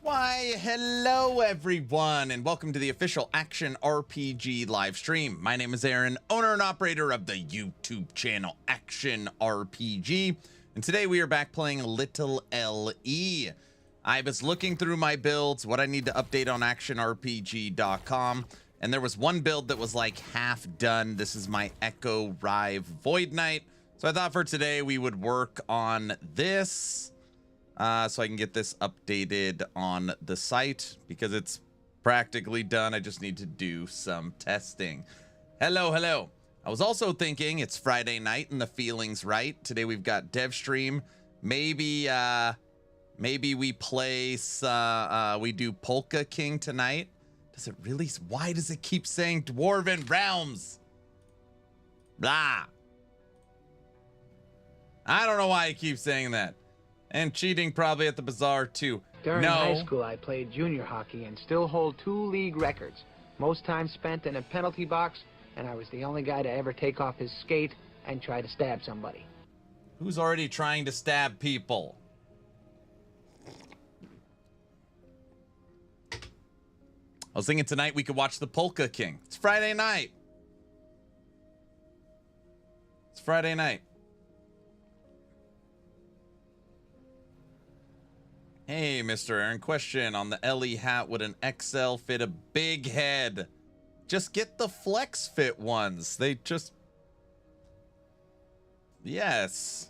Why, hello everyone, and welcome to the official Action RPG live stream. My name is Aaron, owner and operator of the YouTube channel Action RPG, and today we are back playing Little LE. I was looking through my builds, what I need to update on actionrpg.com, and there was one build that was like half done. This is my Echo Rive Void Knight. So I thought for today we would work on this. So I can get this updated on the site because it's practically done. I just need to do some testing. Hello. I was also thinking it's Friday night and the feeling's right. Today we've got dev stream. Maybe we play we do Polka King tonight. Does it really? Why does it keep saying Dwarven Realms? Blah. I don't know why it keeps saying that. And cheating probably at the bazaar too. During high school, I played junior hockey and still hold 2 league records. Most time spent in a penalty box, and I was the only guy to ever take off his skate and try to stab somebody. Who's already trying to stab people? I was thinking tonight we could watch the Polka King. It's Friday night. It's Friday night. Hey, Mr. Aaron, question on the LE hat. Would an XL fit a big head? Just get the flex fit ones. They just... Yes,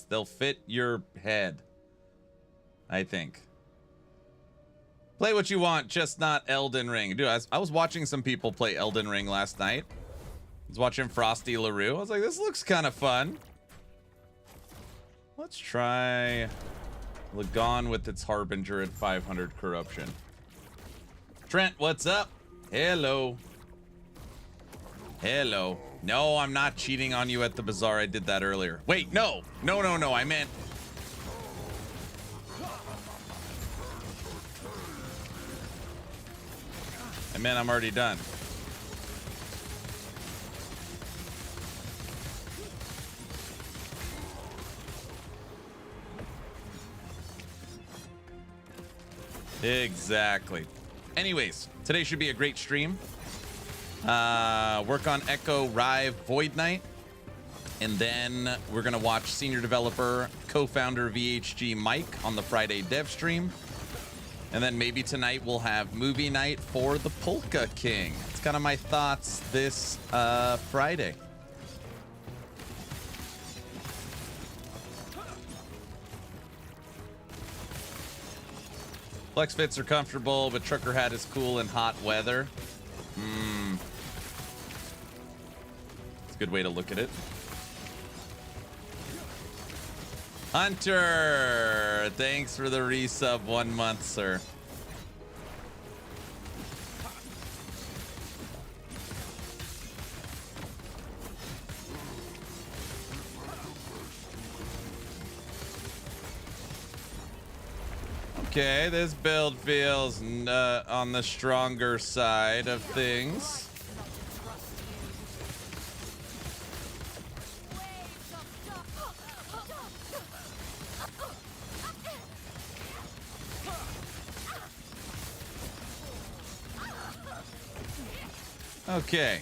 they'll fit your head, I think. Play what you want, just not Elden Ring. Dude, I was watching some people play Elden Ring last night. I was watching Frosty LaRue. I was like, this looks kind of fun. Let's try... Lagon with its Harbinger at 500 corruption. Trent, what's up? Hello. No, I'm not cheating on you at the bazaar. I did that earlier. Wait, no. I meant... I'm already done. Exactly. Anyways, today should be a great stream. Work on Echo Rive Void Knight. And then we're going to watch senior developer, co-founder VHG Mike on the Friday dev stream. And then maybe tonight we'll have movie night for the Polka King. It's kind of my thoughts this Friday. Flex fits are comfortable, but trucker hat is cool in hot weather. It's a good way to look at it. Hunter, thanks for the resub 1 month, sir. Okay, this build feels on the stronger side of things. Okay.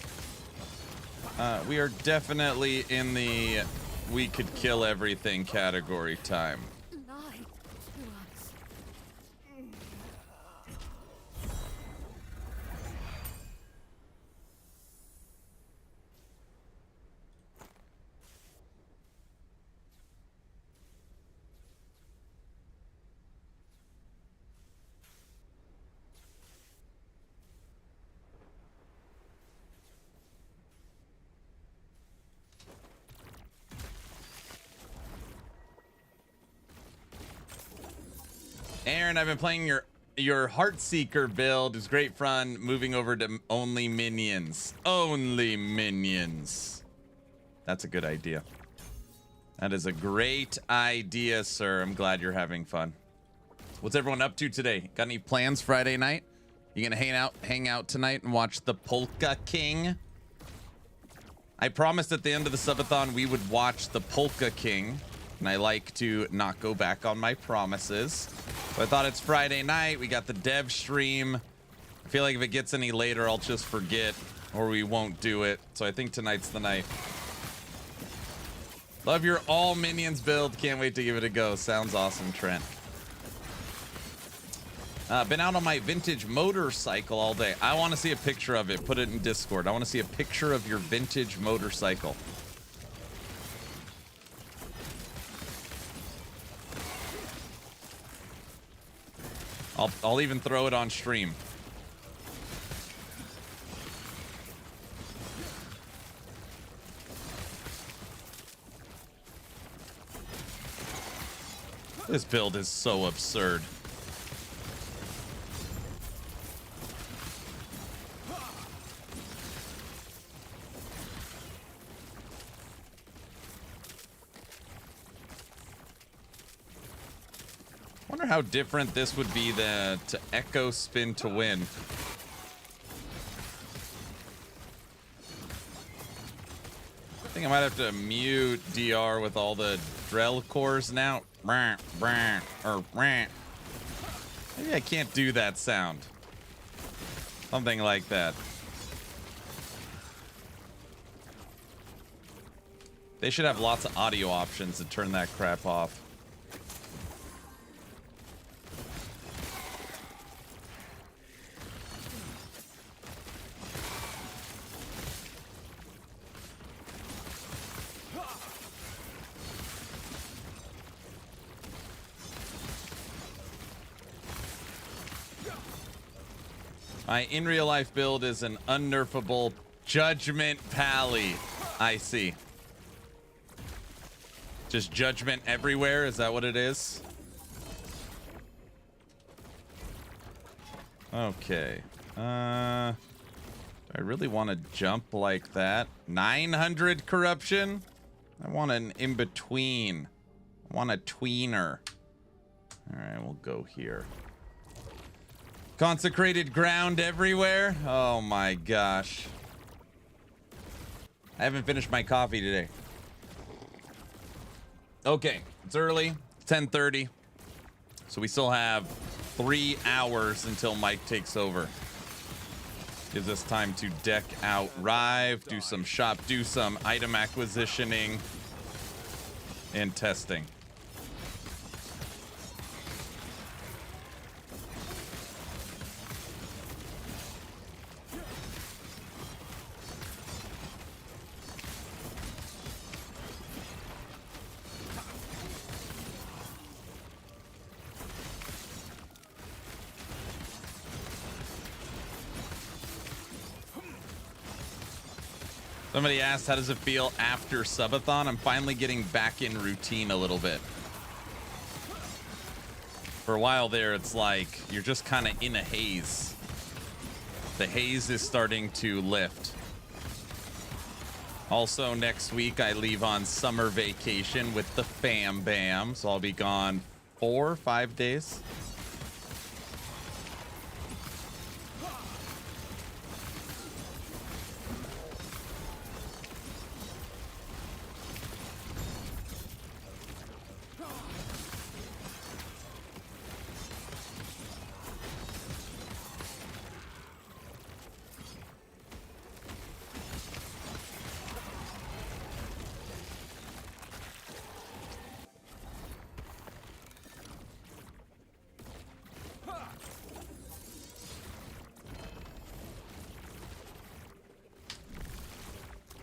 We are definitely in the we could kill everything category time. Aaron, I've been playing your Heartseeker build. It's great fun moving over to only minions. Only minions. That's a good idea. That is a great idea, sir. I'm glad you're having fun. What's everyone up to today? Got any plans Friday night? You gonna hang out tonight and watch the Polka King? I promised at the end of the subathon we would watch the Polka King. and I like to not go back on my promises. So I thought it's Friday night. We got the dev stream. I feel like if it gets any later, I'll just forget, or we won't do it. So I think tonight's the night. Love your all minions build. Can't wait to give it a go. Sounds awesome, Trent. Been out on my vintage motorcycle all day. I want to see a picture of it. Put it in Discord. I want to see a picture of your vintage motorcycle. I'll even throw it on stream. This build is so absurd. Wonder how different this would be to echo spin to win. I think I might have to mute DR with all the Drell cores now. Or maybe I can't do that sound. Something like that. They should have lots of audio options to turn that crap off. My in real life build is an unnerfable Judgment Pally. I see. Just judgment everywhere, is that what it is? Okay. Do I really want to jump like that? 900 corruption? I want an in-between. I want a tweener. Alright, we'll go here. Consecrated ground everywhere? Oh my gosh. I haven't finished my coffee today. Okay, it's early, 10:30. So we still have 3 hours until Mike takes over. Gives us time to deck out Rive, do some shop, do some item acquisitioning, and testing. Somebody asked, how does it feel after subathon? I'm finally getting back in routine a little bit. For a while there, it's like you're just kind of in a haze. The haze is starting to lift. Also, next week, I leave on summer vacation with the fam bam. So I'll be gone 4 or 5 days.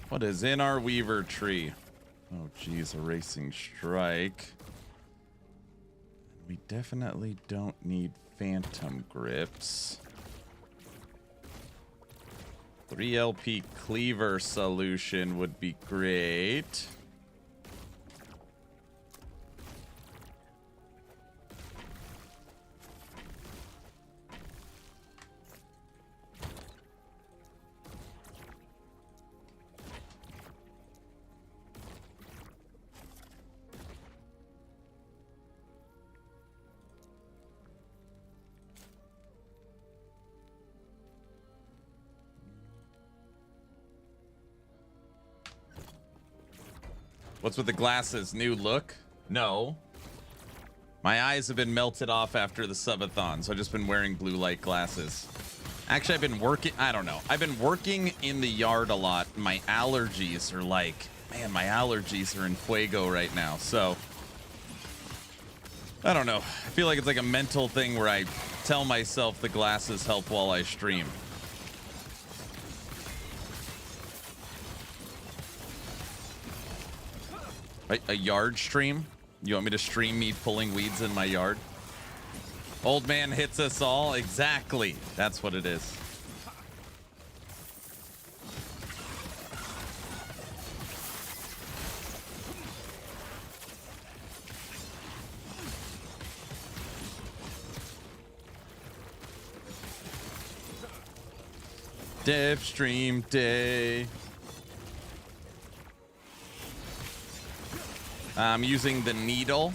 What is in our Weaver tree? Oh, geez, a racing strike. We definitely don't need phantom grips. 3LP cleaver solution would be great. What's with the glasses? New look? No. My eyes have been melted off after the subathon, so I've just been wearing blue light glasses. Actually, I've been working, I don't know. I've been working in the yard a lot. My allergies are like, man, my allergies are in fuego right now. So, I don't know. I feel like it's like a mental thing where I tell myself the glasses help while I stream. A yard stream? You want me to stream me pulling weeds in my yard? Old man hits us all? Exactly. That's what it is. Dev stream day. I'm using the needle.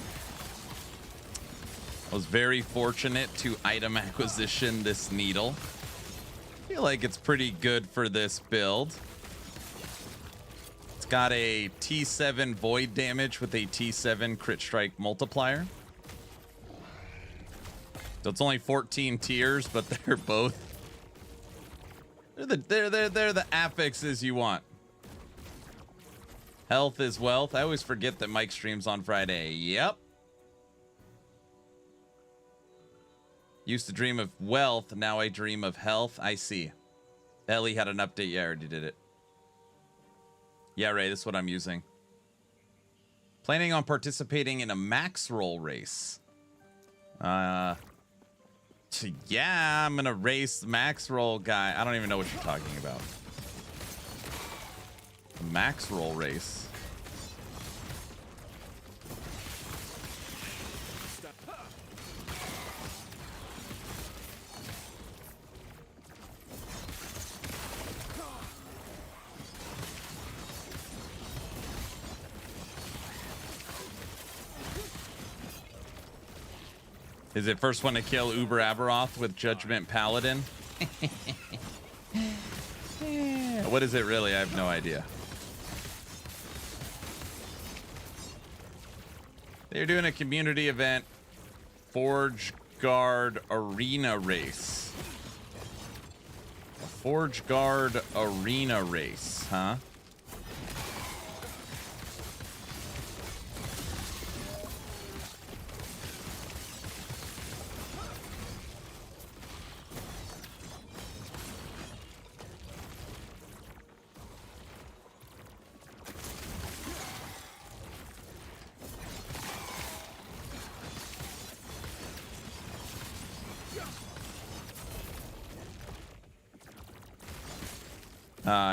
I was very fortunate to item acquisition this needle. I feel like it's pretty good for this build. It's got a T7 void damage with a T7 crit strike multiplier. So it's only 14 tiers, but they're both they're the affixes you want. Health is wealth. I always forget that Mike streams on Friday. Yep. Used to dream of wealth, now I dream of health. I see. Ellie had an update. Yeah, I already did it. Yeah, Ray, this is what I'm using. Planning on participating in a max roll race. Yeah, I'm gonna race the max roll guy. I don't even know what you're talking about. A max roll race. Is it first one to kill Uber Aberoth with Judgment Paladin? What is it really? I have no idea. They're doing a community event, Forge Guard Arena Race. A Forge Guard Arena Race, huh?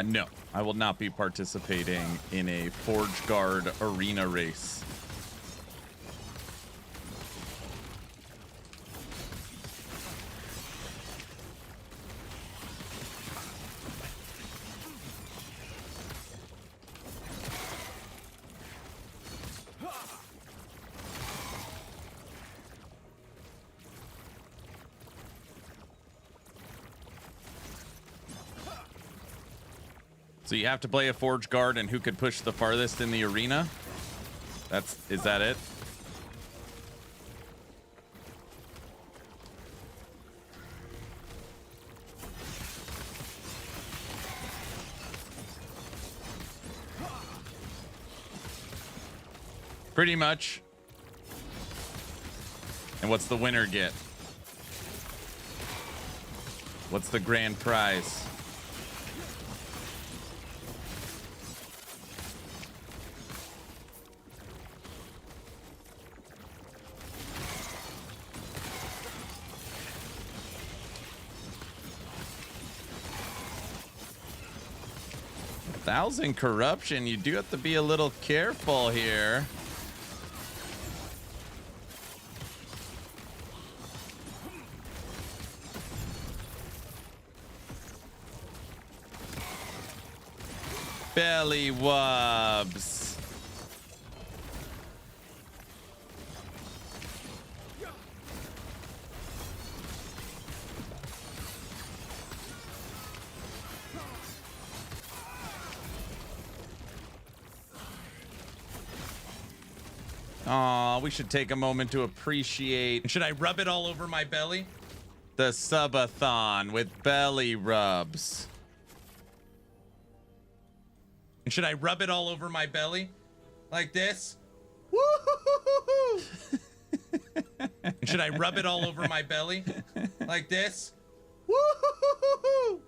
No, I will not be participating in a Forge Guard arena race. So you have to play a Forge Guard and who could push the farthest in the arena? Is that it? Pretty much. And what's the winner get? What's the grand prize? Thousand corruption. You do have to be a little careful here. Belly wubs. Aw, we should take a moment to appreciate. Should I rub it all over my belly? The subathon with belly rubs. And should I rub it all over my belly? Like this? Woo-hoo-hoo-hoo-hoo. Should I rub it all over my belly? Like this? Woo-hoo-hoo-hoo-hoo.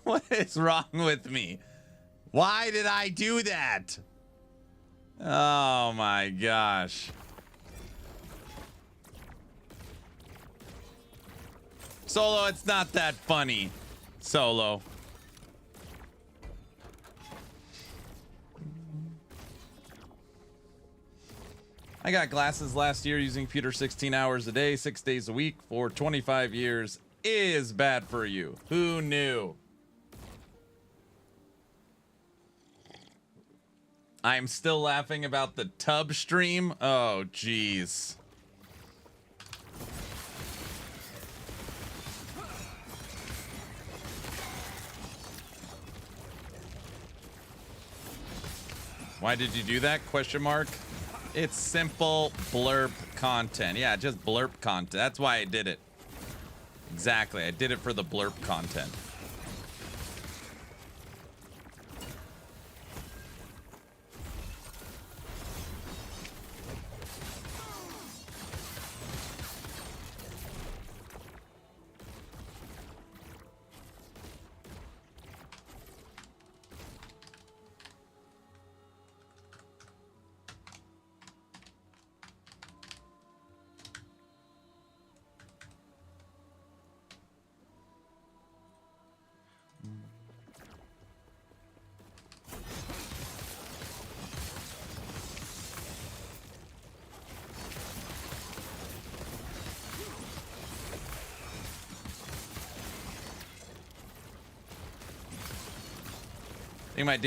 What is wrong with me? Why did I do that? Oh my gosh. Solo, it's not that funny. Solo. I got glasses last year using computer 16 hours a day, 6 days a week for 25 years is bad for you. Who knew? I'm still laughing about the tub stream. Oh, jeez. Why did you do that? Question mark. It's simple blurb content. Yeah, just blurb content. That's why I did it. Exactly. I did it for the blurb content. I think my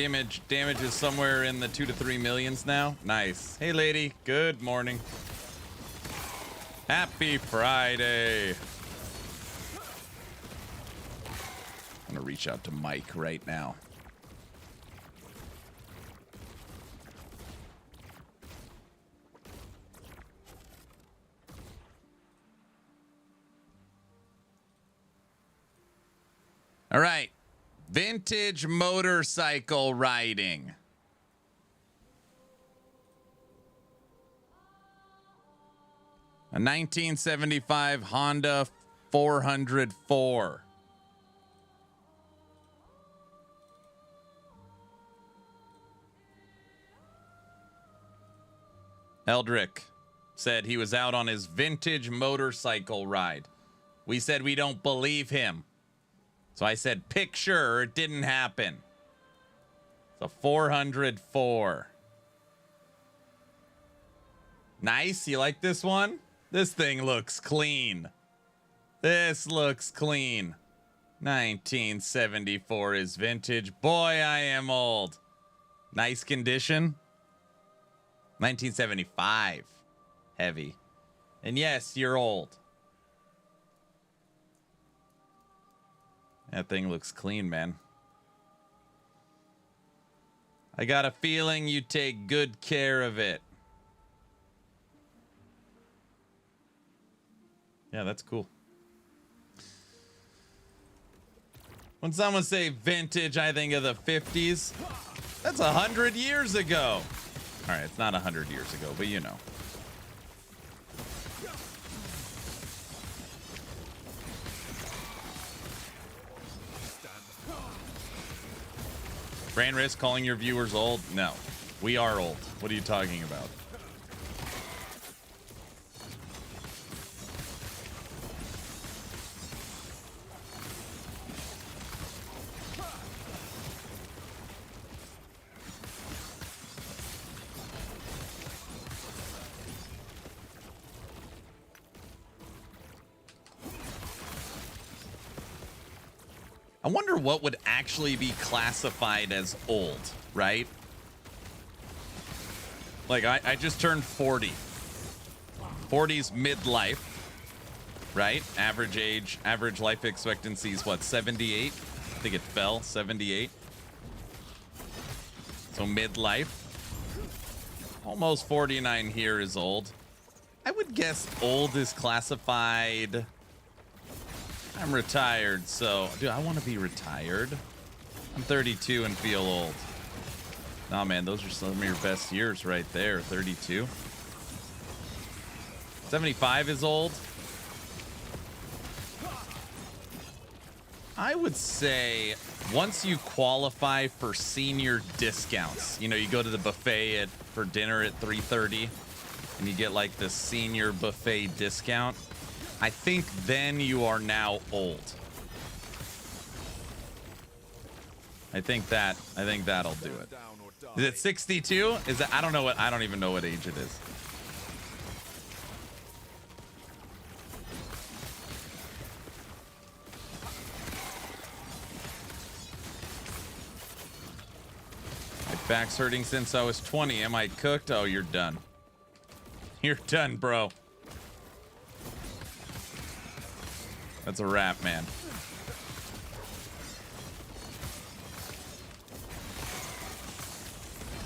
damage is somewhere in the 2 to 3 millions now. Nice. Hey, lady. Good morning. Happy Friday. I'm gonna reach out to Mike right now. All right. Vintage motorcycle riding. A 1975 Honda 404. Eldrick said he was out on his vintage motorcycle ride. We said we don't believe him. So I said, picture, it didn't happen. It's a 404. Nice, you like this one? This thing looks clean. This looks clean. 1974 is vintage. Boy, I am old. Nice condition. 1975. Heavy. And yes, you're old. That thing looks clean, man. I got a feeling you take good care of it. Yeah, that's cool. When someone say vintage, I think of the 50s. That's 100 years ago. All right, it's not 100 years ago, but you know. Brain risk calling your viewers old? No. We are old. What are you talking about? I wonder what would actually be classified as old, right? Like, I just turned 40. 40's midlife, right? Average age, average life expectancy is what, 78? I think it fell, 78. So midlife. Almost 49 here is old. I would guess old is classified. I'm retired, so dude, I want to be retired. I'm 32 and feel old. Nah, man, those are some of your best years right there. 32. 75 is old. I would say once you qualify for senior discounts, you know, you go to the buffet for dinner at 3:30 and you get like the senior buffet discount. I think then you are now old. I think that'll do it. Is it 62? Is it? I don't even know what age it is. My back's hurting since I was 20. Am I cooked? Oh, you're done. You're done, bro. That's a wrap, man.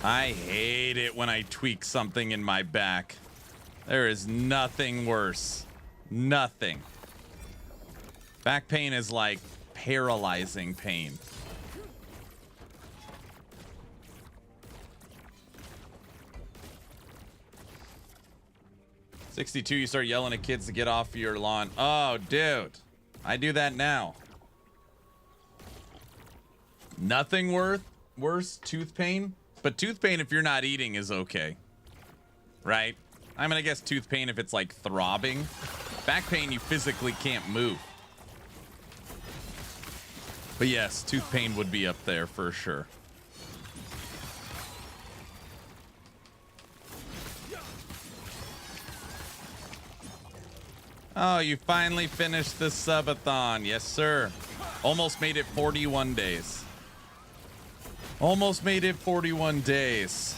I hate it when I tweak something in my back. There is nothing worse. Nothing. Back pain is like paralyzing pain. '62, you start yelling at kids to get off your lawn. Oh, dude. I do that now. Nothing worse, tooth pain. But tooth pain, if you're not eating, is okay. Right? I mean, I guess tooth pain if it's like throbbing. Back pain, you physically can't move. But yes, tooth pain would be up there for sure. Oh, you finally finished the subathon. Yes, sir. Almost made it 41 days. Almost made it 41 days.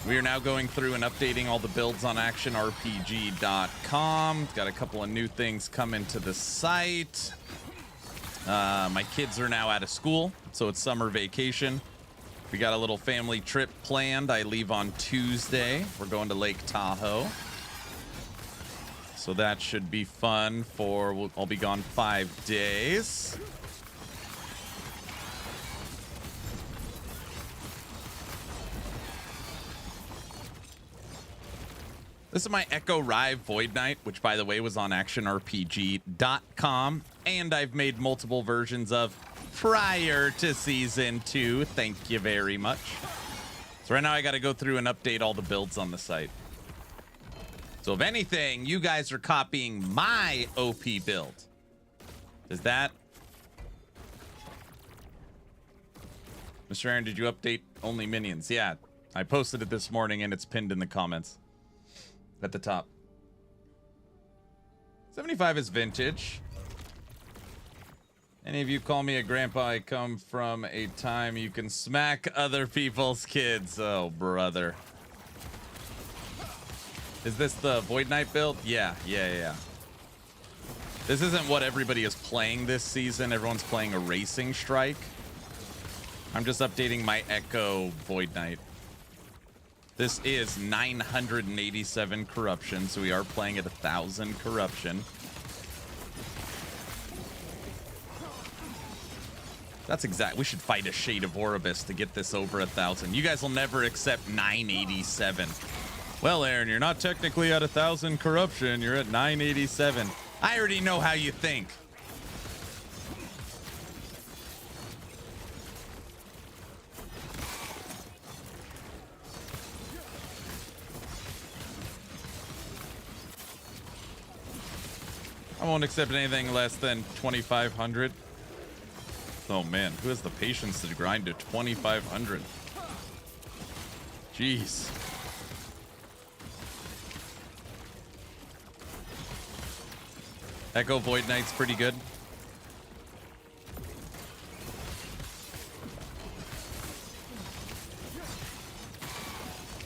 We are now going through and updating all the builds on actionrpg.com. Got a couple of new things coming to the site. My kids are now out of school, so it's summer vacation. We got a little family trip planned. I leave on Tuesday. We're going to Lake Tahoe. So that should be fun I'll be gone 5 days. This is my Echo Rive Void Knight, which by the way was on actionrpg.com, and I've made multiple versions of prior to season 2. Thank you very much. So right now I got to go through and update all the builds on the site. So if anything, you guys are copying my OP build. Is that? Mr. Aaron, did you update only minions? Yeah, I posted it this morning and it's pinned in the comments at the top. 75 is vintage. Any of you call me a grandpa? I come from a time you can smack other people's kids. Oh, brother. Is this the Void Knight build? Yeah. This isn't what everybody is playing this season. Everyone's playing a Racing Strike. I'm just updating my Echo Void Knight. This is 987 corruption, so we are playing at 1,000 corruption. That's exact. We should fight a Shade of Oribus to get this over 1,000. You guys will never accept 987. Well, Aaron, you're not technically at 1,000 corruption. You're at 987. I already know how you think. I won't accept anything less than 2,500. Oh man, who has the patience to grind to 2,500? Jeez. Echo Void Knight's pretty good.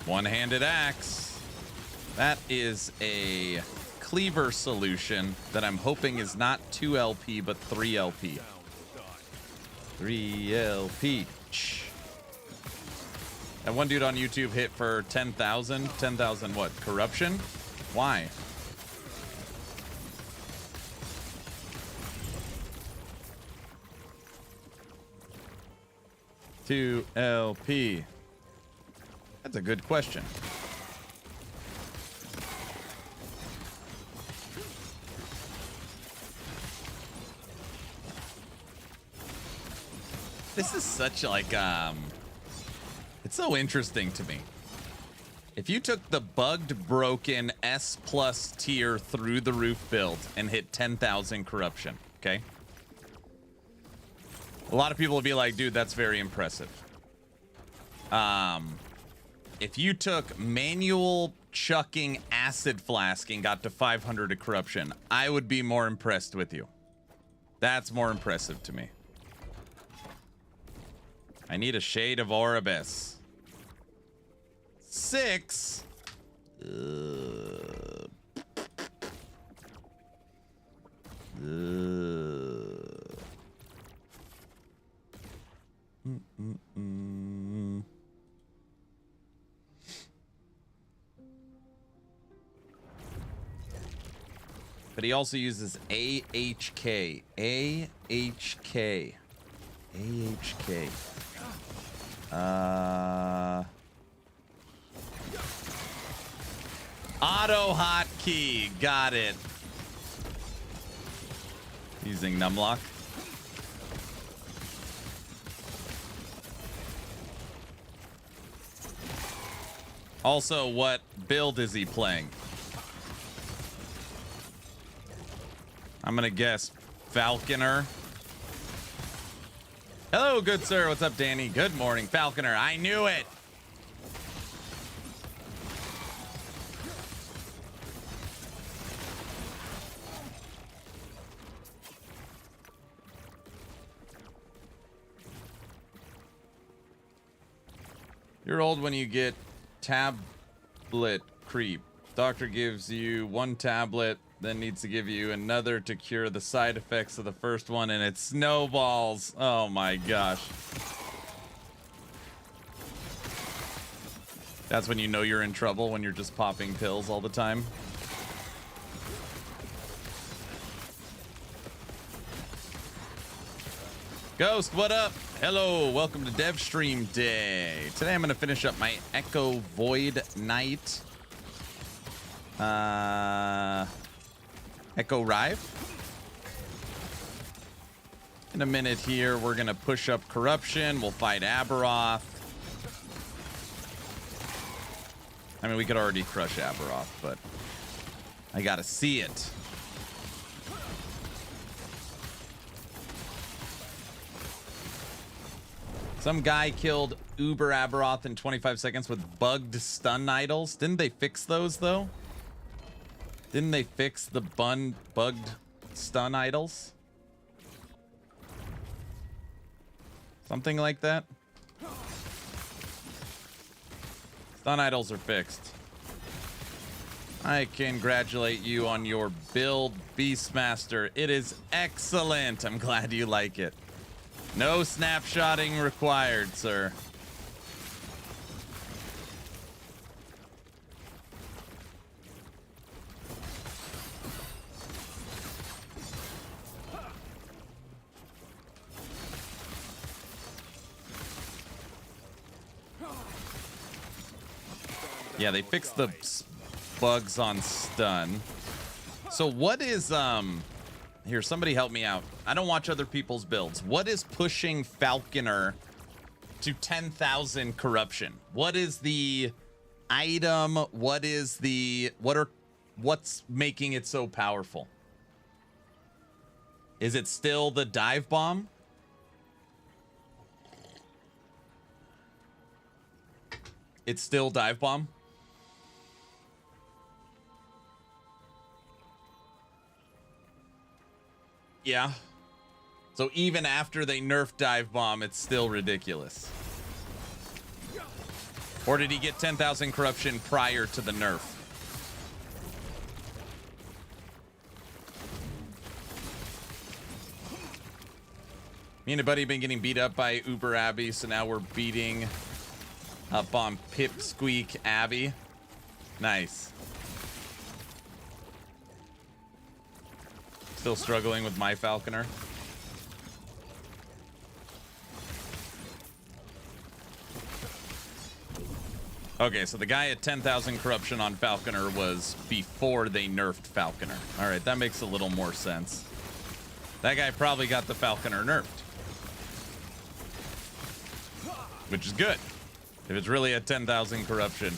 One-handed axe. That is a cleaver solution that I'm hoping is not 2 LP but 3 LP. 3 LP. And one dude on YouTube hit for 10,000. 10,000 what? Corruption? Why? To LP. That's a good question. This is such like it's so interesting to me. If you took the bugged, broken S+ tier through the roof build and hit 10,000 corruption, okay? A lot of people will be like, dude, that's very impressive. If you took manual chucking acid flask and got to 500 of corruption, I would be more impressed with you. That's more impressive to me. I need a shade of Oribus. 6. But he also uses AHK. AHK. AHK. Auto hotkey. Got it. Using numlock. Also, what build is he playing? I'm gonna guess Falconer. Hello, good sir. What's up, Danny? Good morning, Falconer. I knew it. You're old when you get tablet creep. Doctor gives you one tablet, then needs to give you another to cure the side effects of the first one, and it snowballs. Oh my gosh. That's when you know you're in trouble, when you're just popping pills all the time. Ghost, what up? Hello, welcome to Dev Stream Day. Today I'm going to finish up my Echo Void Knight. Echo Rive. In a minute here, we're going to push up Corruption. We'll fight Aberoth. I mean, we could already crush Aberoth, but I got to see it. Some guy killed Uber Aberoth in 25 seconds with bugged stun idols. Didn't they fix those, though? Didn't they fix the bugged stun idols? Something like that? Stun idols are fixed. I congratulate you on your build, Beastmaster. It is excellent. I'm glad you like it. No snapshotting required, sir. Yeah, they fixed the bugs on stun. So what is here, somebody help me out. I don't watch other people's builds. What is pushing Falconer to 10,000 corruption? What is the item? What is the what's making it so powerful? Is it still the dive bomb? It's still dive bomb? Yeah. So even after they nerfed dive bomb, it's still ridiculous. Or did he get 10,000 corruption prior to the nerf? Me and a buddy have been getting beat up by Uber Abbey, so now we're beating Up on Pipsqueak Abbey. Nice. Still struggling with my Falconer. Okay, so the guy at 10,000 corruption on Falconer was before they nerfed Falconer. All right, that makes a little more sense. That guy probably got the Falconer nerfed. Which is good. If it's really at 10,000 corruption.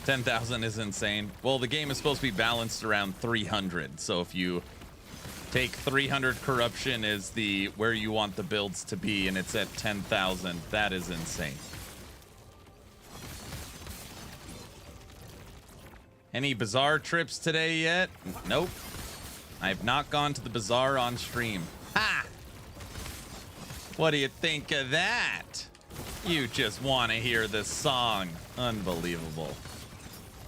$10,000 is insane. Well, the game is supposed to be balanced around 300. So if you take 300 corruption as the where you want the builds to be, and it's at 10,000, that is insane. Any bazaar trips today yet? Nope. I have not gone to the bazaar on stream. Ha! What do you think of that? You just want to hear this song. Unbelievable.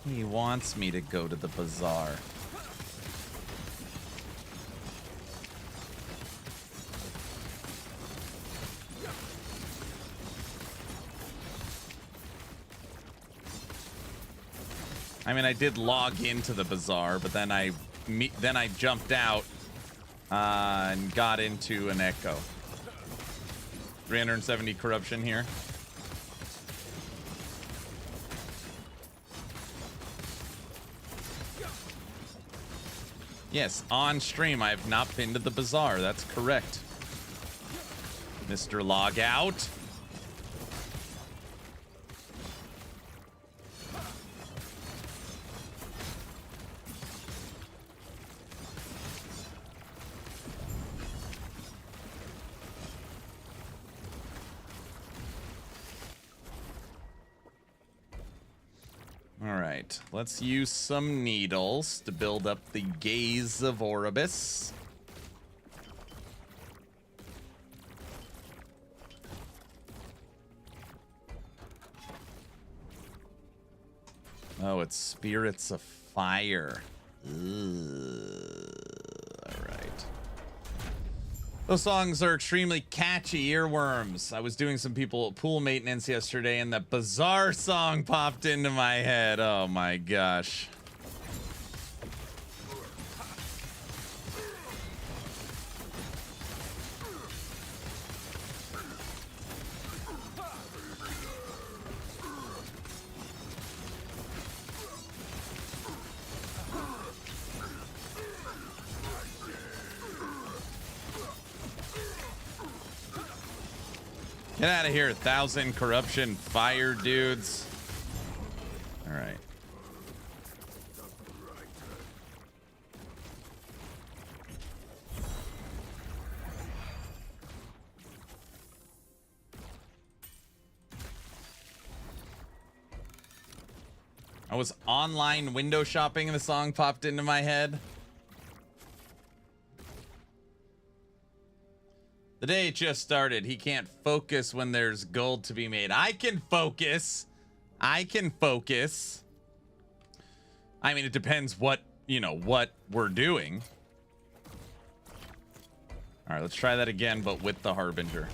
He wants me to go to the bazaar. I mean, I did log into the bazaar, but then I jumped out and got into an echo. 370 corruption here. Yes, on stream, I have not been to the bazaar. That's correct. Mr. Logout. Alright, let's use some needles to build up the Gaze of Oribus. Oh, it's Spirits of Fire. Alright. Those songs are extremely catchy earworms. I was doing some pool maintenance yesterday, and that Bazaar song popped into my head. Oh my gosh. Get out of here, 1,000 corruption fire dudes. All right. I was online window shopping and the song popped into my head. The day just started. He can't focus when there's gold to be made. I can focus. I can focus. I mean, it depends what, what we're doing. All right, let's try that again, but with the Harbinger.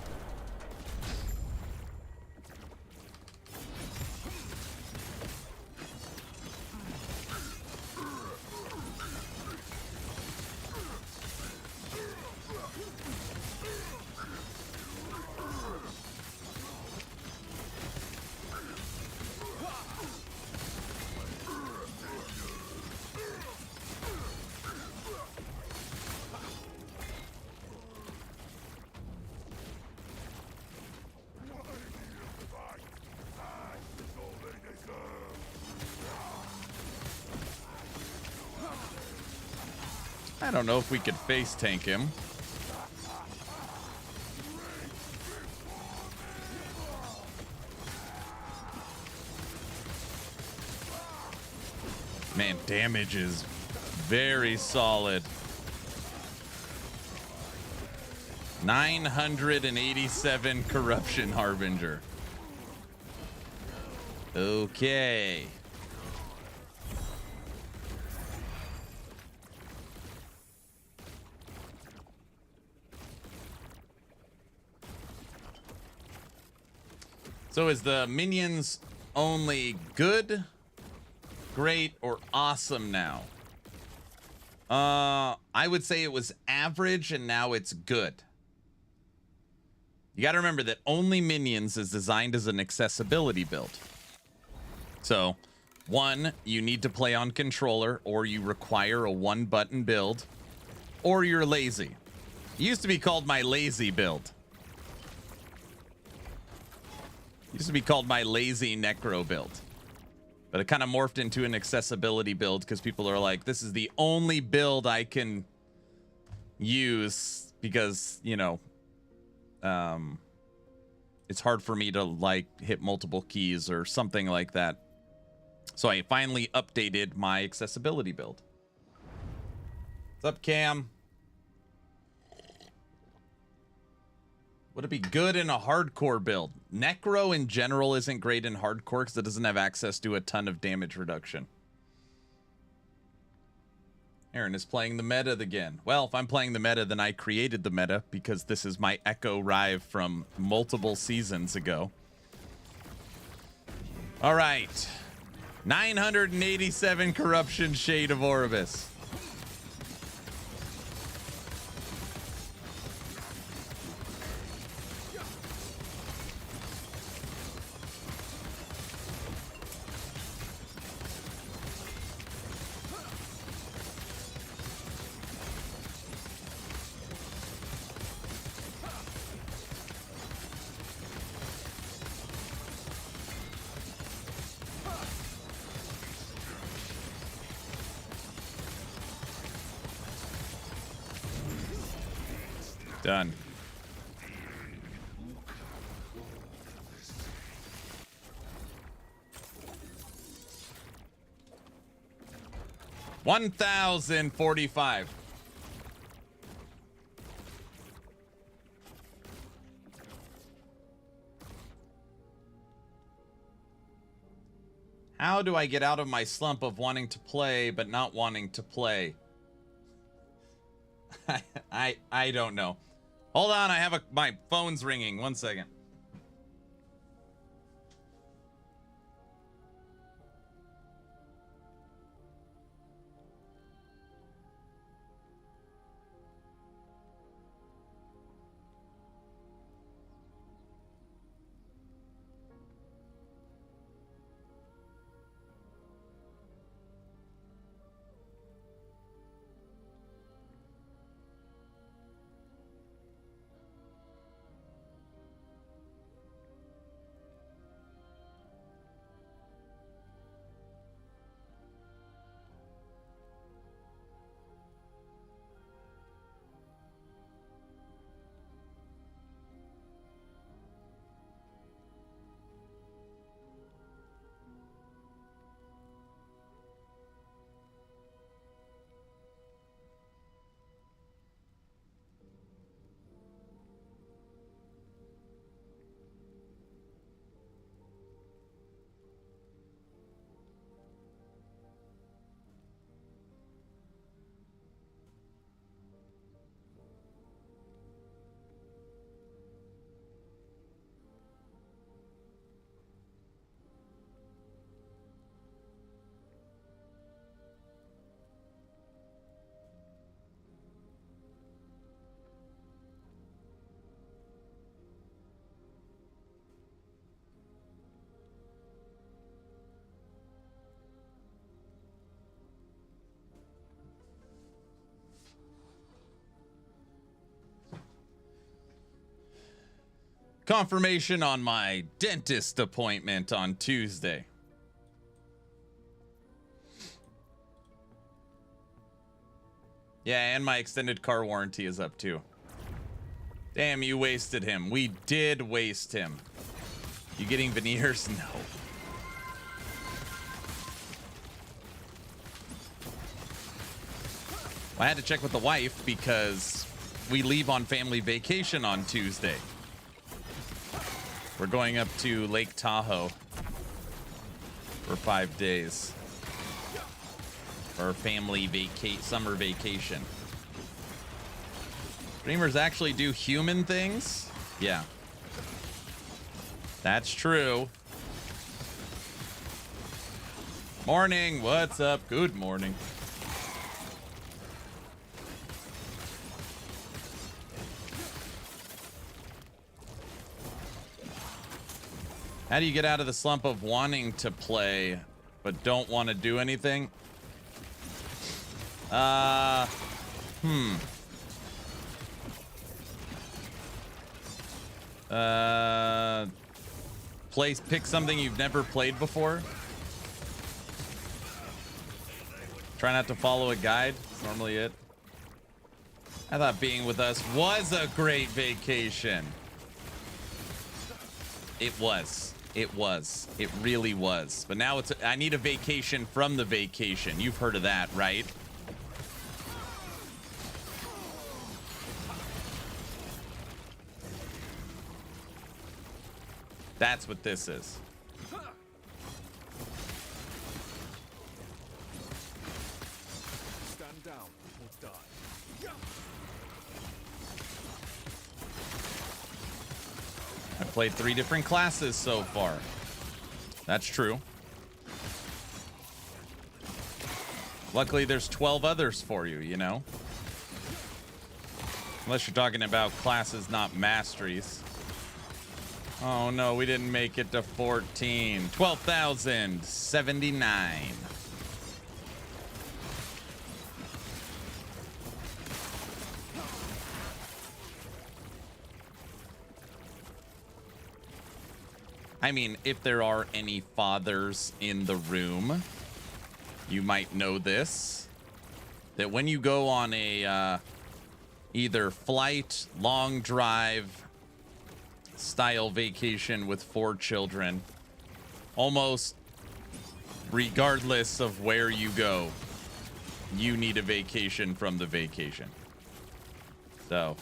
I don't know if we could face tank him. Man, damage is very solid. 987 corruption Harbinger. Okay. So is the minions only good, great, or awesome now? I would say it was average and now it's good. You got to remember that only minions is designed as an accessibility build. So, one, you need to play on controller, or you require a one-button build, or you're lazy. It used to be called my lazy build. It used to be called my lazy necro build. But it kind of morphed into an accessibility build because people are like, this is the only build I can use because, you know, it's hard for me to like hit multiple keys or something like that. So I finally updated my accessibility build. What's up, Cam? Would it be good in a hardcore build? Necro in general isn't great in hardcore because it doesn't have access to a ton of damage reduction. Aaron is playing the meta again. Well, if I'm playing the meta, then I created the meta because this is my Echo Rive from multiple seasons ago. All right. 987 corruption Shade of Orbis. Done. $1,045. How do I get out of my slump of wanting to play but not wanting to play? I don't know. Hold on, I have my phone's ringing. 1 second. Confirmation on my dentist appointment on Tuesday. Yeah, and my extended car warranty is up too. Damn, you wasted him. We did waste him. You getting veneers? No. I had to check with the wife because we leave on family vacation on Tuesday. We're going up to Lake Tahoe for 5 days. For our family summer vacation. Streamers actually do human things? Yeah. That's true. Morning. What's up? Good morning. How do you get out of the slump of wanting to play but don't want to do anything? Pick something you've never played before. Try not to follow a guide. That's normally it. I thought being with us was a great vacation. It was. It was. It really was. But now I need a vacation from the vacation. You've heard of that, right? That's what this is. Stand down or die. I've played 3 different classes so far. That's true. Luckily, there's 12 others for you, you know? Unless you're talking about classes, not masteries. Oh no, we didn't make it to 14. 12,079. I mean, if there are any fathers in the room, you might know this. That when you go on a either flight, long drive style vacation with 4 children, almost regardless of where you go, you need a vacation from the vacation. So,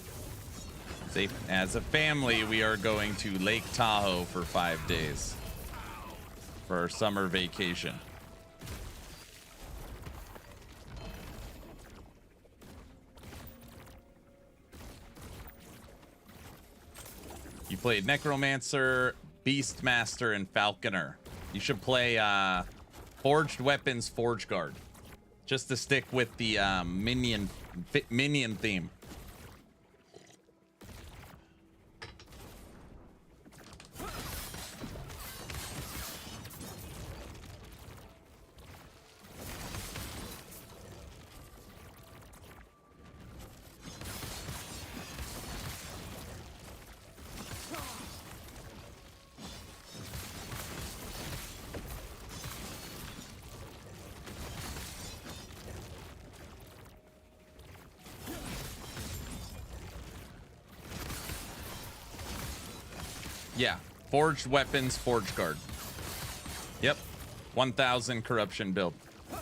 as a family, we are going to Lake Tahoe for 5 days for our summer vacation. You played Necromancer, Beastmaster, and Falconer. You should play Forged Weapons, Forge Guard, just to stick with the minion theme. Yeah, Forged Weapons, Forge Guard. Yep, 1,000 corruption build.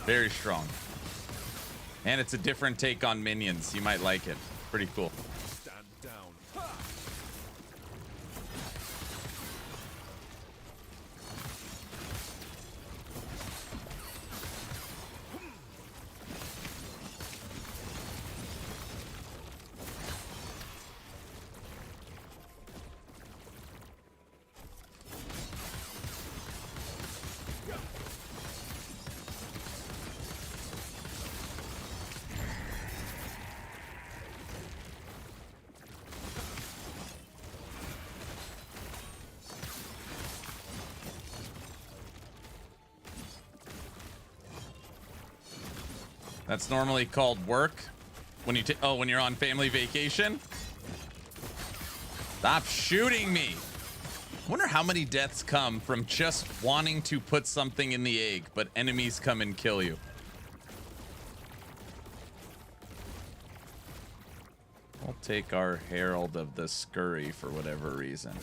Very strong. And it's a different take on minions. You might like it. Pretty cool. Stand down. That's normally called work when you when you're on family vacation. Stop shooting me. I wonder how many deaths come from just wanting to put something in the egg, but enemies come and kill you. We'll take our Herald of the Scurry for whatever reason.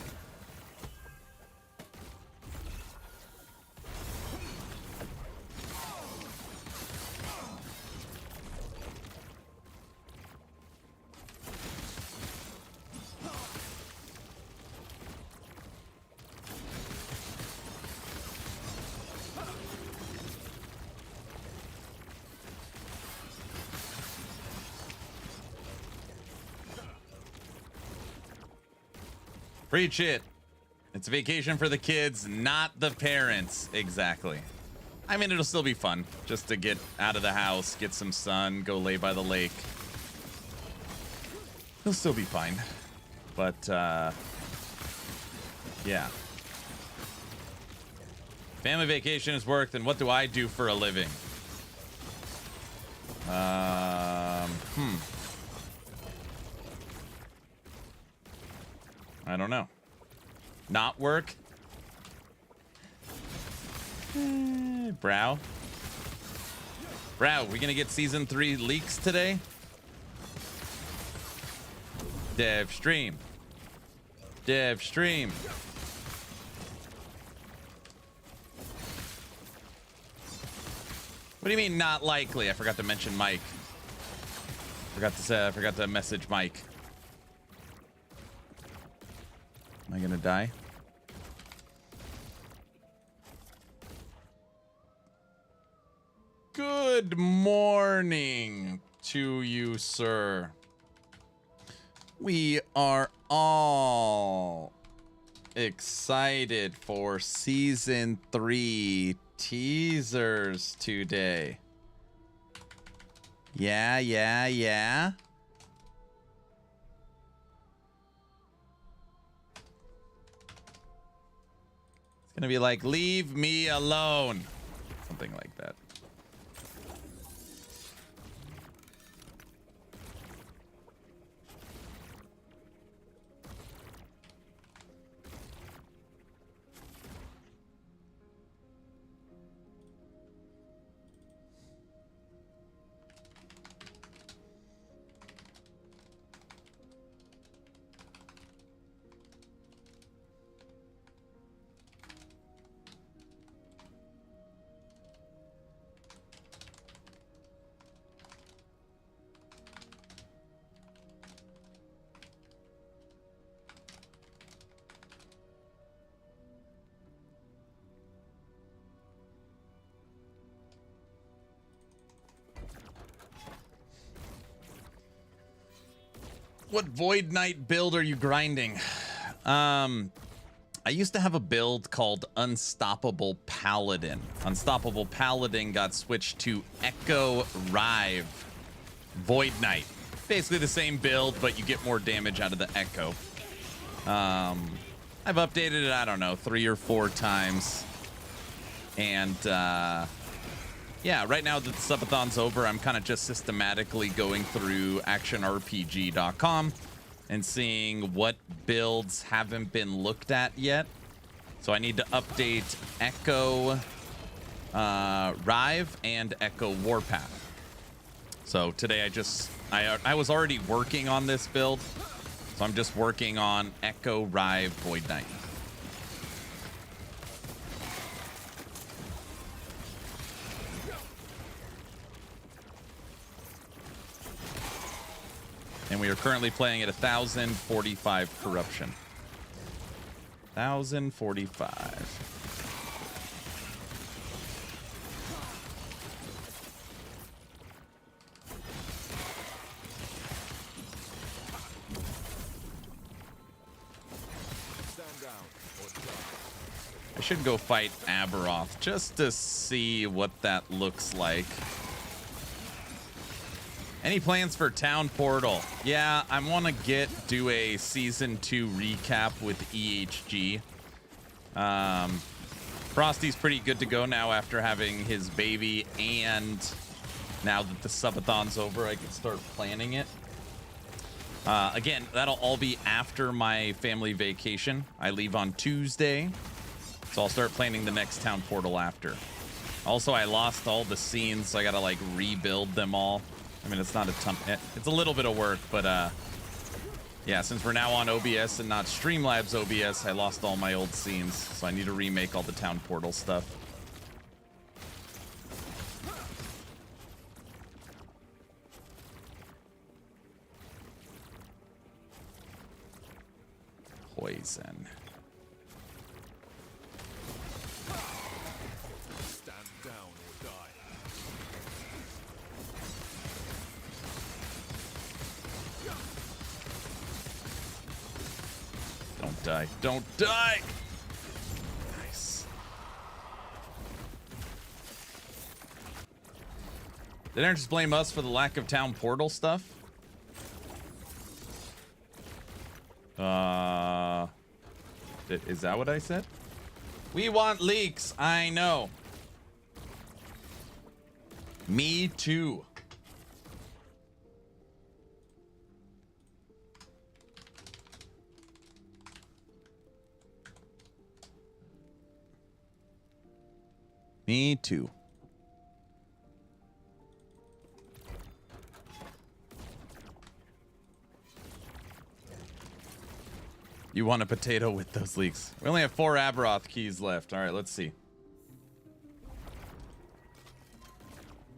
Preach it. It's a vacation for the kids, not the parents. Exactly. I mean, it'll still be fun just to get out of the house, get some sun, go lay by the lake. It'll still be fine. But, yeah. Family vacation is work, then what do I do for a living? I don't know. Not work? Brow? Brow, we gonna get season 3 leaks today? Dev stream. Dev stream. What do you mean not likely? I forgot to mention Mike. I forgot to message Mike. Am I gonna die? Good morning to you, sir. We are all excited for season 3 teasers today. Yeah. It's gonna be like, leave me alone. Something like that. What Void Knight build are you grinding? I used to have a build called Unstoppable Paladin. Unstoppable Paladin got switched to Echo Rive Void Knight. Basically the same build, but you get more damage out of the Echo. I've updated it, I don't know, 3 or 4 times. And yeah, right now that the subathon's over, I'm kind of just systematically going through actionrpg.com and seeing what builds haven't been looked at yet. So I need to update Echo Rive and Echo Warpath. So today I was already working on this build, so I'm just working on Echo Rive Void Knight. And we are currently playing at 1,045 corruption. 1,045. I should go fight Aberoth just to see what that looks like. Any plans for Town Portal? Yeah, I want to do a Season 2 recap with EHG. Frosty's pretty good to go now after having his baby, and now that the subathon's over, I can start planning it. Again, that'll all be after my family vacation. I leave on Tuesday, so I'll start planning the next Town Portal after. Also, I lost all the scenes, so I gotta like rebuild them all. I mean, it's not a ton. It's a little bit of work, but yeah, since we're now on OBS and not Streamlabs OBS, I lost all my old scenes, so I need to remake all the Town Portal stuff. Poison. Stand down or die. Don't die. Don't die! Did I just blame us for the lack of town portal stuff? Is that what I said? We want leaks. I know. Me too. Me too. You want a potato with those leaks. We only have 4 Aberoth keys left. All right, let's see.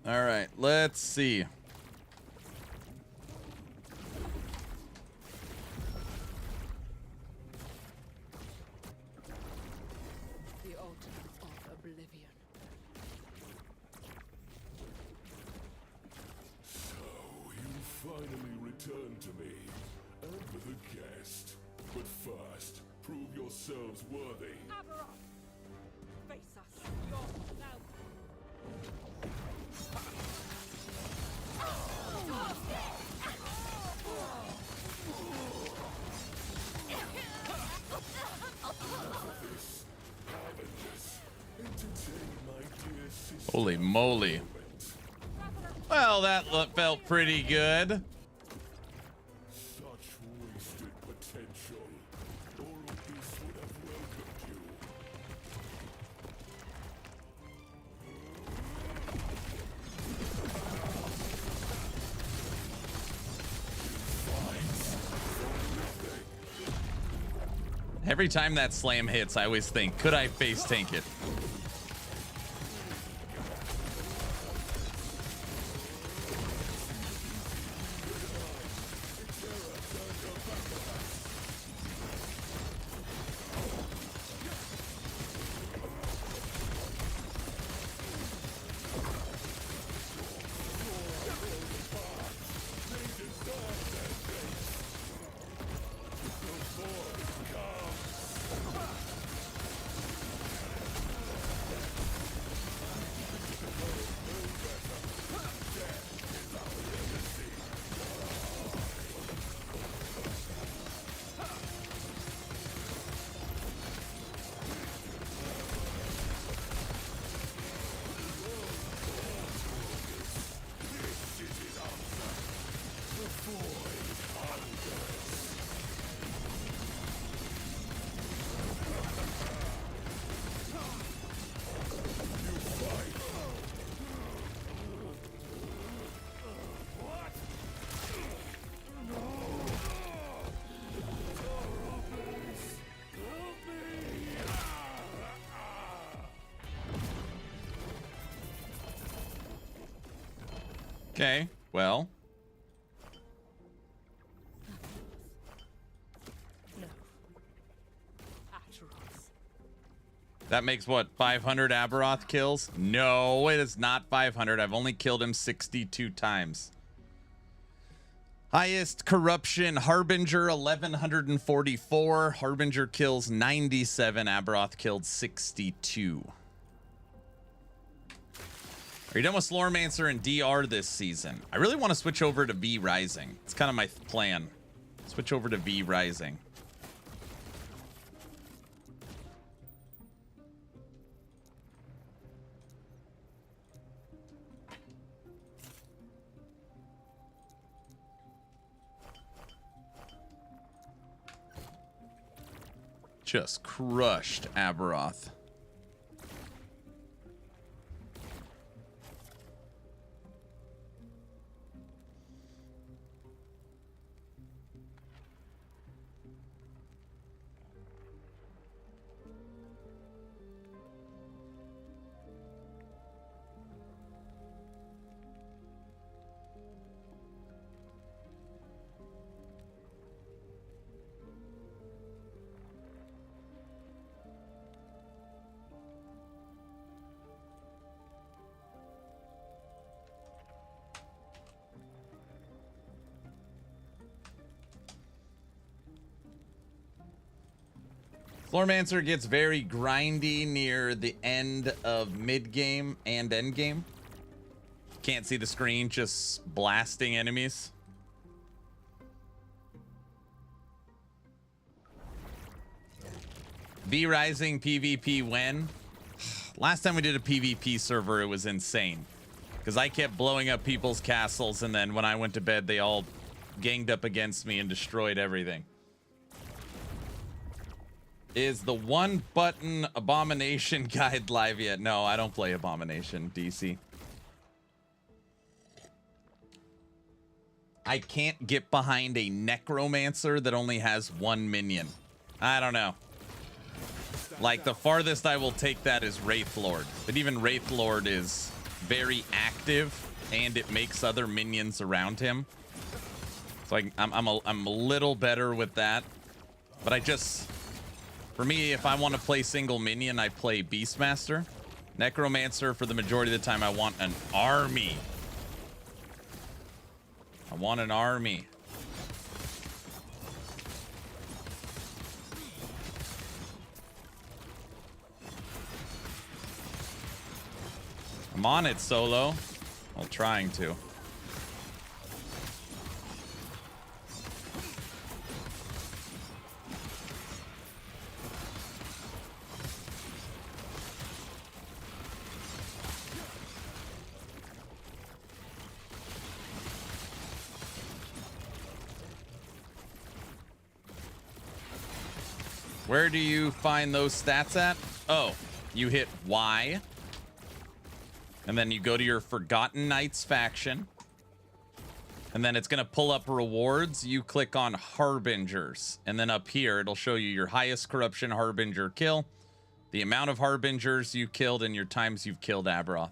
All right, let's see. The altar of oblivion. So you finally returned to me, and with a guest. But first, prove yourselves worthy. Aberoth! Face us. Your now. Holy moly. Well, that felt pretty good. Such wasted potential. All of this would have welcomed you. Every time that slam hits, I always think, could I face tank it? Okay, well. No. Atrox. That makes what, 500 Aberoth kills? No, it is not 500. I've only killed him 62 times. Highest corruption, Harbinger, 1144. Harbinger kills 97. Aberoth killed 62. Are you done with Slormancer and DR this season? I really want to switch over to V Rising. It's kind of my plan. Switch over to V Rising. Just crushed Aberoth. Flormancer gets very grindy near the end of mid game and end game. can't see the screen, just blasting enemies. V-Rising PvP when? Last time we did a PvP server, it was insane. Because I kept blowing up people's castles, and then when I went to bed, they all ganged up against me and destroyed everything. Is the one button Abomination guide live yet? No, I don't play Abomination, DC. I can't get behind a Necromancer that only has one minion. I don't know. Like, the farthest I will take that is Wraith Lord. But even Wraith Lord is very active, and it makes other minions around him. So I'm a little better with that. But I just... For me, if I want to play single minion, I play Beastmaster. Necromancer, for the majority of the time, I want an army. I want an army. I'm on it, Solo. Well, trying to. Where do you find those stats at? Oh, you hit Y. And then you go to your Forgotten Knights faction. And then it's going to pull up rewards. You click on Harbingers. And then up here, it'll show you your highest corruption Harbinger kill, the amount of Harbingers you killed, and your times you've killed Aberoth.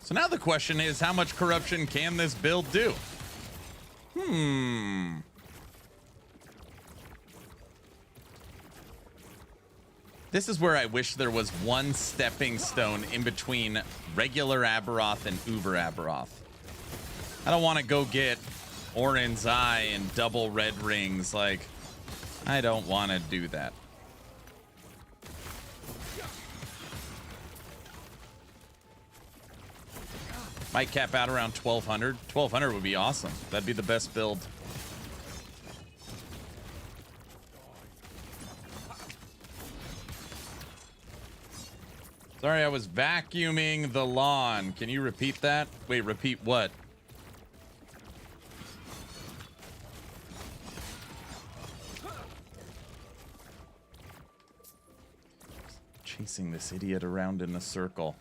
So now the question is, how much corruption can this build do? This is where I wish there was one stepping stone in between regular Aberoth and Uber Aberoth. I don't want to go get Orin's Eye and double red rings. Like, I don't want to do that. Might cap out around 1200. 1200 would be awesome. That'd be the best build. Sorry, I was vacuuming the lawn. Can you repeat that? Wait, repeat what? Chasing this idiot around in a circle.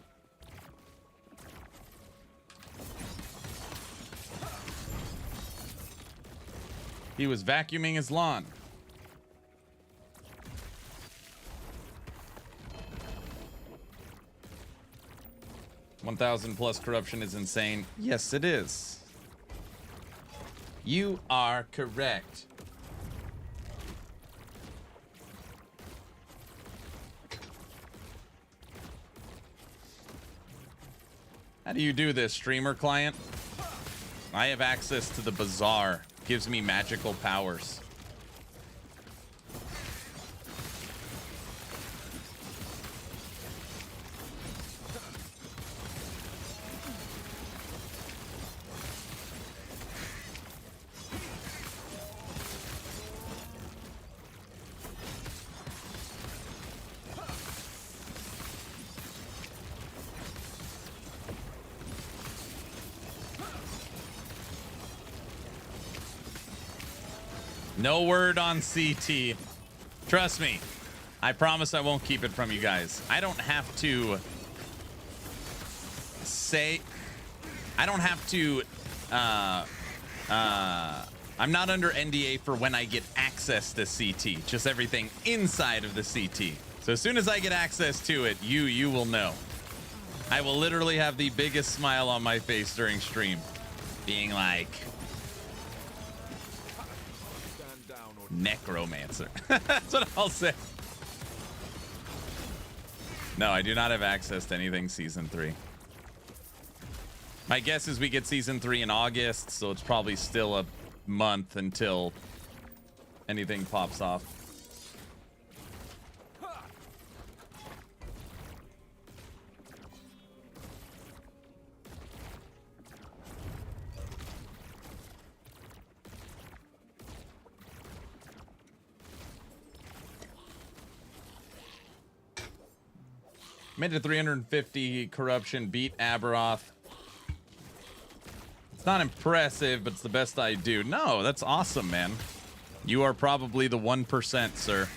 He was vacuuming his lawn. $1,000+ corruption is insane. Yes, it is. You are correct. How do you do this, streamer client? I have access to the bazaar. Gives me magical powers. No word on CT. Trust me. I promise I won't keep it from you guys. I don't have to say... I don't have to... I'm not under NDA for when I get access to CT. Just everything inside of the CT. So as soon as I get access to it, you will know. I will literally have the biggest smile on my face during stream, being like, necromancer. That's what I'll say. No, I do not have access to anything season 3. My guess is we get season 3 in August, so it's probably still a month until anything pops off. Made it 350 corruption, beat Aberoth. It's not impressive, but it's the best I do. No, that's awesome, man. You are probably the 1%, sir.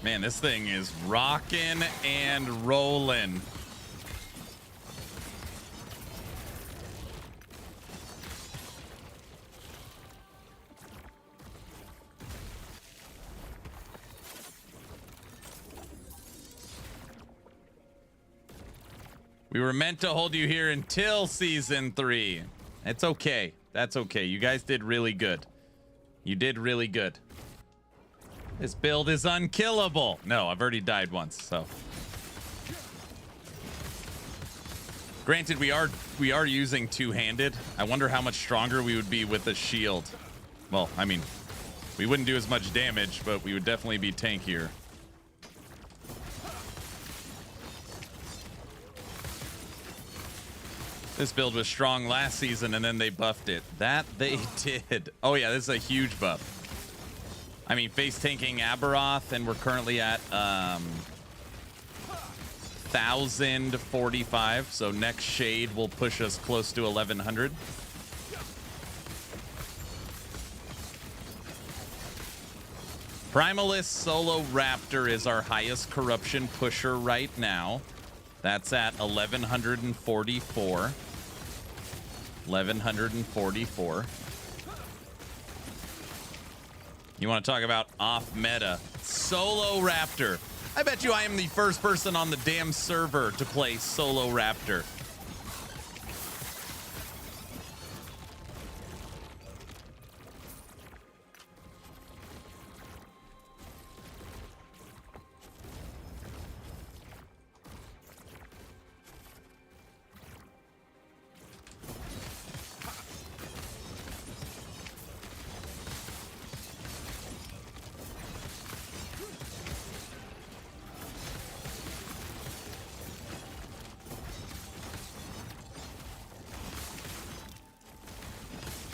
Man, this thing is rocking and rolling. We were meant to hold you here until season 3. It's okay. That's okay. You guys did really good. You did really good. This build is unkillable. No, I've already died once, so. Granted, we are using two-handed. I wonder how much stronger we would be with a shield. Well, I mean, we wouldn't do as much damage, but we would definitely be tankier. This build was strong last season, and then they buffed it. That they did. Oh, yeah, this is a huge buff. I mean, face tanking Aberoth, and we're currently at 1,045. So next shade will push us close to 1,100. Primalist Solo Raptor is our highest corruption pusher right now. That's at 1,144. 1,144. You want to talk about off-meta? Solo Raptor. I bet you I am the first person on the damn server to play Solo Raptor.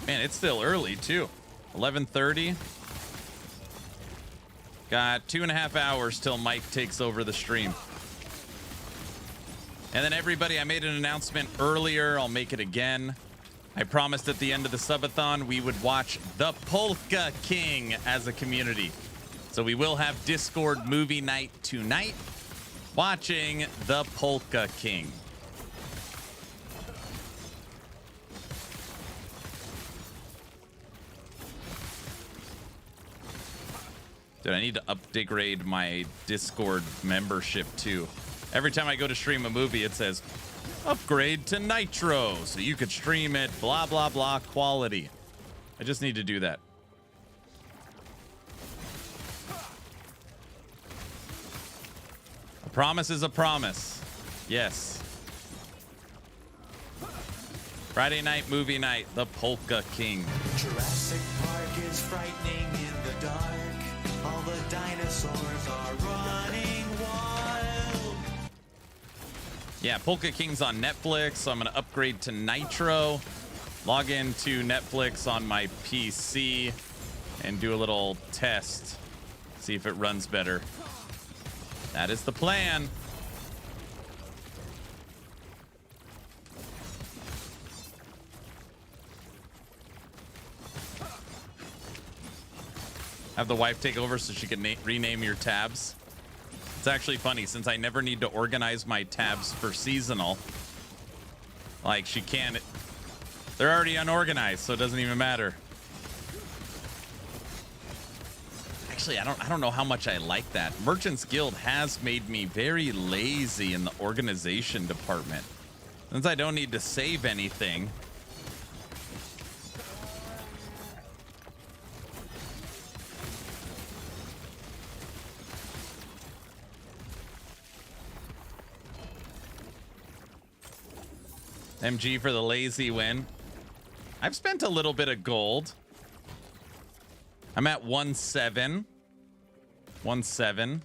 Man, it's still early too. 11:30. Got 2.5 hours till Mike takes over the stream. And then everybody, I made an announcement earlier. I'll make it again. I promised at the end of the subathon we would watch The Polka King as a community. So we will have Discord movie night tonight, watching The Polka King. Dude, I need to upgrade my Discord membership too. Every time I go to stream a movie, it says, upgrade to Nitro, so you could stream it, blah, blah, blah, quality. I just need to do that. A promise is a promise. Yes. Friday night, movie night, The Polka King. Jurassic Park is frightening in the dark. All the dinosaurs are running wild. Yeah, Polka King's on Netflix, so I'm going to upgrade to Nitro, log into Netflix on my PC, and do a little test, see if it runs better. That is the plan. Have the wife take over so she can rename your tabs. It's actually funny since I never need to organize my tabs for seasonal. Like she can't. They're already unorganized, so it doesn't even matter. Actually, I don't know how much I like that. Merchants Guild has made me very lazy in the organization department. Since I don't need to save anything. MG for the lazy win. I've spent a little bit of gold. I'm at 1-7. 1-7.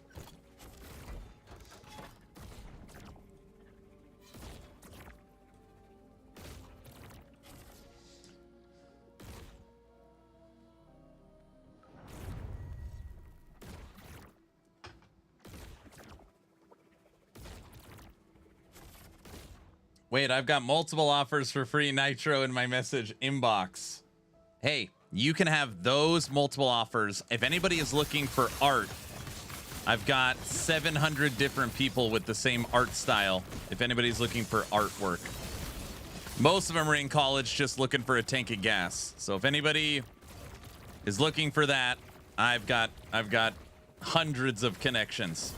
Wait, I've got multiple offers for free Nitro in my message inbox. Hey, you can have those multiple offers. If anybody is looking for art, I've got 700 different people with the same art style. If anybody's looking for artwork. Most of them are in college just looking for a tank of gas. So if anybody is looking for that, I've got hundreds of connections.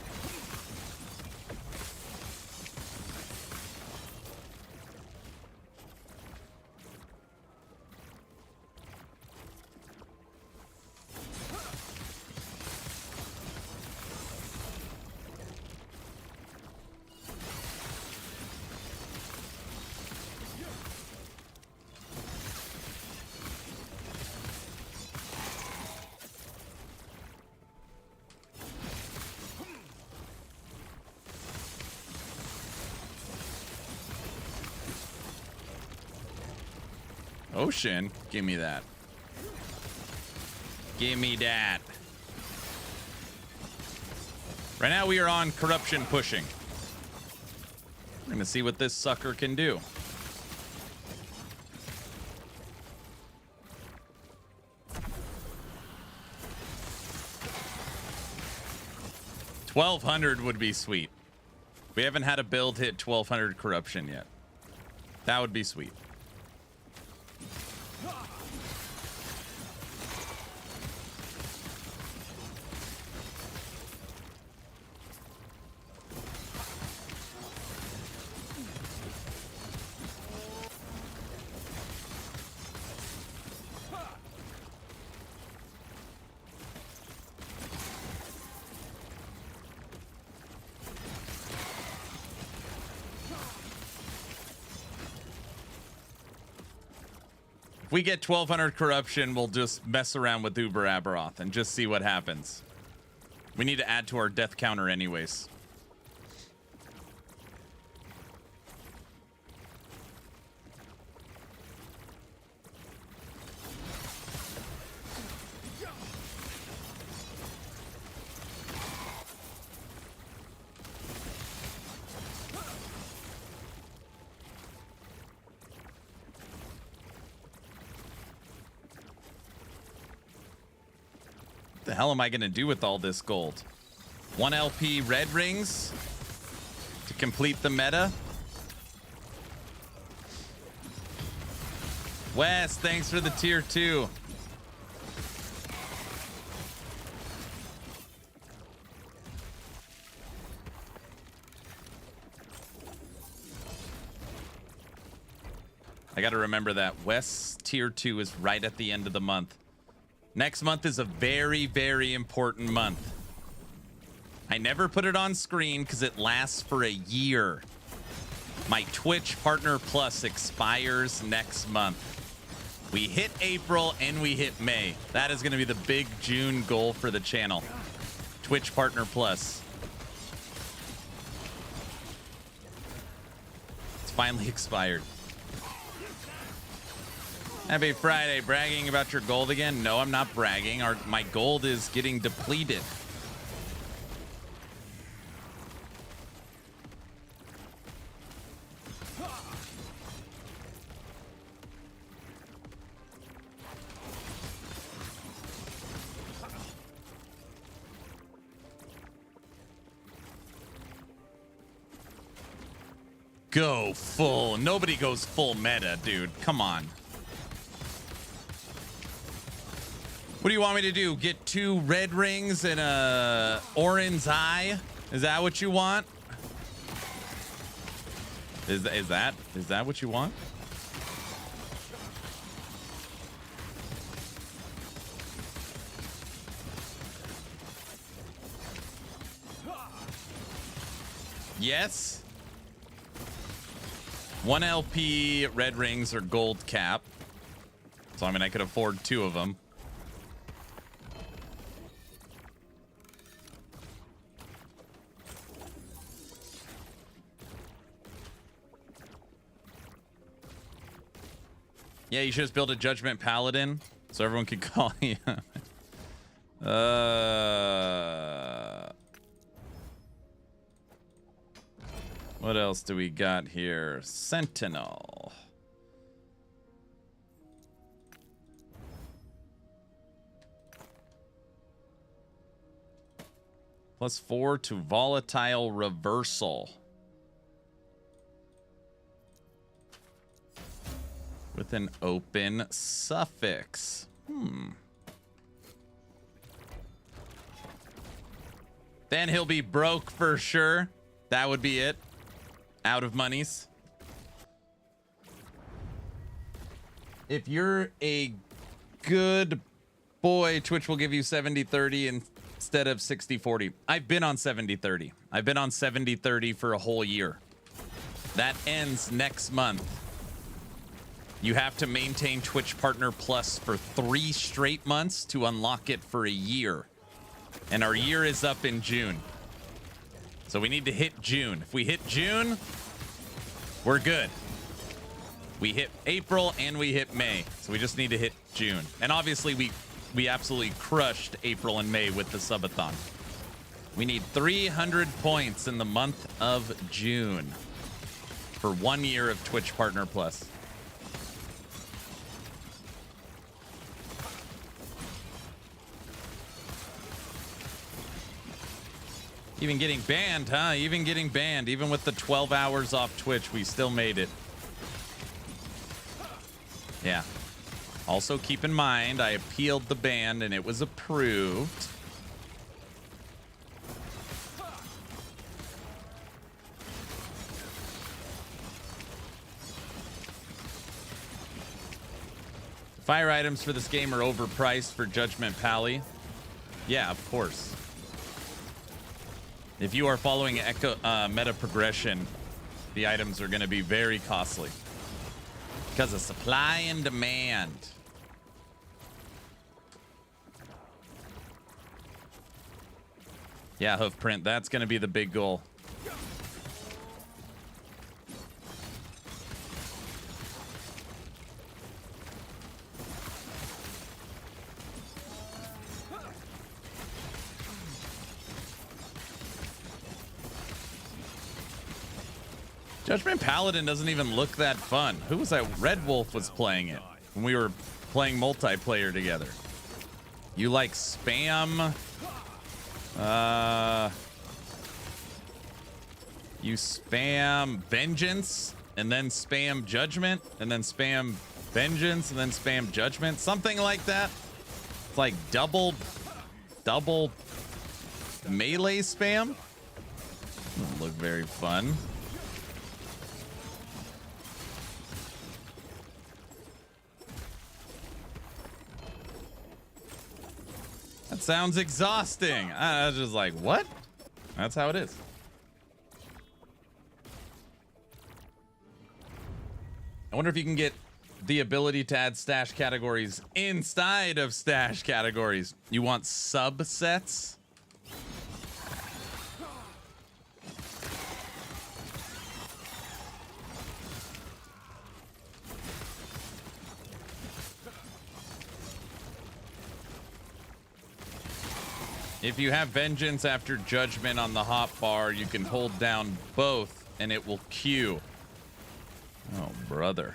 Ocean, give me that. Give me that. Right now we are on corruption pushing. We're gonna see what this sucker can do. $1,200 would be sweet. We haven't had a build hit 1,200 corruption yet. That would be sweet. If we get 1,200 corruption, we'll just mess around with Uber Aberoth and just see what happens. We need to add to our death counter anyways. What the hell am I going to do with all this gold? 1 LP red rings to complete the meta. Wes, thanks for the tier 2. I got to remember that. West Tier 2 is right at the end of the month. Next month is a very, very important month. I never put it on screen because it lasts for a year. My Twitch Partner Plus expires next month. We hit April and we hit May. That is going to be the big June goal for the channel. Twitch Partner Plus. It's finally expired. Happy Friday. Bragging about your gold again? No, I'm not bragging. My gold is getting depleted. Go full. Nobody goes full meta, dude. Come on. What do you want me to do? Get 2 red rings and a orange eye? Is that what you want? Is that what you want? Yes. 1 LP red rings or gold cap. So I mean I could afford 2 of them. Yeah, you should just build a Judgment Paladin so everyone can call you. What else do we got here? Sentinel. +4 to volatile reversal. With an open suffix. Then he'll be broke for sure. That would be it. Out of monies. If you're a good boy, Twitch will give you 70-30 instead of 60-40. I've been on 70-30. I've been on 70-30 for a whole year. That ends next month. You have to maintain Twitch Partner Plus for 3 straight months to unlock it for a year. And our year is up in June. So we need to hit June. If we hit June, we're good. We hit April and we hit May. So we just need to hit June. And obviously we absolutely crushed April and May with the subathon. We need 300 points in the month of June for 1 year of Twitch Partner Plus. Even getting banned, huh? Even getting banned. Even with the 12 hours off Twitch, we still made it. Yeah. Also, keep in mind, I appealed the ban and it was approved. Fire items for this game are overpriced for Judgment Pally. Yeah, of course. If you are following meta progression, the items are going to be very costly because of supply and demand. Yeah, Hoofprint, that's going to be the big goal. Judgment Paladin doesn't even look that fun. Who was that? Red Wolf was playing it when we were playing multiplayer together. You like spam? You spam Vengeance and then spam Judgment and then spam Vengeance and then spam Judgment. Something like that. It's like double melee spam. Doesn't look very fun. That sounds exhausting. I was just like, what? That's how it is. I wonder if you can get the ability to add stash categories inside of stash categories. You want subsets? If you have Vengeance after Judgment on the hotbar, you can hold down both and it will queue. Oh, brother.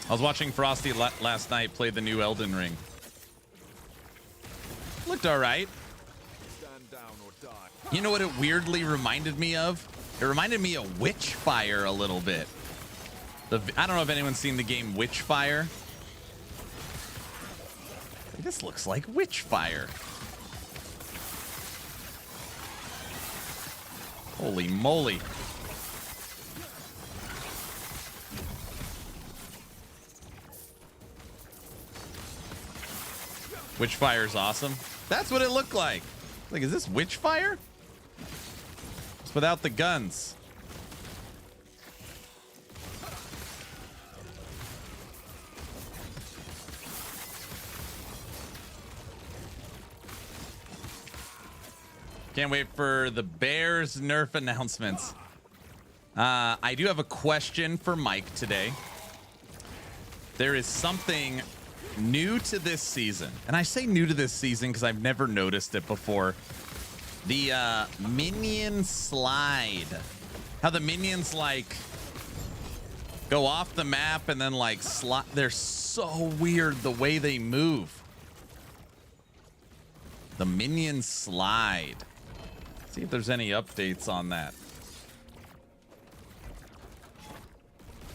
I was watching Frosty last night play the new Elden Ring. Looked all right. You know what it weirdly reminded me of? It reminded me of Witchfire a little bit. I don't know if anyone's seen the game Witchfire. This looks like Witchfire. Holy moly. Witchfire's awesome. That's what it looked like. Like, is this Witchfire? It's without the guns. Can't wait for the Bears nerf announcements. I do have a question for Mike today. There is something new to this season, and I say new to this season because I've never noticed it before. The minion slide. How the minions like go off the map and then like slide. They're so weird the way they move. The minion slide. See if there's any updates on that.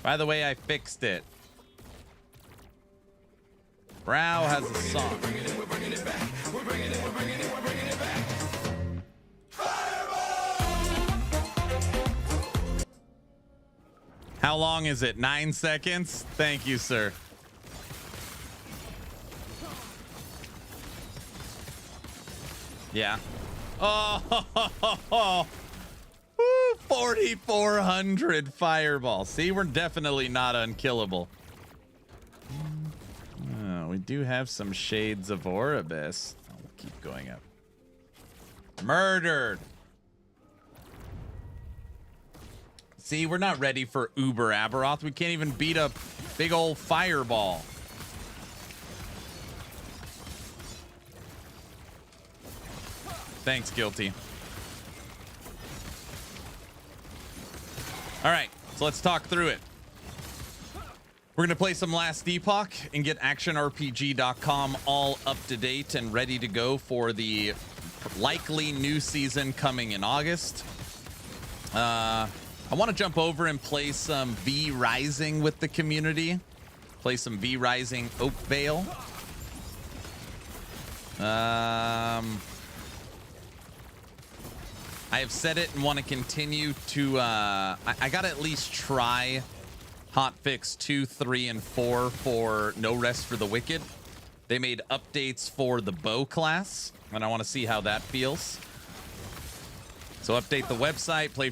By the way, I fixed it. Brow has a song. We're bringing it back. We're bringing it back. How long is it? 9 seconds? Thank you, sir. Yeah. Oh, 4,400 fireball. See, we're definitely not unkillable. Oh, we do have some shades of Oribus. Oh, we'll keep going up. Murdered. See, we're not ready for Uber Aberoth. We can't even beat a big old fireball. Thanks, Guilty. All right, so let's talk through it. We're going to play some Last Epoch and get actionrpg.com all up to date and ready to go for the likely new season coming in August. I want to jump over and play some V Rising with the community. Play some V Rising Oakvale. I have said it and want to continue to I gotta at least try hotfix 2, 3, and 4 for No Rest for the Wicked. They made updates for the bow class, and I want to see how that feels. So update the website, play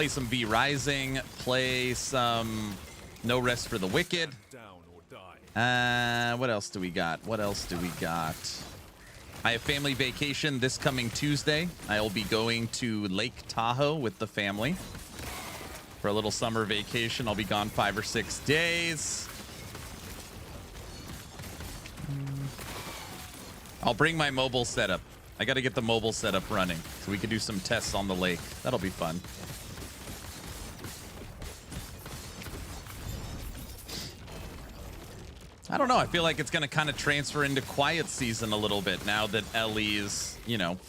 some V Rising, play some No Rest for the Wicked. What else do we got? I have family vacation this coming Tuesday. I will be going to Lake Tahoe with the family for a little summer vacation. I'll be gone 5 or 6 days. I'll bring my mobile setup. I got to get the mobile setup running so we can do some tests on the lake. That'll be fun. I don't know. I feel like it's going to kind of transfer into quiet season a little bit now that Ellie is,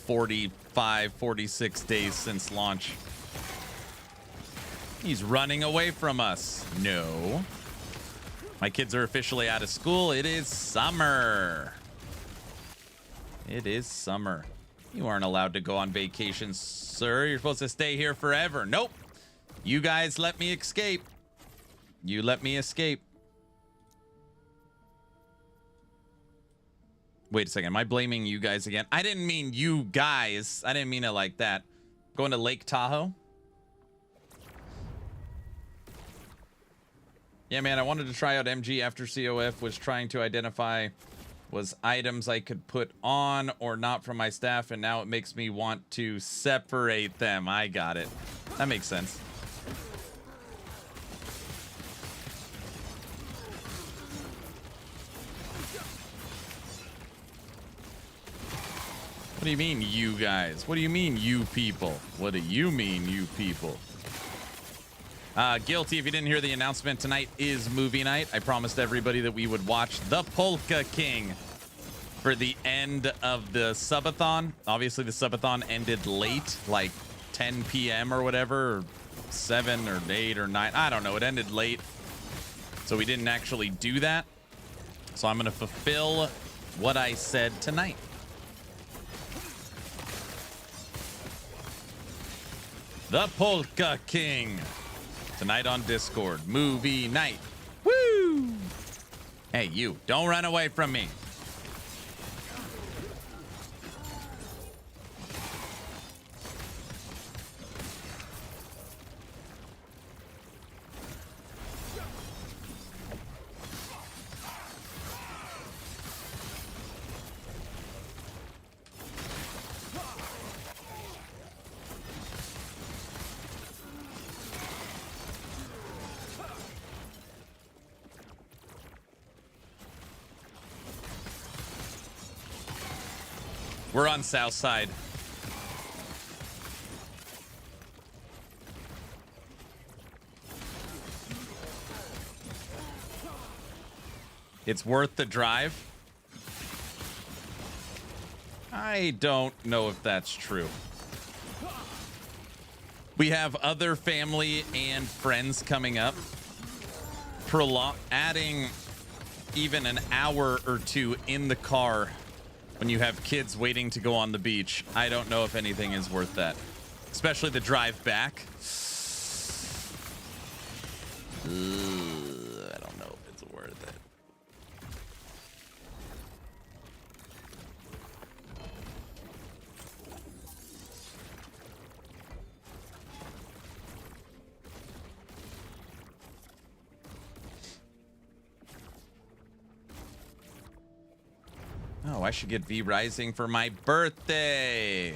45, 46 days since launch. He's running away from us. No. My kids are officially out of school. It is summer. It is summer. You aren't allowed to go on vacation, sir. You're supposed to stay here forever. Nope. You guys let me escape. You let me escape. Wait a second. Am I blaming you guys again? I didn't mean you guys. I didn't mean it like that. Going to Lake Tahoe? Yeah, man, I wanted to try out MG after COF was trying to identify was items I could put on or not from my staff, and now it makes me want to separate them. I got it. That makes sense. What do you mean, you guys? What do you mean, you people? What do you mean, you people? Guilty, if you didn't hear the announcement, tonight is movie night. I promised everybody that we would watch The Polka King for the end of the subathon. Obviously, the subathon ended late, like 10 p.m. or whatever, or 7 or 8 or 9. I don't know. It ended late, so we didn't actually do that. So I'm going to fulfill what I said tonight. The Polka King. Tonight on Discord. Movie night. Woo! Hey, you. Don't run away from me. We're on south side. It's worth the drive. I don't know if that's true. We have other family and friends coming up. Adding even an hour or two in the car when you have kids waiting to go on the beach, I don't know if anything is worth that. Especially the drive back. I don't know if it's worth it. Oh, I should get V Rising for my birthday.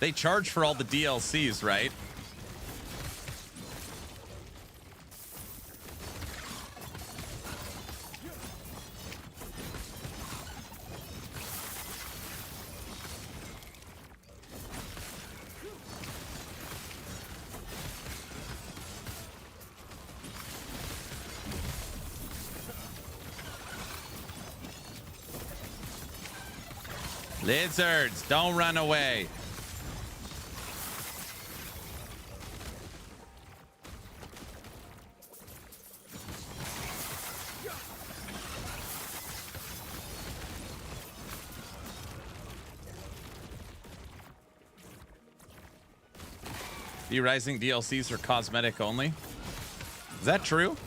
They charge for all the DLCs, right? Lizards, don't run away. V Rising DLCs are cosmetic only. Is that true?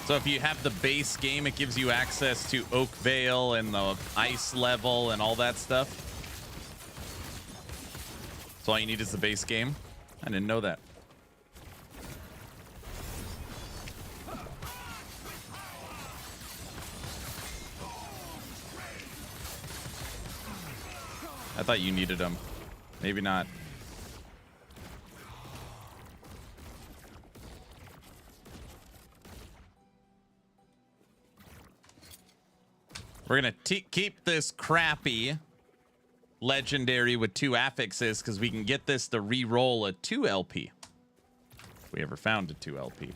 So if you have the base game, it gives you access to Oak Vale and the ice level and all that stuff. So all you need is the base game. I didn't know that. I thought you needed them. Maybe not. We're going to keep this crappy legendary with 2 affixes because we can get this to re-roll a 2 LP. If we ever found a 2 LP.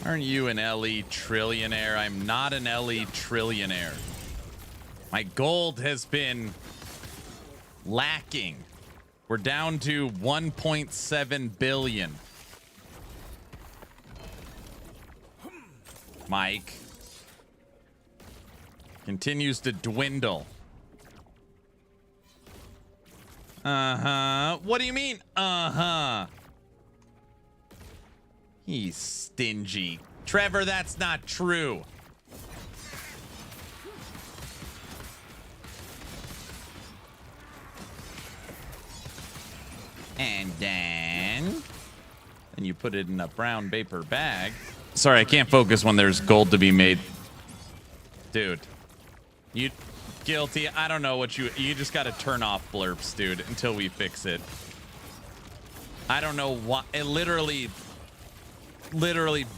Aren't you an LE trillionaire? I'm not an LE trillionaire. My gold has been lacking. We're down to 1.7 billion. Mike continues to dwindle. Uh-huh. What do you mean, uh-huh? He's stingy. Trevor, that's not true. And then you put it in a brown paper bag. Sorry, I can't focus when there's gold to be made. Dude, you guilty. I don't know what you just got to turn off blurps, dude, until we fix it. I don't know why. It literally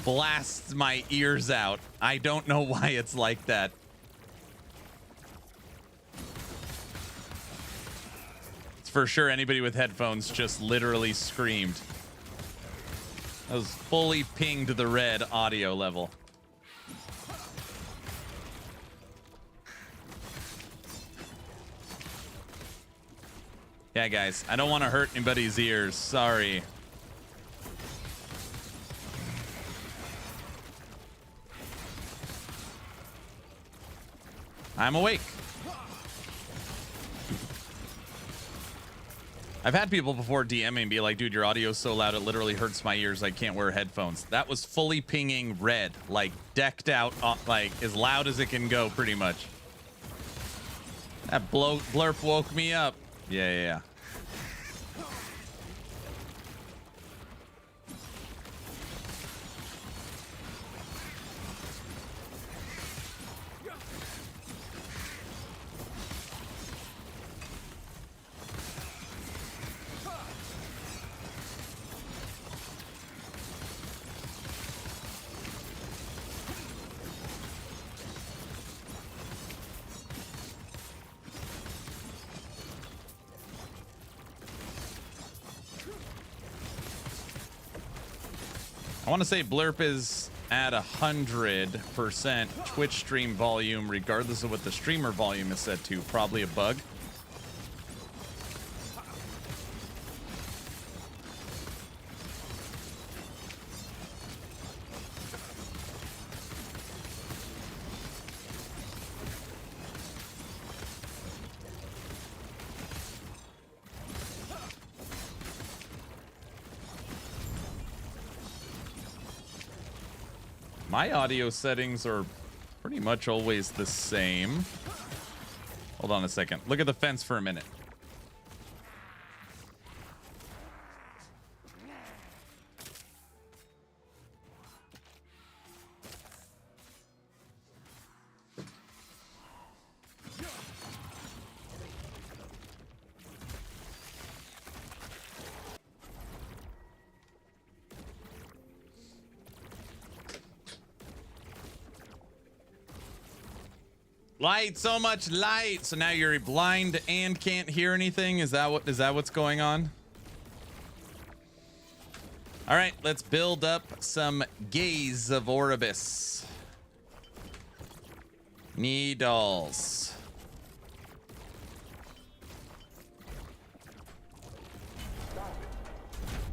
blasts my ears out. I don't know why it's like that. It's for sure anybody with headphones just literally screamed. I was fully pinged to the red audio level. Yeah, guys, I don't want to hurt anybody's ears. Sorry. I'm awake. I've had people before DM me and be like, dude, your audio's so loud it literally hurts my ears. I can't wear headphones. That was fully pinging red, like decked out, like as loud as it can go, pretty much. That blurp woke me up. Yeah. I want to say blurp is at 100% Twitch stream volume, regardless of what the streamer volume is set to. Probably a bug. My audio settings are pretty much always the same. Hold on a second. Look at the fence for a minute. Light, so much light. So now you're blind and can't hear anything. Is that what's going on? All right, let's build up some Gaze of Oribus. Needles.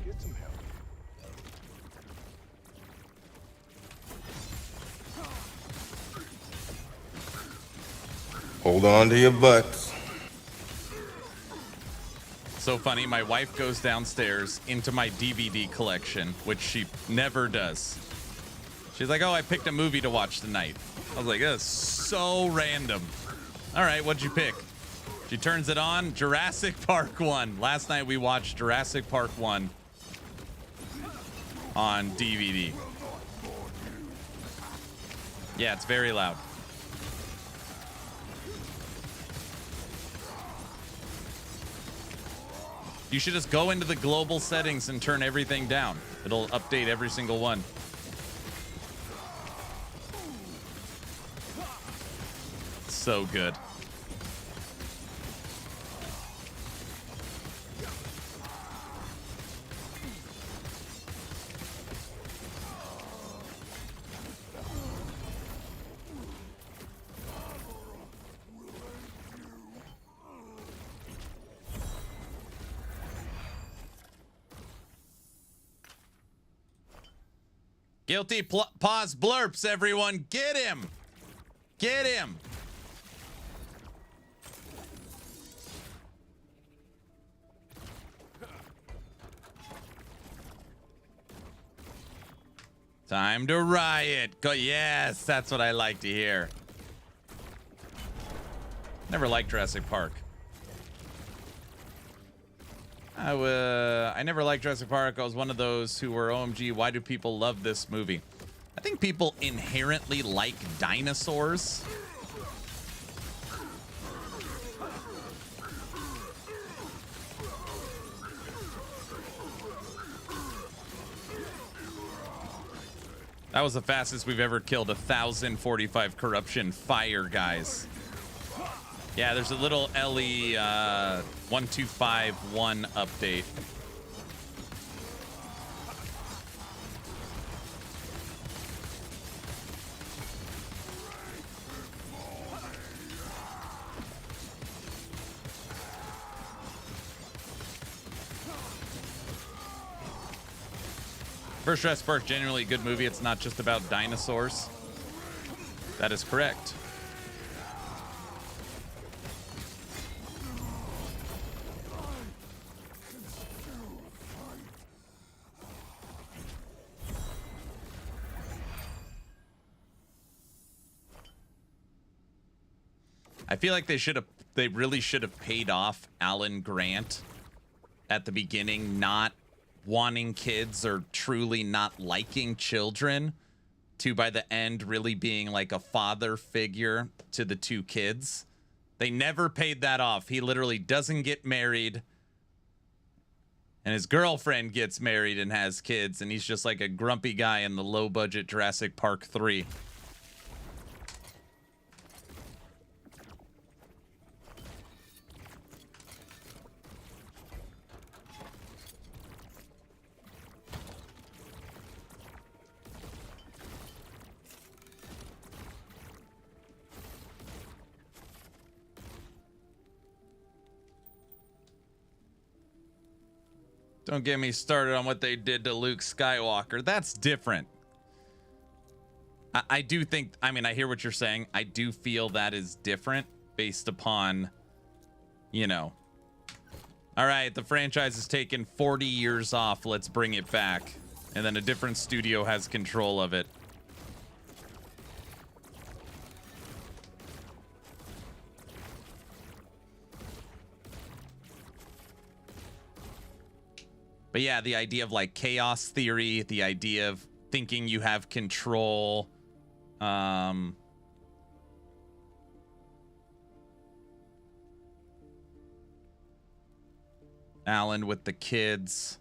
Get some help. Hold on to your butts. So funny, my wife goes downstairs into my DVD collection, which she never does. She's like, oh, I picked a movie to watch tonight. I was like, that's so random. All right, what'd you pick? She turns it on, Jurassic Park 1. Last night we watched Jurassic Park 1 on DVD. Yeah, it's very loud. You should just go into the global settings and turn everything down. It'll update every single one. So good. Guilty pause blurps, everyone. Get him. Get him. Time to riot. Go. Yes, that's what I like to hear. Never liked Jurassic Park. I never liked Jurassic Park. I was one of those who were, OMG, why do people love this movie? I think people inherently like dinosaurs. That was the fastest we've ever killed 1,045 corruption fire guys. Yeah, there's a little LE 1251 update. First Jurassic Park, genuinely a good movie. It's not just about dinosaurs. That is correct. I feel like they really should have paid off Alan Grant at the beginning, not wanting kids or truly not liking children, to by the end really being like a father figure to the two kids. They never paid that off. He literally doesn't get married, and his girlfriend gets married and has kids, and he's just like a grumpy guy in the low budget Jurassic Park 3. Don't get me started on what they did to Luke Skywalker. That's different. I do think, I mean, I hear what you're saying. I do feel that is different based upon, you know. All right, the franchise has taken 40 years off. Let's bring it back. And then a different studio has control of it. But yeah, the idea of like chaos theory, the idea of thinking you have control. Alan with the kids.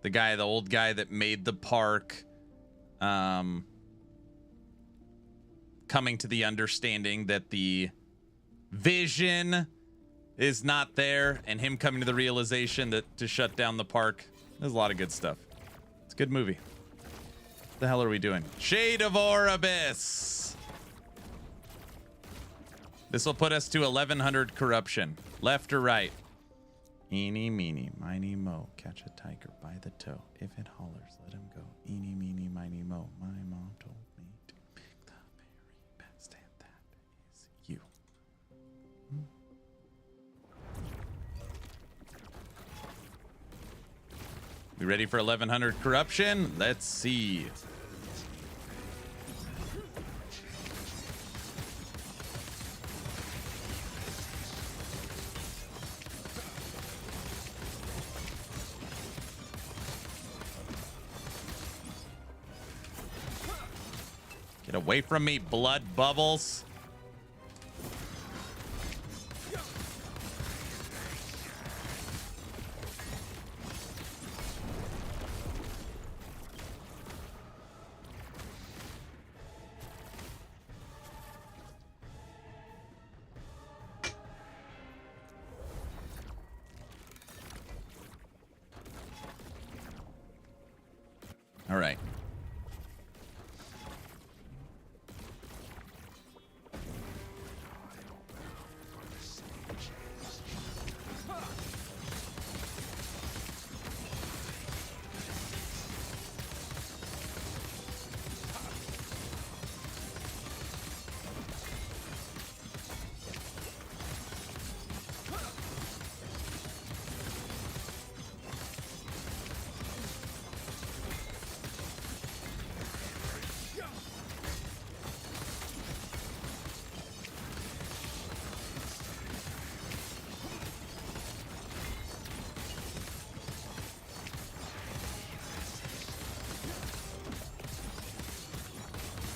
The old guy that made the park. Coming to the understanding that the vision is not there, and him coming to the realization that to shut down the park. There's a lot of good stuff. It's a good movie. What the hell are we doing? Shade of Oribus. This will put us to 1100 corruption. Left or right? Eeny, meeny, miny, mo. Catch a tiger by the toe. If it hollers, let him go. Eeny, meeny, miny, mo. My mom told me to pick the very best, and that is you. We ready for 1100 corruption? Let's see. Get away from me, blood bubbles. All right.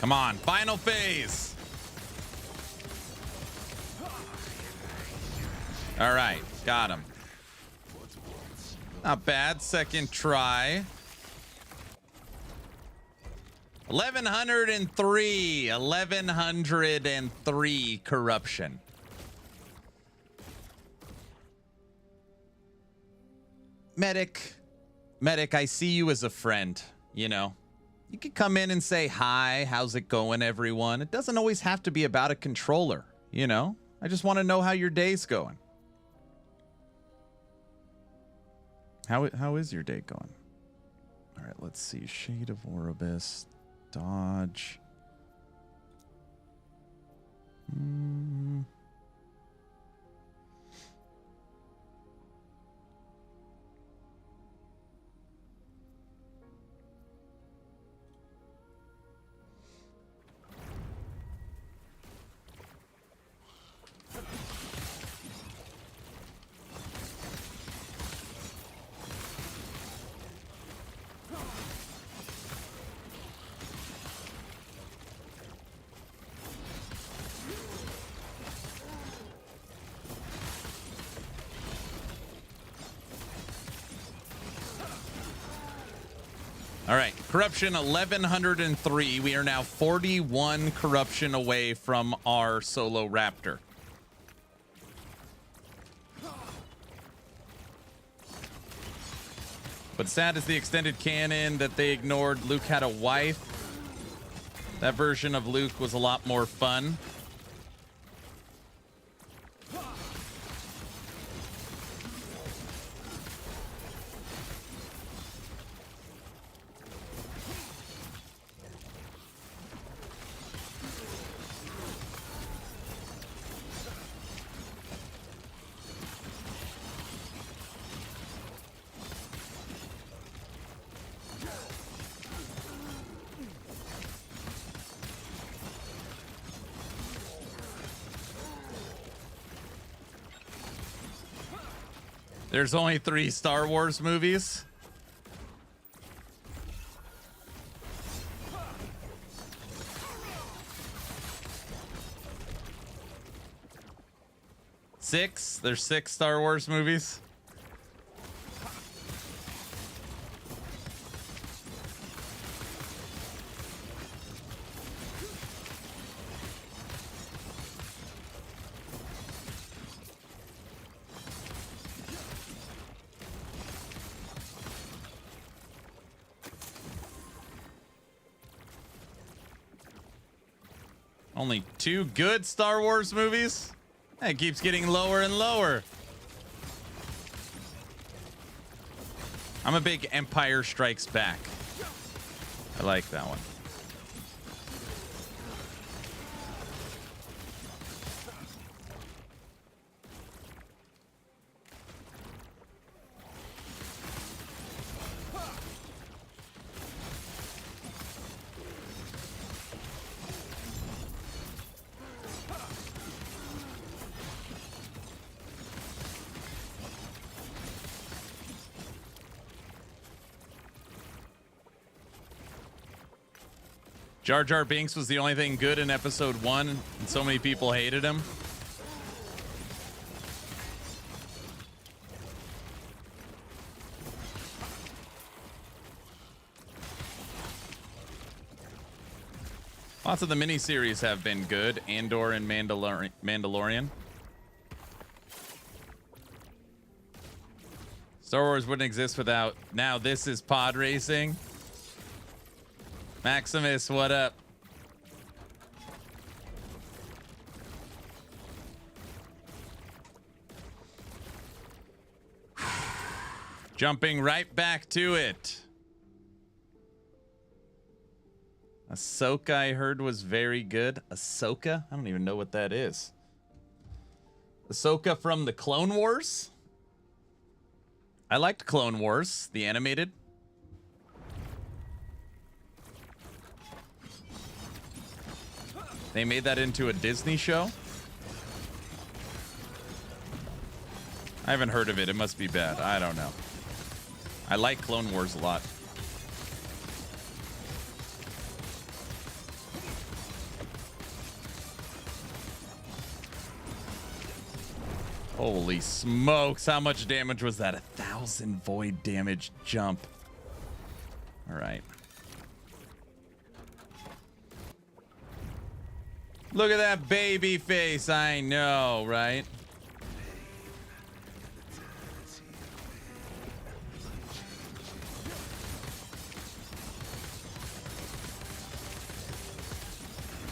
Come on, final phase. All right, got him. Not bad, second try. 1103 corruption. Medic, I see you as a friend, you know. You could come in and say, hi, how's it going, everyone? It doesn't always have to be about a controller, you know? I just want to know how your day's going. How is your day going? All right, let's see. Shade of Oribus, dodge. All right, corruption 1103. We are now 41 corruption away from our solo raptor. But sad is the extended canon that they ignored. Luke had a wife. That version of Luke was a lot more fun. There's only 3 Star Wars movies. Six? There's 6 Star Wars movies. Only 2 good Star Wars movies? It keeps getting lower and lower. I'm a big Empire Strikes Back. I like that one. Jar Jar Binks was the only thing good in episode 1, and so many people hated him. Lots of the miniseries have been good. Andor and Mandalorian. Star Wars wouldn't exist without... Now this is pod racing. Maximus, what up? Jumping right back to it. Ahsoka, I heard, was very good. Ahsoka? I don't even know what that is. Ahsoka from the Clone Wars? I liked Clone Wars, the animated. They made that into a Disney show. I haven't heard of it. It must be bad. I don't know. I like Clone Wars a lot. Holy smokes, how much damage was that? 1,000 void damage jump. All right. Look at that baby face. I know, right?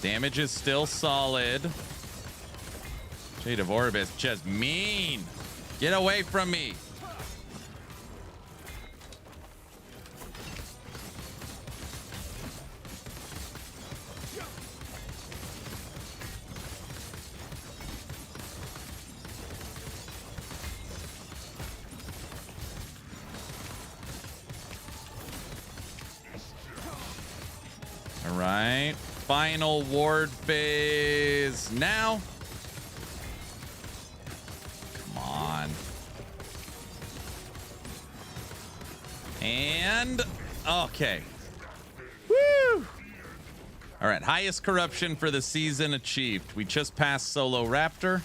Damage is still solid. Shade of Orbis, just mean. Get away from me. All right, final ward phase now. Come on. And okay. Woo! All right, highest corruption for the season achieved. We just passed Solo Raptor.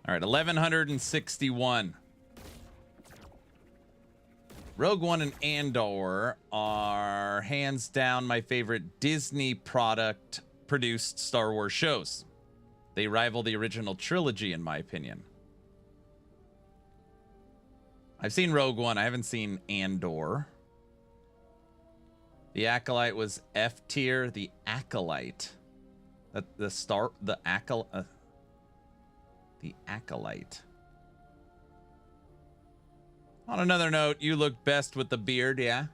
All right, 1,161. Rogue One and Andor are hands down my favorite Disney product produced Star Wars shows. They rival the original trilogy in my opinion. I've seen Rogue One, I haven't seen Andor. The Acolyte was F tier. The Acolyte. The Acolyte. On another note, you look best with the beard, yeah?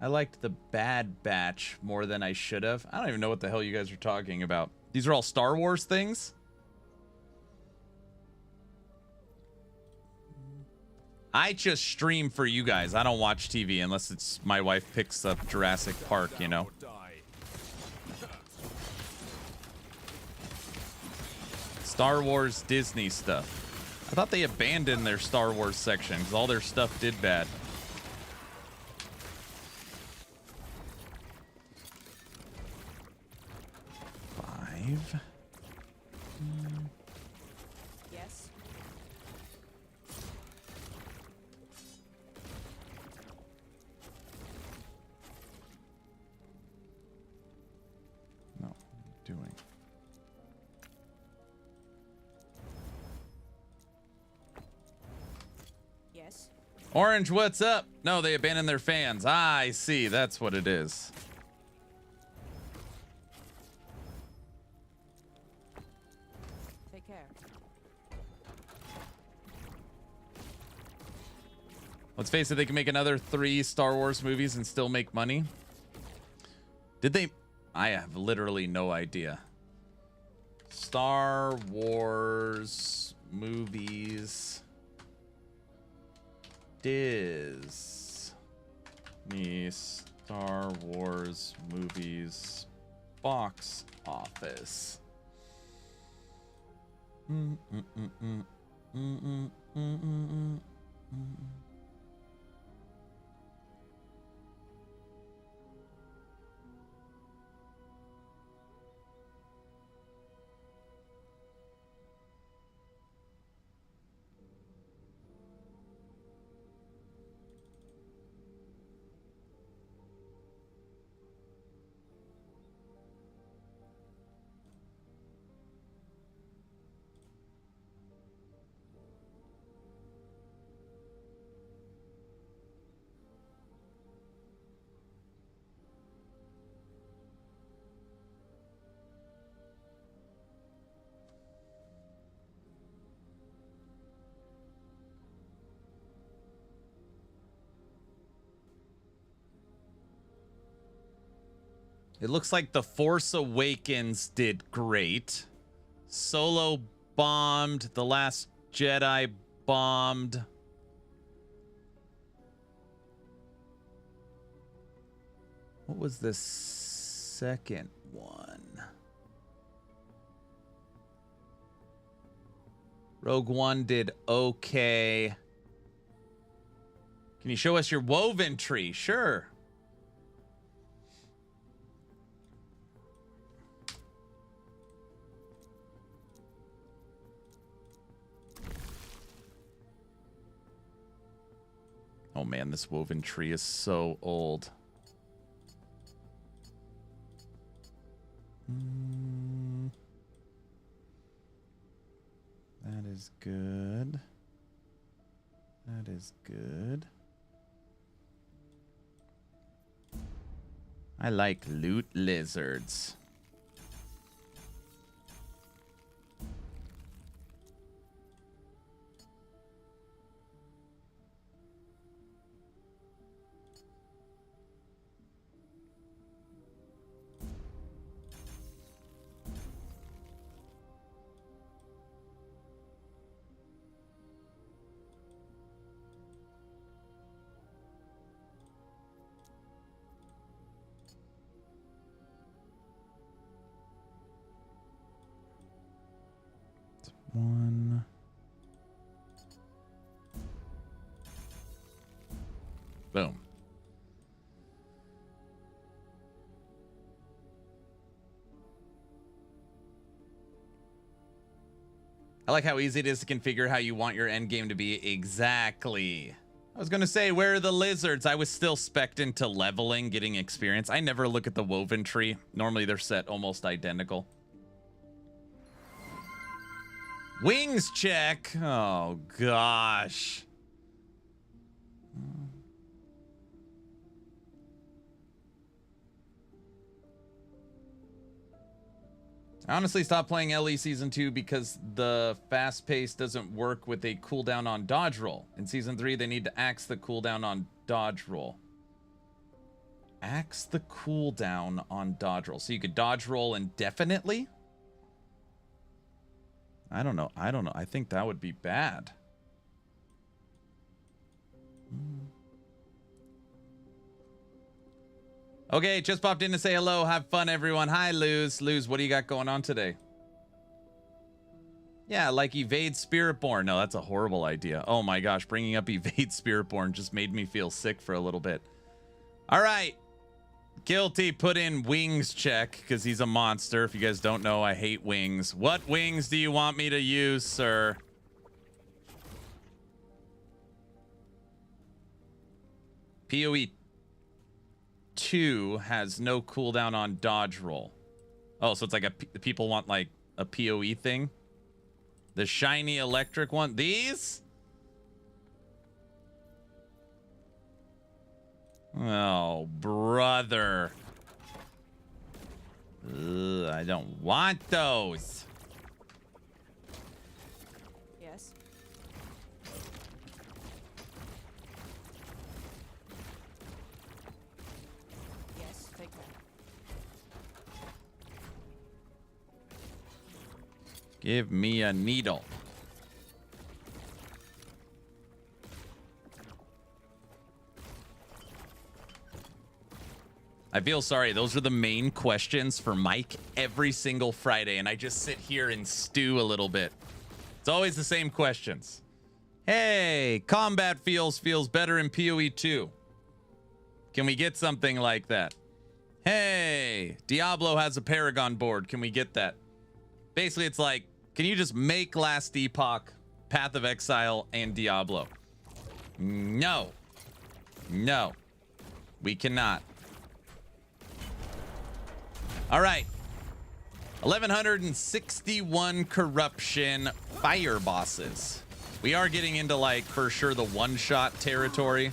I liked the Bad Batch more than I should have. I don't even know what the hell you guys are talking about. These are all Star Wars things? I just stream for you guys. I don't watch TV unless it's my wife picks up Jurassic Park, you know? Star Wars Disney stuff. I thought they abandoned their Star Wars section because all their stuff did bad. Five. Yes. No, what are you doing? Yes. Orange, what's up? No, they abandoned their fans. Ah, I see. That's what it is. Take care. Let's face it, they can make another 3 Star Wars movies and still make money. Did they? I have literally no idea. Star Wars movies. Disney Star Wars movies box office. It looks like The Force Awakens did great. Solo bombed. The Last Jedi bombed. What was the second one? Rogue One did okay. Can you show us your woven tree? Sure. Oh man, this woven tree is so old. That is good. That is good. I like loot lizards. One. Boom. I like how easy it is to configure how you want your end game to be. Exactly. I was going to say, where are the lizards? I was still spec'd into leveling, getting experience. I never look at the woven tree. Normally they're set almost identical. Wings check. Oh, gosh. I honestly stopped playing LE Season 2 because the fast pace doesn't work with a cooldown on dodge roll. In Season 3, they need to axe the cooldown on dodge roll. Axe the cooldown on dodge roll. So you could dodge roll indefinitely? I don't know. I think that would be bad. Okay, just popped in to say hello. Have fun, everyone. Hi, Luz. Luz, what do you got going on today? Yeah, like evade Spiritborn. No, that's a horrible idea. Oh my gosh, bringing up evade Spiritborn just made me feel sick for a little bit. All right. Guilty put in wings check because he's a monster. If you guys don't know, I hate wings. What wings do you want me to use, sir? PoE 2 has no cooldown on dodge roll. Oh, so it's like people want like a PoE thing? The shiny electric one? These? Oh, brother. Ugh, I don't want those. Yes. Yes, take that. Give me a needle. I feel sorry. Those are the main questions for Mike every single Friday, and I just sit here and stew a little bit. It's always the same questions. Hey, combat feels better in PoE 2. Can we get something like that? Hey, Diablo has a Paragon board. Can we get that? Basically, it's like, can you just make Last Epoch, Path of Exile, and Diablo? No. No. We cannot. All right. 1161 corruption fire bosses. We are getting into, like, for sure the one-shot territory,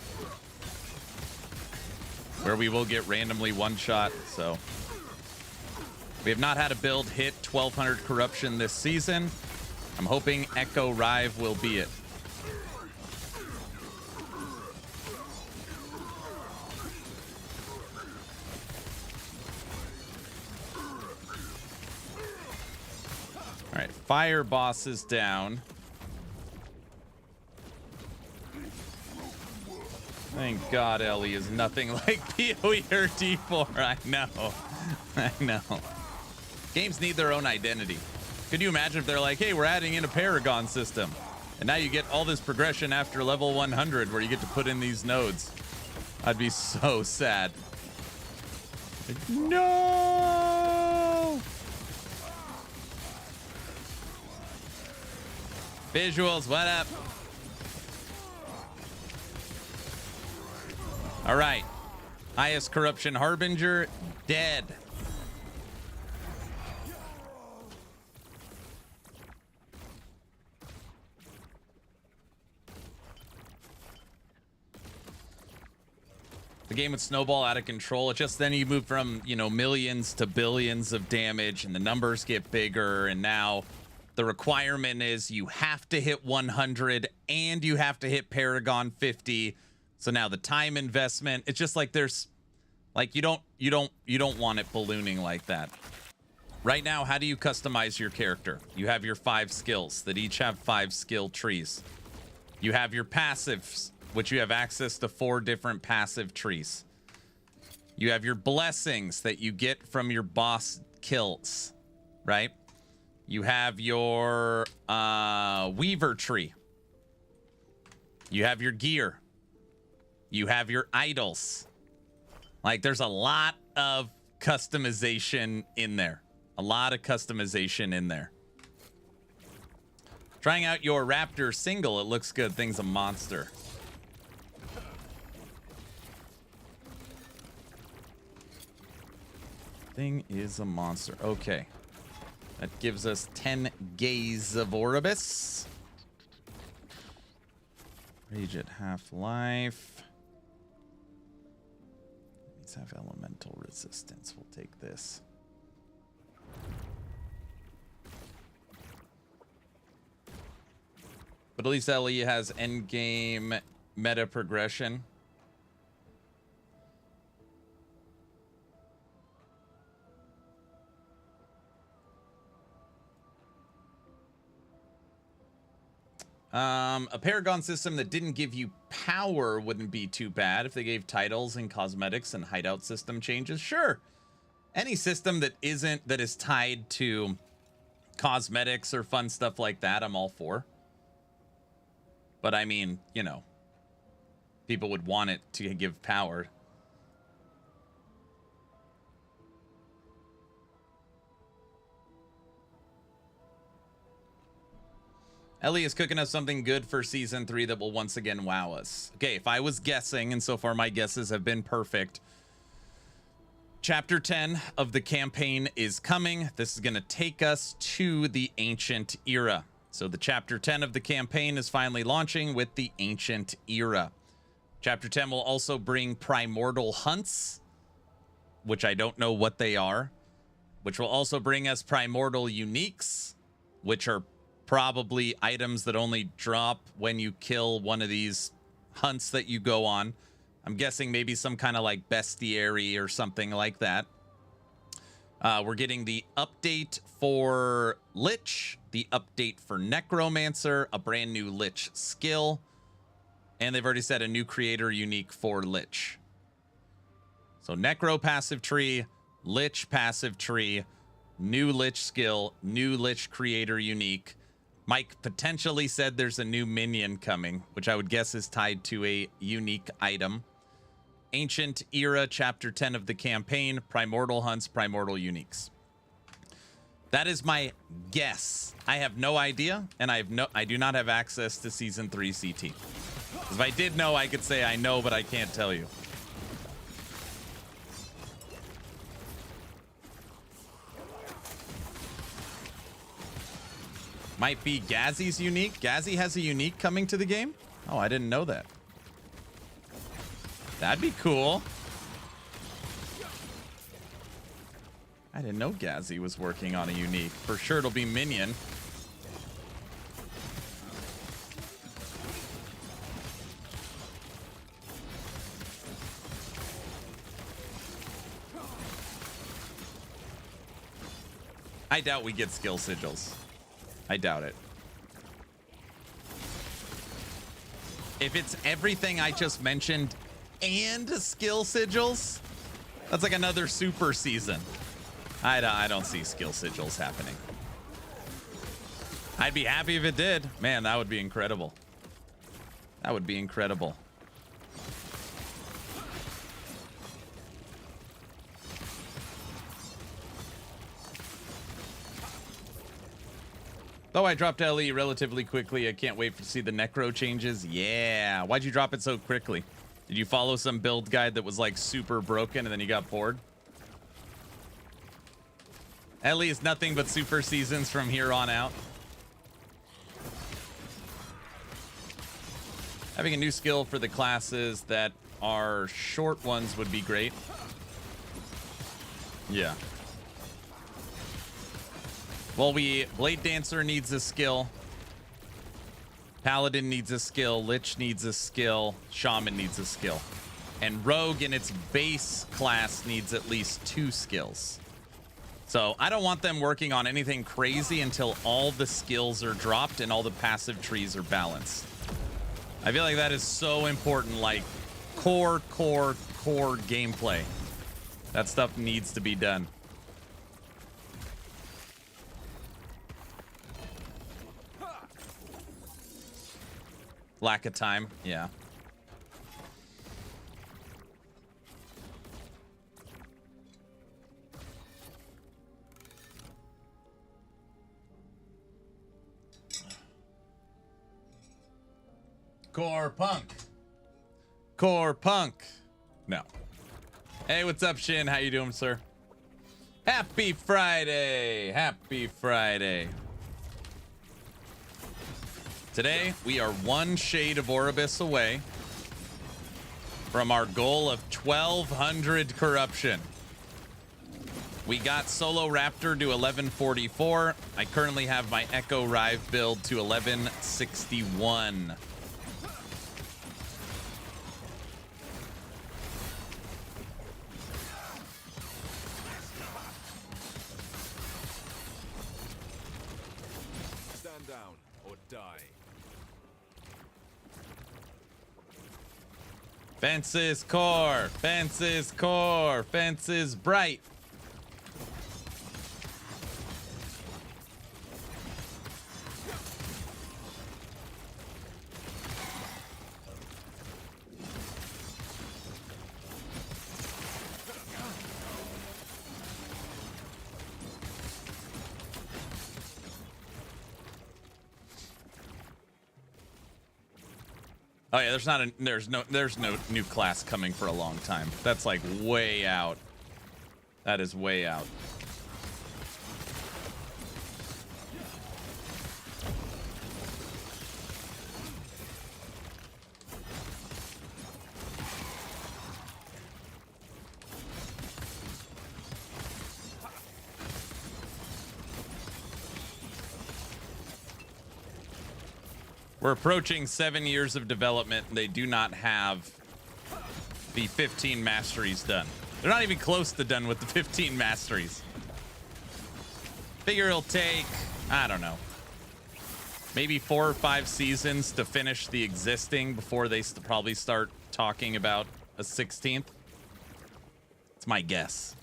where we will get randomly one-shot, so. We have not had a build hit 1200 corruption this season. I'm hoping Echo Rive will be it. All right, fire boss is down. Thank God Ellie is nothing like PoE or D4. I know. I know. Games need their own identity. Could you imagine if they're like, hey, we're adding in a Paragon system, and now you get all this progression after level 100 where you get to put in these nodes? I'd be so sad. Like, no! Visuals, what up? All right. Highest Corruption Harbinger, dead. The game would snowball out of control. It's just then you move from, you know, millions to billions of damage, and the numbers get bigger, and now the requirement is you have to hit 100 and you have to hit Paragon 50. So now the time investment, it's just like there's like you don't want it ballooning like that. Right now, how do you customize your character? You have your 5 skills that each have 5 skill trees. You have your passives, which you have access to 4 different passive trees. You have your blessings that you get from your boss kills, right? You have your Weaver tree. You have your gear. You have your idols. Like, there's a lot of customization in there. A lot of customization in there. Trying out your Raptor single. It looks good. Thing's a monster. Thing is a monster. Okay. That gives us 10 Gaze of Orbis. Rage at half-life. These have elemental resistance. We'll take this. But at least Ellie has endgame meta progression. A Paragon system that didn't give you power wouldn't be too bad if they gave titles and cosmetics and hideout system changes. Sure. Any system that is tied to cosmetics or fun stuff like that, I'm all for. But I mean, you know, people would want it to give power. Ellie is cooking us something good for season 3 that will once again wow us. Okay, if I was guessing, and so far my guesses have been perfect, chapter 10 of the campaign is coming. This is going to take us to the Ancient Era. So the chapter 10 of the campaign is finally launching with the Ancient Era. Chapter 10 will also bring Primordial Hunts, which I don't know what they are, which will also bring us Primordial Uniques, which are probably items that only drop when you kill one of these hunts that you go on. I'm guessing maybe some kind of like bestiary or something like that. We're getting the update for Lich, the update for Necromancer, a brand new Lich skill, and they've already said a new creator unique for Lich. So Necro passive tree, Lich passive tree, new Lich skill, new Lich creator unique. Mike potentially said there's a new minion coming, which I would guess is tied to a unique item. Ancient Era, Chapter 10 of the campaign, Primordial Hunts, Primordial Uniques. That is my guess. I have no idea, and I do not have access to Season 3 CT. If I did know, I could say I know, but I can't tell you. Might be Gazzy's unique. Gazzy has a unique coming to the game? Oh, I didn't know that. That'd be cool. I didn't know Gazzy was working on a unique. For sure it'll be Minion. I doubt we get skill sigils. I doubt it. If it's everything I just mentioned and skill sigils, that's like another super season. I don't see skill sigils happening. I'd be happy if it did. Man, that would be incredible. That would be incredible. Though I dropped LE relatively quickly, I can't wait to see the Necro changes. Yeah. Why'd you drop it so quickly? Did you follow some build guide that was like super broken and then you got bored? Ellie is nothing but super seasons from here on out. Having a new skill for the classes that are short ones would be great. Yeah. Well, Blade Dancer needs a skill. Paladin needs a skill. Lich needs a skill. Shaman needs a skill. And Rogue in its base class needs at least 2 skills. So I don't want them working on anything crazy until all the skills are dropped and all the passive trees are balanced. I feel like that is so important, like core gameplay. That stuff needs to be done. Lack of time, yeah. Core punk. Core punk. No. Hey, what's up, Shin? How you doing, sir? Happy Friday. Happy Friday. Today, we are one shade of Oribus away from our goal of 1200 corruption. We got Solo Raptor to 1144. I currently have my Echo Rive build to 1161. Stand down or die. Fences core, fences core, fences bright. Oh yeah, there's no new class coming for a long time. That's like way out. That is way out. We're approaching 7 years of development, and they do not have the 15 masteries done. They're not even close to done with the 15 masteries. Figure it'll take, I don't know, maybe 4 or 5 seasons to finish the existing before they probably start talking about a 16th. It's my guess.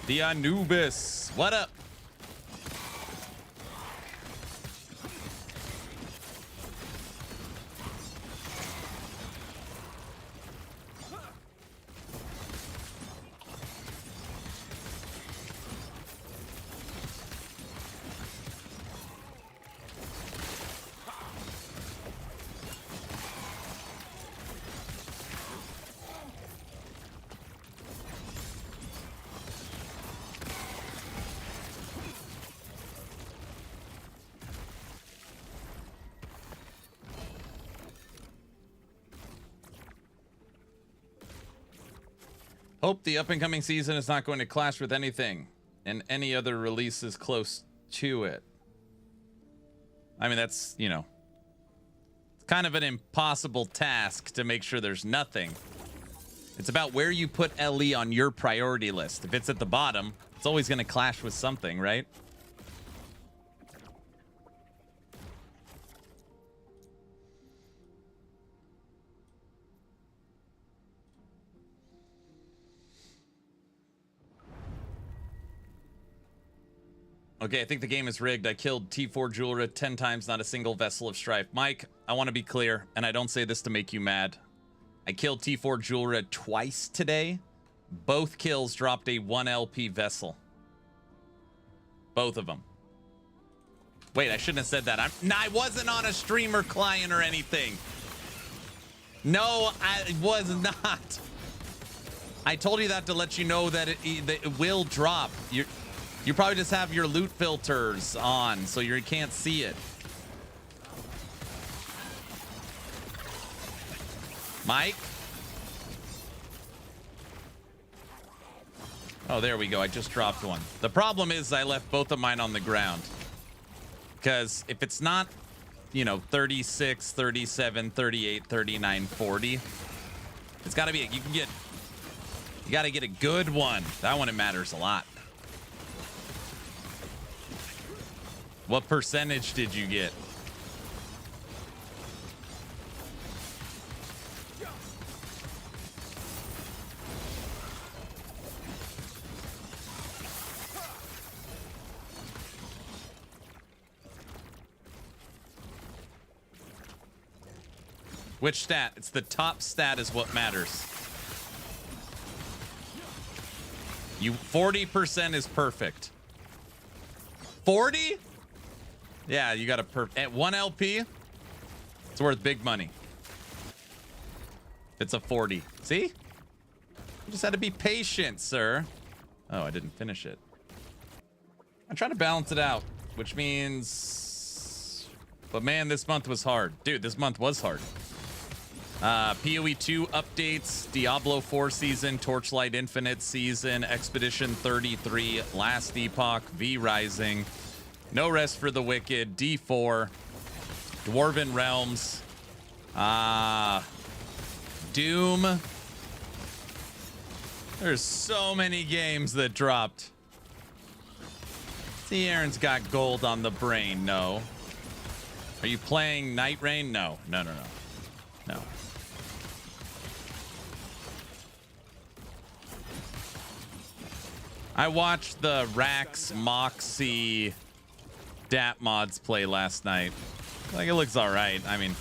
The Anubis, what up? Hope the up-and-coming season is not going to clash with anything and any other releases close to it. I mean, that's, you know, it's kind of an impossible task to make sure there's nothing. It's about where you put LE on your priority list. If it's at the bottom, it's always going to clash with something, right? Okay, I think the game is rigged. I killed T4 Jewelra 10 times, not a single Vessel of Strife. Mike, I want to be clear, and I don't say this to make you mad. I killed T4 Jewelra twice today. Both kills dropped a 1 LP Vessel. Both of them. Wait, I shouldn't have said that. I wasn't on a streamer client or anything. No, I was not. I told you that to let you know that it will drop. You probably just have your loot filters on, so you can't see it. Mike? Oh, there we go. I just dropped one. The problem is I left both of mine on the ground. Because if it's not, you know, 36, 37, 38, 39, 40, it's got to be, you got to get a good one. That one, it matters a lot. What percentage did you get? Which stat? It's the top stat is what matters. You 40% is perfect. 40? Yeah, you got a at 1 LP. It's worth big money. It's a 40. See? You just had to be patient, sir. Oh, I didn't finish it. I'm trying to balance it out, which means... But man, this month was hard. Dude, this month was hard. PoE 2 updates, Diablo 4 season, Torchlight Infinite season, Expedition 33, Last Epoch, V Rising, No Rest for the Wicked, D4, Dwarven Realms, Doom. There's so many games that dropped. See, Aaron's got gold on the brain. No. Are you playing Night Rain? No. No. I watched the Rax Moxie DAT mods play last night. Like, it looks all right. I mean,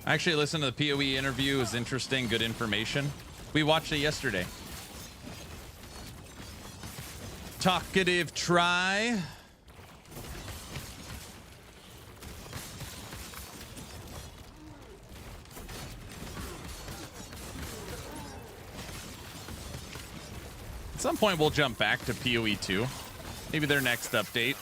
I actually listened to the PoE interview. It was interesting, good information. We watched it yesterday. Talkative try. At some point, we'll jump back to PoE 2. Maybe their next update.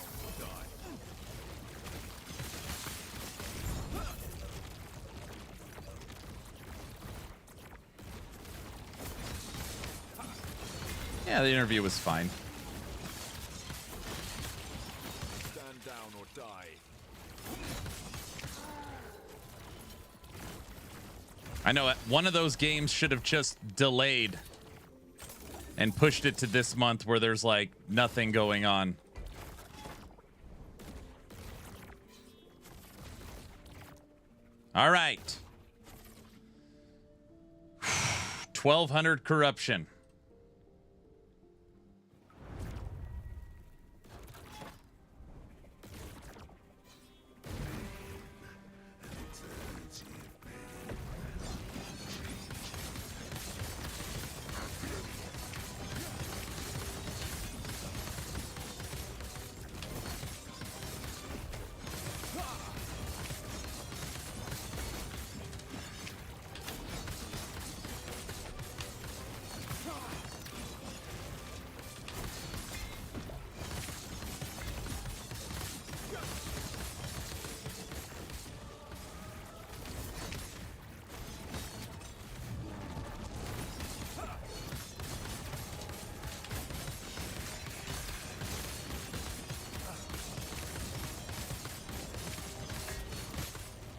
Yeah, the interview was fine. Stand down or die. I know one of those games should have just delayed and pushed it to this month where there's like nothing going on. All right. 1200 corruption.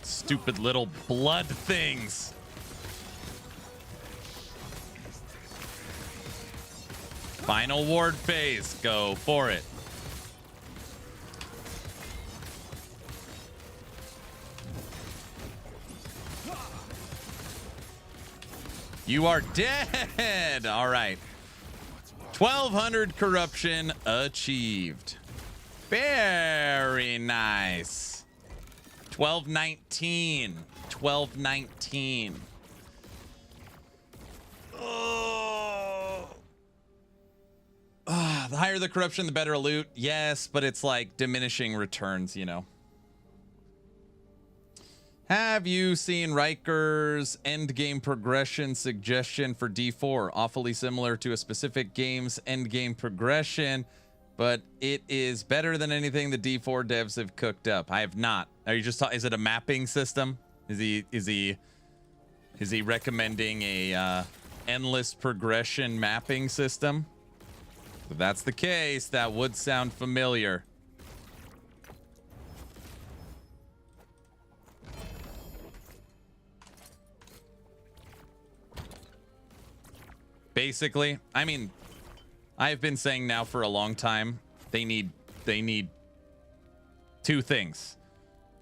Stupid little blood things. Final ward phase. Go for it. You are dead. All right. 1200 corruption achieved. Very nice. 1219. 1219. Oh. The higher the corruption, the better loot. Yes, but it's like diminishing returns, you know. Have you seen Riker's endgame progression suggestion for D4? Awfully similar to a specific game's endgame progression, but it is better than anything the D4 devs have cooked up. I have not. Are you just talking? Is it a mapping system? Is he recommending a endless progression mapping system? If that's the case, that would sound familiar. Basically, I mean, I've been saying now for a long time, they need two things.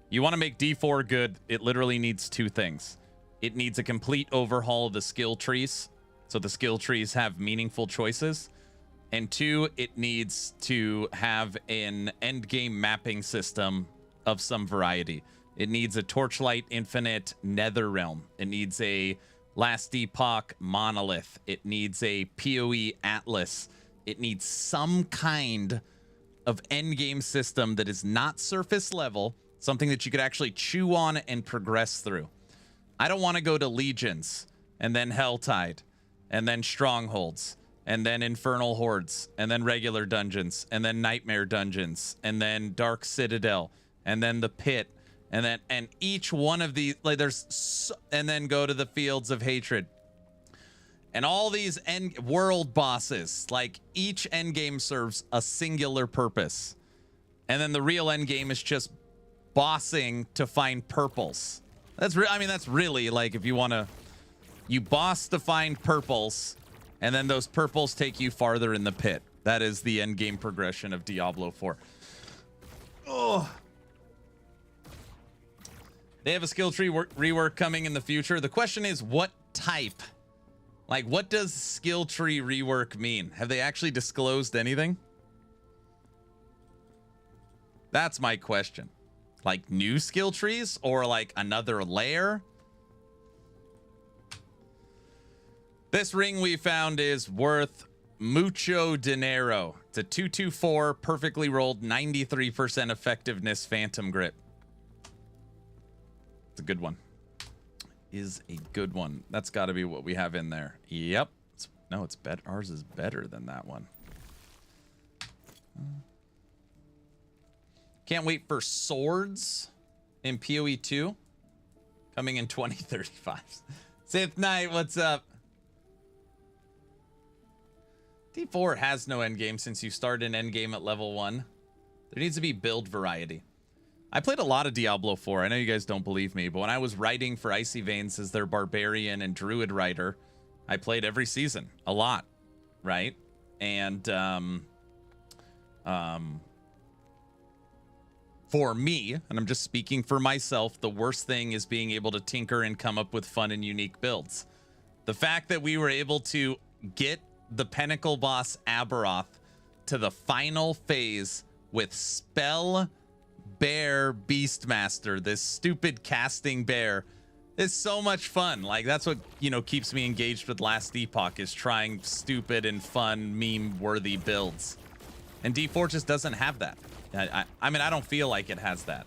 You want to make D4 good, it literally needs two things. It needs a complete overhaul of the skill trees, so the skill trees have meaningful choices. And two, it needs to have an endgame mapping system of some variety. It needs a Torchlight Infinite Netherrealm. It needs a Last Epoch Monolith. It needs a PoE Atlas. It needs some kind of endgame system that is not surface level, something that you could actually chew on and progress through. I don't want to go to Legions, and then Helltide, and then Strongholds, and then Infernal Hordes, and then regular dungeons, and then Nightmare Dungeons, and then Dark Citadel, and then the Pit, and each one of these, like and then go to the Fields of Hatred. And all these end world bosses, like each end game serves a singular purpose. And then the real end game is just bossing to find purples. That's really like, if you want to, you boss to find purples, and then those purples take you farther in the pit. That is the end game progression of Diablo 4. Oh. They have a skill tree rework coming in the future. The question is, what type? Like, what does skill tree rework mean? Have they actually disclosed anything? That's my question. Like new skill trees or like another layer? This ring we found is worth mucho dinero. It's a 224 perfectly rolled 93% effectiveness phantom grip. It's a good one. Is a good one. That's got to be what we have in there. Yep. No, it's better. Ours is better than that one. Can't wait for swords in PoE 2 coming in 2035. Sith Knight, what's up? D4 has no endgame since you start an endgame at level 1. There needs to be build variety. I played a lot of Diablo 4. I know you guys don't believe me, but when I was writing for Icy Veins as their barbarian and druid writer, I played every season a lot, right? And for me, and I'm just speaking for myself, the worst thing is being able to tinker and come up with fun and unique builds. The fact that we were able to get the Pinnacle boss Aberoth to the final phase with Spell Bear Beastmaster, this stupid casting bear, is so much fun. Like, that's what, you know, keeps me engaged with Last Epoch, is trying stupid and fun meme-worthy builds. And D4 just doesn't have that. I mean, I don't feel like it has that.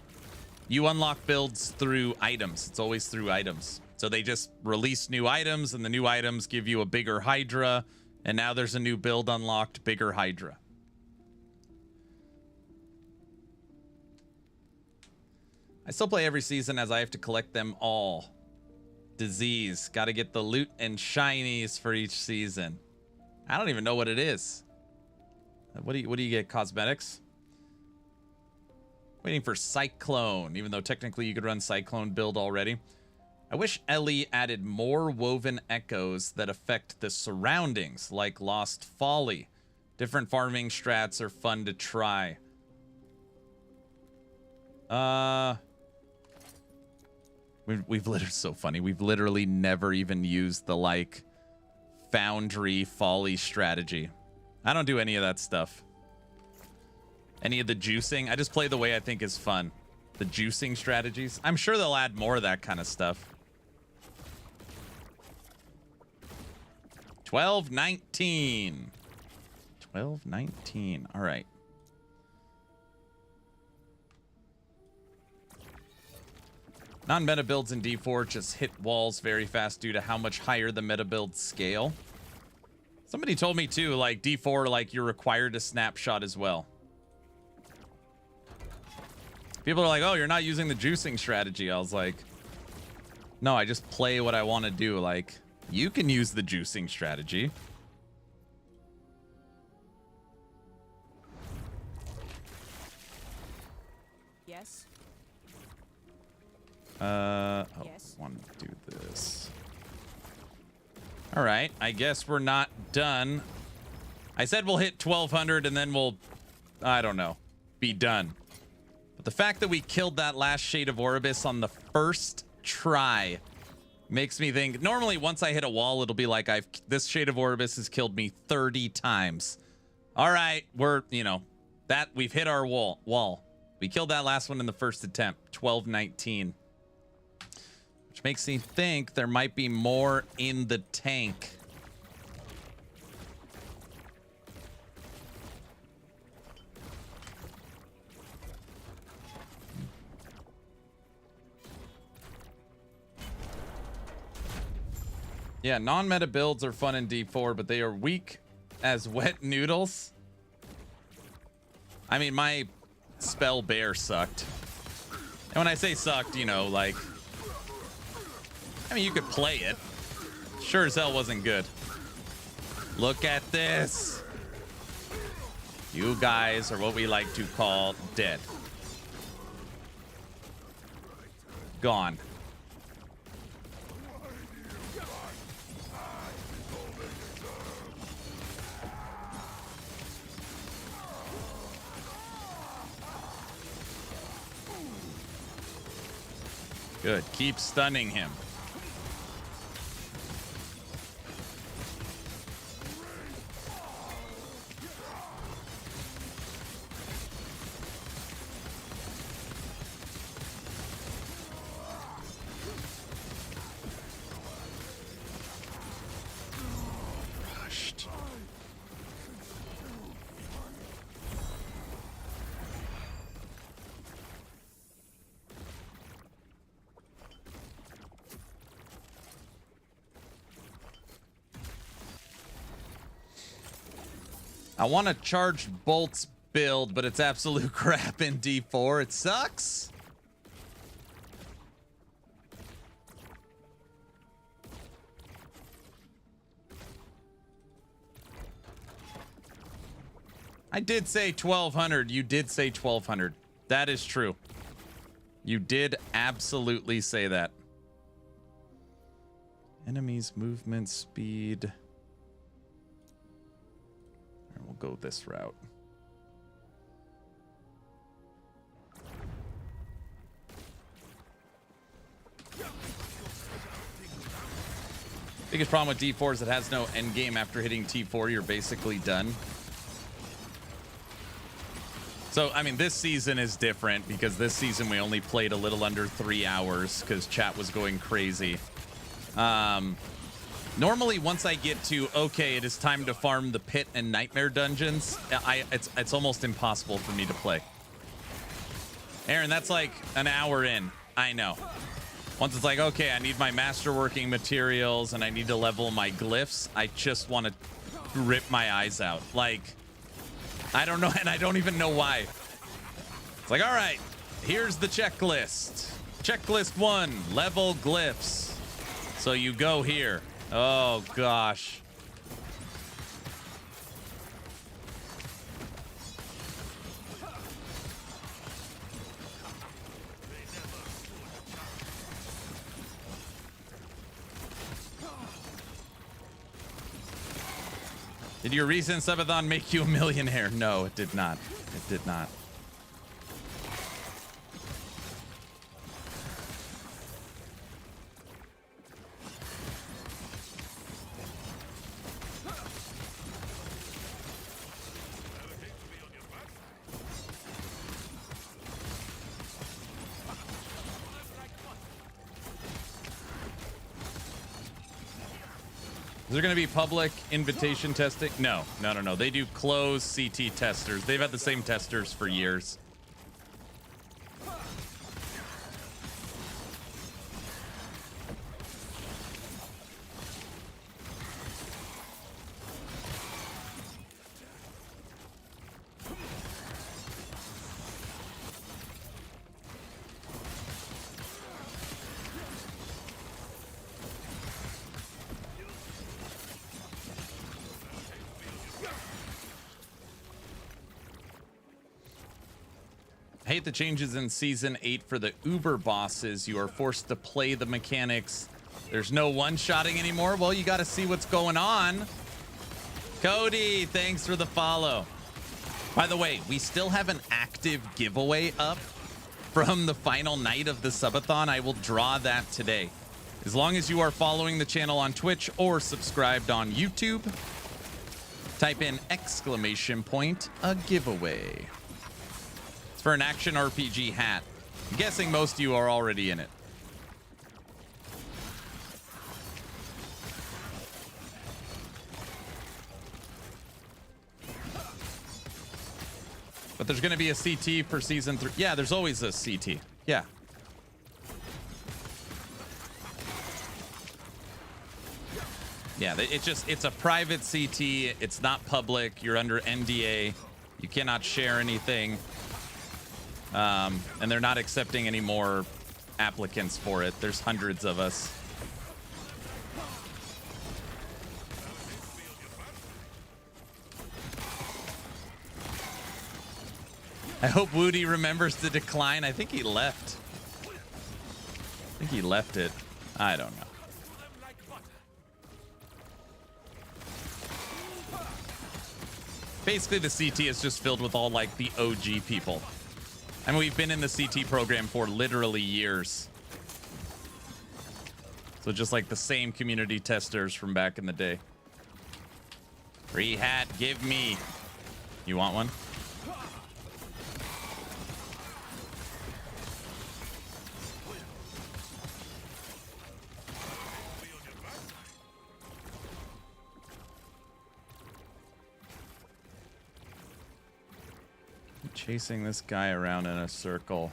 You unlock builds through items. It's always through items. So they just release new items, and the new items give you a bigger Hydra, and now there's a new build unlocked, bigger Hydra. I still play every season as I have to collect them all. Disease. Got to get the loot and shinies for each season. I don't even know what it is. What do you get? Cosmetics? Waiting for Cyclone, even though technically you could run Cyclone build already. I wish Ellie added more woven echoes that affect the surroundings, like Lost Folly. Different farming strats are fun to try. We've literally, so funny. We've literally never even used the like Foundry Folly strategy. I don't do any of that stuff. Any of the juicing. I just play the way I think is fun. The juicing strategies. I'm sure they'll add more of that kind of stuff. 12-19. 12-19. All right. Non-meta builds in D4 just hit walls very fast due to how much higher the meta builds scale. Somebody told me too, like D4, like you're required to snapshot as well. People are like, oh, you're not using the juicing strategy. I was like, no, I just play what I want to do. Like, you can use the juicing strategy. Yes. Yes. I want to do this. All right, I guess we're not done. I said we'll hit 1200 and then we'll, I don't know, be done. But the fact that we killed that last Shade of Orbis on the first try makes me think, normally once I hit a wall, it'll be like this Shade of Orbis has killed me 30 times. All right, we're, you know, that we've hit our wall. We killed that last one in the first attempt, 12-19. Which makes me think there might be more in the tank. Yeah, non-meta builds are fun in D4, but they are weak as wet noodles. I mean, my spell bear sucked. And when I say sucked, you know, like, I mean, you could play it. Sure as hell wasn't good. Look at this. You guys are what we like to call dead. Gone. Good. Keep stunning him. Rushed. I want to charge bolts build, but it's absolute crap in D4. It sucks. I did say 1200. You did say 1200. That is true. You did absolutely say that. Enemies movement speed. We'll go this route. Biggest problem with D4 is it has no end game. After hitting T4, you're basically done. So, I mean, this season is different because this season we only played a little under 3 hours because chat was going crazy. Normally, once I get to, okay, it is time to farm the pit and nightmare dungeons, it's almost impossible for me to play. Aaron, that's like an hour in. I know. Once it's like, okay, I need my masterworking materials and I need to level my glyphs, I just want to rip my eyes out. Like, I don't know, and I don't even know why. It's like, all right, here's the checklist. Checklist 1, level glyphs. So you go here. Oh, gosh. Did your recent subathon make you a millionaire? No, it did not. It did not. there going to be public invitation testing? No. They do closed CT testers. They've had the same testers for years. I hate the changes in Season 8 for the Uber bosses. You are forced to play the mechanics. There's no one-shotting anymore. Well, you got to see what's going on. Cody, thanks for the follow. By the way, we still have an active giveaway up from the final night of the subathon. I will draw that today. As long as you are following the channel on Twitch or subscribed on YouTube, type in !a giveaway. For an action RPG hat. I'm guessing most of you are already in it. But there's going to be a CT for season 3. Yeah, there's always a CT. Yeah. Yeah, it's a private CT. It's not public. You're under NDA. You cannot share anything. And they're not accepting any more applicants for it. There's hundreds of us. I hope Woody remembers to decline. I think he left. I think he left it. I don't know. Basically, the CT is just filled with all like the OG people. I mean, we've been in the CT program for literally years. So just like the same community testers from back in the day. Free hat, give me. You want one? Chasing this guy around in a circle.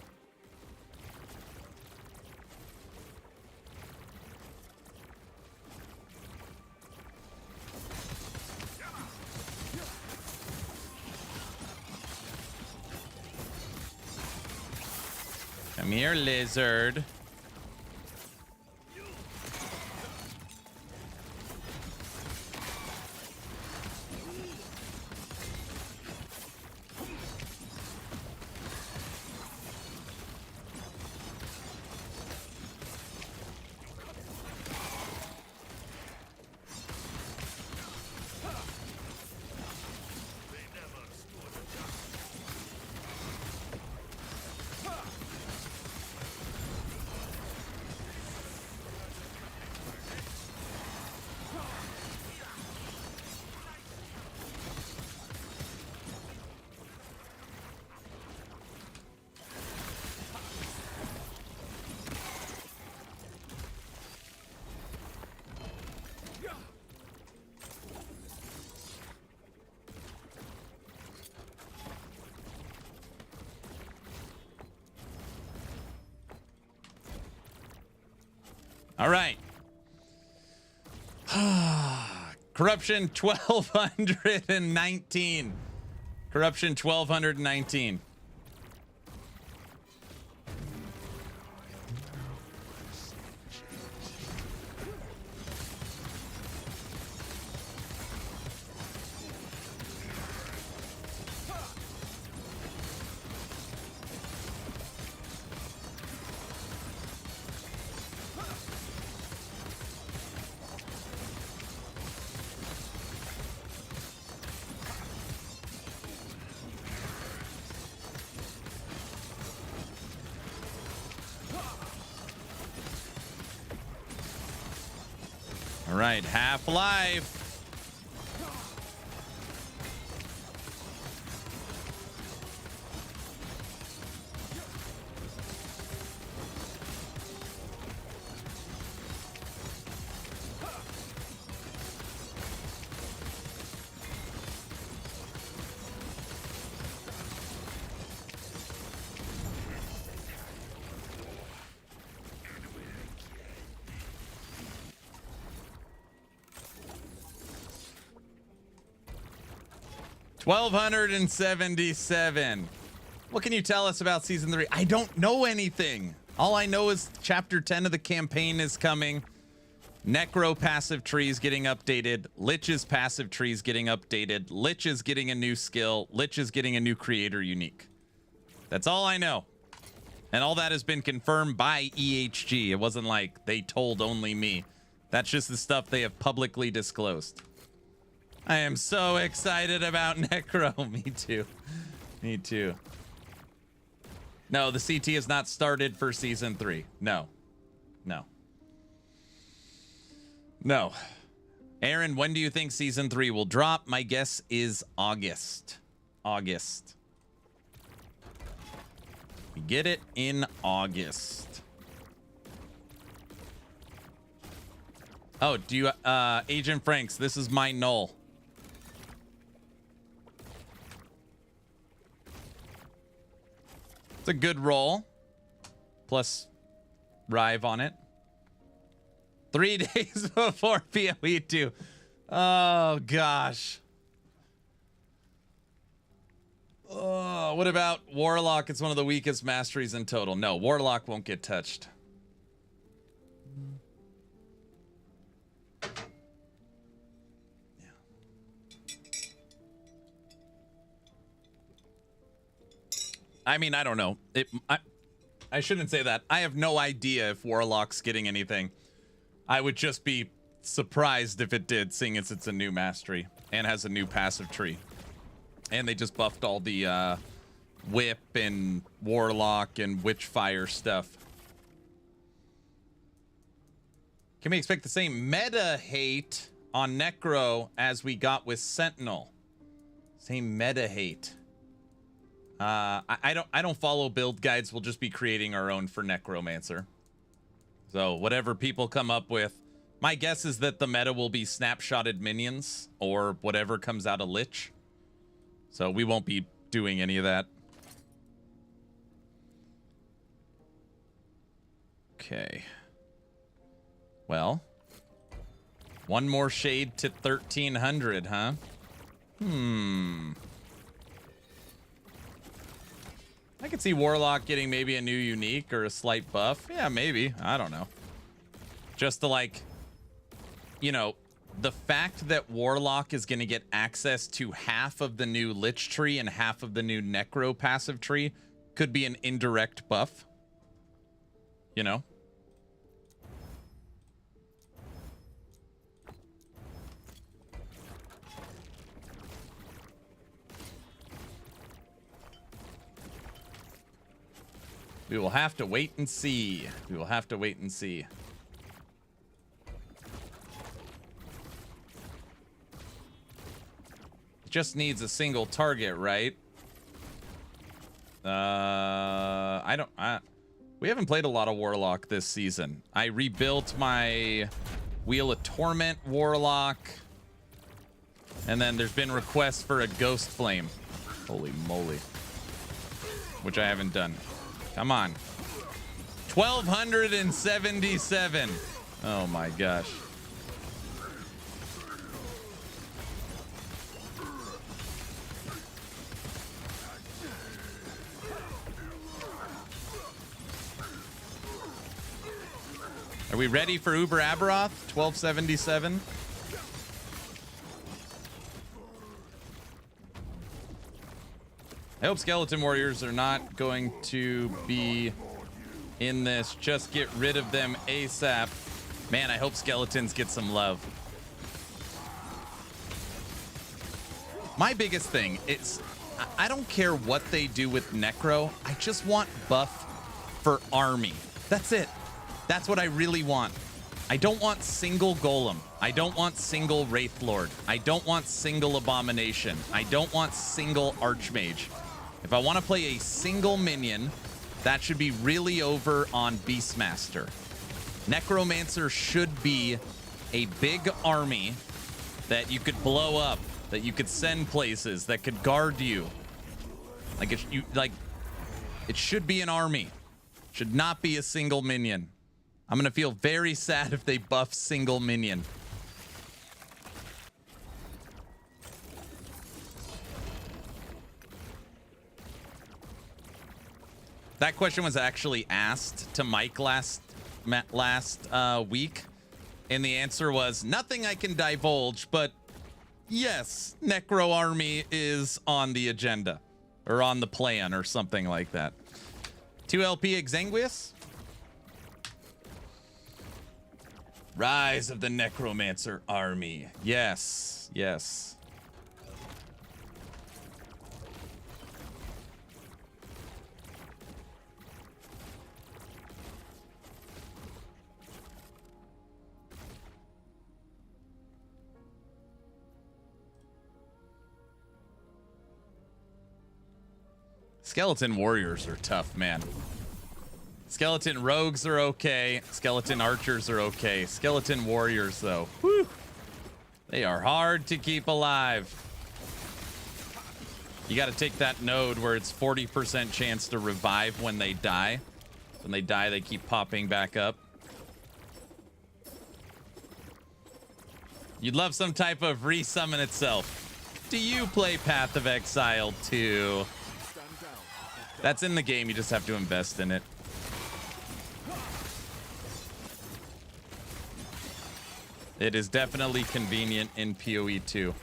Come here, lizard. All right. Corruption 1219. Corruption 1219. All right, Half-Life. 1,277. What can you tell us about season 3? I don't know anything. All I know is chapter 10 of the campaign is coming. Necro passive trees getting updated. Lich's passive trees getting updated. Lich is getting a new skill. Lich is getting a new creator unique. That's all I know. And all that has been confirmed by EHG. It wasn't like they told only me. That's just the stuff they have publicly disclosed. I am so excited about Necro. Me too. Me too. No, the CT has not started for season 3. No. No. No. Aaron, when do you think season 3 will drop? My guess is August. August. We get it in August. Oh, do you, Agent Franks, this is my null. It's a good roll. Plus Rive on it. 3 days before PoE 2. Oh, gosh. Oh, what about Warlock? It's one of the weakest masteries in total. No, Warlock won't get touched. I mean, I don't know. I shouldn't say that. I have no idea if Warlock's getting anything. I would just be surprised if it did, seeing as it's a new mastery and has a new passive tree. And they just buffed all the whip and Warlock and Witchfire stuff. Can we expect the same meta hate on Necro as we got with Sentinel? Same meta hate. I don't follow build guides. We'll just be creating our own for Necromancer. So whatever people come up with, my guess is that the meta will be snapshotted minions or whatever comes out of Lich. So we won't be doing any of that. Okay. Well, one more shade to 1,300, huh? I could see Warlock getting maybe a new unique or a slight buff. Yeah, maybe. I don't know. Just to, like, you know, the fact that Warlock is going to get access to half of the new Lich tree and half of the new Necro passive tree could be an indirect buff. You know? We will have to wait and see. We will have to wait and see. It just needs a single target, right? We haven't played a lot of Warlock this season. I rebuilt my Wheel of Torment Warlock. And then there's been requests for a Ghost Flame. Holy moly. Which I haven't done. Come on. 1,277. Oh my gosh. Are we ready for Uber Aberoth? 1,277. I hope Skeleton Warriors are not going to be in this. Just get rid of them ASAP. Man, I hope Skeletons get some love. My biggest thing is I don't care what they do with Necro. I just want buff for army. That's it. That's what I really want. I don't want single Golem. I don't want single Wraithlord. I don't want single Abomination. I don't want single Archmage. If I want to play a single minion, that should be really over on Beastmaster. Necromancer should be a big army that you could blow up, that you could send places, that could guard you. Like it should be an army. Should not be a single minion. I'm gonna feel very sad if they buff single minion. That question was actually asked to Mike last week, and the answer was nothing I can divulge, but yes, Necro Army is on the agenda or on the plan or something like that. 2LP Exanguius. Rise of the Necromancer Army. Yes, yes. Skeleton warriors are tough, man. Skeleton rogues are okay. Skeleton archers are okay. Skeleton warriors, though, whew, they are hard to keep alive. You got to take that node where it's 40% chance to revive when they die. When they die, they keep popping back up. You'd love some type of resummon itself. Do you play Path of Exile 2? That's in the game. You just have to invest in it. It is definitely convenient in PoE 2.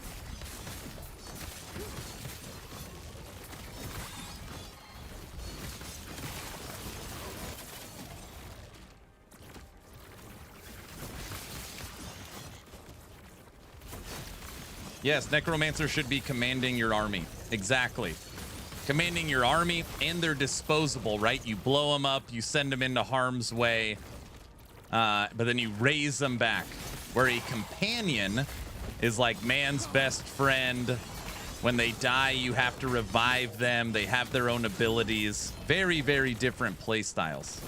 Yes, Necromancer should be commanding your army. Exactly. Commanding your army, and they're disposable, right? You blow them up, you send them into harm's way, but then you raise them back. Where a companion is like man's best friend. When they die, you have to revive them. They have their own abilities. Very, very different play styles.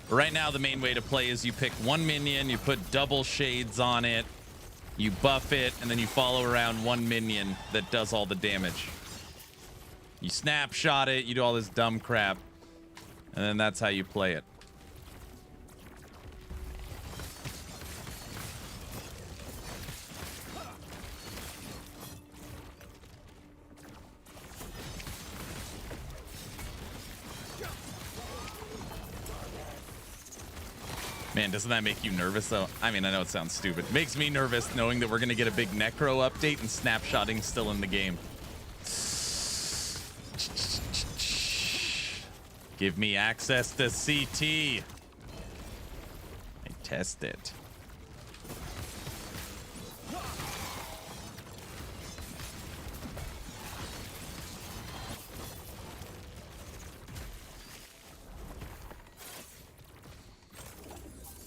Right now, the main way to play is you pick one minion, you put double shades on it, you buff it, and then you follow around one minion that does all the damage. You snapshot it, you do all this dumb crap, and then that's how you play it. Man, doesn't that make you nervous, though? I mean, I know it sounds stupid. It makes me nervous knowing that we're going to get a big Necro update and snapshotting still in the game. Give me access to CT. I test it.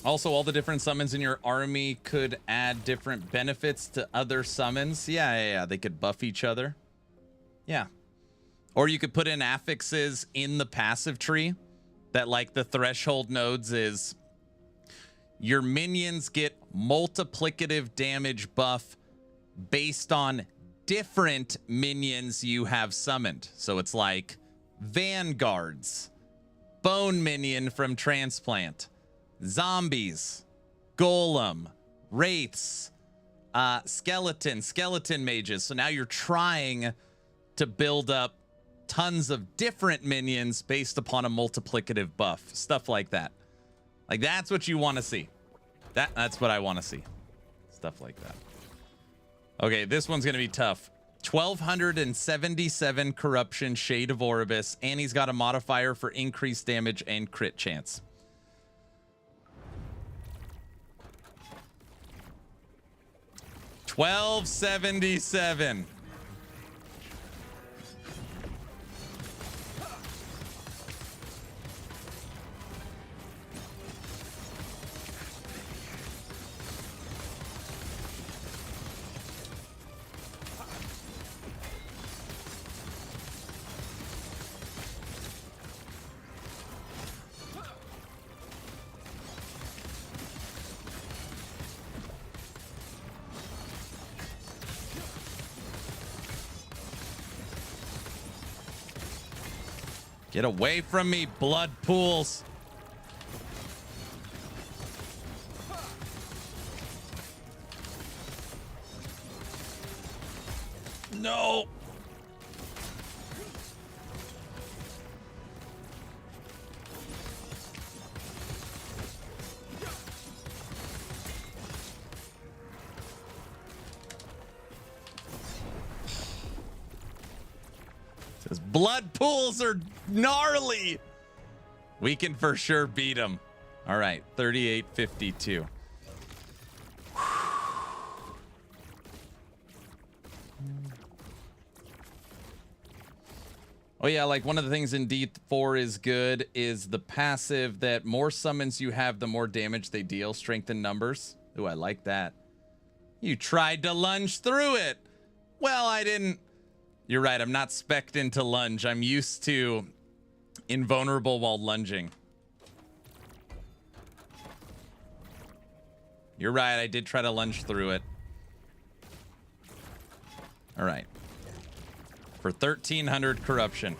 Also, all the different summons in your army could add different benefits to other summons. Yeah. They could buff each other. Yeah. Or you could put in affixes in the passive tree that, like the threshold nodes, is your minions get multiplicative damage buff based on different minions you have summoned. So it's like Vanguards, Bone Minion from Transplant, Zombies, Golem, Wraiths, Skeleton Mages. So now you're trying to build up tons of different minions based upon a multiplicative buff. Stuff like that. Like, that's what you want to see. That's what I want to see. Stuff like that. Okay, this one's going to be tough. 1277 corruption, Shade of Orbis, and he's got a modifier for increased damage and crit chance. $1277. Get away from me, blood pools. No. His blood pools are gnarly. We can for sure beat him. All right, 3852. Oh yeah, like one of the things in D4 is good is the passive that more summons you have, the more damage they deal. Strength in numbers. Ooh, I like that. You tried to lunge through it. Well, I didn't. You're right, I'm not spec'd into lunge. I'm used to invulnerable while lunging. You're right, I did try to lunge through it. All right. For 1300 corruption.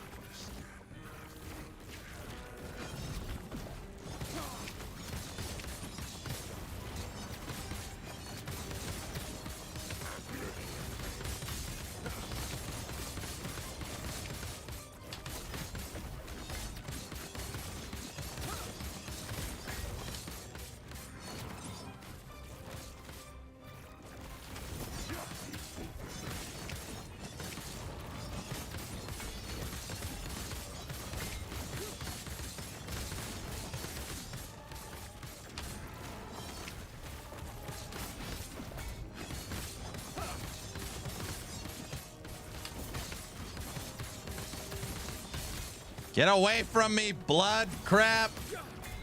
Get away from me, blood crap.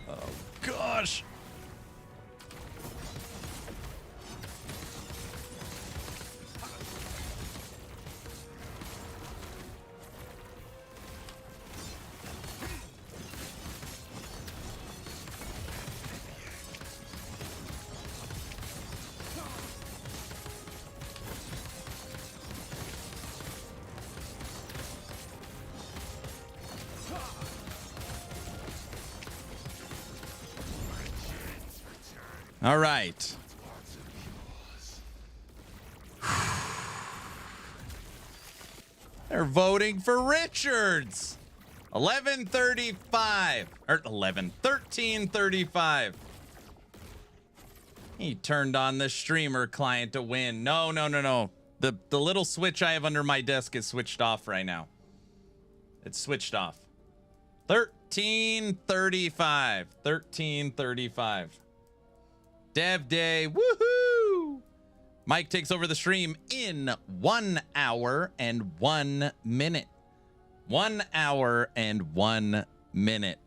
Oh, gosh. All right. They're voting for Richards. 1135 or 1335. He turned on the streamer client to win. No. The little switch I have under my desk is switched off right now. It's switched off. 1335. 1335. Dev Day, woohoo! Mike takes over the stream in 1 hour and 1 minute. 1 hour and 1 minute.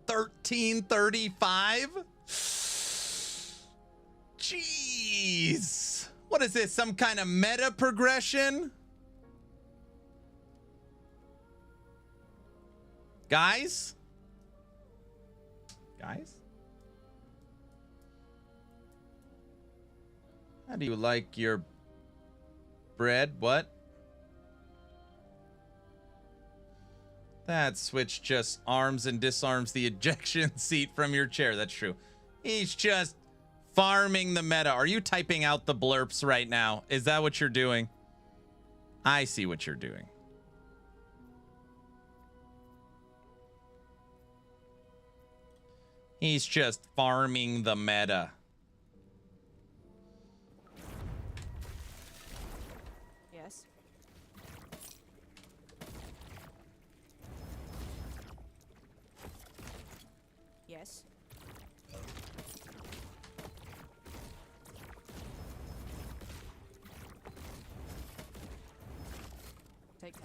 1335? Jeez. What is this? Some kind of meta progression? Guys? How do you like your bread? What? That switch just arms and disarms the ejection seat from your chair. That's true. He's just farming the meta. Are you typing out the blurps right now? Is that what you're doing? I see what you're doing. He's just farming the meta. Yes. Yes. Take that.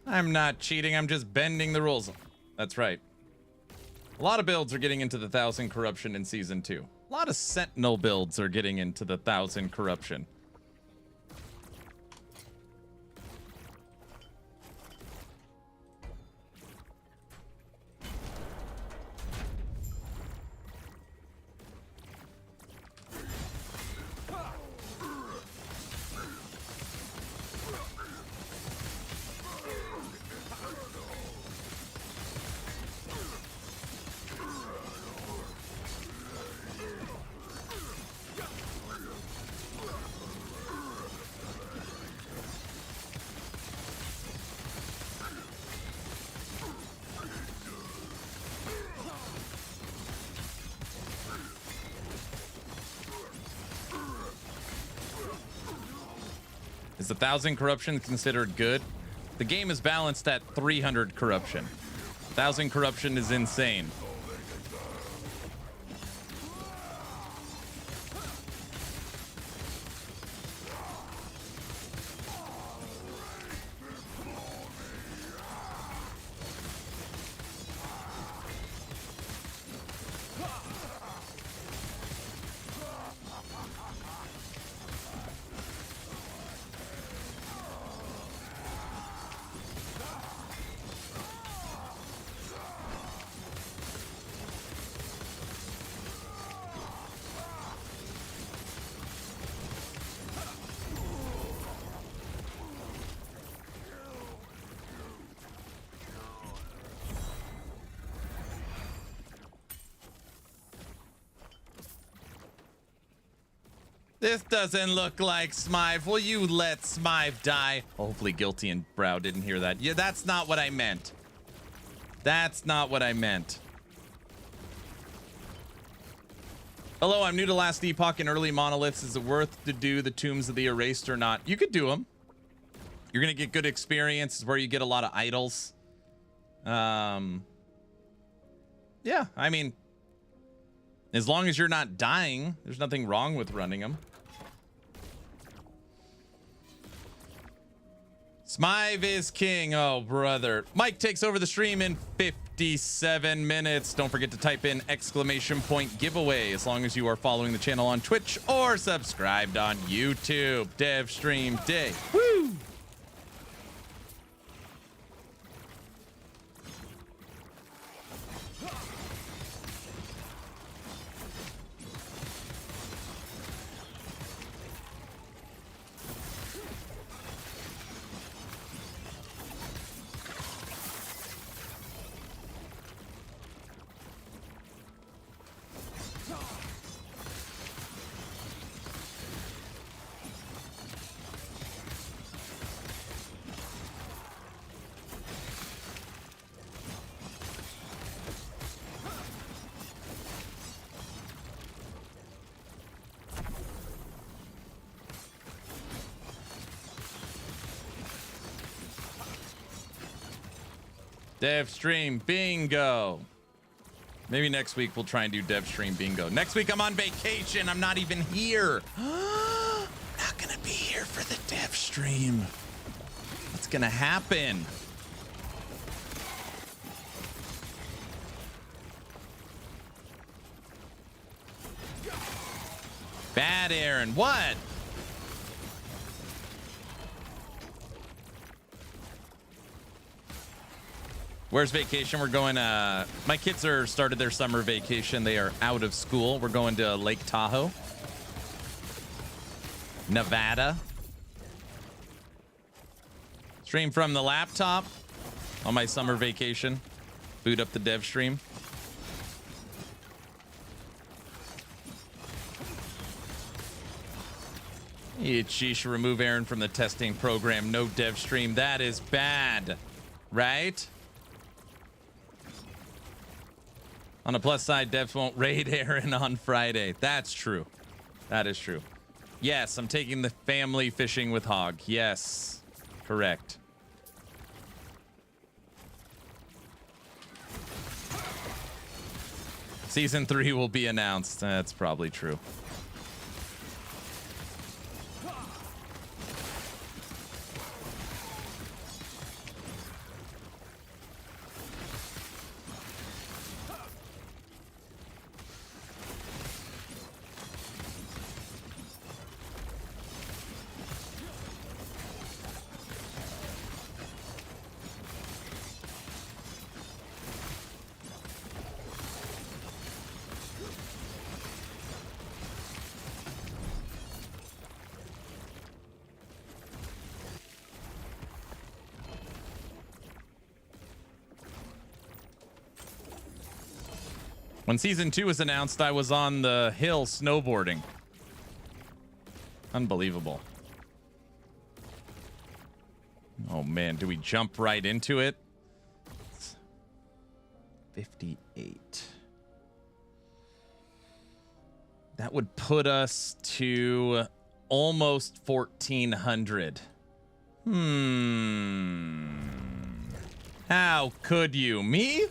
I'm not cheating. I'm just bending the rules. That's right. A lot of builds are getting into the 1,000 corruption in Season 2. A lot of Sentinel builds are getting into the 1,000 corruption. Is 1,000 corruption considered good? The game is balanced at 300 corruption. 1,000 corruption is insane. This doesn't look like Smythe. Will you let Smythe die? Hopefully Guilty and Brow didn't hear that. Yeah, that's not what I meant. That's not what I meant. Hello, I'm new to Last Epoch and early monoliths. Is it worth to do the Tombs of the Erased or not? You could do them. You're going to get good experience. It's where you get a lot of idols. Yeah, I mean, as long as you're not dying, there's nothing wrong with running them. Smythe is king. Oh, brother. Mike takes over the stream in 57 minutes. Don't forget to type in ! giveaway as long as you are following the channel on Twitch or subscribed on YouTube. Dev stream day. Woo! Dev stream bingo. Maybe next week we'll try and do dev stream bingo. Next week I'm on vacation. I'm not even here. Not gonna be here for the dev stream. What's gonna happen? Bad Aaron. What? Where's vacation? We're going, my kids are started their summer vacation. They are out of school. We're going to Lake Tahoe, Nevada. Stream from the laptop on my summer vacation. Boot up the dev stream. She should remove Aaron from the testing program. No dev stream. That is bad, right? On the plus side, devs won't raid Aaron on Friday. That's true. That is true. Yes, I'm taking the family fishing with Hog. Yes, correct. Season 3 will be announced. That's probably true. When season 2 was announced, I was on the hill snowboarding. Unbelievable. Oh man, do we jump right into it? 58. That would put us to almost 1,400. How could you? Me?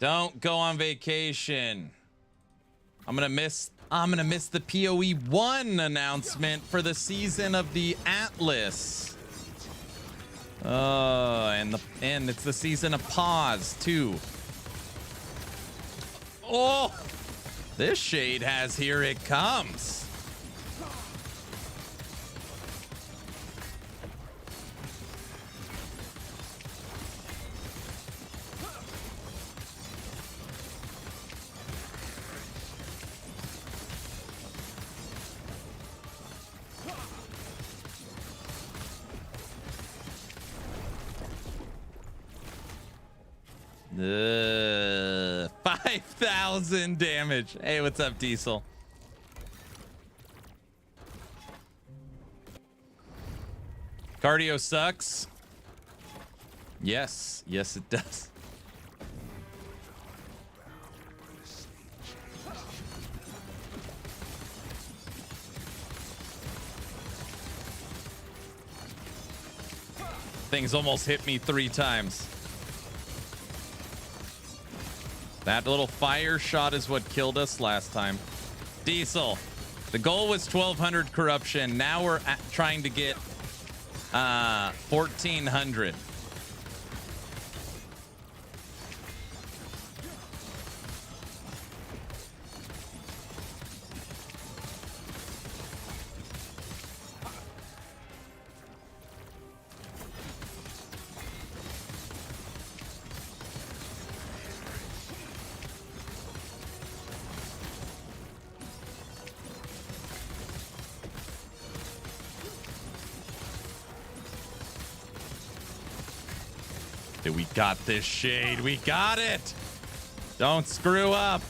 Don't go on vacation. I'm gonna miss the PoE 1 announcement for the season of the Atlas. And it's the season of pause too. Oh, this shade has Here It Comes. Uh, 5,000 damage. Hey, what's up, Diesel? Cardio sucks. Yes, yes, it does. Things almost hit me 3 times. That little fire shot is what killed us last time. Diesel, the goal was 1,200 corruption. Now we're trying to get 1,400. We got this, Shade. We got it. Don't screw up.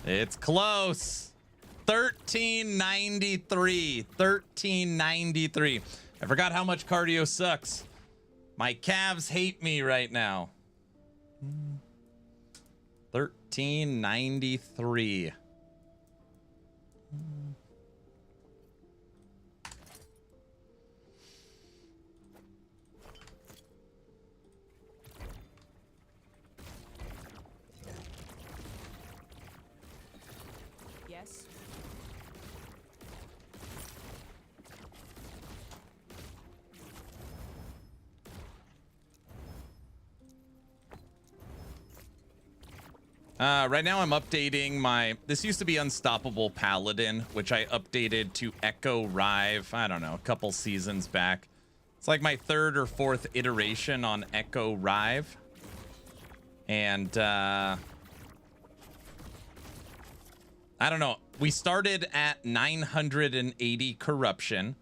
It's close. 1393. 1393. I forgot how much cardio sucks. My calves hate me right now. 1393. Yes. Right now I'm updating my, this used to be Unstoppable Paladin, which I updated to Echo Rive, I don't know, a couple seasons back. It's like my 3rd or 4th iteration on Echo Rive. And, I don't know, we started at 980 corruption.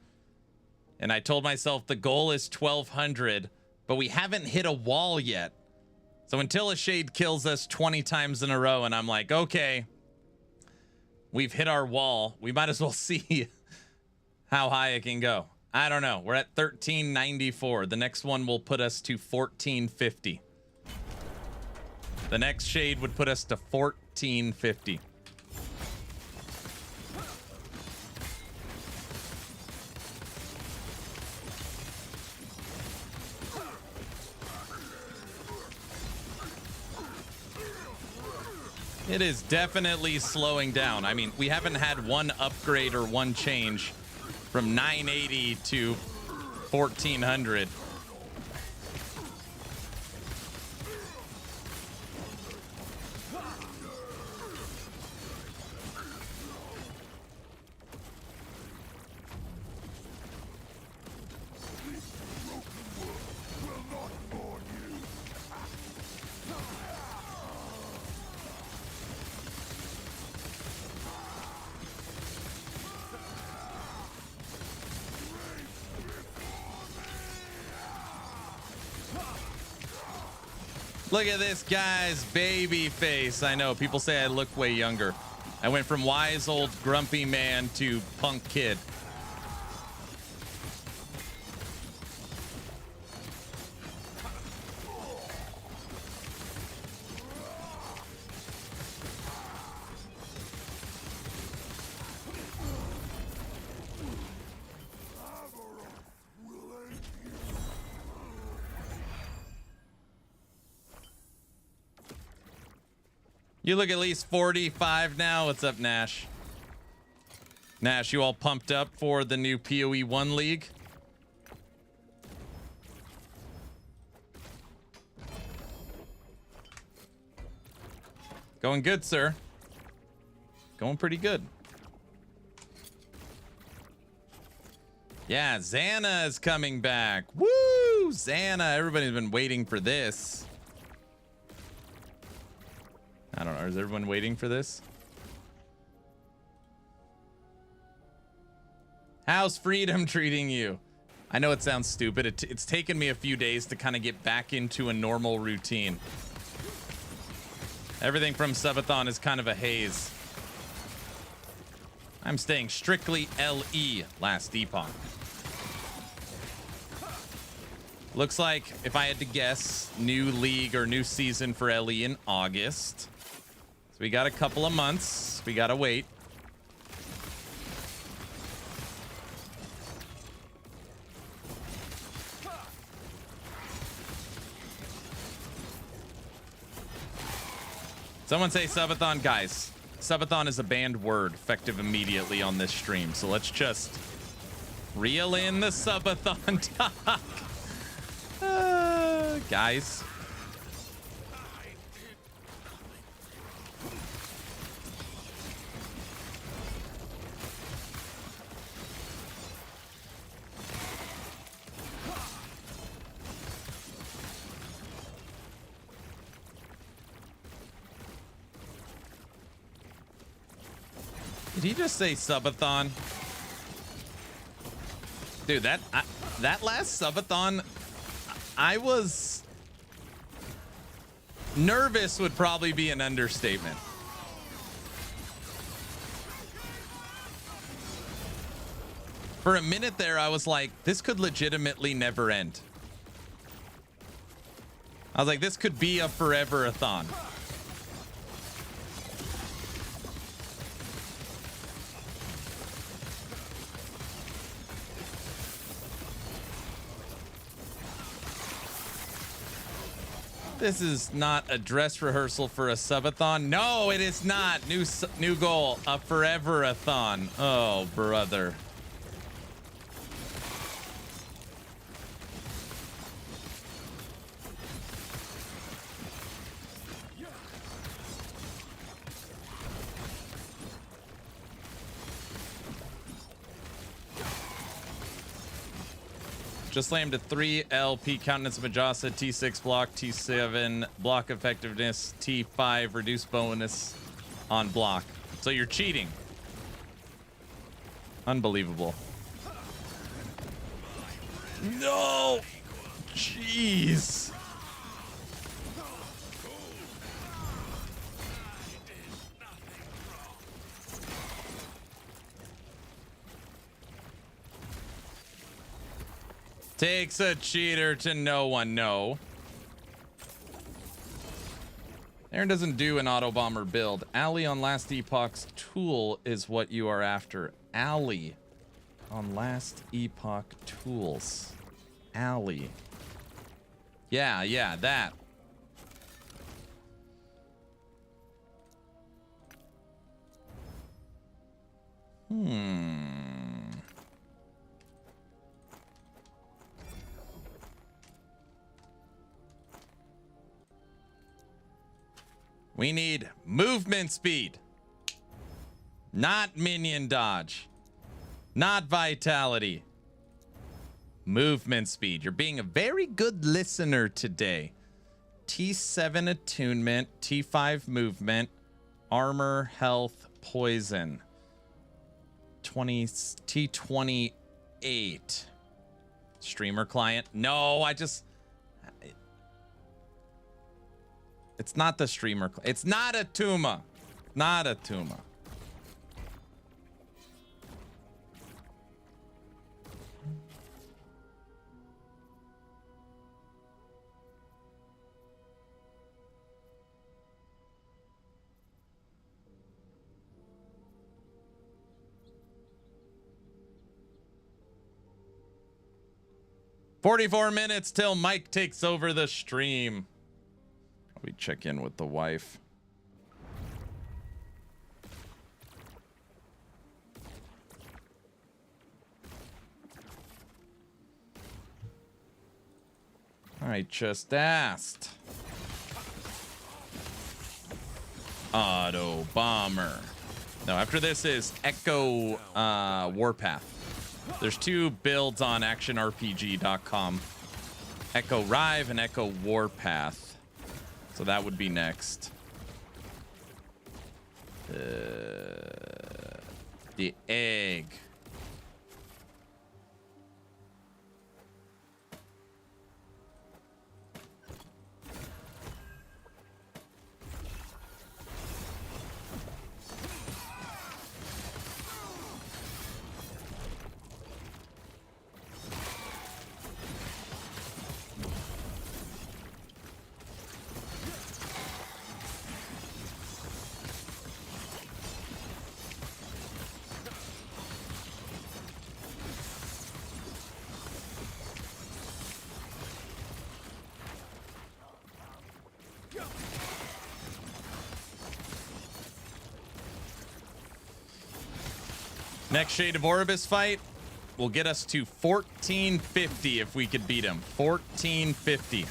And I told myself the goal is 1,200, but we haven't hit a wall yet. So until a shade kills us 20 times in a row and I'm like, okay, we've hit our wall, we might as well see how high it can go. I don't know. We're at 1394. The next one will put us to 1450. The next shade would put us to 1450. It is definitely slowing down. I mean, we haven't had one upgrade or one change from 980 to 1400. Look at this guy's baby face. I know, people say I look way younger. I went from wise old grumpy man to punk kid. You look at least 45 now. What's up, Nash? Nash, you all pumped up for the new PoE 1 League? Going good, sir. Going pretty good. Yeah, Xana is coming back. Woo! Xana. Everybody's been waiting for this. I don't know. Is everyone waiting for this? How's Freedom treating you? I know it sounds stupid. It's taken me a few days to kind of get back into a normal routine. Everything from Subathon is kind of a haze. I'm staying strictly LE last Epoch. Looks like, if I had to guess, new league or new season for LE in August. So we got a couple of months. We gotta wait. Someone say Subathon. Guys, Subathon is a banned word, effective immediately on this stream. So let's just reel in the Subathon talk. Guys. Did he just say Subathon? Dude, that last Subathon, I was nervous would probably be an understatement. For a minute there, I was like, this could legitimately never end. I was like, this could be a forever-a-thon. This is not a dress rehearsal for a subathon. No, it is not. New goal, a forever-a-thon. Oh, brother. Just slammed a 3 LP countenance Majasa, T6 block, T7 block effectiveness, T5 reduced bonus on block. So you're cheating. Unbelievable. No! Jeez. Takes a cheater to know one. No. Aaron doesn't do an auto bomber build. Alley on last Epoch's tool is what you are after. Alley on last Epoch tools. Alley. Yeah, that. We need movement speed, not minion dodge, not vitality. Movement speed. You're being a very good listener today. T7 attunement, T5 movement, armor, health, poison. T28. Streamer client. No, it's not the streamer. It's not a Tuma. Not a Tuma. "44 minutes till Mike takes over the stream." We check in with the wife. I just asked. Auto bomber. No, after this is Echo Warpath. There's 2 builds on actionrpg.com. Echo Rive and Echo Warpath. So that would be next. The egg. Next Shade of Orbis fight will get us to 1450 if we could beat him. 1450.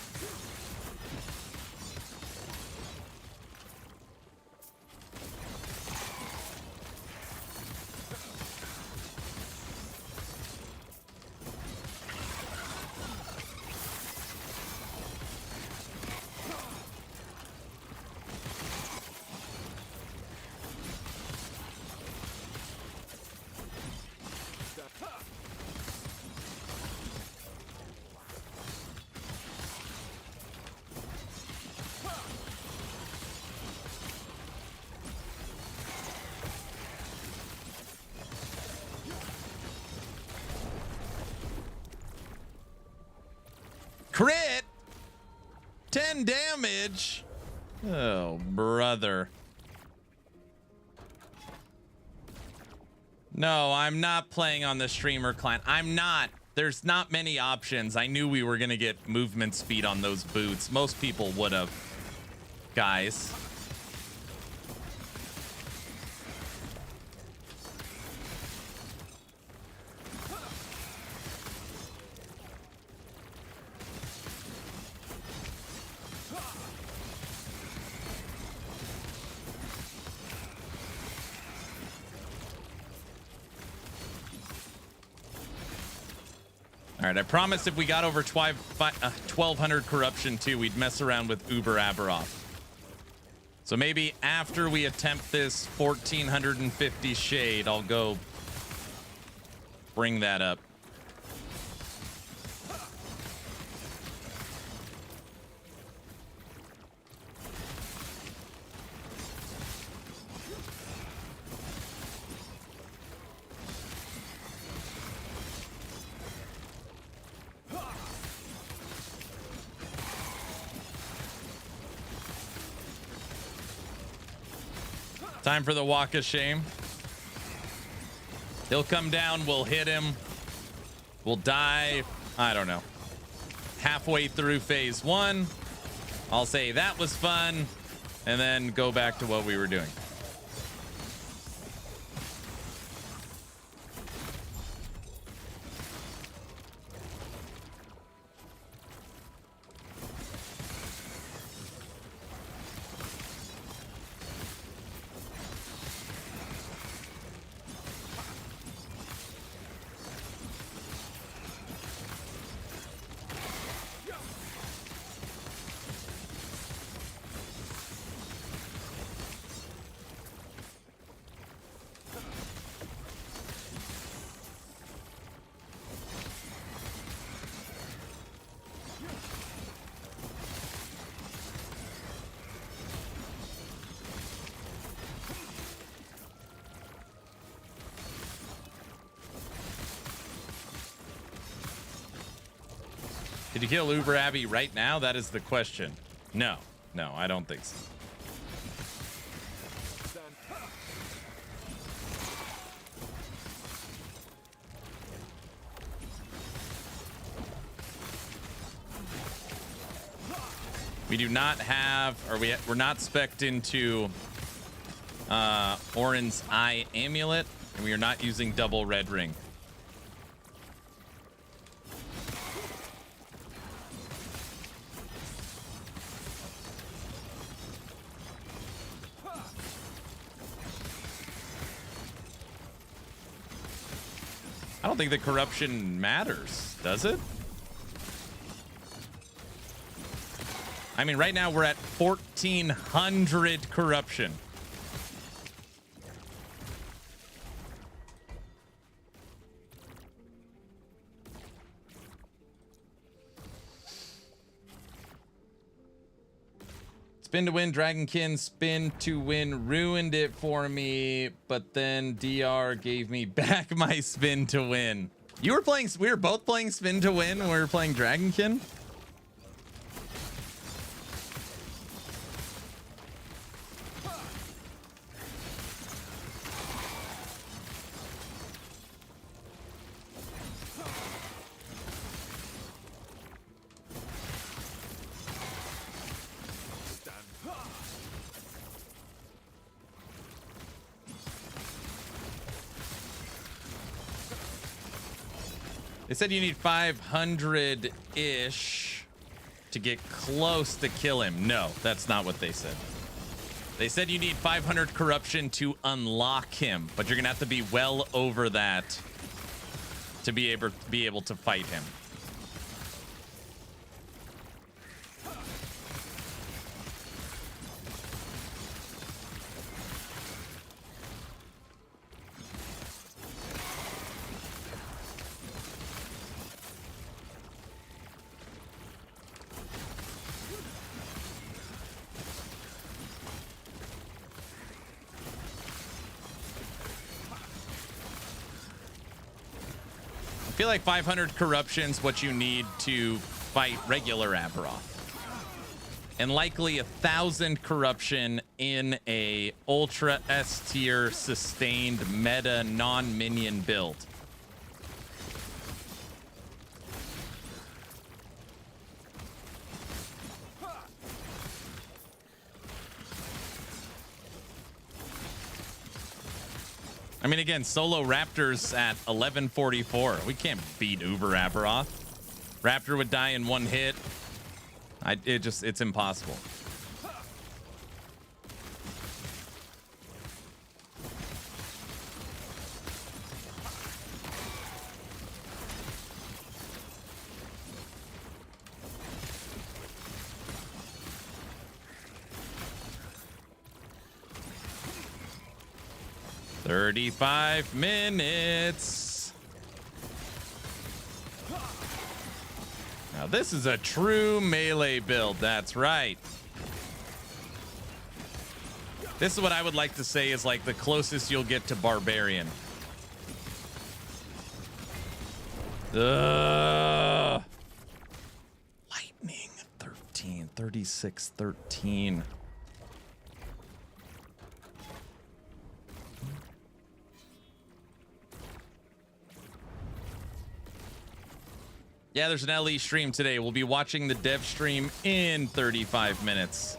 Crit! 10 damage! Oh, brother. No, I'm not playing on the streamer client. I'm not. There's not many options. I knew we were going to get movement speed on those boots. Most people would have. Guys. All right, I promised if we got over 1200 corruption too, we'd mess around with Uber Aberoth. So maybe after we attempt this 1450 shade, I'll go bring that up. Time for the walk of shame. He'll come down, we'll hit him. We'll die, I don't know, halfway through phase 1. I'll say that was fun, and then go back to what we were doing. Did you kill Uber Abbey right now? That is the question. No, I don't think so. We do not have, or we're not spec'd into Orin's Eye Amulet, and we are not using double red ring. I don't think the corruption matters, does it? I mean, right now we're at 1,400 corruption. Spin to win, Dragonkin, spin to win, ruined it for me, but then DR gave me back my spin to win. We were both playing spin to win when we were playing Dragonkin? They said you need 500-ish to get close to kill him. No, that's not what they said. They said you need 500 corruption to unlock him, but you're gonna have to be well over that to be able to fight him. I feel like 500 corruption's what you need to fight regular Aberoth. And likely 1,000 corruption in a ultra S tier sustained meta non-minion build. I mean, again, solo Raptors at 1144. We can't beat Uber Aberoth. Raptor would die in one hit. It's impossible. "35 minutes. Now this is a true melee build. That's right. This is what I would like to say is like the closest you'll get to Barbarian. Lightning 13, 36, 13. Yeah, there's an LE stream today. We'll be watching the dev stream in 35 minutes.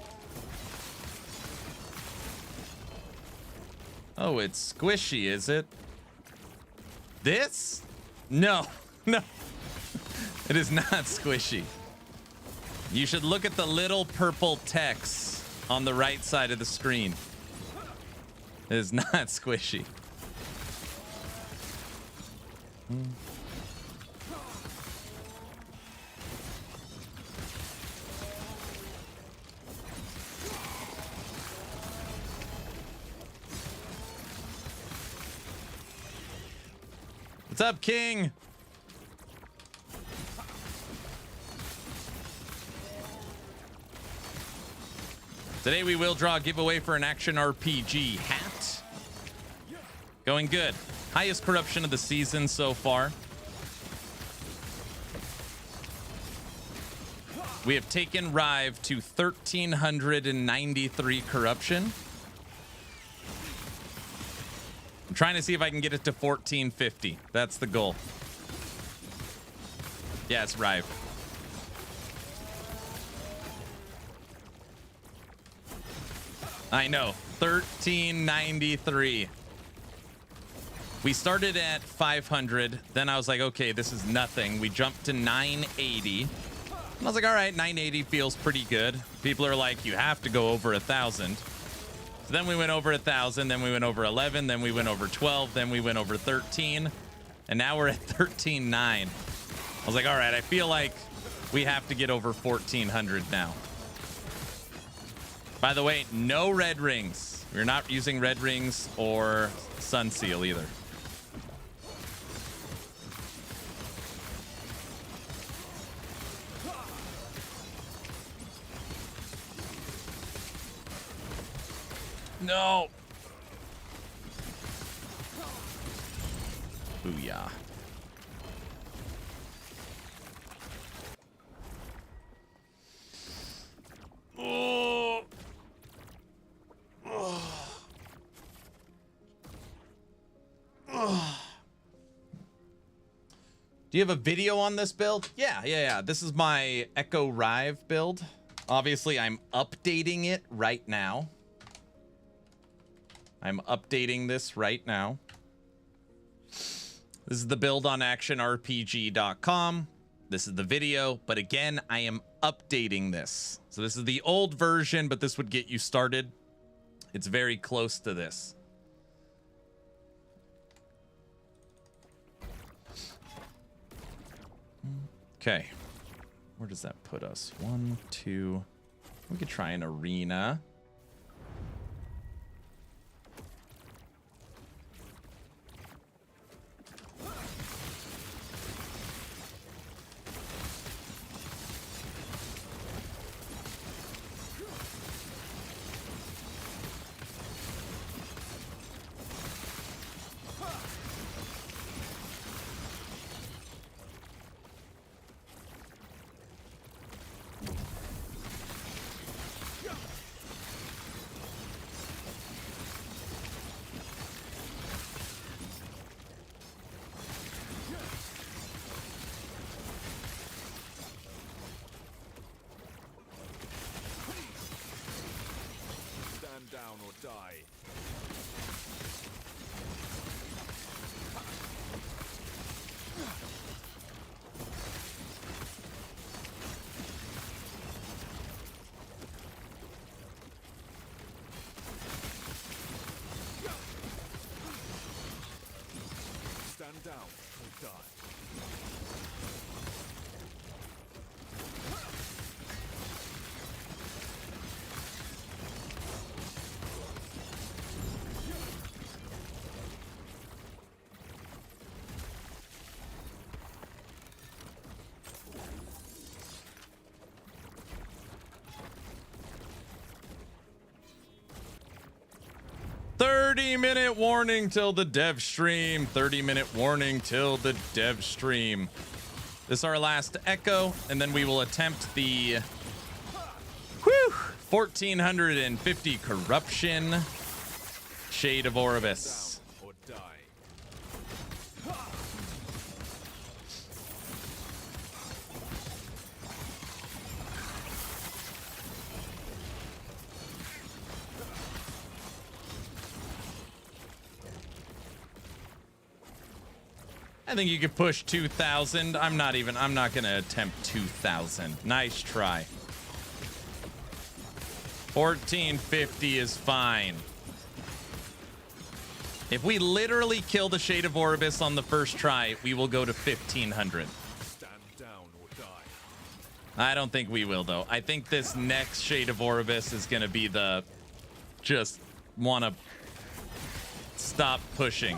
Oh, it's squishy, is it? This? No, no. It is not squishy. You should look at the little purple text on the right side of the screen. It is not squishy. What's up, King? Today we will draw a giveaway for an Action RPG hat. Going good. Highest corruption of the season so far. We have taken Rive to 1,393 corruption. I'm trying to see if I can get it to 1,450. That's the goal. Yeah, it's Rive. I know. 1,393. We started at 500. Then I was like, okay, this is nothing. We jumped to 980. And I was like, all right, 980 feels pretty good. People are like, you have to go over 1,000. So then we went over 1,000, then we went over 11, then we went over 12, then we went over 13. And now we're at 13.9. I was like, all right, I feel like we have to get over 1,400 now. By the way, no red rings. We're not using red rings or sun seal either. No. Booyah. Oh. Oh. Oh. Do you have a video on this build? Yeah. This is my Echo Rive build. Obviously, I'm updating it right now. I'm updating this right now. This is the build on actionrpg.com. This is the video, but again, I am updating this. So this is the old version, but this would get you started. It's very close to this. Okay. Where does that put us? 1, 2. We could try an arena. Down or die. Minute warning till the dev stream. 30-minute warning till the dev stream. This is our last echo, and then we will attempt the 1450 corruption Shade of Oribus. I think you could push 2,000. I'm not gonna attempt 2,000. Nice try. 1450 is fine. If we literally kill the Shade of Oribus on the first try, we will go to 1,500. Stand down or die. I don't think we will, though. I think this next Shade of Oribus is gonna be the just wanna stop pushing.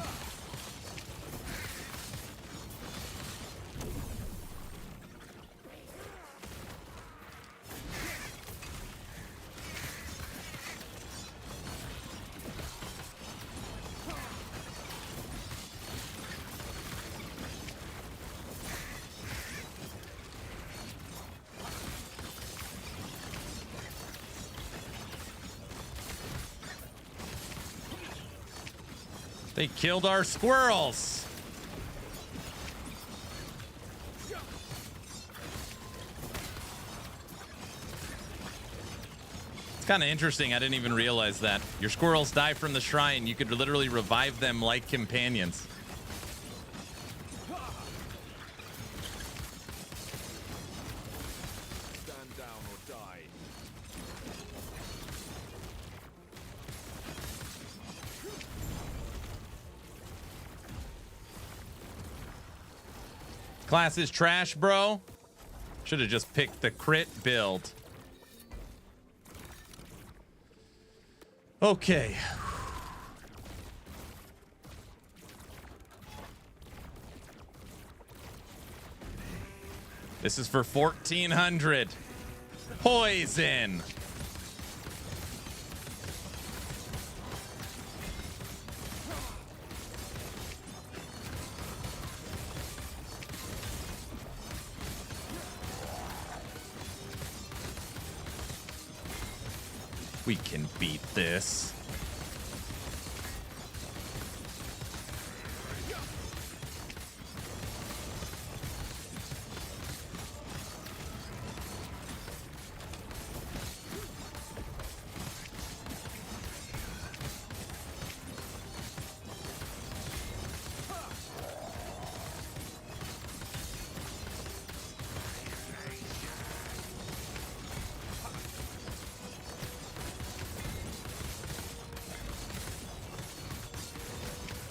They killed our squirrels. It's kind of interesting. I didn't even realize that. Your squirrels die from the shrine. You could literally revive them like companions. Stand down or die. Class is trash, bro. Should have just picked the crit build. Okay. This is for 1400. Poison. We can beat this.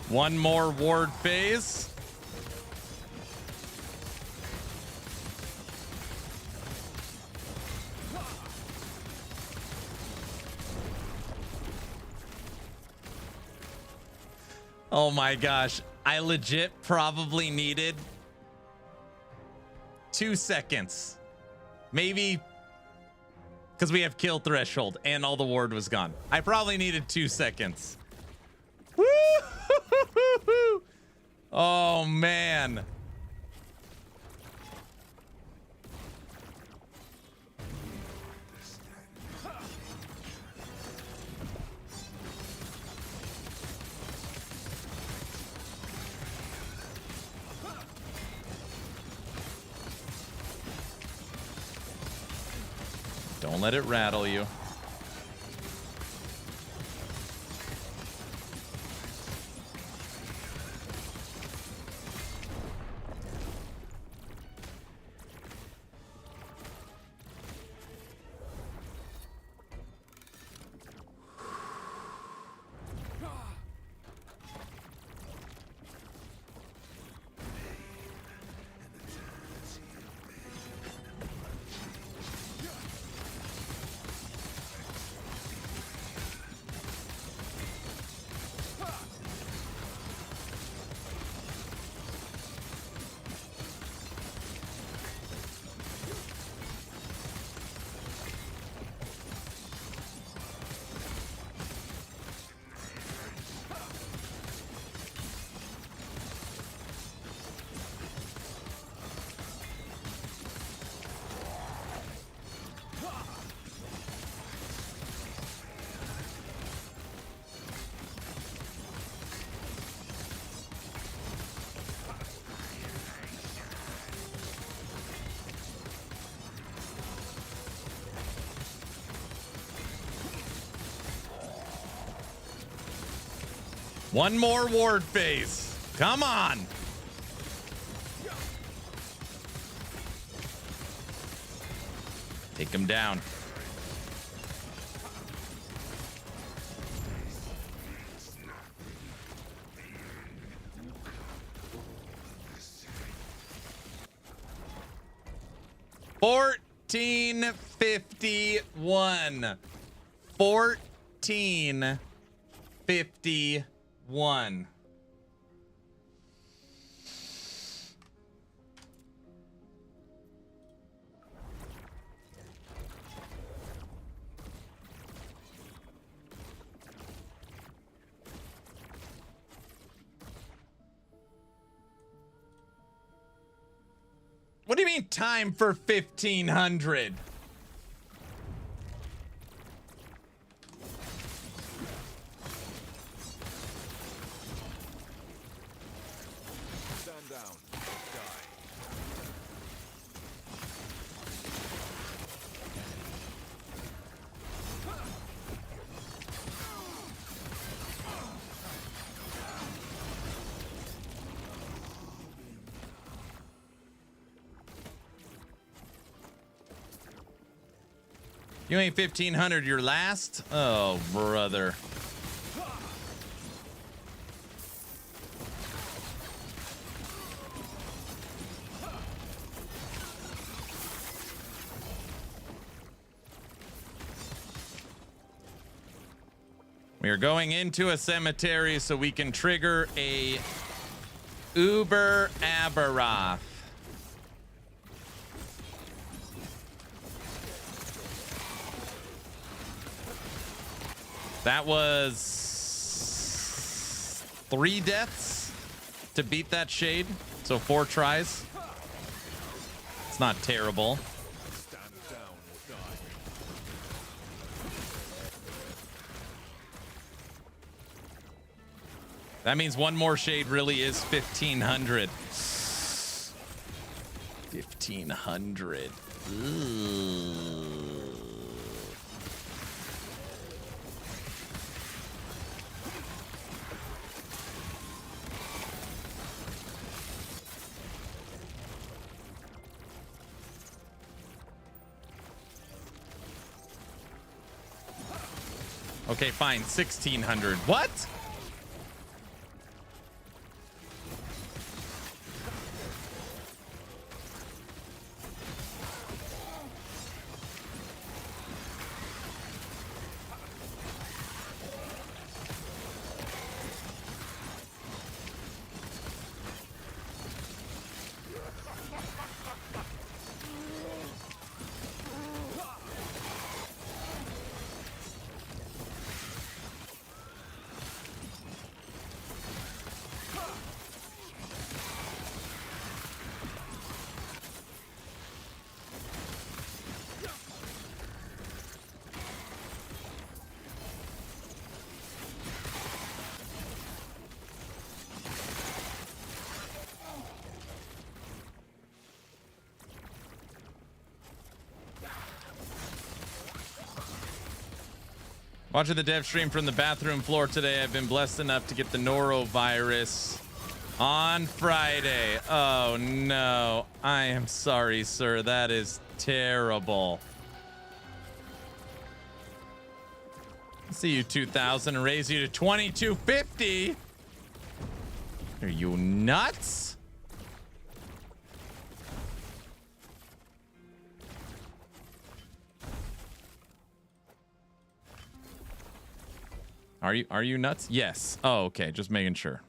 One more ward phase. Oh my gosh. I legit probably needed 2 seconds. Maybe because we have kill threshold and all the ward was gone. I probably needed 2 seconds. Woo! Oh man. Don't let it rattle you. One more ward phase. Come on. Take him down. $14.51. $14.51. What do you mean time for 1500? Stand down. Die. You ain't 1500, you're last? Oh, brother. We are going into a cemetery so we can trigger a Uber Aberoth. That was 3 deaths to beat that shade. So 4 tries. It's not terrible. That means one more shade really is 1,500. 1,500. Okay, fine. 1,600. What? Watching the dev stream from the bathroom floor today, I've been blessed enough to get the norovirus on Friday. Oh no, I am sorry, sir. That is terrible. See you 2,000 and raise you to 2,250. Are you nuts? Are you nuts? Yes. Oh, okay. Just making sure.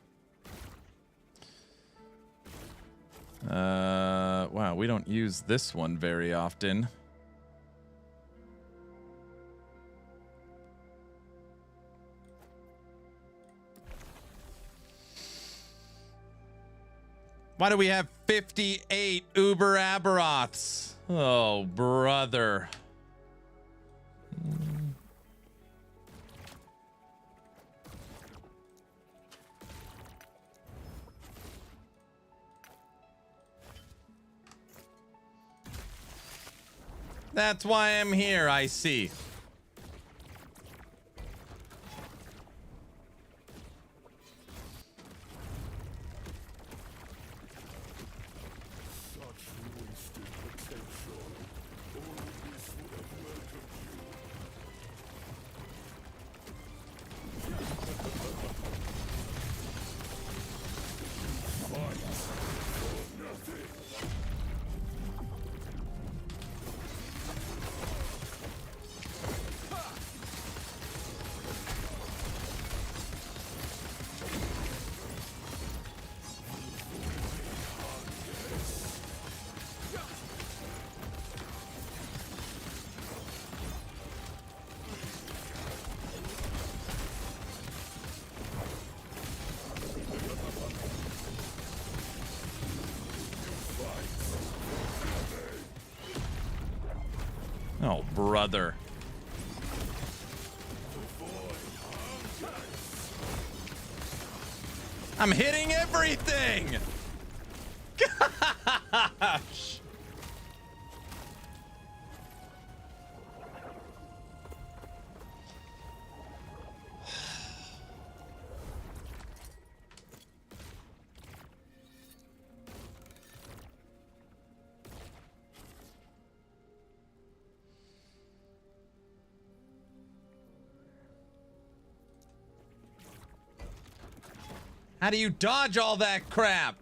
Wow, we don't use this one very often. Why do we have 58 Uber Aberoths? Oh, brother. That's why I'm here, I see. Oh, brother. I'm hitting everything. Gosh. How do you dodge all that crap?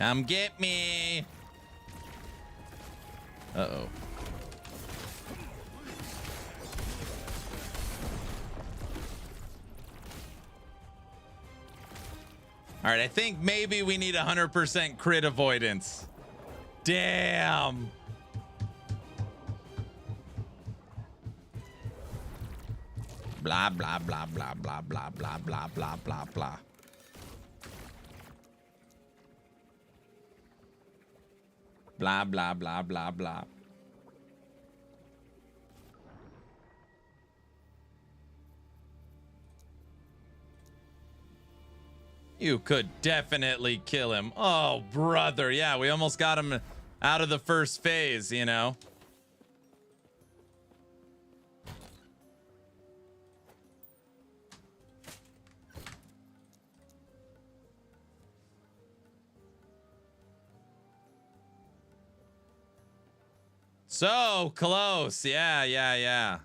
Come get me. Uh-oh. All right, I think maybe we need 100% crit avoidance. Damn. Blah, blah, blah, blah, blah, blah, blah, blah, blah, blah, blah. Blah, blah, blah, blah, blah. You could definitely kill him. Oh, brother. Yeah, we almost got him out of the first phase, you know? So close. Yeah.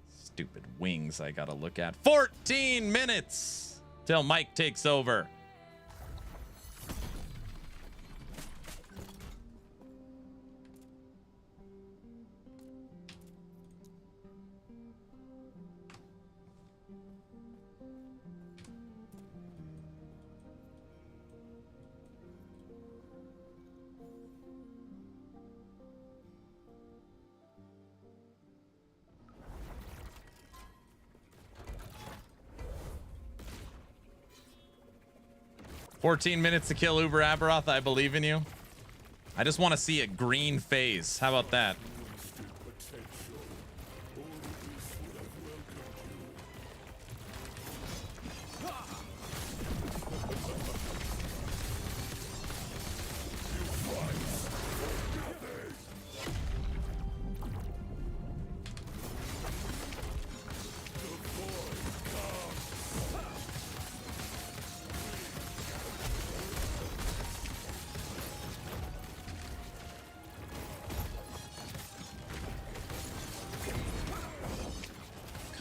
Stupid wings I gotta look at. 14 minutes till Mike takes over. $14 minutes to kill Uber Aberoth. I believe in you. I just want to see a green phase. How about that?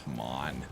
Come on.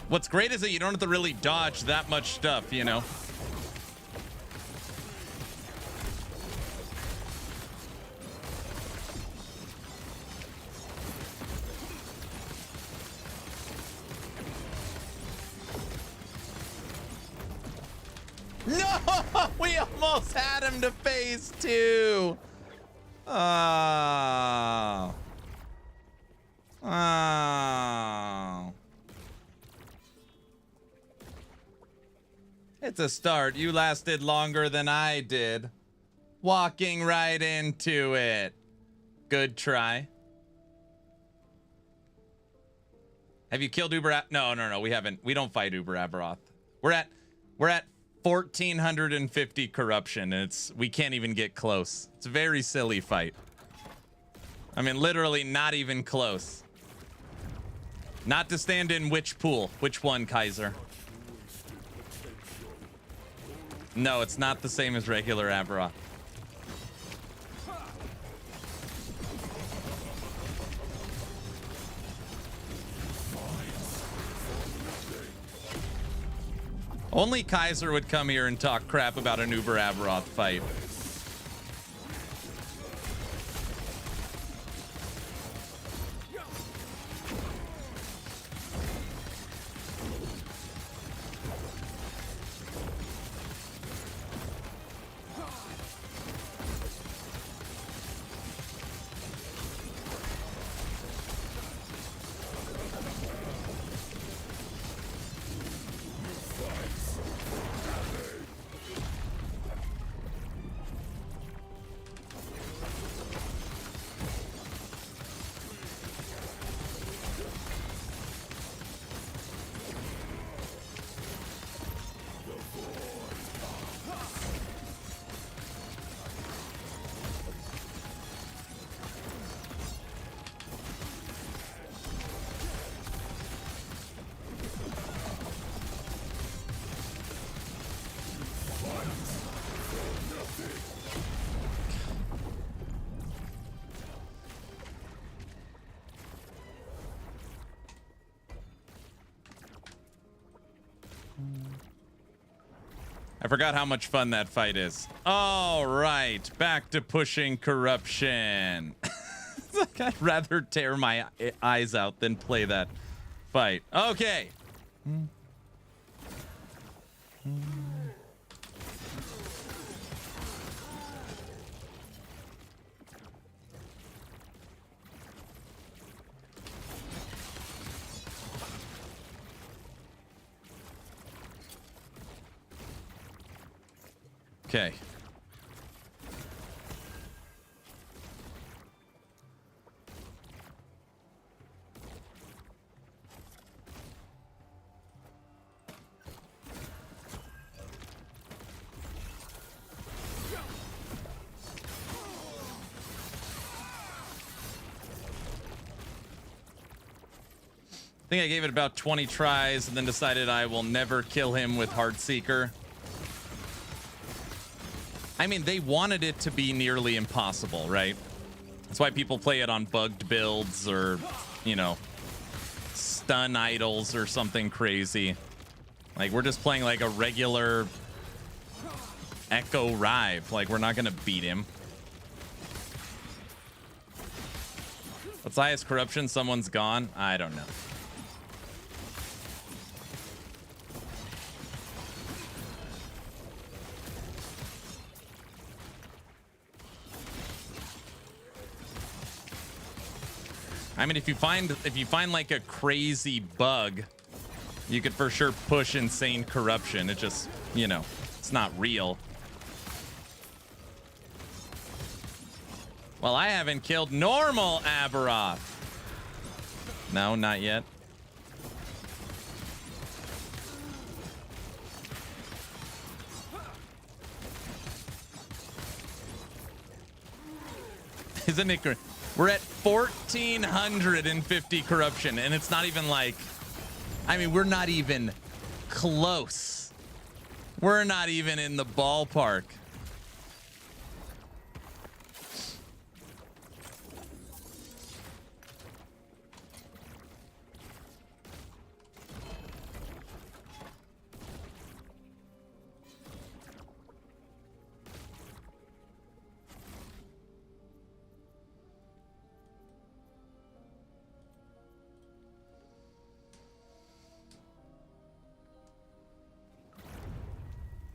What's great is that you don't have to really dodge that much stuff, you know? No! We almost had him to phase 2! Oh. Oh. It's a start. You lasted longer than I did. Walking right into it. Good try. Have you killed Uber? No, we haven't. We don't fight Uber Aberoth. We're at 1450 corruption. And we can't even get close. It's a very silly fight. I mean, literally not even close. Not to stand in which pool? Which one, Kaiser? No, it's not the same as regular Aberoth. Only Kaiser would come here and talk crap about an Uber Aberoth fight. I forgot how much fun that fight is. All right, back to pushing corruption. It's like I'd rather tear my eyes out than play that fight. Okay. Okay. I think I gave it about 20 tries and then decided I will never kill him with Heartseeker. I mean, they wanted it to be nearly impossible, right? That's why people play it on bugged builds or, you know, stun idols or something crazy. Like, we're just playing like a regular Echo Rive. Like, we're not going to beat him. What's highest corruption? Someone's gone? I don't know. I mean, if you find like a crazy bug, you could for sure push insane corruption. It just, you know, it's not real. Well, I haven't killed normal Aberoth. No, not yet. Isn't it great? We're at 1,450 corruption, and it's not even like, I mean, we're not even close. We're not even in the ballpark.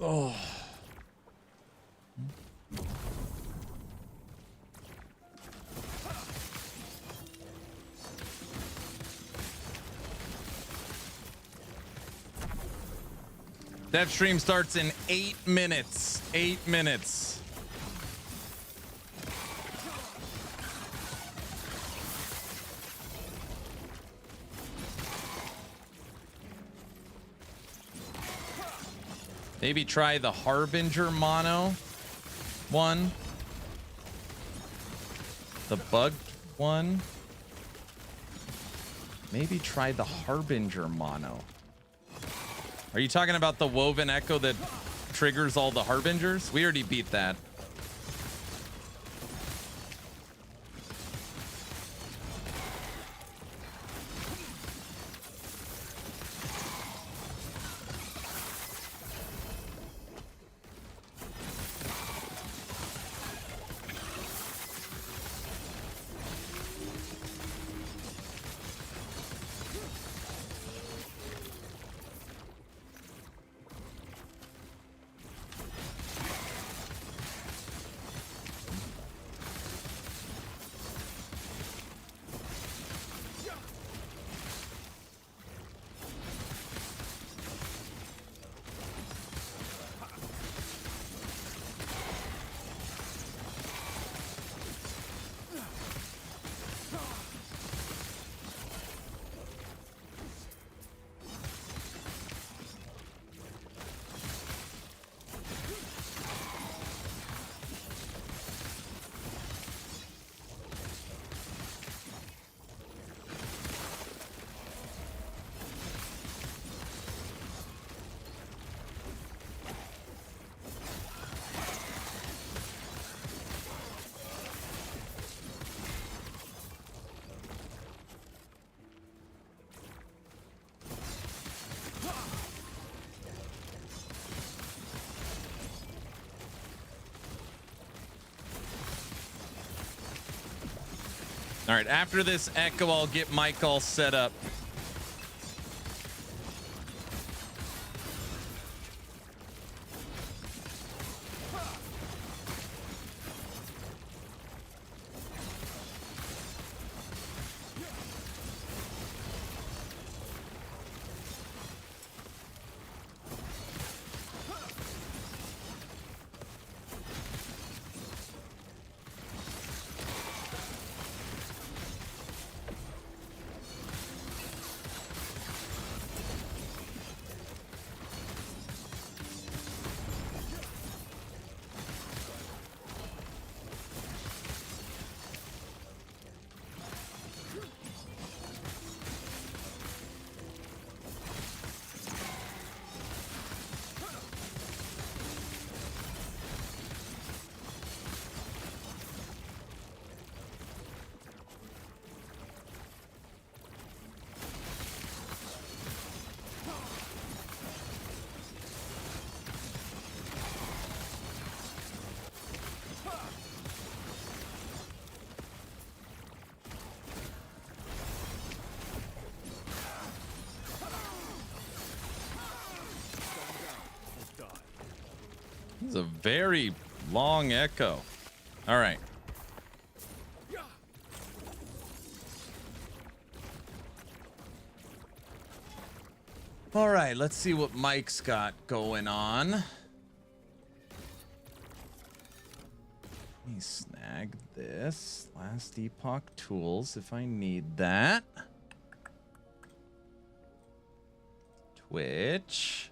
Oh. That stream starts in 8 minutes. 8 minutes. Maybe try the Harbinger mono one. The bugged one. Maybe try the Harbinger mono. Are you talking about the Woven Echo that triggers all the Harbingers? We already beat that. All right, after this echo, I'll get Mike all set up. It's a very long echo. All right. All right, let's see what Mike's got going on. Let me snag this. Last Epoch tools if I need that. Twitch.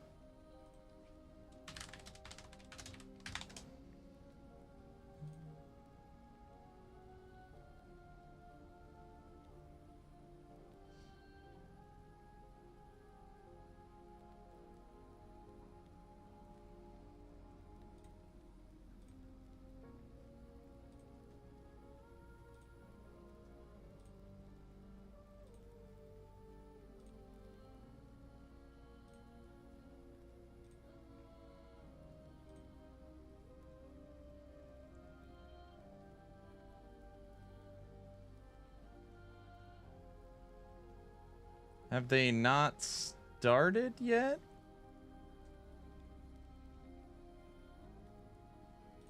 Have they not started yet?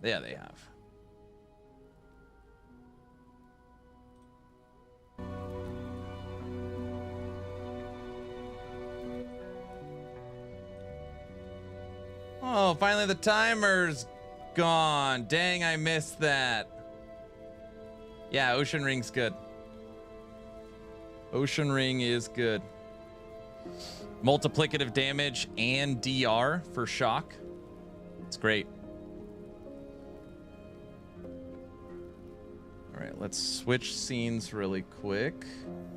Yeah, they have. Oh, finally the timer's gone. Dang, I missed that. Yeah, Ocean Ring's good. Ocean Ring is good. Multiplicative damage and DR for shock. It's great. All right, let's switch scenes really quick.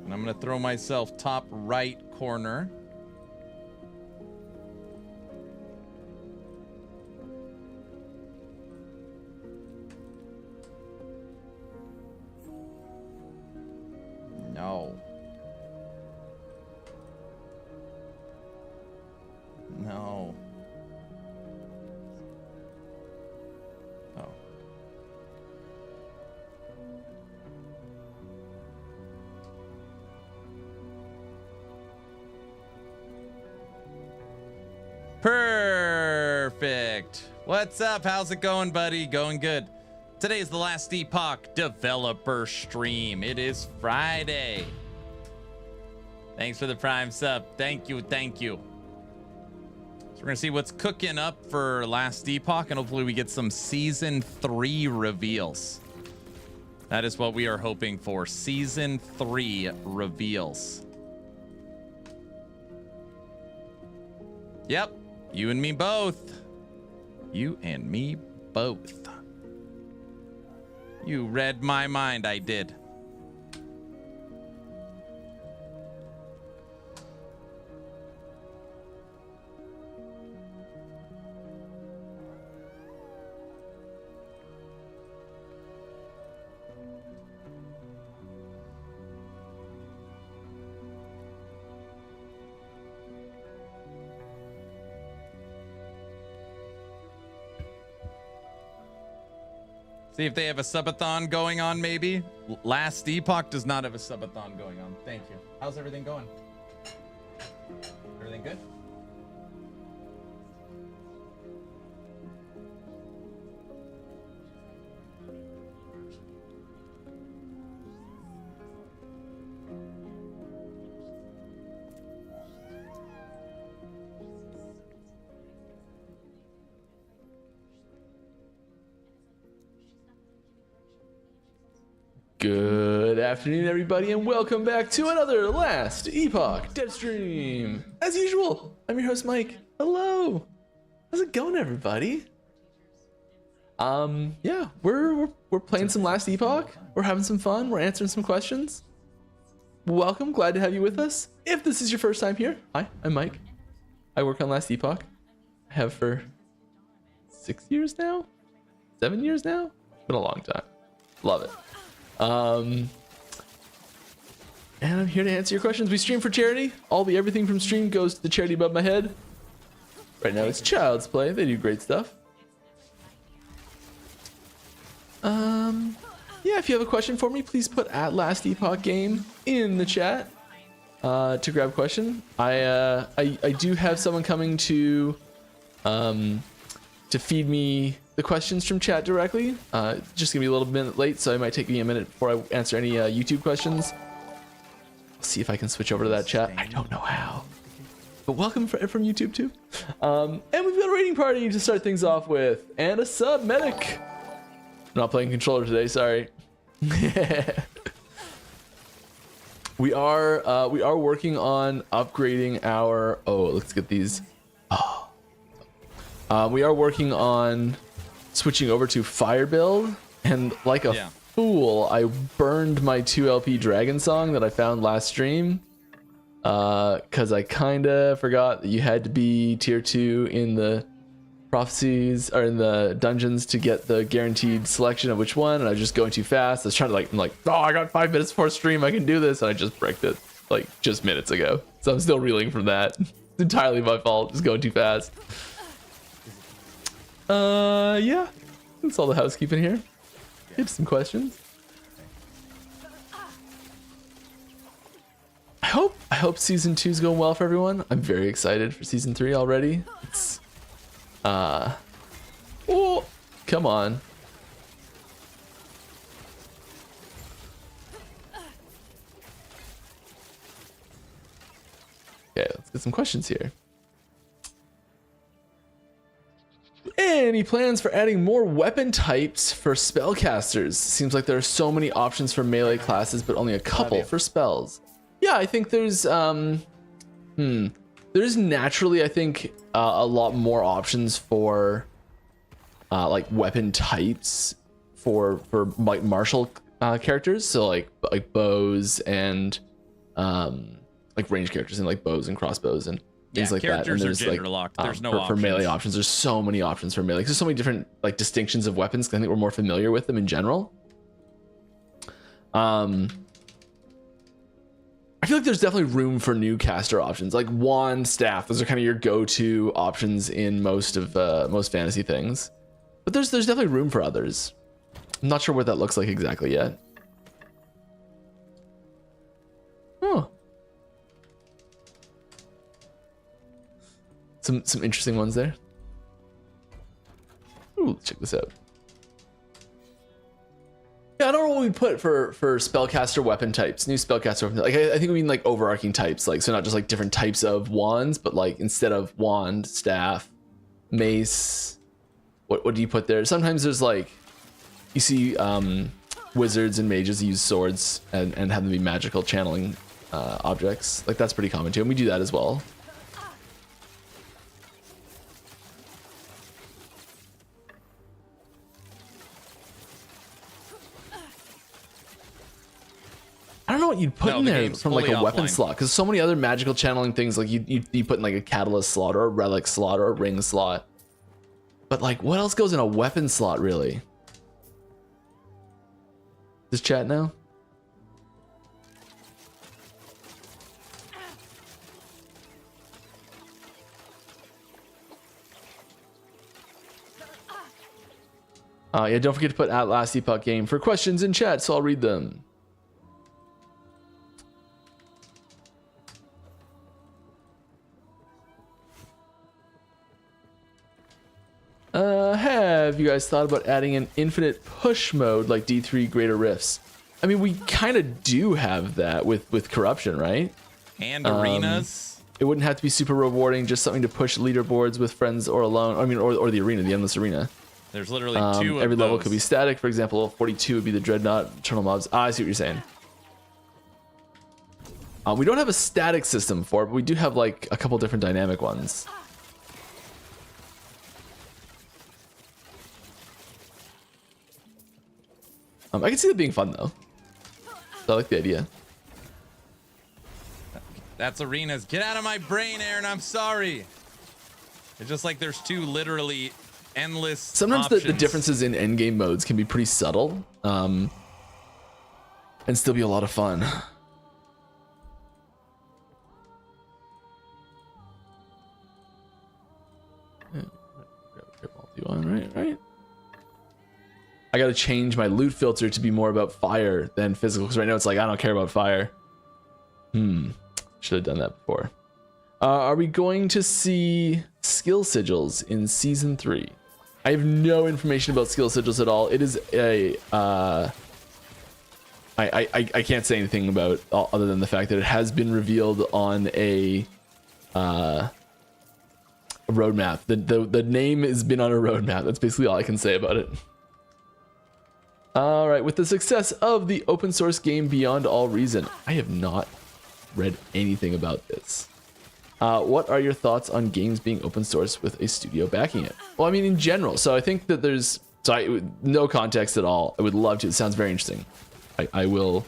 And I'm going to throw myself top right corner. No. No. Oh. Perfect. What's up? How's it going, buddy? Going good. Today is the last Epoch developer stream. It is Friday. Thanks for the Prime sub. Thank you. Thank you. So we're going to see what's cooking up for last Epoch, and hopefully we get some Season 3 reveals. That is what we are hoping for. Season 3 reveals. Yep. You and me both. You and me both. You read my mind, I did. See if they have a subathon going on, maybe. Last Epoch does not have a subathon going on. Thank you. How's everything going? Everything good? Good afternoon, everybody, and welcome back to another Last Epoch Dev Stream. As usual, I'm your host, Mike. Hello. How's it going, everybody? Yeah, we're playing some Last Epoch. We're having some fun. We're answering some questions. Welcome. Glad to have you with us. If this is your first time here, hi, I'm Mike. I work on Last Epoch. I have for 6 years now? 7 years now? It's been a long time. Love it. And I'm here to answer your questions. We stream for charity. Everything from stream goes to the charity above my head. Right now it's Child's Play. They do great stuff. Yeah, if you have a question for me, please put at Last Epoch Game in the chat to grab a question. I do have someone coming to feed me the questions from chat directly. Just gonna be a little bit late, so it might take me a minute before I answer any YouTube questions. I'll see if I can switch over to that chat. I don't know how, but welcome from YouTube too. And we've got a raiding party to start things off with, and a sub medic. I'm not playing controller today, sorry. We are working on upgrading our. Oh, let's get these. We are working on switching over to fire build, and like a fool, I burned my 2LP dragon song that I found last stream because I kinda forgot that you had to be tier 2 in the prophecies or in the dungeons to get the guaranteed selection of which one, and I was just going too fast. I was trying to I'm like, oh, I got 5 minutes before stream, I can do this, and I just bricked it like just minutes ago, so I'm still reeling from that. It's entirely my fault, just going too fast. Yeah, that's all the housekeeping here. Get some questions. I hope season 2's going well for everyone. I'm very excited for season 3 already. It's oh, come on. Okay, let's get some questions here. Any plans for adding more weapon types for spellcasters? Seems like there are so many options for melee classes, but only a couple for spells. Yeah, I think there's there's naturally, I think, a lot more options for like weapon types for like martial characters. So like bows and like range characters and like bows and crossbows and things like that. And there's like locked. There's no for melee options. There's so many options for melee. There's so many different like distinctions of weapons. I think we're more familiar with them in general. I feel like there's definitely room for new caster options, like wand, staff. Those are kind of your go-to options in most fantasy things. But there's definitely room for others. I'm not sure what that looks like exactly yet. Oh. Some interesting ones there. Ooh, let's check this out. Yeah, I don't know what we put for spellcaster weapon types. New spellcaster weapon types. Like I think we mean like overarching types, like so not just like different types of wands, but like instead of wand, staff, mace. What do you put there? Sometimes there's like you see wizards and mages use swords and have them be magical channeling objects. Like that's pretty common too, and we do that as well. I don't know what you'd put in there from like a weapon slot, because so many other magical channeling things, like you put in like a catalyst slot or a relic slot or a ring slot, but like what else goes in a weapon slot really? Does chat know? Yeah, don't forget to put at last Epoch game for questions in chat, so I'll read them. Have you guys thought about adding an infinite push mode like D3 Greater Rifts? I mean, we kind of do have that with Corruption, right? And arenas. It wouldn't have to be super rewarding, just something to push leaderboards with friends or alone. I mean, or the arena, the endless arena. There's literally two of every level those. could be static. For example, level 42 would be the Dreadnought Eternal Mobs. I see what you're saying. We don't have a static system for it, but we do have like a couple different dynamic ones. I can see that being fun though. So I like the idea. That's arenas. Get out of my brain, Aaron. I'm sorry. It's just like there's two literally endless Sometimes the options. differences in endgame modes can be pretty subtle, and still be a lot of fun. Right. I gotta change my loot filter to be more about fire than physical, because right now it's like I don't care about fire. Should have done that before. Are we going to see skill sigils in season 3? I have no information about skill sigils at all. It is a I can't say anything about other than the fact that it has been revealed on a roadmap. The name has been on a roadmap. That's basically all I can say about it. All right, with the success of the open source game Beyond All Reason, I have not read anything about this. What are your thoughts on games being open source with a studio backing it? Well, I mean, in general. So I think that there's no context at all. I would love to. It sounds very interesting. I will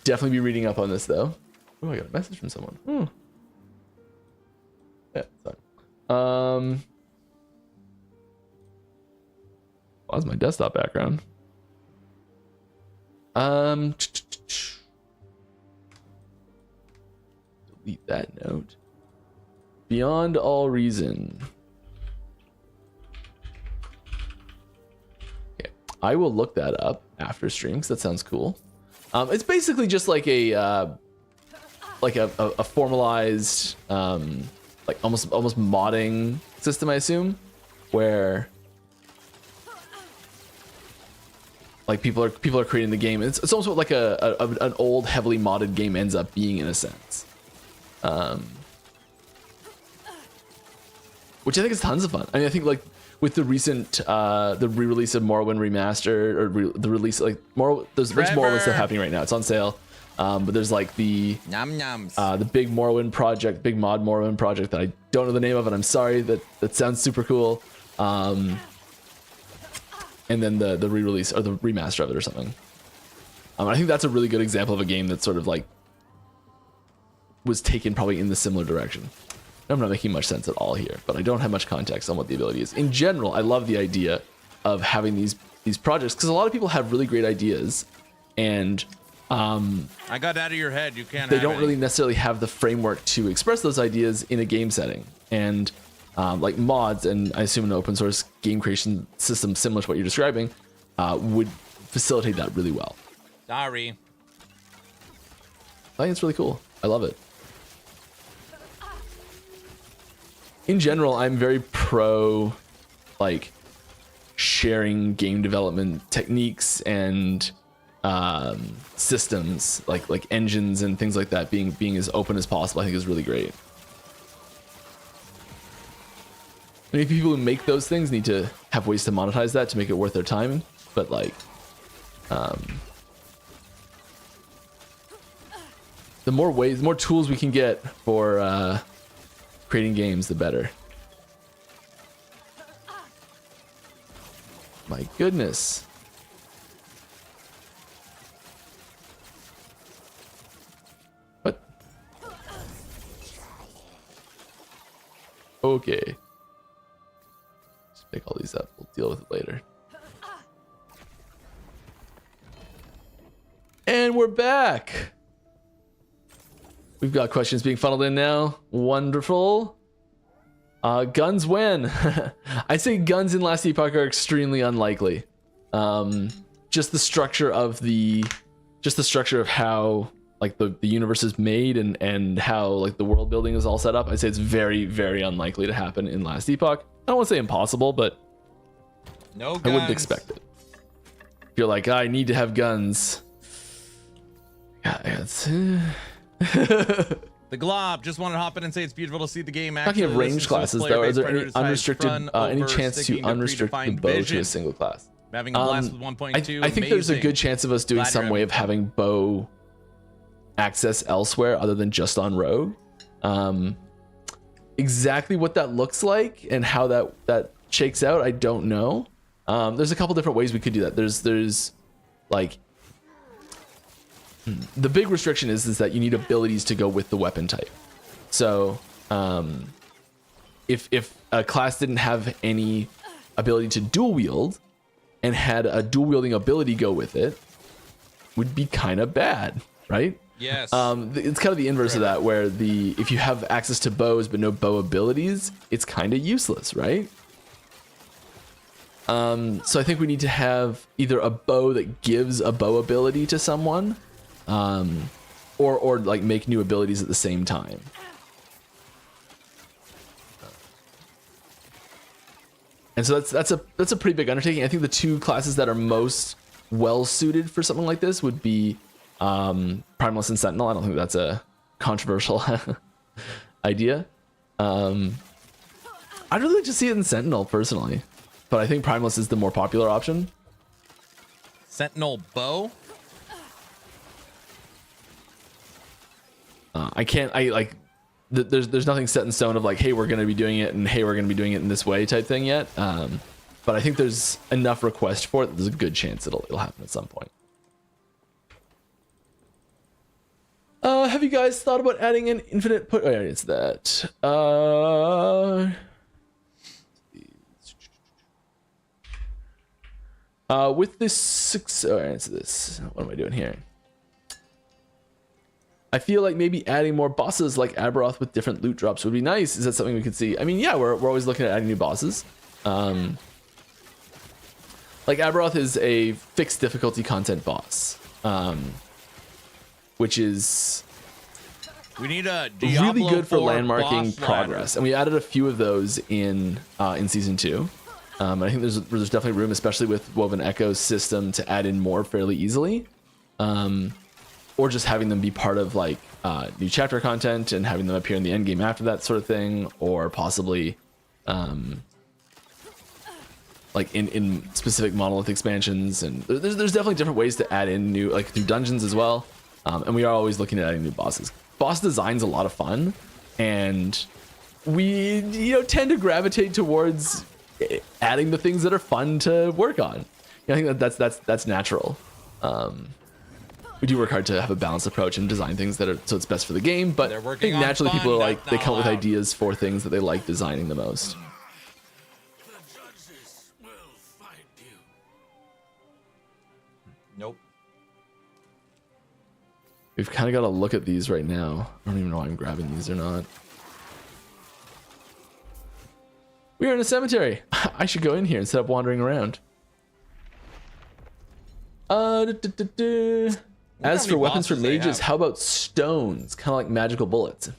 definitely be reading up on this though. Oh, I got a message from someone. Yeah, sorry. Why's my desktop background? Delete that note. Beyond All Reason. Okay, I will look that up after stream because that sounds cool. It's basically just like a formalized like almost modding system, I assume, where like people are creating the game. It's almost what like an old heavily modded game ends up being in a sense. Which I think is tons of fun. I mean, I think like with the recent the re-release of Morrowind Remastered, or the release like there's Morrowind stuff happening right now. It's on sale. But there's like the the big Morrowind project, big mod Morrowind project that I don't know the name of, and I'm sorry. That sounds super cool. And then the re-release or the remaster of it or something. I think that's a really good example of a game that sort of like was taken probably in the similar direction. I'm not making much sense at all here, but I don't have much context on what the ability is. In general, I love the idea of having these projects because a lot of people have really great ideas, and I got out of your head. You can't. They don't really necessarily have the framework to express those ideas in a game setting, and like mods, and I assume an open source game creation system similar to what you're describing would facilitate that really well. Sorry. I think it's really cool. I love it. In general, I'm very pro like sharing game development techniques and systems, like engines and things like that, being as open as possible. I think is really great. I mean, people who make those things need to have ways to monetize that to make it worth their time. But like, the more tools we can get for creating games, the better. My goodness. What? Okay. Just pick all these up. We'll deal with it later. And we're back. We've got questions being funneled in now. Wonderful. Guns win. I'd say guns in Last Epoch are extremely unlikely. Just the structure of how like the universe is made and how like the world building is all set up. I'd say it's very, very unlikely to happen in Last Epoch. I don't want to say impossible, but No guns. I wouldn't expect it. If you're like, I need to have guns. Yeah, it's The Glob just wanted to hop in and say it's beautiful to see the game. talking of range classes, though. Is there any unrestricted, any chance to unrestrict the bow to a single class? Having a blast with 1.2. I think there's a good chance of us doing some way of having bow access elsewhere other than just on rogue. Exactly what that looks like and how that shakes out, I don't know. There's a couple different ways we could do that. There's like the big restriction is that you need abilities to go with the weapon type. So if a class didn't have any ability to dual wield and had a dual wielding ability go with it, would be kind of bad, right? Yes. It's kind of the inverse of that, where if you have access to bows but no bow abilities, it's kind of useless, right? So I think we need to have either a bow that gives a bow ability to someone, or like make new abilities at the same time. And so that's a pretty big undertaking. I think the two classes that are most well suited for something like this would be Primalist and Sentinel. I don't think that's a controversial idea. I'd really like to see it in Sentinel personally, but I think Primalist is the more popular option. Sentinel bow. There's nothing set in stone of like, hey, we're going to be doing it, and hey, we're going to be doing it in this way type thing yet. But I think there's enough request for it that there's a good chance it'll happen at some point. Have you guys thought about adding an infinite put? Oh, yeah, it's that. With this six, oh, answer this. What am I doing here? I feel like maybe adding more bosses like Aberoth with different loot drops would be nice. Is that something we could see? I mean, yeah, we're always looking at adding new bosses. Like Aberoth is a fixed difficulty content boss, which is We need a really good for 4 landmarking boss progress, and we added a few of those in season 2. I think there's definitely room, especially with Woven Echo's system, to add in more fairly easily, or just having them be part of like new chapter content and having them appear in the end game after that sort of thing, or possibly like in specific monolith expansions. And there's definitely different ways to add in new, like through dungeons as well. And we are always looking at adding new bosses. Boss design's a lot of fun, and we tend to gravitate towards adding the things that are fun to work on. I think that's natural. We do work hard to have a balanced approach and design things that are so it's best for the game, but I think naturally people are like, they come up with ideas for things that they like designing the most. The judges will find you. Nope. We've kind of got to look at these right now. I don't even know why I'm grabbing these or not. We are in a cemetery. I should go in here instead of wandering around. As for weapons for mages, how about stones? Kind of like magical bullets.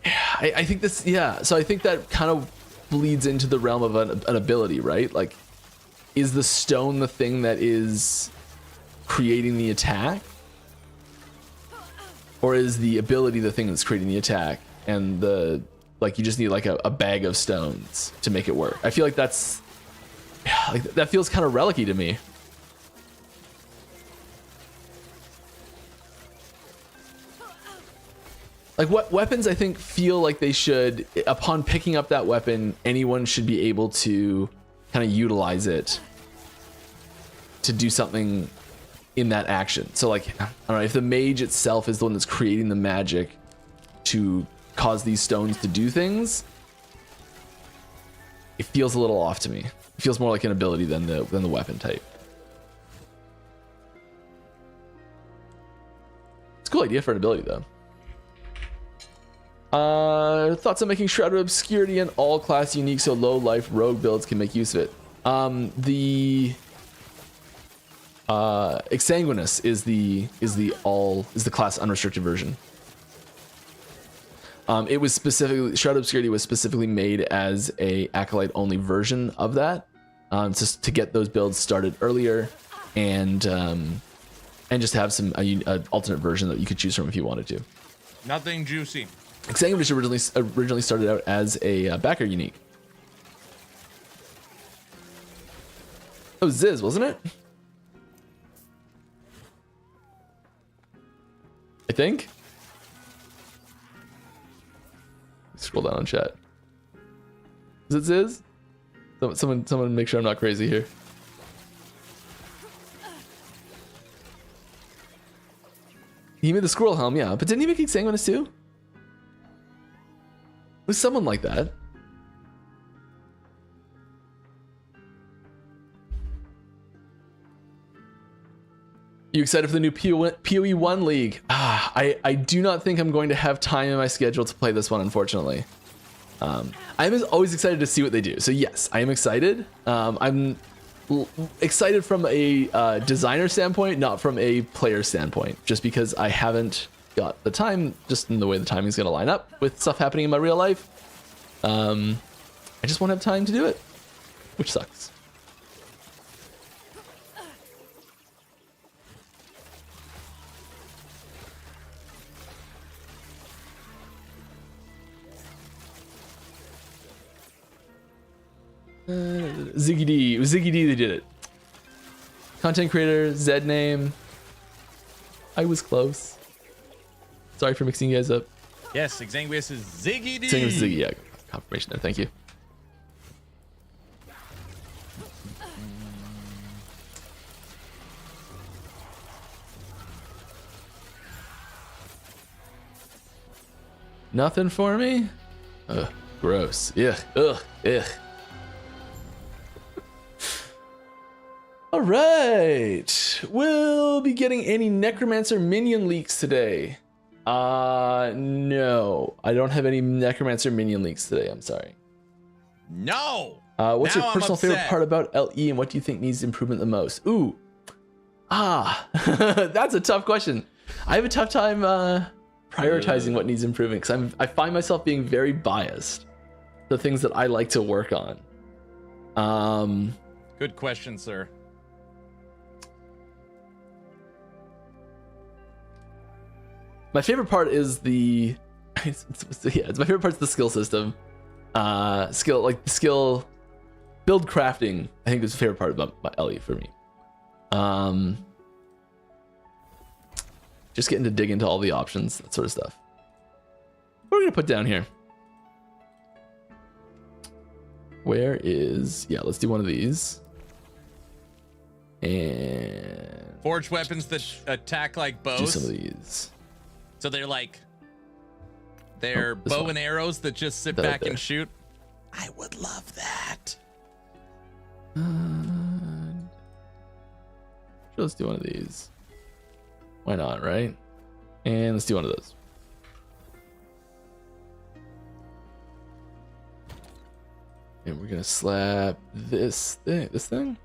I think this, yeah. So I think that kind of bleeds into the realm of an ability, right? Like, is the stone the thing that is creating the attack? Or is the ability the thing that's creating the attack? And you just need like a bag of stones to make it work. I feel like that feels kind of relic-y to me. Like, what weapons I think feel like they should, upon picking up that weapon, anyone should be able to kind of utilize it to do something in that action. So like, I don't know, if the mage itself is the one that's creating the magic to cause these stones to do things, it feels a little off to me. It feels more like an ability than the weapon type. It's a cool idea for an ability though. Thoughts on making Shroud of Obscurity an all-class unique so low-life rogue builds can make use of it. The Exsanguinous is the class unrestricted version. It was specifically Shroud of Obscurity was specifically made as a Acolyte only version of that, just to get those builds started earlier, and just have some alternate version that you could choose from if you wanted to. Nothing juicy. Exsanguinous originally started out as a backer unique. Oh, Ziz, wasn't it? I think. Scroll down on chat. Is it Ziz? Someone make sure I'm not crazy here. He made the squirrel helm, yeah, but didn't he make Exsanguinous too? It was someone like that. You excited for the new PoE 1 League? I do not think I'm going to have time in my schedule to play this one, unfortunately. I'm always excited to see what they do. So yes, I am excited. I'm excited from a designer standpoint, not from a player standpoint, just because I haven't got the time, just in the way the timing is going to line up with stuff happening in my real life. I just won't have time to do it, which sucks. Ziggy D. It was Ziggy D that did it. Content creator, Zed name. I was close. Sorry for mixing you guys up. Yes, Exsanguinous is Ziggy D. Exsanguinous is Ziggy, yeah. Confirmation there, thank you. Nothing for me? Ugh, gross. Ugh, ugh, ugh. All right, we'll be getting any Necromancer minion leaks today. No, I don't have any Necromancer minion leaks today. I'm sorry. No. What's Now your I'm personal favorite upset. part about LE, and what do you think needs improvement the most? Ooh, that's a tough question. I have a tough time prioritizing what needs improving because I find myself being very biased. The things that I like to work on. Good question, sir. My favorite part is the my favorite part is the skill system. Skill build crafting, I think is the favorite part about my LE for me. Just getting to dig into all the options, that sort of stuff. What are we gonna put down here? Where is, yeah, let's do one of these. And Forged weapons that attack like bows. do some of these. So they're bow one. and arrows that just sit That back there. and shoot. I would love that. Sure, let's do one of these. Why not, right? And let's do one of those. And we're gonna slap this thing.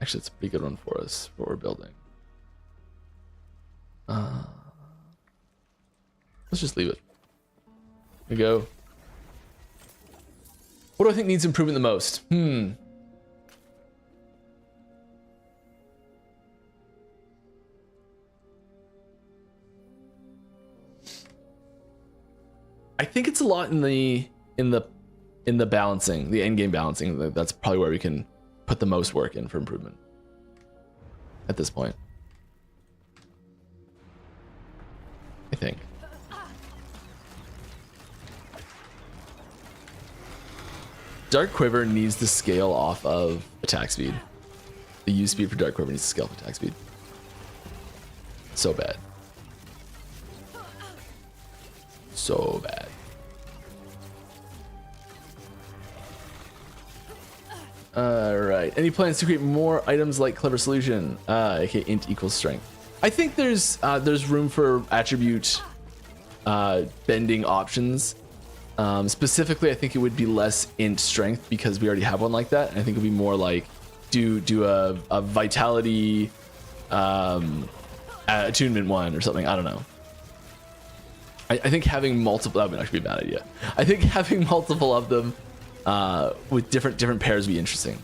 Actually, it's a pretty good one for us, for what we're building. Let's just leave it. Here we go. What do I think needs improvement the most? I think it's a lot in the balancing, the end game balancing. That's probably where we can put the most work in for improvement at this point, I think. Dark Quiver needs to scale off of attack speed. The use speed for Dark Quiver needs to scale off attack speed. So bad. So bad. Alright. Any plans to create more items like Clever Solution? Okay, int equals strength. I think there's room for attribute bending options. Specifically, I think it would be less int strength because we already have one like that. And I think it would be more like do a vitality attunement one or something. I don't know. I think having multiple, that would actually be a bad idea. I think having multiple of them with different pairs would be interesting.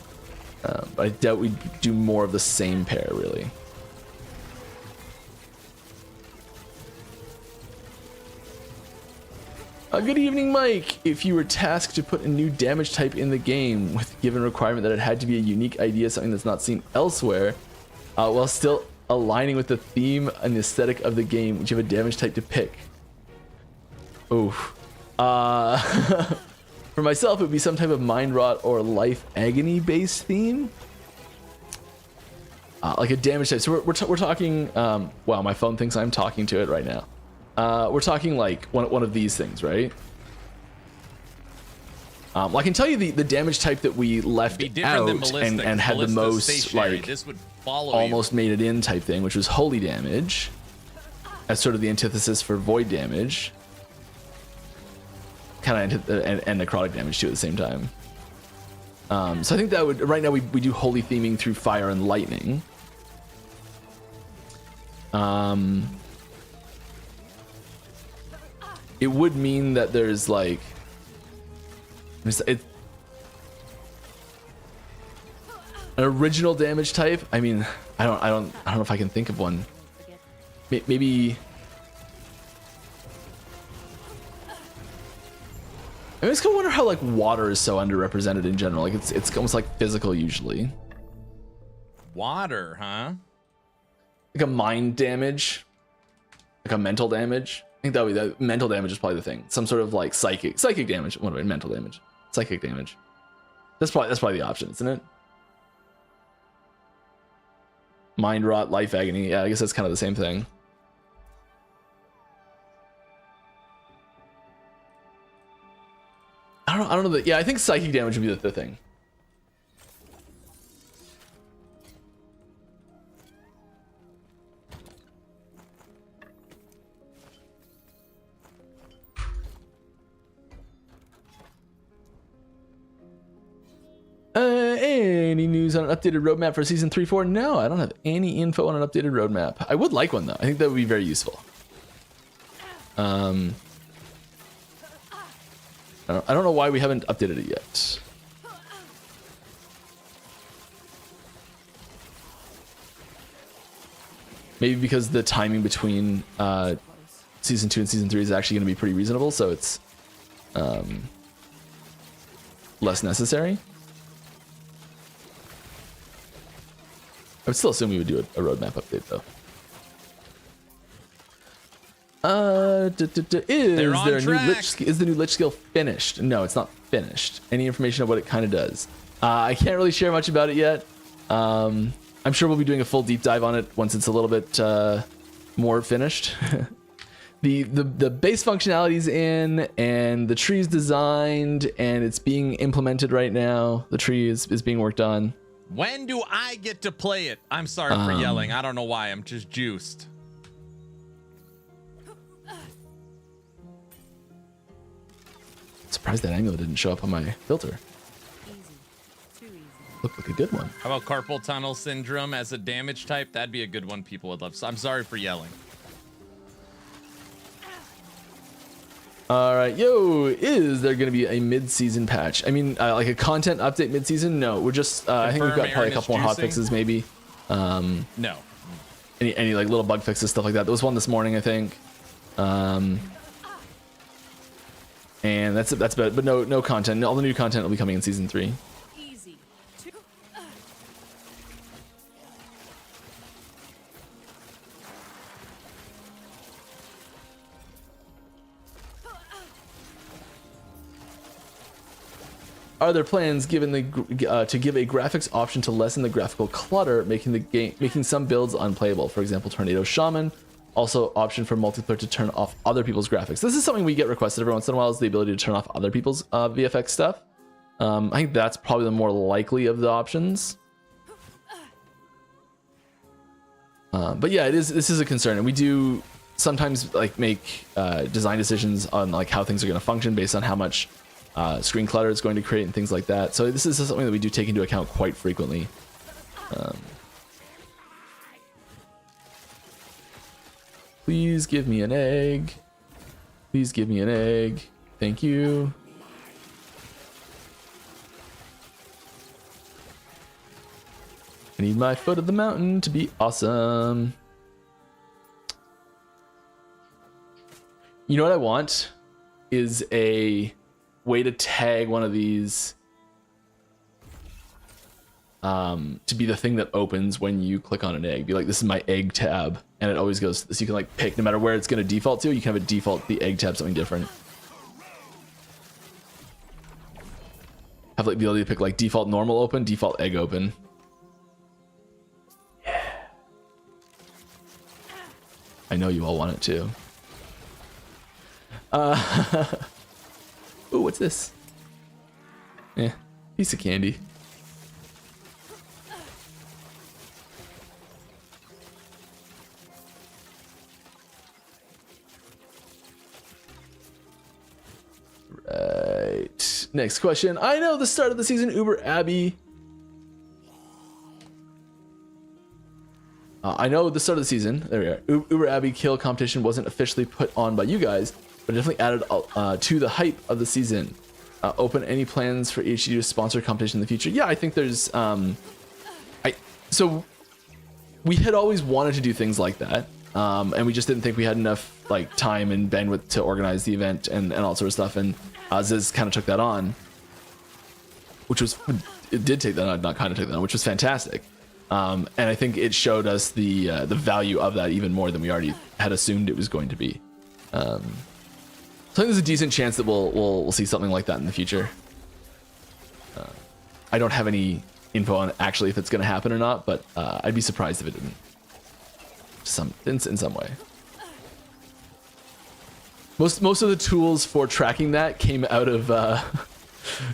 But I doubt we'd do more of the same pair, really. Good evening, Mike. If you were tasked to put a new damage type in the game with the given requirement that it had to be a unique idea, something that's not seen elsewhere, while still aligning with the theme and the aesthetic of the game, would you have a damage type to pick? Oh. For myself, it would be some type of mind rot or life agony based theme. Like a damage type. So we're talking, wow, my phone thinks I'm talking to it right now. We're talking like one of these things, right? Well, I can tell you the damage type that we left out and had the most like this would follow almost made it in type thing, which was holy damage. As sort of the antithesis for void damage. Kind of and necrotic damage too at the same time. So I think that would, right now we do holy theming through fire and lightning. It would mean that there's like an original damage type. I mean, I don't know if I can think of one. Maybe. I just kind of wonder how like water is so underrepresented in general. Like it's almost like physical usually. Water, huh? Like a mind damage, like a mental damage. I think that would be the mental damage is probably the thing. Some sort of like psychic damage. What about mental damage? Psychic damage. That's probably the option, isn't it? Mind rot, life agony. Yeah, I guess that's kind of the same thing. I don't know that. Yeah, I think psychic damage would be the thing. Any news on an updated roadmap for season 3-4? No, I don't have any info on an updated roadmap. I would like one though. I think that would be very useful. I don't know why we haven't updated it yet. Maybe because the timing between season 2 and season 3 is actually going to be pretty reasonable, so it's less necessary. I would still assume we would do a roadmap update though. Is the new lich skill finished? No, it's not finished. Any information on what it kind of does? I can't really share much about it yet. I'm sure we'll be doing a full deep dive on it once it's a little bit more finished. the base functionality's in, and the tree's designed, and it's being implemented right now. The tree is being worked on. When do I get to play it? I'm sorry for yelling. I don't know why. I'm just juiced. Surprised that angle didn't show up on my filter. Looked like a good one. How about carpal tunnel syndrome as a damage type? That'd be a good one people would love. So I'm sorry for yelling. All right, yo, is there going to be a mid-season patch? I mean, like a content update mid-season? No, we're just, I think we've got probably a couple more hotfixes maybe. No. Any like little bug fixes, stuff like that. There was one this morning, I think. And that's about it, but no content. All the new content will be coming in season 3. Are there plans given to give a graphics option to lessen the graphical clutter, making some builds unplayable? For example, Tornado Shaman. Also, option for multiplayer to turn off other people's graphics. This is something we get requested every once in a while, is the ability to turn off other people's VFX stuff. I think that's probably the more likely of the options. But yeah, this is a concern, and we do sometimes like make design decisions on like how things are going to function based on how much screen clutter it's going to create and things like that. So this is something that we do take into account quite frequently. Please give me an egg. Please give me an egg. Thank you. I need my foot of the mountain to be awesome. You know what I want is a way to tag one of these to be the thing that opens when you click on an egg. Be like, this is my egg tab, and it always goes, so you can like pick no matter where it's going to default to. You can have a default the egg tab something different. Have like the ability to pick like default normal open, default egg open. Yeah. I know you all want it too. Ooh, what's this? Yeah, piece of candy. Right. Next question. I know the start of the season, Uber Abbey. I know the start of the season. There we are. Uber Abbey kill competition wasn't officially put on by you guys, but definitely added to the hype of the season. Open any plans for HG to sponsor competition in the future? Yeah, I think there's so we had always wanted to do things like that, and we just didn't think we had enough like time and bandwidth to organize the event and all sort of stuff. And Ziz kind of took that on, which was it did take that on, not kind of took that on, which was fantastic. And I think it showed us the value of that even more than we already had assumed it was going to be. So I think there's a decent chance that we'll see something like that in the future. I don't have any info on actually if it's going to happen or not, but I'd be surprised if it didn't. In some way. Most of the tools for tracking that came out of.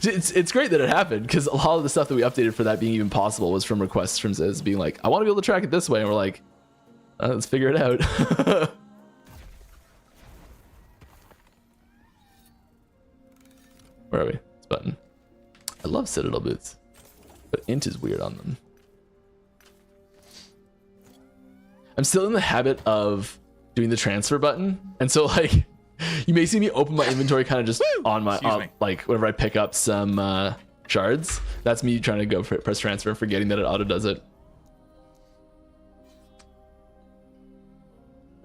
It's great that it happened because a lot of the stuff that we updated for that being even possible was from requests from Ziz being like, I want to be able to track it this way, and we're like, let's figure it out. Where are we? This button. I love Citadel boots, but int is weird on them. I'm still in the habit of doing the transfer button, and so like you may see me open my inventory kind of just on my like whenever I pick up some shards. That's me trying to go for press transfer and forgetting that it auto does it.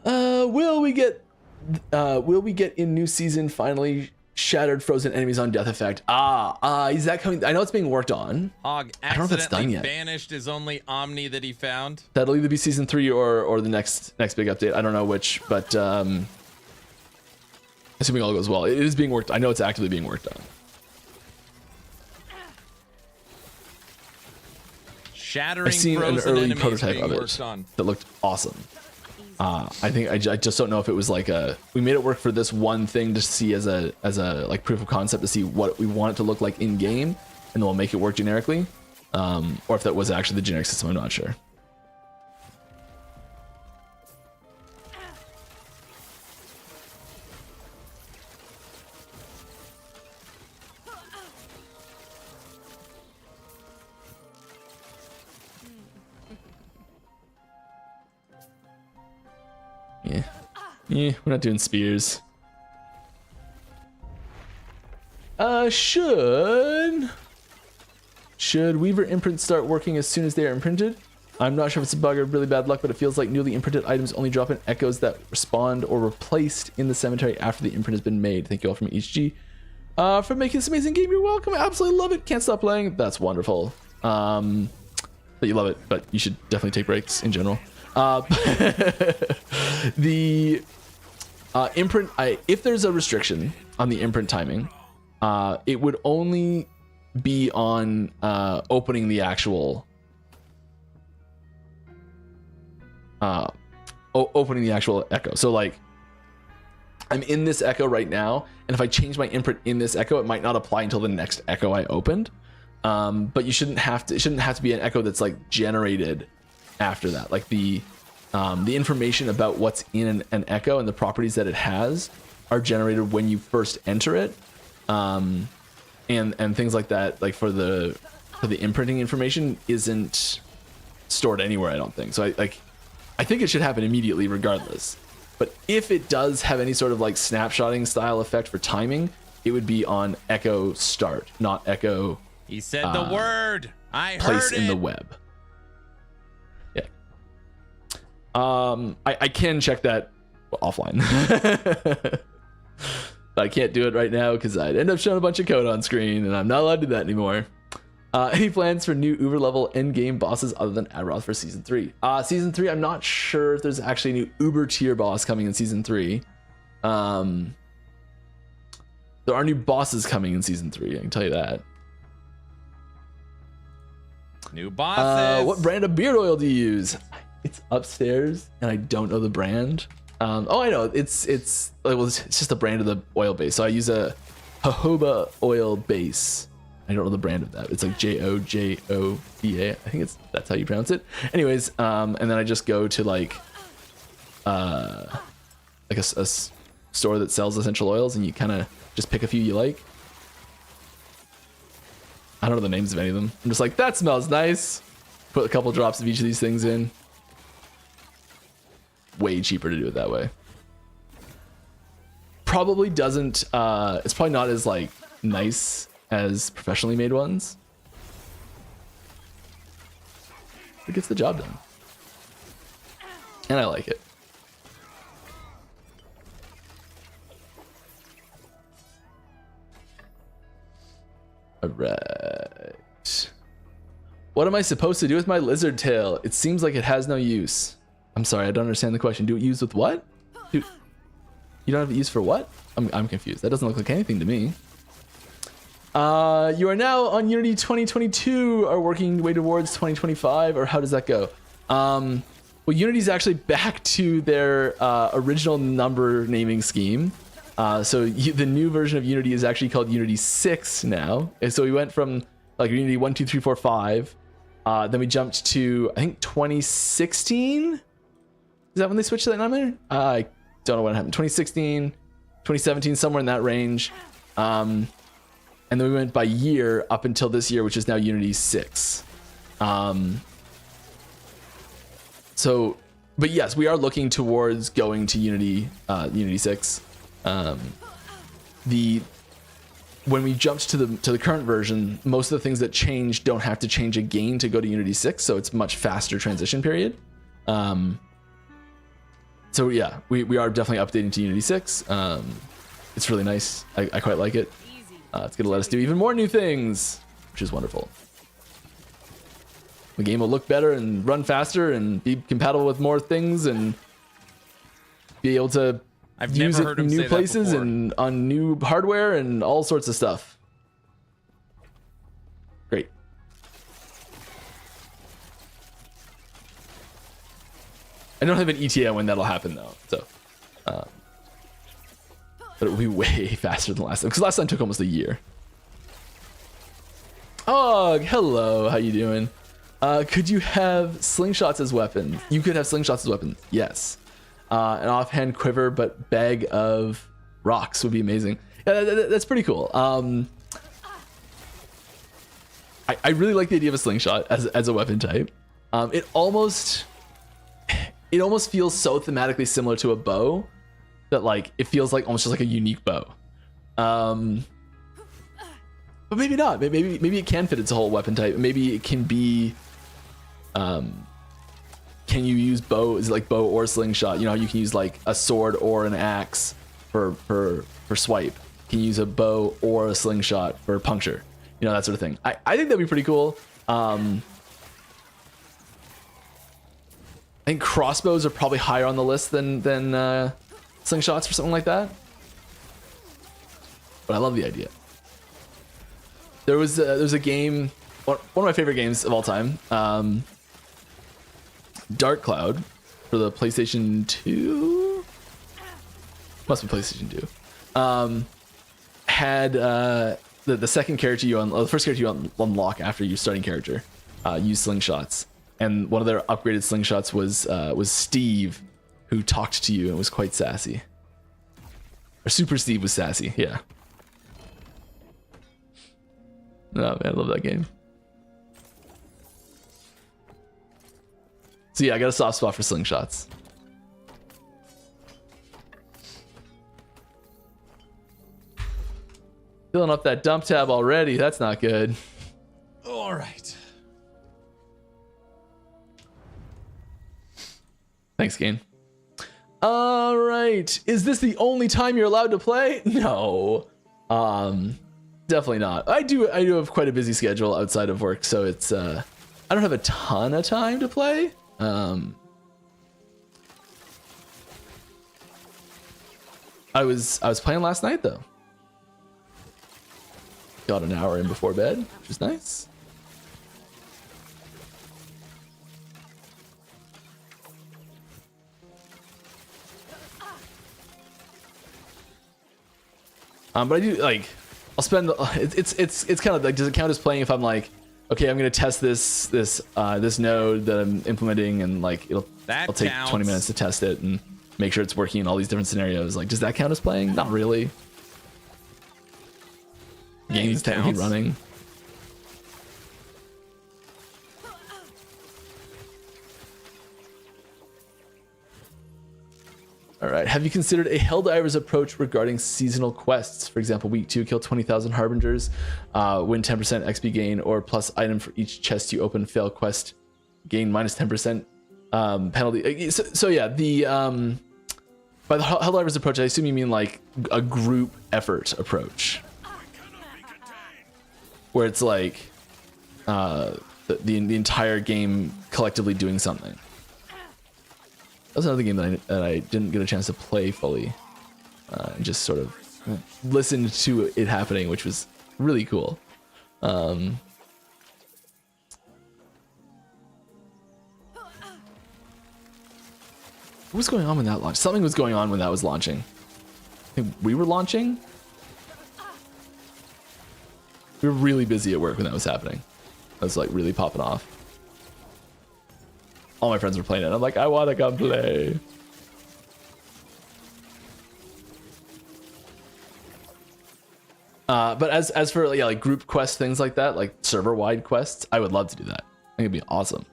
Will we get in new season finally shattered frozen enemies on death effect? Is that coming? I know it's being worked on. Hog I don't know if it's done yet. Banished his only Omni that he found. That'll either be season 3 or the next big update. I don't know which, but assuming all goes well, it is being worked. I know it's actively being worked on. Shattering I've seen an early prototype of it on. that looked awesome. I think I just don't know if it was like we made it work for this one thing to see as a like proof of concept to see what we want it to look like in game, and then we'll make it work generically, or if that was actually the generic system. I'm not sure. Yeah, we're not doing spears. Should Weaver imprints start working as soon as they are imprinted? I'm not sure if it's a bug or really bad luck, but it feels like newly imprinted items only drop in echoes that respond or replaced in the cemetery after the imprint has been made. Thank you all from HG for making this amazing game. You're welcome. I absolutely love it. Can't stop playing. That's wonderful. That you love it, but you should definitely take breaks in general. The imprint, if there's a restriction on the imprint timing, it would only be on opening the actual echo. So like I'm in this echo right now, and if I change my imprint in this echo, it might not apply until the next echo I opened. But it shouldn't have to be an echo that's like generated after that. Like the The information about what's in an echo and the properties that it has are generated when you first enter it, and things like that. Like for the imprinting information isn't stored anywhere, I don't think. So I think it should happen immediately regardless. But if it does have any sort of like snapshotting style effect for timing, it would be on echo start, not echo. He said the word. I heard place it. in the web. Yeah. I can check that offline. But I can't do it right now because I'd end up showing a bunch of code on screen, and I'm not allowed to do that anymore. Any plans for new Uber level endgame bosses other than Adroth for season 3? Season 3, I'm not sure if there's actually a new Uber tier boss coming in season 3. There are new bosses coming in season 3, I can tell you that. New bosses. What brand of beard oil do you use? It's upstairs, and I don't know the brand. Oh, I know. It's just the brand of the oil base. So I use a jojoba oil base. I don't know the brand of that. It's like Jojoba. I think that's how you pronounce it. Anyways, and then I just go to like a store that sells essential oils, and you kind of just pick a few you like. I don't know the names of any of them. I'm just like, that smells nice. Put a couple drops of each of these things in. Way cheaper to do it that way. Probably doesn't, it's probably not as like nice as professionally made ones. It gets the job done. And I like it. Alright. What am I supposed to do with my lizard tail? It seems like it has no use. I'm sorry, I don't understand the question. Do it use with what? You don't have it used for what? I'm confused. That doesn't look like anything to me. You are now on Unity 2022, are working your way towards 2025, or how does that go? Well, Unity's actually back to their original number naming scheme. So the new version of Unity is actually called Unity 6 now. And so we went from like Unity 1, 2, 3, 4, 5. Then we jumped to, I think, 2016? Is that when they switched to that number? I don't know what happened. 2016, 2017, somewhere in that range. And then we went by year up until this year, which is now Unity 6. So, but yes, we are looking towards going to Unity 6. When we jumped to the current version, most of the things that change don't have to change again to go to Unity 6, so it's much faster transition period. So yeah, we are definitely updating to Unity 6. It's really nice. I quite like it. It's gonna let us do even more new things, which is wonderful. The game will look better and run faster and be compatible with more things and be able to use it in new places and on new hardware and all sorts of stuff. Great. I don't have an ETA when that'll happen though, so but it'll be way faster than last time, because last time took almost a year. Oh, hello, how you doing? Could you have slingshots as weapons? You could have slingshots as weapons, yes. An offhand quiver, but bag of rocks would be amazing. Yeah, that's pretty cool. I really like the idea of a slingshot as a weapon type. It almost feels so thematically similar to a bow that like it feels like almost just like a unique bow. But maybe not. Maybe it can fit its whole weapon type. Maybe it can be. Can you use bow? Is it like bow or slingshot? You know, you can use like a sword or an axe for swipe. Can you use a bow or a slingshot for puncture? You know, that sort of thing. I think that'd be pretty cool. I think crossbows are probably higher on the list than slingshots or something like that. But I love the idea. There's a game, one of my favorite games of all time. Dark Cloud for the PlayStation 2, must be PlayStation 2, had the second character the first character you unlock after your starting character use slingshots, and one of their upgraded slingshots was Steve, who talked to you and was quite sassy. Or Super Steve was sassy, yeah. Oh man, I love that game. So yeah, I got a soft spot for slingshots. Filling up that dump tab already. That's not good. All right. Thanks, Kane. All right. Is this the only time you're allowed to play? No. Definitely not. I do have quite a busy schedule outside of work, so it's I don't have a ton of time to play. I was playing last night though. Got an hour in before bed, which is nice. But I do like, I'll spend. It's kind of like, does it count as playing if I'm like, okay, I'm gonna test this node that I'm implementing, and like it'll take 20 minutes to test it and make sure it's working in all these different scenarios. Like, does that count as playing? Not really. Game's technically running. All right. Have you considered a Helldivers approach regarding seasonal quests? For example, week 2, kill 20,000 Harbingers, win 10% XP gain, or plus item for each chest you open. Fail quest, gain minus 10% penalty. So yeah, the by the Helldivers approach, I assume you mean like a group effort approach, where it's like the entire game collectively doing something. That was another game that I didn't get a chance to play fully, and just sort of listened to it happening, which was really cool. What was going on when that launched? Something was going on when that was launching. I think we were launching. We were really busy at work when that was happening. I was like really popping off. All my friends were playing it. I'm like, I want to come play. But as for like group quest things like that, like server wide quests, I would love to do that. I think it'd be awesome.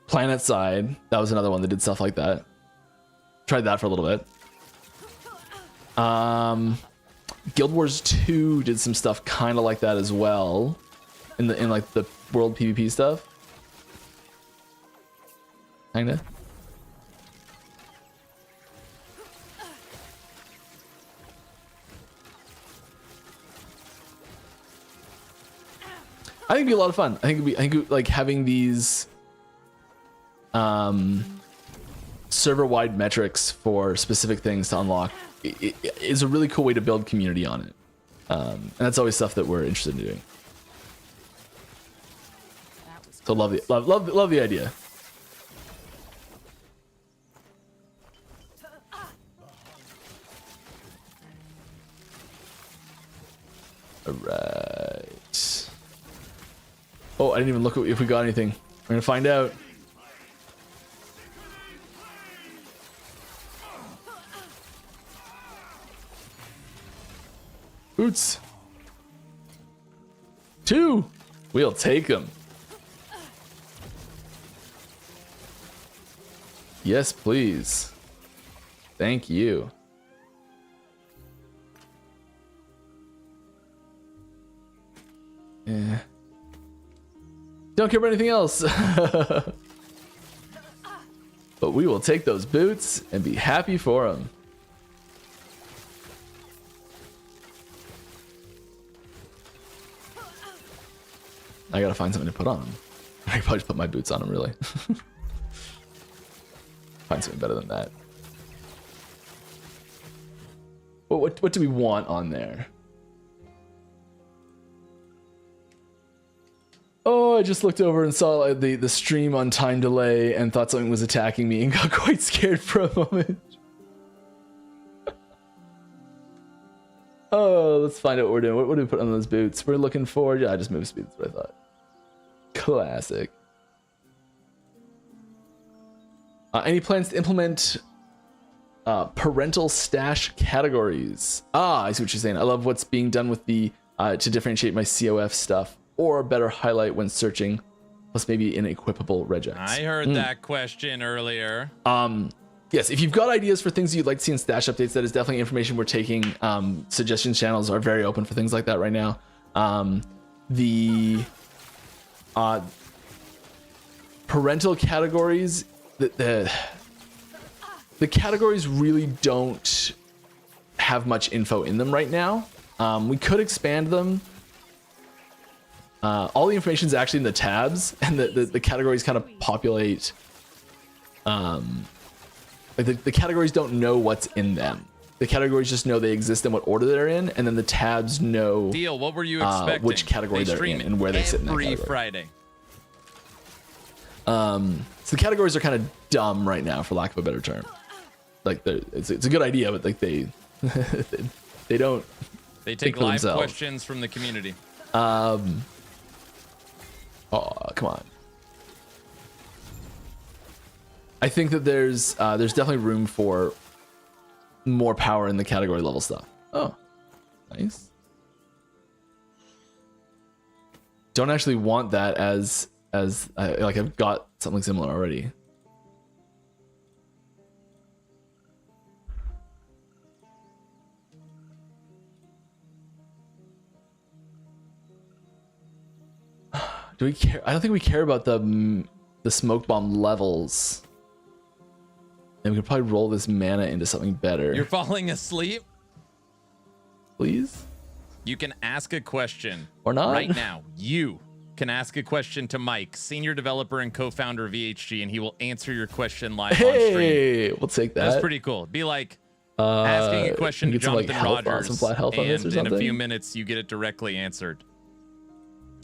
Planet Side, that was another one that did stuff like that. Tried that for a little bit. Guild Wars 2 did some stuff kind of like that as well, in like the world PvP stuff. Kinda. I think it'd be a lot of fun. I think like having these server-wide metrics for specific things to unlock is a really cool way to build community on it, and that's always stuff that we're interested in doing. So love the idea. All right. Oh, I didn't even look at if we got anything. We're gonna find out. Boots. 2. We'll take them. Yes, please. Thank you. Yeah. Don't care about anything else. But we will take those boots and be happy for them. I gotta find something to put on them. I could probably just put my boots on them, really. Find something better than that. Well, what do we want on there? Oh, I just looked over and saw the stream on time delay and thought something was attacking me and got quite scared for a moment. Oh, let's find out what we're doing. What do we put on those boots? We're looking for... Yeah, I just moved speed. That's what I thought. Classic. Any plans to implement parental stash categories? I see what you're saying. I love what's being done with the to differentiate my COF stuff, or better highlight when searching, plus maybe an equipable regex. I heard that question earlier. Yes, if you've got ideas for things you'd like to see in stash updates, that is definitely information we're taking. Suggestions channels are very open for things like that right now. The parental categories, the categories really don't have much info in them right now. We could expand them. All the information is actually in the tabs, and the categories kind of populate. Like the categories don't know what's in them. The categories just know they exist and what order they're in, and then the tabs know Deal, what were you expecting? which category they're in and where they sit in that category. Every Friday. So the categories are kind of dumb right now, for lack of a better term. Like it's a good idea, but like they don't. They take think for live themselves. questions from the community. Oh, come on. I think that there's definitely room for more power in the category level stuff. Oh, nice. Don't actually want that as like I've got something similar already. Do we care? I don't think we care about the smoke bomb levels. And we could probably roll this mana into something better. You're falling asleep? Please? You can ask a question. Or not. Right now. You can ask a question to Mike, senior developer and co-founder of VHG, and he will answer your question live on stream. Hey, we'll take that. That's pretty cool. Be like asking a question to Jonathan Rogers, some flat health on this or and in a something? few minutes you get it directly answered.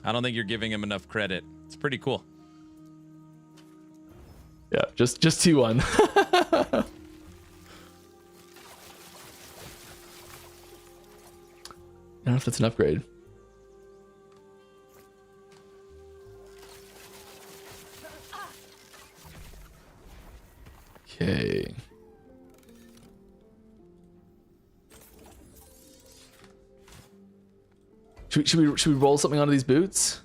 I don't think you're giving him enough credit. It's pretty cool. Yeah, just 2-1. I don't know if that's an upgrade. Okay. Should we roll something onto these boots?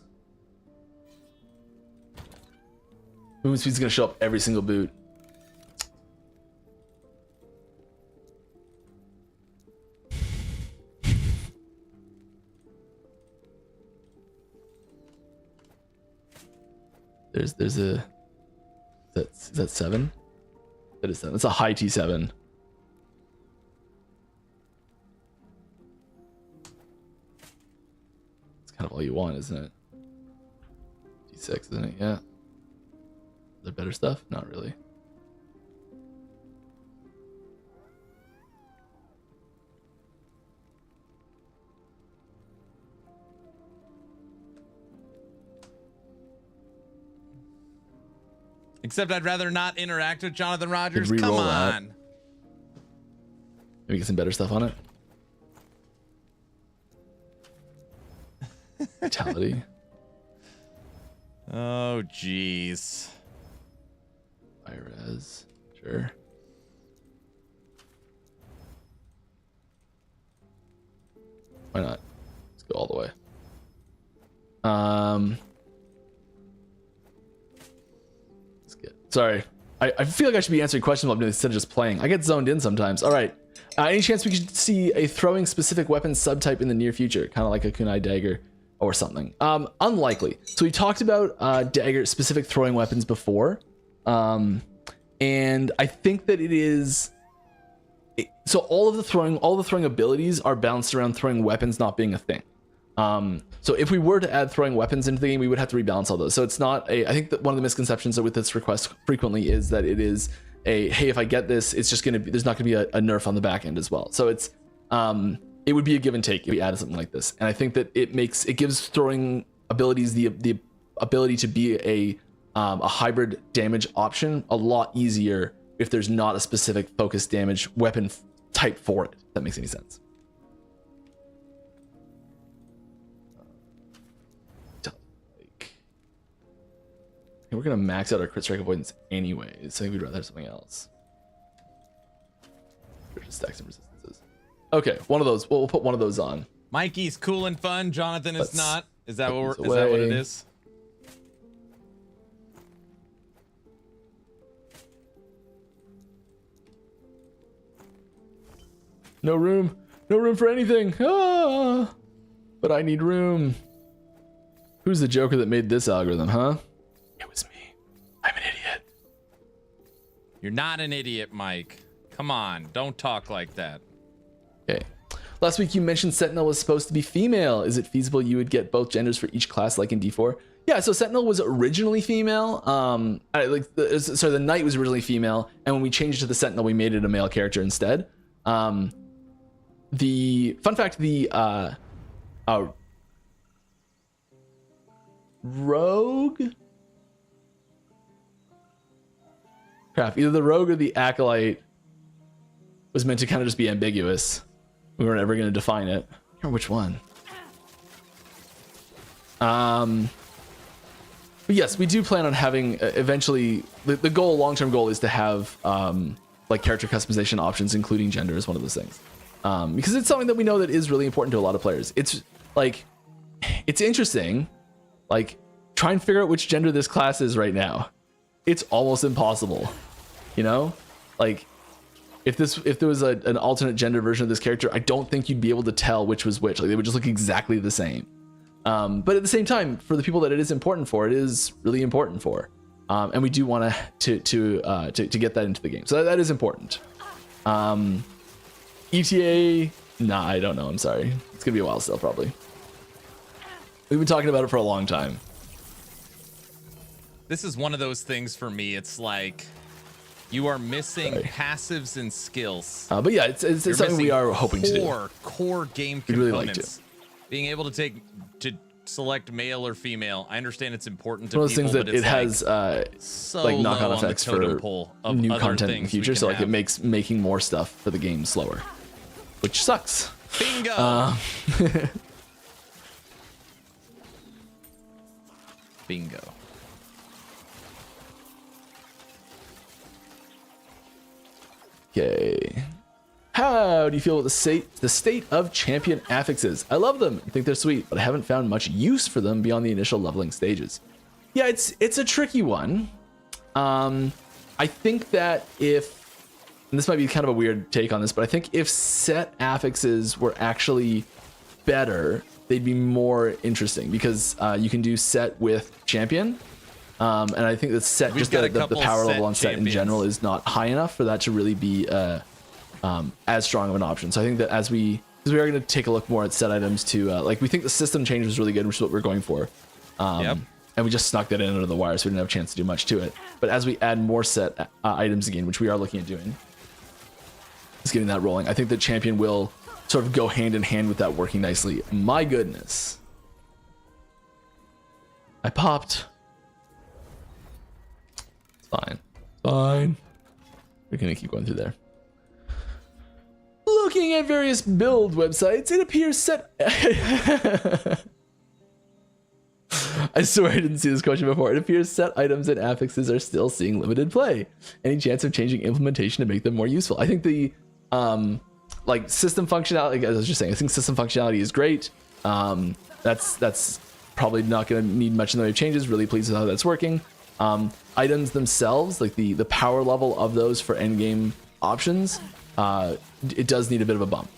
Movement speed's gonna show up every single boot. There's a is that 7? That is 7. That's a high T7. It's kind of all you want, isn't it? T6, isn't it? Yeah. Is there better stuff? Not really. Except I'd rather not interact with Jonathan Rogers. Could Come re-roll that. on. Maybe get some better stuff on it. Vitality. Oh, jeez. High-res. Sure. Why not? Let's go all the way. Let's get. Sorry. I feel like I should be answering questions while I'm doing this instead of just playing. I get zoned in sometimes. All right. Any chance we could see a throwing specific weapon subtype in the near future? Kind of like a kunai dagger or something. Unlikely. So we talked about dagger specific throwing weapons before. And I think that it is. So all the throwing abilities are balanced around throwing weapons not being a thing. So if we were to add throwing weapons into the game, we would have to rebalance all those. So it's not a. I think that one of the misconceptions with this request frequently is that it is a hey, if I get this, it's just gonna be. There's not gonna be a nerf on the back end as well. So it's it would be a give and take if we added something like this. And I think that it gives throwing abilities the ability to be a hybrid damage option a lot easier if there's not a specific focus damage weapon type for it. If that makes any sense. we're gonna max out our crit strike avoidance anyways, so I think we'd rather have something else. Just stack some resistances. Okay, one of those. We'll put one of those on. Mikey's cool and fun. Jonathan is not. Is that what it is? No room. No room for anything. Ah, but I need room. Who's the joker that made this algorithm, huh? It was me. I'm an idiot. You're not an idiot, Mike. Come on, don't talk like that. Okay. Last week you mentioned Sentinel was supposed to be female. Is it feasible you would get both genders for each class like in D4? Yeah, so Sentinel was originally female. The Knight was originally female, and when we changed it to the Sentinel, we made it a male character instead. The fun fact, the rogue? Crap, either the rogue or the acolyte was meant to kind of just be ambiguous. We weren't ever going to define it. I can't remember which one. But yes, we do plan on having eventually the goal, long-term goal is to have like character customization options, including gender is one of those things. Because it's something that we know that is really important to a lot of players. It's like, it's interesting. Like, try and figure out which gender this class is right now. It's almost impossible, you know? Like, if there was an alternate gender version of this character, I don't think you'd be able to tell which was which. Like, they would just look exactly the same. But at the same time, for the people that it is important for, it is really important for. And we do want to get that into the game. So that is important. ETA, nah, I don't know. I'm sorry. It's gonna be a while still, probably. We've been talking about it for a long time. This is one of those things for me. It's like you are missing passives and skills. But yeah, it's something we are hoping to do. Core game components. We'd really like to. Being able to select male or female. I understand it's important to one of those people, things that but it has so like knock-on effects for new content in the future. So like have. it makes making more stuff for the game slower, which sucks. Bingo. Bingo. Okay. How do you feel about the state of champion affixes? I love them. I think they're sweet, but I haven't found much use for them beyond the initial leveling stages. Yeah, it's a tricky one. I think that and this might be kind of a weird take on this, but I think if set affixes were actually better, they'd be more interesting because you can do set with champion. And I think that set, just the power level on set in general is not high enough for that to really be as strong of an option. So I think that because we are going to take a look more at set items to like, we think the system change was really good, which is what we're going for. And we just snuck that in under the wire, so we didn't have a chance to do much to it. But as we add more set items again, which we are looking at doing, just getting that rolling, I think that champion will sort of go hand in hand with that working nicely. My goodness. I popped. It's fine. Fine. We're going to keep going through there. Looking at various build websites, it appears set... I swear I didn't see this question before. It appears set items and affixes are still seeing limited play. Any chance of changing implementation to make them more useful? I think the like system functionality, as I was just saying, I think system functionality is great. That's probably not going to need much in the way of changes. Really pleased with how that's working. Items themselves, like the power level of those for endgame options, it does need a bit of a bump.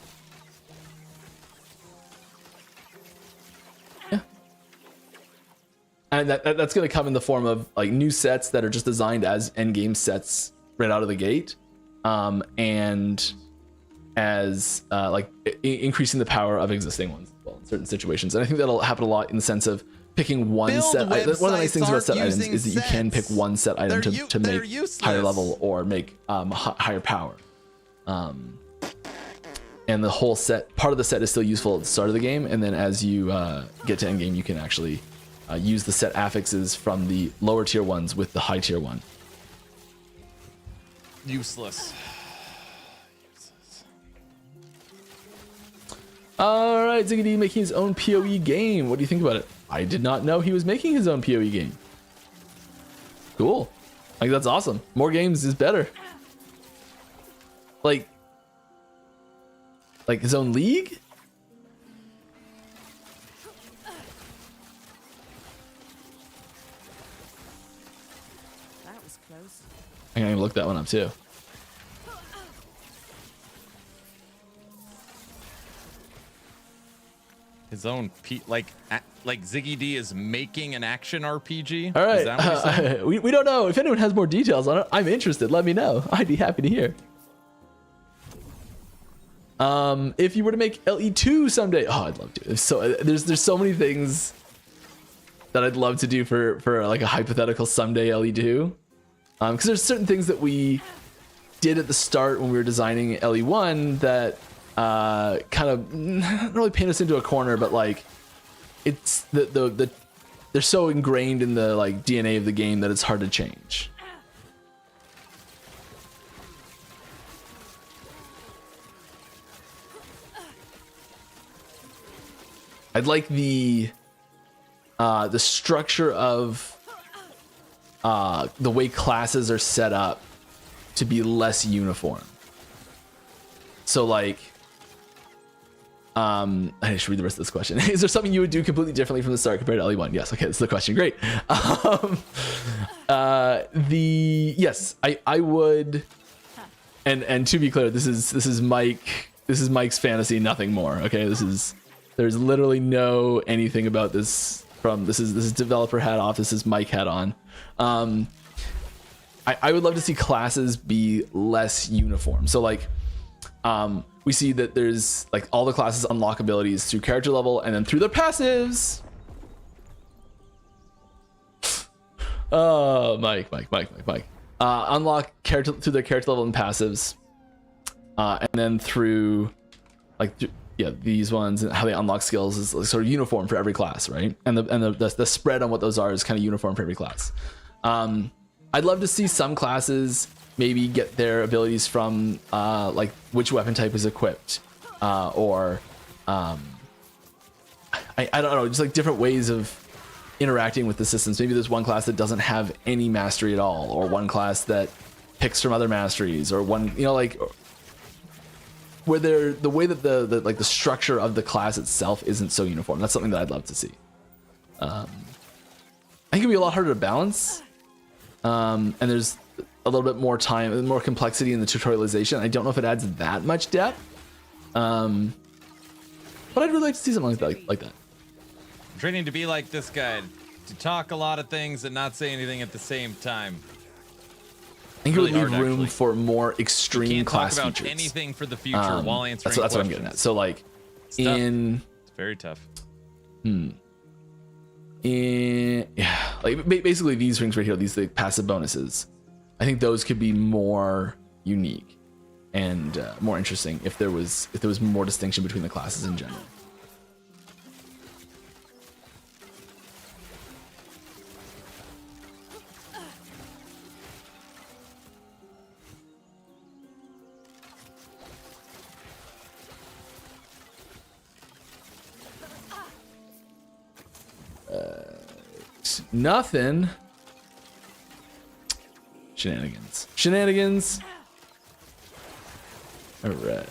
Yeah. And that's going to come in the form of like new sets that are just designed as endgame sets right out of the gate. And as like increasing the power of existing ones as well in certain situations. And I think that'll happen a lot in the sense of picking one set. One of the nice things about set items is that you can pick one set item to make higher level or make higher power. And the whole set, part of the set is still useful at the start of the game, and then as you get to end game, you can actually use the set affixes from the lower tier ones with the high tier one. Useless. All right, Ziggity making his own PoE game. What do you think about it? I did not know he was making his own PoE game. Cool. Like, that's awesome. More games is better. Like his own league? That was close. I can even look that one up too. His own like Ziggy D is making an action RPG. All right. Is that what you're saying? We don't know. If anyone has more details on it, I'm interested. Let me know. I'd be happy to hear. If you were to make LE2 someday, oh, I'd love to. So there's so many things that I'd love to do for like a hypothetical someday LE2. Because there's certain things that we did at the start when we were designing LE1 that kind of not really paint us into a corner, but like it's the they're so ingrained in the like DNA of the game that it's hard to change. I'd like the structure of the way classes are set up to be less uniform. So like, I should read the rest of this question. Is there something you would do completely differently from the start compared to LE1? Yes. Okay, that's the question. Great. Yes, I would. And to be clear, this is Mike's fantasy, nothing more. Okay, there's literally no anything about this from this is developer hat off. This is Mike hat on. I would love to see classes be less uniform. So like, we see that there's like all the classes unlock abilities through character level and then through their passives. Oh, Mike. Unlock character through their character level and passives, and then through like these ones and how they unlock skills is sort of uniform for every class, right? And the spread on what those are is kind of uniform for every class. I'd love to see some classes maybe get their abilities from like which weapon type is equipped, or I don't know, just like different ways of interacting with the systems. Maybe there's one class that doesn't have any mastery at all, or one class that picks from other masteries, or one, you know, like where the way that the like the structure of the class itself isn't so uniform. That's something that I'd love to see. I think it'd be a lot harder to balance, and there's a little bit more time and more complexity in the tutorialization. I don't know if it adds that much depth, but I'd really like to see something like that. I'm training to be like this guy, to talk a lot of things and not say anything at the same time. I think really it would leave hard, room actually. for more extreme You can't class talk about features. anything for the future while answering That's what I'm questions. getting at. So like It's tough. It's very tough. Yeah, like basically these rings right here, these like passive bonuses, I think those could be more unique and more interesting if there was more distinction between the classes in general. Nothing. Shenanigans. All right.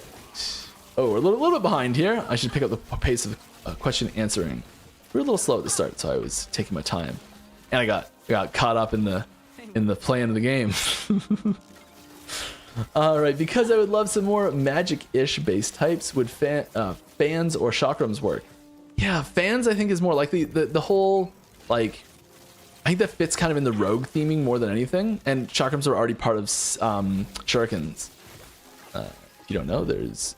Oh, we're a little bit behind here. I should pick up the pace of question answering. We were a little slow at the start, so I was taking my time, and I got caught up in the plan of the game. All right, because I would love some more magic-ish base types. Would fans or chakrams work? Yeah, fans I think is more likely. The whole like, I think that fits kind of in the rogue theming more than anything. And chakrams are already part of shurikens. If you don't know, there's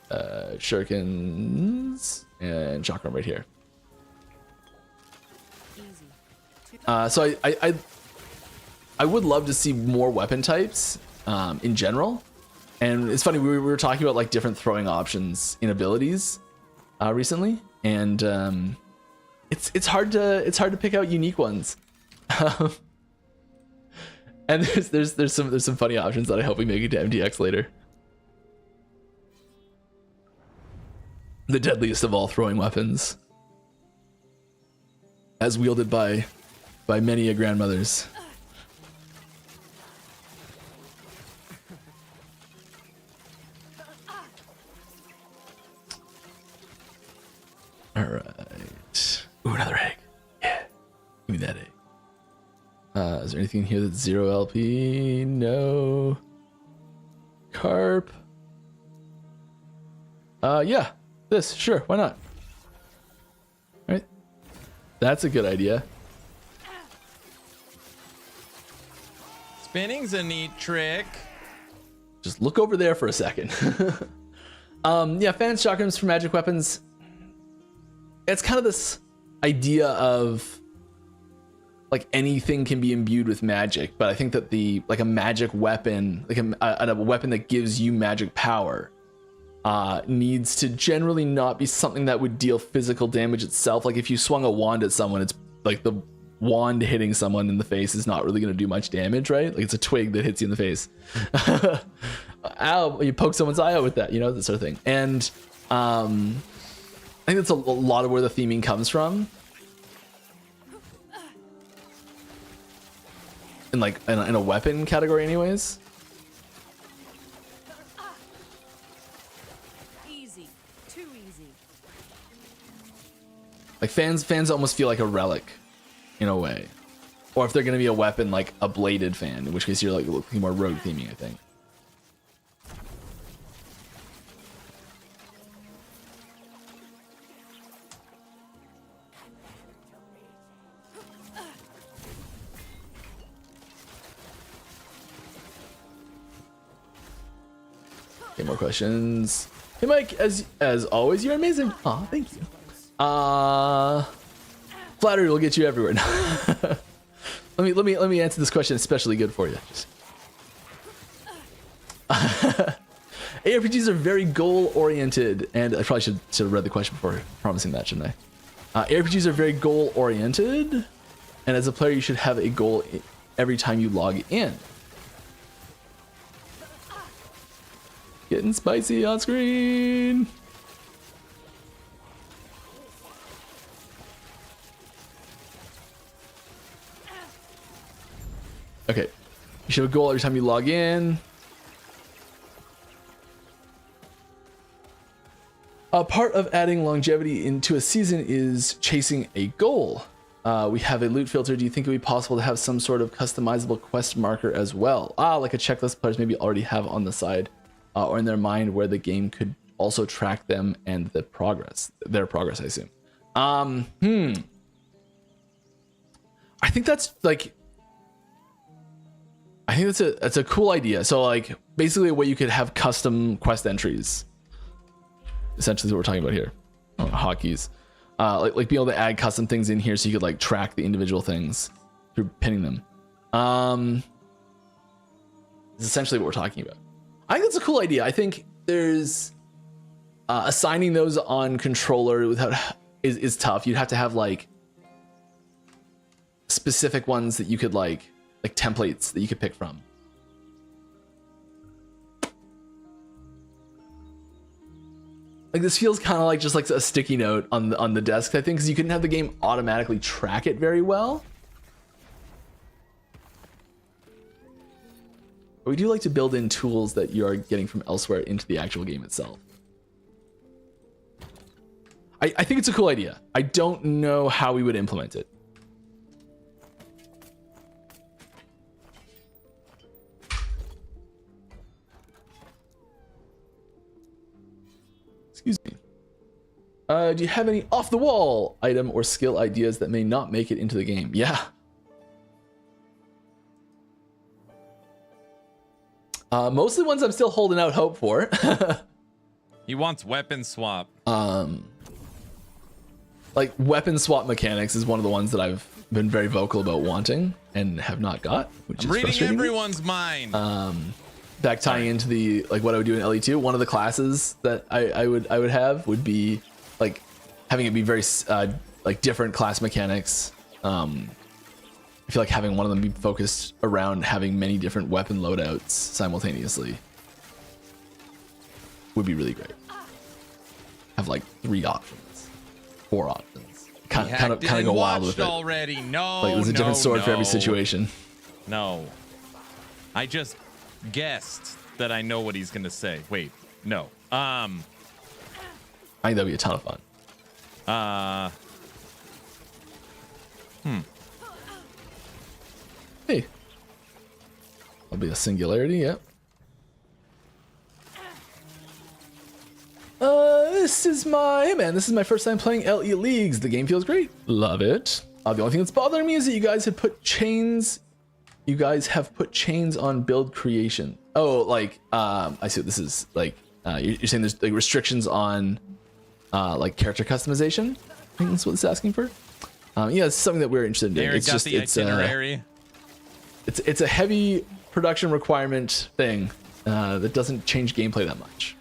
shurikens and chakram right here. So I would love to see more weapon types in general. And it's funny, we were talking about like different throwing options in abilities recently, and it's hard to pick out unique ones. And there's some funny options that I hope we make it to MTX later. The deadliest of all throwing weapons, as wielded by many a grandmothers. there anything here that's 0 LP? No. Carp. Yeah. This, sure, why not? Right? That's a good idea. Spinning's a neat trick. Just look over there for a second. Yeah, fans chakrams for magic weapons. It's kind of this idea of like anything can be imbued with magic, but I think that a magic weapon, like a weapon that gives you magic power, needs to generally not be something that would deal physical damage itself. Like if you swung a wand at someone, it's like the wand hitting someone in the face is not really going to do much damage, right? Like it's a twig that hits you in the face. Ow, you poke someone's eye out with that, that sort of thing. And I think that's a lot of where the theming comes from. In a weapon category anyways. Easy. Too easy. Like fans almost feel like a relic in a way. Or if they're going to be a weapon, like a bladed fan, in which case you're like looking more rogue theming, I think. Okay, more questions. Hey Mike, as always, you're amazing. Aw, thank you. Flattery will get you everywhere. let me answer this question especially good for you. ARPGs are very goal oriented, and I probably should have read the question before promising that, shouldn't I? ARPGs are very goal oriented, and as a player, you should have a goal every time you log in. Getting spicy on screen. Okay, you should have a goal every time you log in. A part of adding longevity into a season is chasing a goal. We have a loot filter. Do you think it would be possible to have some sort of customizable quest marker as well? Like a checklist players maybe already have on the side or in their mind where the game could also track them and their progress, I assume. I think that's like... I think that's a cool idea. So like basically a way you could have custom quest entries. Essentially is what we're talking about here. Hotkeys. Like being able to add custom things in here so you could like track the individual things through pinning them. Is essentially what we're talking about. I think that's a cool idea. I think there's assigning those on controller without is tough. You'd have to have like specific ones that you could like templates that you could pick from. Like this feels kind of like just like a sticky note on the desk, I think, because you couldn't have the game automatically track it very well. But we do like to build in tools that you are getting from elsewhere into the actual game itself. I think it's a cool idea. I don't know how we would implement it. Excuse me. Do you have any off-the-wall item or skill ideas that may not make it into the game? Yeah. Mostly ones I'm still holding out hope for. He wants weapon swap. Like weapon swap mechanics is one of the ones that I've been very vocal about wanting and have not got, which is reading frustrating. Everyone's mind. Back tying into the like what I would do in LE2, one of the classes that I would have would be like having it be very like different class mechanics. I feel like having one of them be focused around having many different weapon loadouts simultaneously would be really great. Have like 3 options, 4 options. Kind of go wild with it. Already. No, like there's a different sword for every situation. No, I just guessed that I know what he's gonna say. Wait, no. I think that'd be a ton of fun. Hey. That'll be a singularity, yep. This is my first time playing LE Leagues. The game feels great. Love it. The only thing that's bothering me is that you guys have put chains on build creation. Oh, like, I see what this is. Like, you're saying there's like restrictions on, like character customization? I think that's what it's asking for. Yeah, it's something that we're interested in doing. It's just the itinerary. It's a heavy production requirement thing that doesn't change gameplay that much.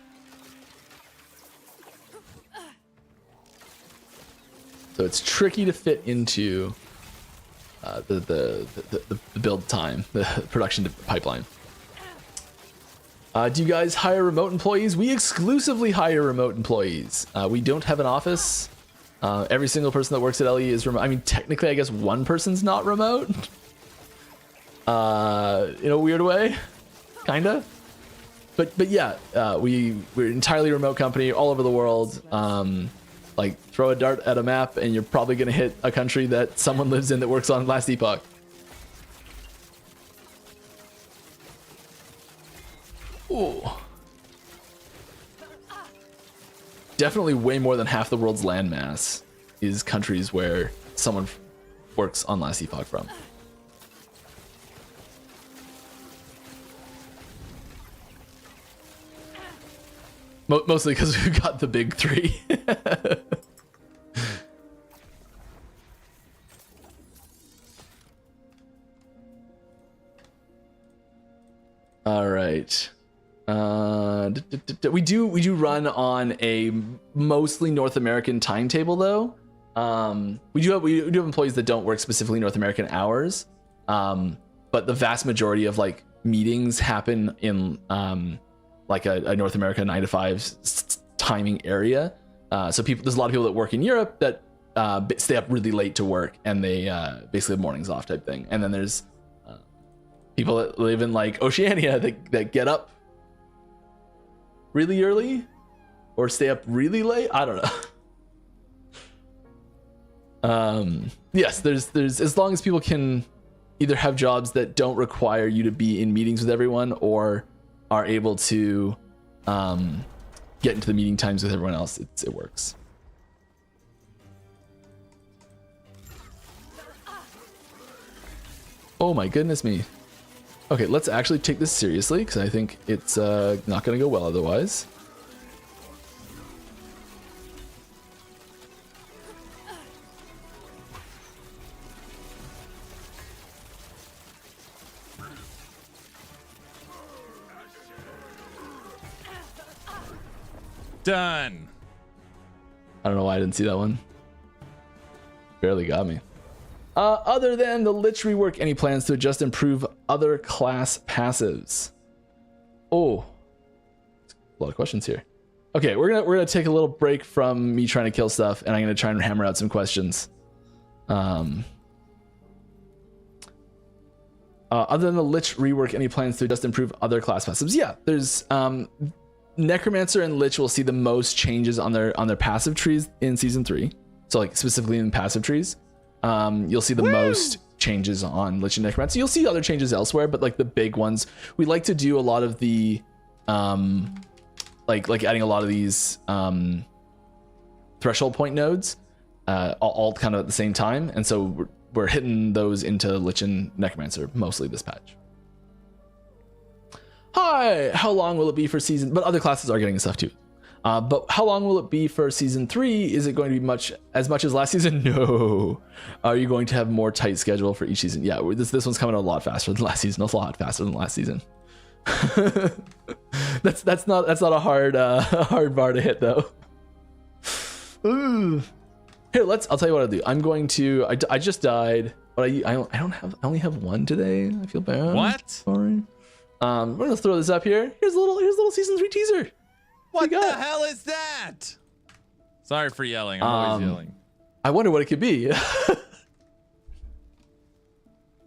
So it's tricky to fit into the build time, the production pipeline. Do you guys hire remote employees? We exclusively hire remote employees. We don't have an office. Every single person that works at LE is remote. I mean, technically, I guess one person's not remote. In a weird way, kinda. But yeah, we're an entirely remote company all over the world. Like, throw a dart at a map and you're probably gonna hit a country that someone lives in that works on Last Epoch. Ooh. Definitely way more than half the world's landmass is countries where someone works on Last Epoch from. Mostly because we've got the big three. All right. We do run on a mostly North American timetable though. We do have employees that don't work specifically North American hours. But the vast majority of like meetings happen in like a North America 9 to 5 timing area. So there's a lot of people that work in Europe that stay up really late to work and they basically have mornings off type thing. And then there's people that live in like Oceania that get up really early or stay up really late. I don't know. Yes, there's as long as people can either have jobs that don't require you to be in meetings with everyone or are able to get into the meeting times with everyone else, it works. Oh my goodness me. Okay, let's actually take this seriously because I think it's not going to go well otherwise. Done. I don't know why I didn't see that one. Barely got me. Other than the Lich rework, any plans to adjust and improve other class passives? Oh, a lot of questions here. Okay, we're gonna take a little break from me trying to kill stuff, and I'm gonna try and hammer out some questions. Other than the Lich rework, any plans to adjust and improve other class passives? Yeah, there's Necromancer and Lich will see the most changes on their passive trees in season 3. So like specifically in passive trees, you'll see the most changes on Lich and Necromancer. You'll see other changes elsewhere, but like the big ones, we like to do a lot of the like adding a lot of these threshold point nodes all kind of at the same time, and so we're hitting those into Lich and Necromancer mostly this patch. Hi, how long will it be for season? But other classes are getting stuff too. But how long will it be for season 3? Is it going to be as much as last season? No. Are you going to have more tight schedule for each season? Yeah, this one's coming a lot faster than last season. A lot faster than last season. that's not a hard bar to hit though. Ooh. Here, I'll tell you what I'll do. I'm going to. I just died, but I only have one today. I feel bad. What? Sorry. We're gonna throw this up here. Here's a little season 3 teaser. What the hell is that? Sorry for yelling. I'm always yelling. I wonder what it could be.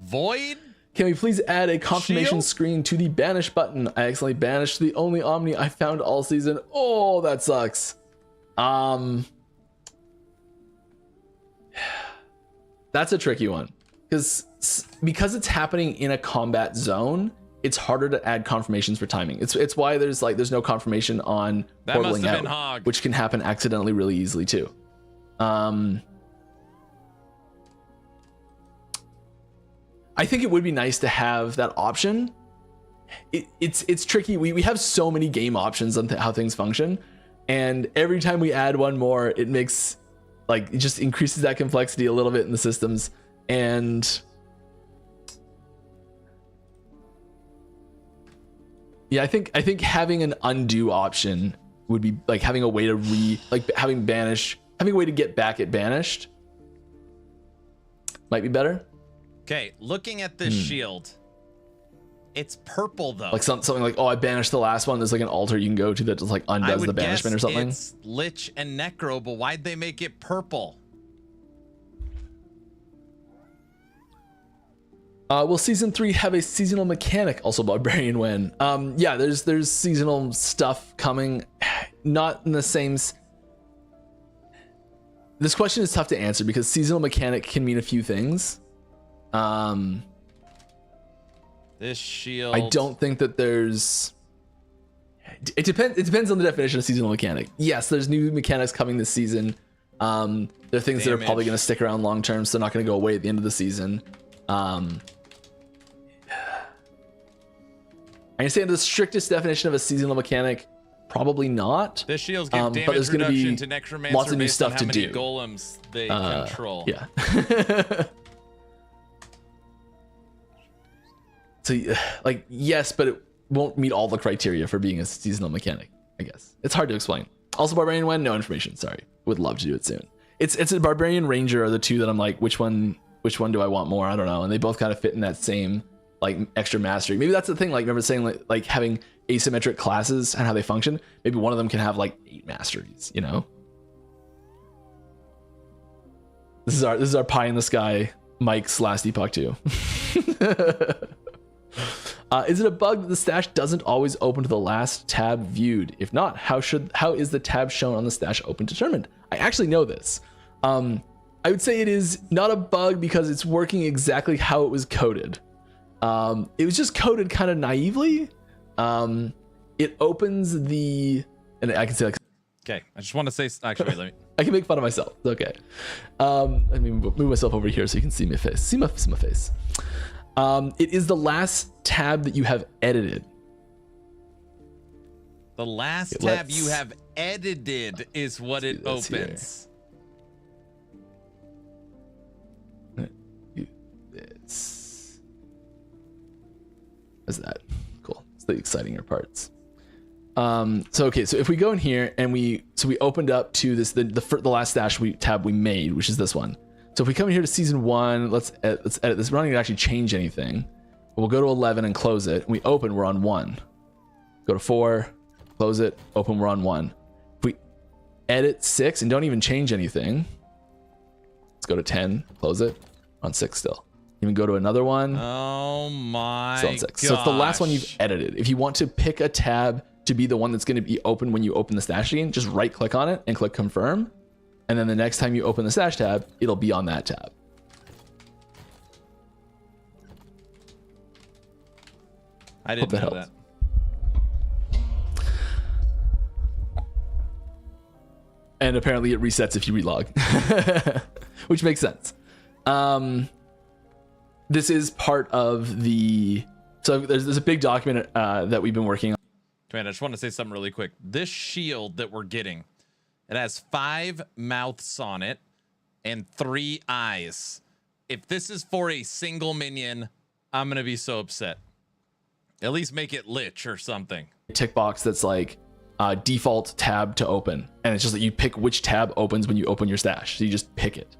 Void? Can we please add a confirmation Shield? screen to the banish button? I accidentally banished the only Omni I found all season. Oh, that sucks. That's a tricky one because because it's happening in a combat zone, it's harder to add confirmations for timing. It's why there's no confirmation on That must portaling have been out, Hog. which can happen accidentally really easily too. I think it would be nice to have that option. It's tricky. We have so many game options on how things function, and every time we add one more, it makes it just increases that complexity a little bit in the systems. And yeah, I think having an undo option would be like having a way to having a way to get back at banished might be better. Okay, looking at this shield, it's purple though. Like something like, oh, I banished the last one. There's like an altar you can go to that just like undoes the banishment or something. It's Lich and Necro, but why'd they make it purple? Will season 3 have a seasonal mechanic? Also, Barbarian when? Yeah, there's seasonal stuff coming. Not in the same. This question is tough to answer because seasonal mechanic can mean a few things. This shield. I don't think that there's. It depends on the definition of seasonal mechanic. Yes, there's new mechanics coming this season. There are things that are probably going to stick around long term, so they're not going to go away at the end of the season. I understand the strictest definition of a seasonal mechanic, probably not. This shield's give damage but there's going to reduction be to Necromancer lots of new based stuff on to how many do. golems they control. Yeah. So, like, yes, but it won't meet all the criteria for being a seasonal mechanic, I guess. It's hard to explain. Also, Barbarian when? No information. Sorry. Would love to do it soon. It's a Barbarian Ranger are the two that I'm like, which one do I want more? I don't know. And they both kind of fit in that same like extra mastery. Maybe that's the thing. Like, remember saying like having asymmetric classes and how they function. Maybe one of them can have like 8 masteries. You know. This is our pie in the sky Mike's last Epoch 2. Is it a bug that the stash doesn't always open to the last tab viewed? If not, how is the tab shown on the stash open determined? I actually know this. I would say it is not a bug because it's working exactly how it was coded. It was just coded kind of naively. It opens the, and I can say like, Okay, I just want to say, actually, let me. I can make fun of myself. It's okay. Let me move myself over here so you can see my face. See my face. It is the last tab that you have edited. The last tab you have edited is what it opens. What's that? Cool. It's the exciting parts. So if we go in here and we opened up to this the last stash tab we made, which is this one. So if we come in here to season 1, let's edit this. We're not going to actually change anything. We'll go to 11 and close it. We open, we're on 1. Go to 4, close it, open, we're on 1. If we edit 6 and don't even change anything, let's go to 10, close it, we're on 6 still. Even go to another one. Oh my still on 6. So it's the last one you've edited. If you want to pick a tab to be the one that's going to be open when you open the stash again, just right click on it and click confirm. And then the next time you open the stash tab, it'll be on that tab. I didn't know that. And apparently it resets if you relog, which makes sense. This is part of the, so there's a big document that we've been working on. Man, I just want to say something really quick. This shield that we're getting, it has 5 mouths on it and 3 eyes. If this is for a single minion, I'm going to be so upset. At least make it Lich or something. Tick box that's like default tab to open. And it's just that you pick which tab opens when you open your stash. So you just pick it.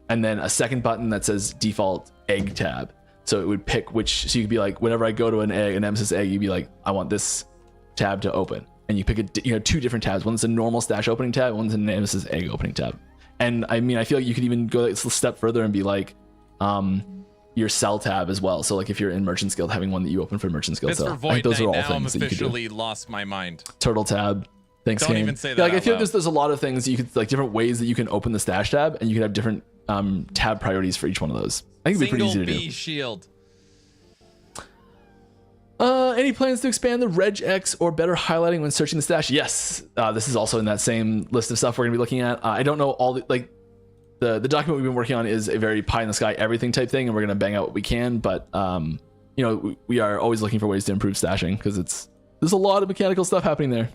And then a second button that says default egg tab. So it would pick which, so you could be like, whenever I go to an Nemesis egg, you'd be like, I want this tab to open. And you pick 2 different tabs. One's a normal stash opening tab, one's a Nemesis egg opening tab. And I mean, I feel like you could even go a step further and be like, your sell tab as well. So like if you're in Merchant's Guild, having one that you open for Merchant's Guild sell. I think those are all things that you could do. I'm officially lost my mind. Turtle tab. Thanks, Don't game. even say that. Yeah, like I feel like there's a lot of things you could, like different ways that you can open the stash tab, and you could have different tab priorities for each one of those. I think it'd be pretty easy to do. Single B shield. Any plans to expand the regex or better highlighting when searching the stash? Yes. This is also in that same list of stuff we're gonna be looking at. I don't know all the, like, the document we've been working on is a very pie in the sky everything type thing, and we're gonna bang out what we can. But you know, we are always looking for ways to improve stashing because there's a lot of mechanical stuff happening there.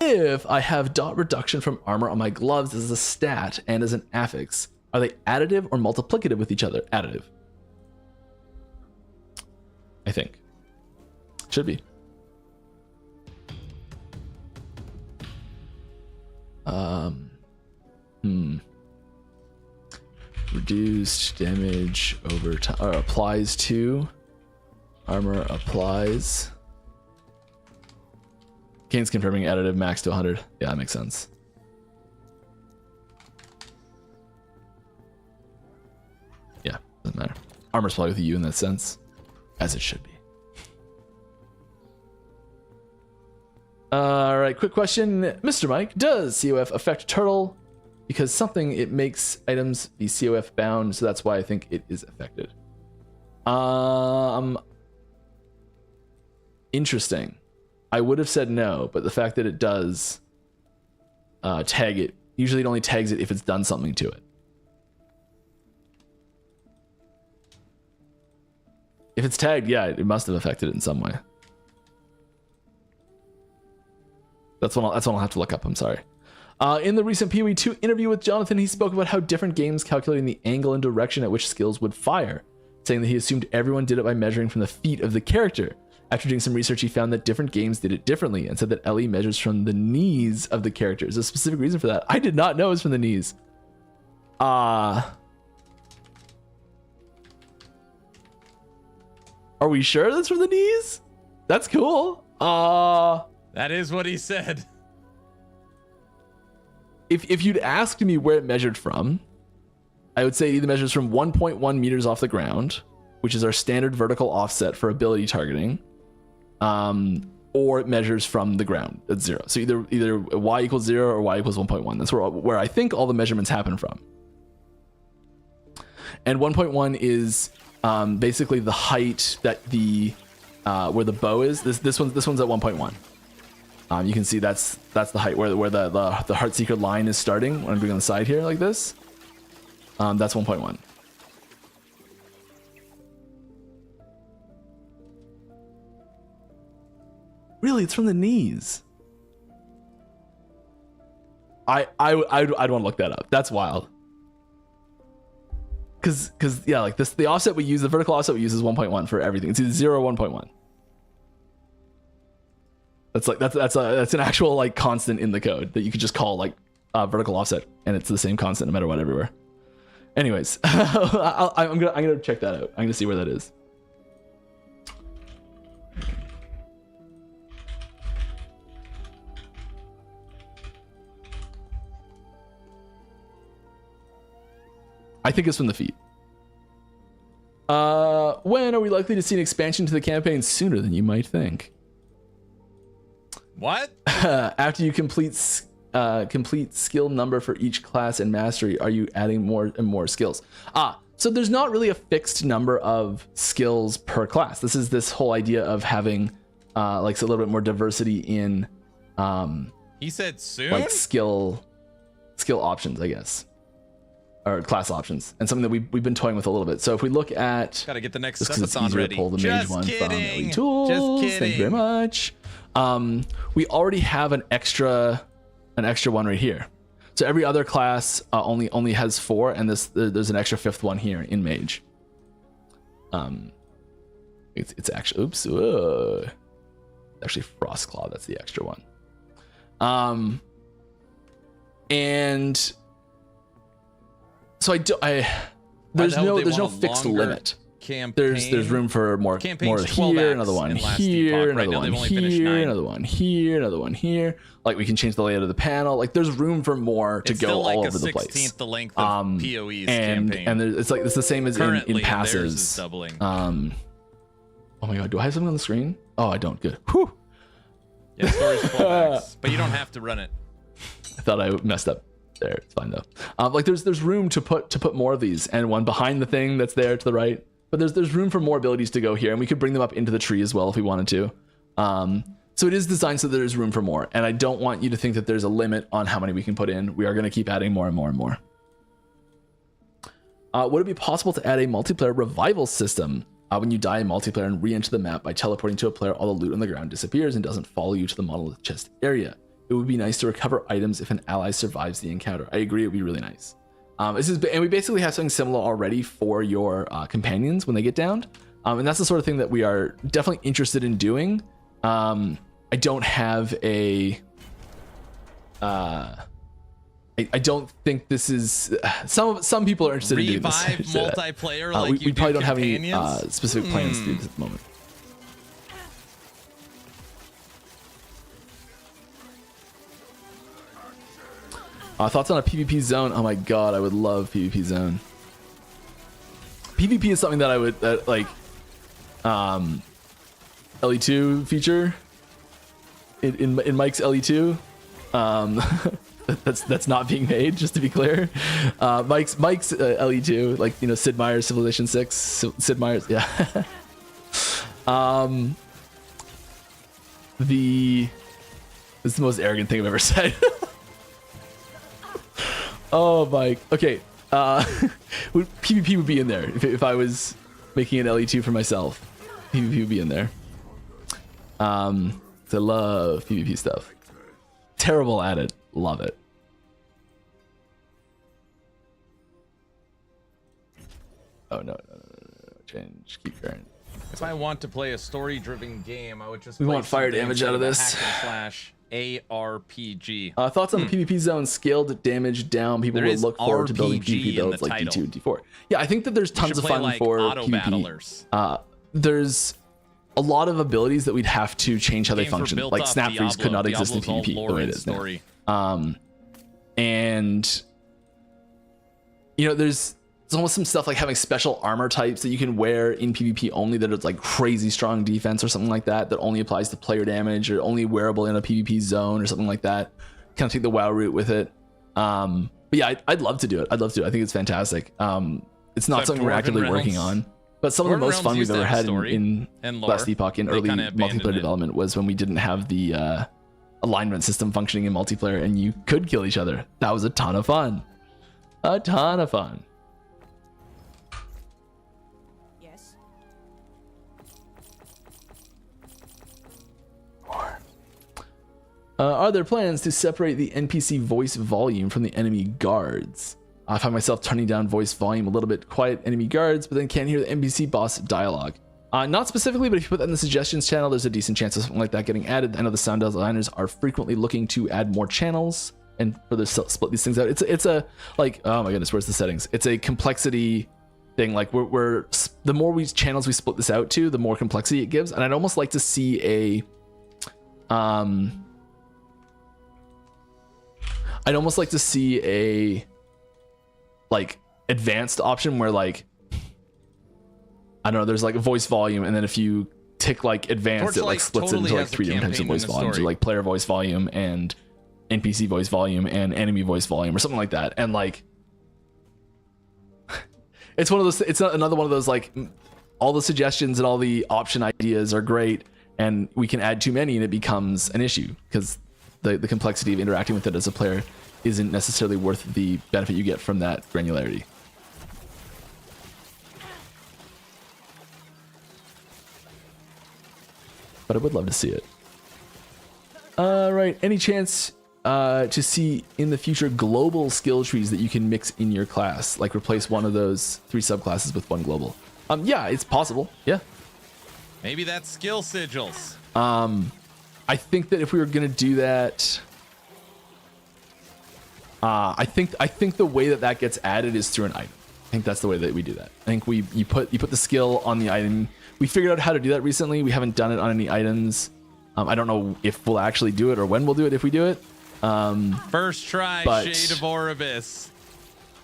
If I have dot reduction from armor on my gloves as a stat and as an affix, are they additive or multiplicative with each other? Additive. I think. Should be. Reduced damage over time, or applies to. Armor applies. Kane's confirming additive max to 100. Yeah, that makes sense. Yeah, doesn't matter. Armor's probably with you in that sense. As it should be. All right, quick question. Mr. Mike, does COF affect Turtle? Because something, it makes items be COF bound, so that's why I think it is affected. Interesting. I would have said no, but the fact that it does tag it, usually it only tags it if it's done something to it. If it's tagged, yeah, it must have affected it in some way. That's one I'll have to look up, I'm sorry. In the recent PoE 2 interview with Jonathan, he spoke about how different games calculating the angle and direction at which skills would fire, saying that he assumed everyone did it by measuring from the feet of the character. After doing some research, he found that different games did it differently and said that LE measures from the knees of the character. Is there a specific reason for that? I did not know it was from the knees. Are we sure that's from the knees? That's cool. That is what he said. If you'd asked me where it measured from, I would say it either measures from 1.1 meters off the ground, which is our standard vertical offset for ability targeting, or it measures from the ground at 0. So either y equals 0 or y equals 1.1. That's where I think all the measurements happen from. And 1.1 is basically the height that the where the bow is. This one's at 1.1. You can see that's the height where the Heartseeker line is starting when I'm doing on the side here like this. That's 1.1. Really, it's from the knees. I'd want to look that up. That's wild. Cause yeah, like this, the offset we use, the vertical offset we use is 1.1 for everything. It's either 0 or 1.1. That's an actual like constant in the code that you could just call like vertical offset, and it's the same constant no matter what everywhere. Anyways, I'm gonna check that out. I'm gonna see where that is. I think it's from the feet. When are we likely to see an expansion to the campaign? Sooner than you might think. What? After you complete skill number for each class and mastery, are you adding more and more skills? So there's not really a fixed number of skills per class. This is this whole idea of having like a little bit more diversity in He said soon? like skill options, I guess. Or class options, and something that we've been toying with a little bit. So if we look at, gotta get the next just 'cause it's subathon easier ready. to pull the Just Mage one from kidding. Elite Tools. Just Thank you very kidding. much. We already have an extra one right here. So every other class only has 4, and there's an extra 5th one here in Mage. It's actually actually Frostclaw. That's the extra one. And so there's no fixed limit. There's room for more here, another one here, another one here, another one here, another one here. Like we can change the layout of the panel. Like there's room for more to go all over the place. It's still like a 16th the length of PoE's campaign. And it's the same as Currently, in passives. theirs is doubling. Oh my god, do I have something on the screen? Oh, I don't. Good. Whew. Yeah, story's full max, but you don't have to run it. I thought I messed up. There, it's fine though. Like there's room to put more of these, and one behind the thing that's there to the right. But there's room for more abilities to go here, and we could bring them up into the tree as well if we wanted to. So it is designed so that there's room for more, and I don't want you to think that there's a limit on how many we can put in. We are going to keep adding more and more and more. Would it be possible to add a multiplayer revival system? When you die in multiplayer and re-enter the map by teleporting to a player, all the loot on the ground disappears and doesn't follow you to the monolith chest area. It would be nice to recover items if an ally survives the encounter. I agree, it would be really nice. And we basically have something similar already for your companions when they get downed. And that's the sort of thing that we are definitely interested in doing. I don't have a... I don't think this is some people are interested in doing this. Revive multiplayer like we probably don't have any specific plans to do this at the moment. Thoughts on a PvP zone? Oh my god, I would love PvP zone. PvP is something that I would like. LE2 feature in Mike's LE2. That's not being made, just to be clear. Mike's LE2, like, you know, Sid Meier's Civilization 6, Sid Meier's, yeah. This is the most arrogant thing I've ever said. Oh, Mike. Okay. PvP would be in there if I was making an LE2 for myself. PvP would be in there. I love PvP stuff. Terrible at it. Love it. Oh no. Change. Keep current. If I want to play a story-driven game, I would just. We want fire damage out of this. Hack and slash ARPG. Thoughts on the PvP zone? Scaled damage down. People will look forward to building PvP builds like D2 and D4. Yeah, I think that there's tons of fun like for auto PvP. Battlers. There's a lot of abilities that we'd have to change how they function. Like snap freeze could not exist in PvP the way it is now. And you know, there's almost some stuff like having special armor types that you can wear in PvP only, that it's like crazy strong defense or something like that, that only applies to player damage or only wearable in a PvP zone or something like that. Kind of take the WoW route with it. But yeah, I'd love to do it. I think it's fantastic. It's not something we're actively working on, but some of the most fun we've ever had in last Epoch in early multiplayer development was when we didn't have the alignment system functioning in multiplayer and you could kill each other. That was a ton of fun. A ton of fun. Yes. Are there plans to separate the NPC voice volume from the enemy guards? I find myself turning down voice volume a little bit, quiet enemy guards, but then can't hear the NPC boss dialogue. Not specifically, but if you put that in the suggestions channel, there's a decent chance of something like that getting added. I know the sound designers are frequently looking to add more channels and further split these things out. It's a, like, oh my goodness, where's the settings? It's a complexity thing. Like we're the more channels we split this out to, the more complexity it gives. And I'd almost like to see a, like advanced option where, like, I don't know, there's like a voice volume, and then if you tick like advanced, it like splits it into like 3 different types of voice volumes, or like player voice volume and NPC voice volume and enemy voice volume or something like that. And like, it's one of those, it's another one of those, like, all the suggestions and all the option ideas are great, and we can add too many and it becomes an issue because the complexity of interacting with it as a player isn't necessarily worth the benefit you get from that granularity. But I would love to see it. Right, any chance to see in the future global skill trees that you can mix in your class, like replace one of those 3 subclasses with one global? Yeah, it's possible. Yeah. Maybe that's skill sigils. I think that if we were gonna do that, I think the way that gets added is through an item. I think that's the way that we do that. I think you put the skill on the item. We figured out how to do that recently. We haven't done it on any items. I don't know if we'll actually do it or when we'll do it, if we do it. First try, Shade of Oribus.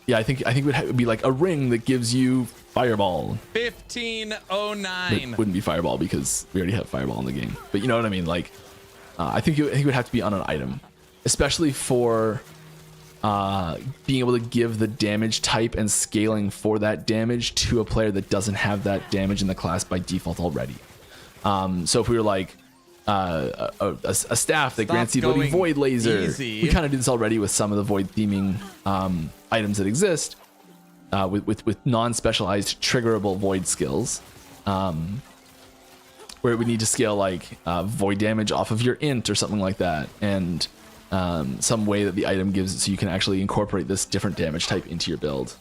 Yeah, I think it would be like a ring that gives you Fireball. 1509. It wouldn't be Fireball because we already have Fireball in the game. But you know what I mean? Like, I think it would have to be on an item, especially for being able to give the damage type and scaling for that damage to a player that doesn't have that damage in the class by default already. So if we were like a staff that grants the ability Void Laser, we kind of did this already with some of the Void theming items that exist with non-specialized triggerable Void skills, where it would need to scale like Void damage off of your int or something like that, and some way that the item gives it so you can actually incorporate this different damage type into your build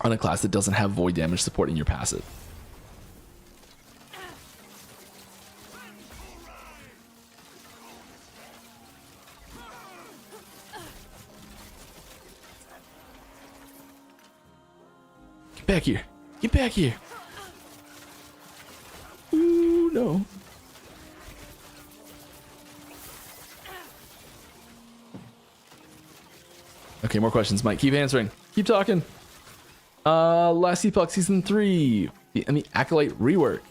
on a class that doesn't have Void damage support in your passive. Get back here. Get back here. Ooh, no. Okay, more questions, Mike. Keep answering. Keep talking. Last Epoch Season 3 and the Acolyte rework.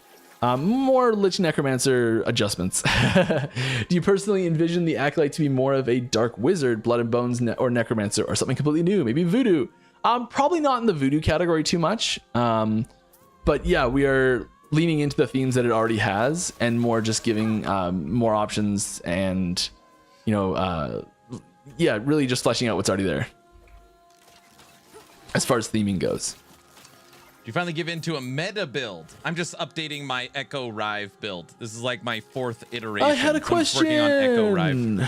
More Lich Necromancer adjustments. Do you personally envision the Acolyte to be more of a Dark Wizard, Blood and Bones, or Necromancer, or something completely new? Maybe Voodoo? Probably not in the Voodoo category too much. But yeah, we are leaning into the themes that it already has and more just giving more options and, you know, yeah, really just fleshing out what's already there as far as theming goes. You finally give into a meta build. I'm just updating my Echo Rive build. This is like my 4th iteration. I had a question. Working on Echo Rive.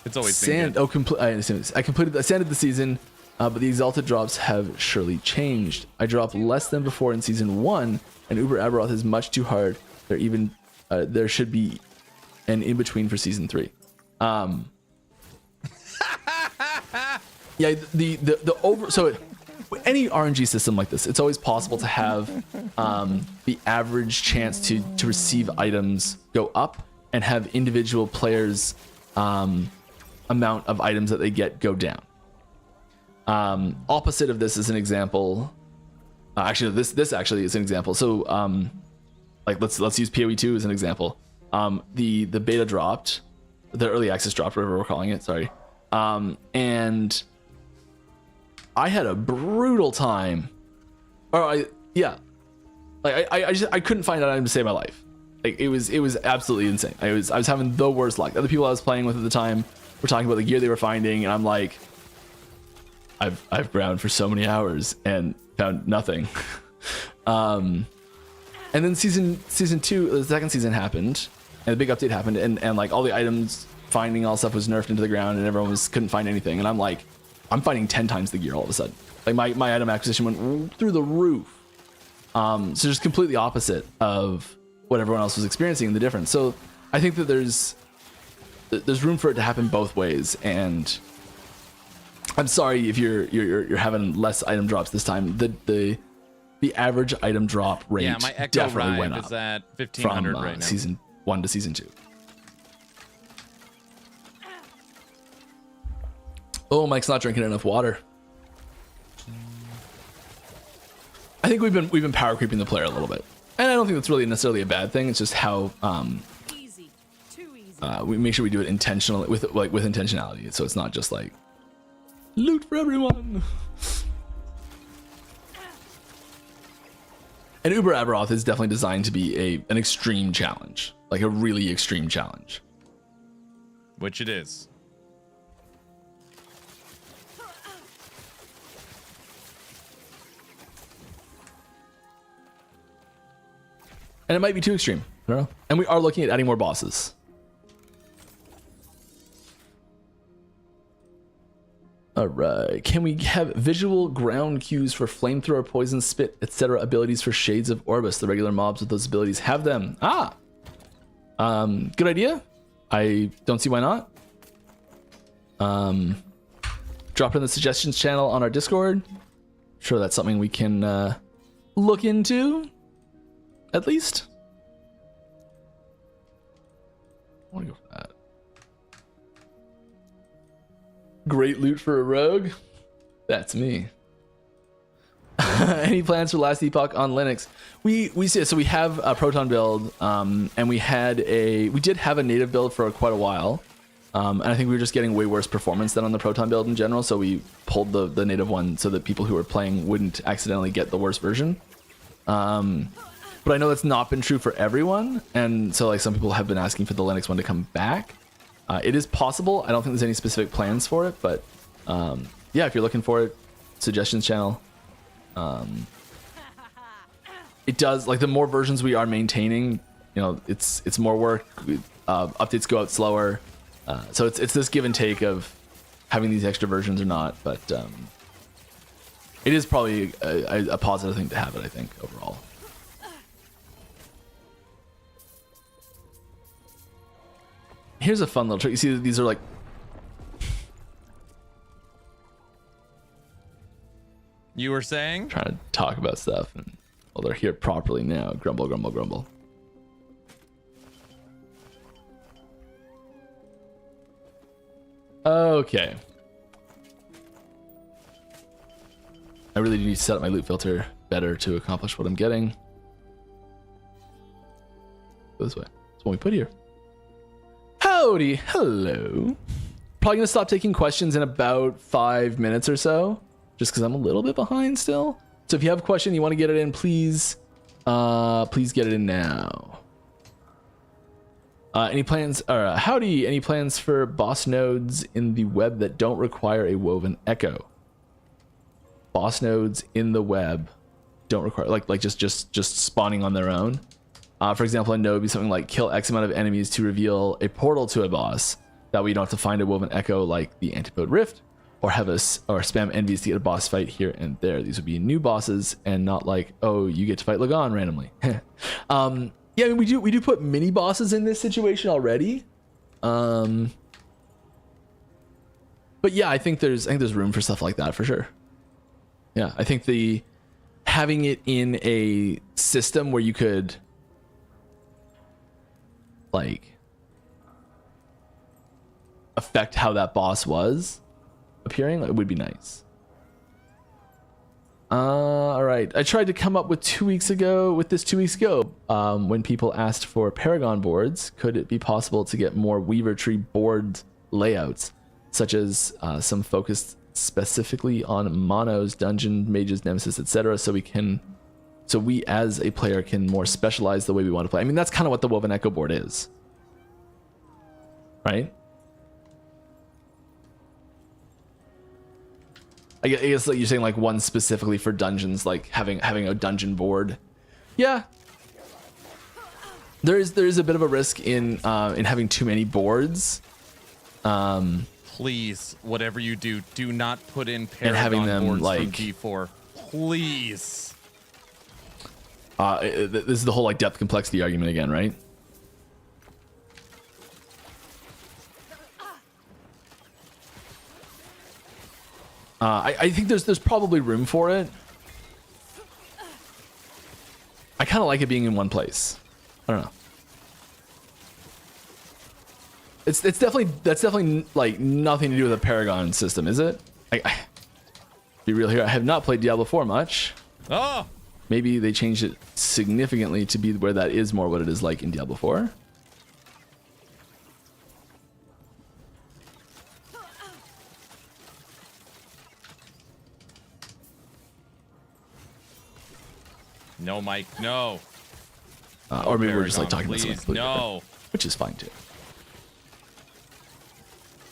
It's always been good. I sanded the season, but the Exalted drops have surely changed. I dropped less than before in Season 1, and Uber Aberoth is much too hard. There should be an in-between for Season 3. Yeah, any RNG system like this, it's always possible to have the average chance to receive items go up and have individual players' amount of items that they get go down. Opposite of this is an example. Actually, this actually is an example. So, like let's use PoE 2 as an example. The beta dropped, the early access dropped, whatever we're calling it. Sorry, and I had a brutal time. I couldn't find an item to save my life. Like it was absolutely insane. I was having the worst luck. The other people I was playing with at the time were talking about the gear they were finding, and I'm like, I've ground for so many hours and found nothing. And then season 2, the second season happened, and the big update happened, and like all the items finding all stuff was nerfed into the ground, and everyone couldn't find anything, and I'm like, I'm finding 10 times the gear all of a sudden. Like my item acquisition went through the roof. So just completely opposite of what everyone else was experiencing, the difference. So I think that there's room for it to happen both ways, and I'm sorry if you're having less item drops this time. The average item drop rate my Echo definitely Rive went up is at 1500 from right now. Season 1 to Season 2. Oh, Mike's not drinking enough water. I think we've been power creeping the player a little bit, and I don't think that's really necessarily a bad thing. It's just how Easy. Too easy. we make sure we do it intentionally with intentionality, so it's not just like loot for everyone. And Uber Aberoth is definitely designed to be an extreme challenge, like a really extreme challenge. Which it is. And it might be too extreme. I don't know. And we are looking at adding more bosses. All right. Can we have visual ground cues for flamethrower, poison, spit, etc. abilities for Shades of Orbis? The regular mobs with those abilities have them. Good idea. I don't see why not. Drop it in the suggestions channel on our Discord. Sure, that's something we can look into. At least. I want to go for that. Great loot for a rogue. That's me. Any plans for Last Epoch on Linux? We have a Proton build, and we did have a native build for quite a while. And I think we were just getting way worse performance than on the Proton build in general, so we pulled the native one so that people who were playing wouldn't accidentally get the worst version. But I know that's not been true for everyone, and so like some people have been asking for the Linux one to come back. It is possible. I don't think there's any specific plans for it, but yeah, if you're looking for it, suggestions channel. It does, like, the more versions we are maintaining, you know, it's more work. Updates go out slower. So it's this give and take of having these extra versions or not, but it is probably a positive thing to have it, I think, overall. Here's a fun little trick. You see, these are like... You were saying? Trying to talk about stuff, and well, they're here properly now. Grumble, grumble, grumble. Okay. I really need to set up my loot filter better to accomplish what I'm getting. Go this way. That's what we put here. Howdy, hello. Probably gonna stop taking questions in about 5 minutes or so, just because I'm a little bit behind still. So if you have a question, you want to get it in, please get it in now. Any plans, or howdy, any plans for boss nodes in the web that don't require a woven echo? Boss nodes in the web don't require, like just spawning on their own. For example, a node would be something like kill X amount of enemies to reveal a portal to a boss. That way you don't have to find a woven echo like the Antipode Rift, or have us or spam envies to get a boss fight here and there. These would be new bosses and not like, oh, you get to fight Lagan randomly. Yeah, I mean, we do put mini bosses in this situation already. But yeah, I think there's room for stuff like that for sure. Yeah, I think having it in a system where you could like affect how that boss was appearing, it would be nice. All right, I tried to come up with 2 weeks ago when people asked for Paragon boards. Could it be possible to get more Weaver Tree board layouts, such as some focused specifically on monos, dungeon, mages, nemesis, etc., so we as a player can more specialize the way we want to play. I mean, that's kind of what the Woven Echo board is, right? I guess like you're saying like one specifically for dungeons, like having a dungeon board. Yeah, there is a bit of a risk in having too many boards. Please, whatever you do, do not put in Paragon and having them boards like from G4. Please. This is the whole like depth complexity argument again, right? I think there's probably room for it. I kind of like it being in one place. I don't know. That's definitely like nothing to do with a Paragon system, is it? Be real here. I have not played Diablo 4 much. Oh. Maybe they changed it significantly to be where that is more what it is like in Diablo 4. No, Mike, no. Or maybe Paragon, we're just like talking about something please, completely different, which is fine too.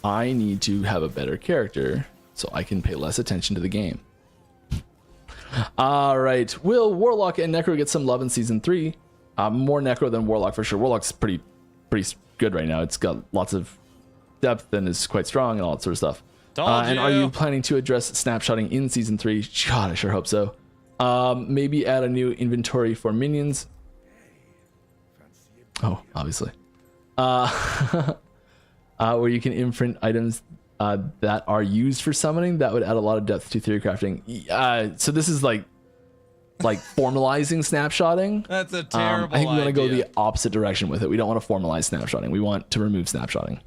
I need to have a better character so I can pay less attention to the game. All right, will Warlock and Necro get some love in season 3? More Necro than Warlock for sure. Warlock's pretty good right now. It's got lots of depth and is quite strong and all that sort of stuff. And are you planning to address snapshotting in season 3? God, I sure hope so. Maybe add a new inventory for minions. Oh, obviously. Where you can imprint items that are used for summoning. That would add a lot of depth to theory crafting. So this is like formalizing snapshotting. That's a terrible I think we want to go idea. the opposite direction with it. We don't want to formalize snapshotting. We want to remove snapshotting.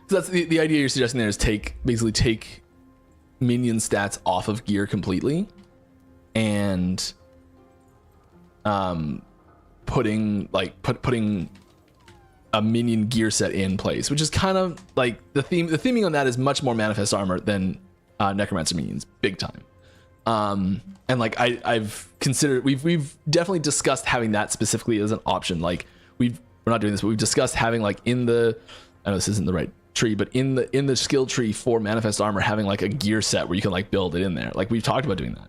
So that's the idea you're suggesting there is basically take minion stats off of gear completely and putting a minion gear set in place, which is kind of like the theming on that is much more manifest armor than necromancer minions, big time. And like I've considered, we've definitely discussed having that specifically as an option. Like we're not doing this, but we've discussed having like I know this isn't the right tree, but in the skill tree for manifest armor, having like a gear set where you can like build it in there. Like we've talked about doing that.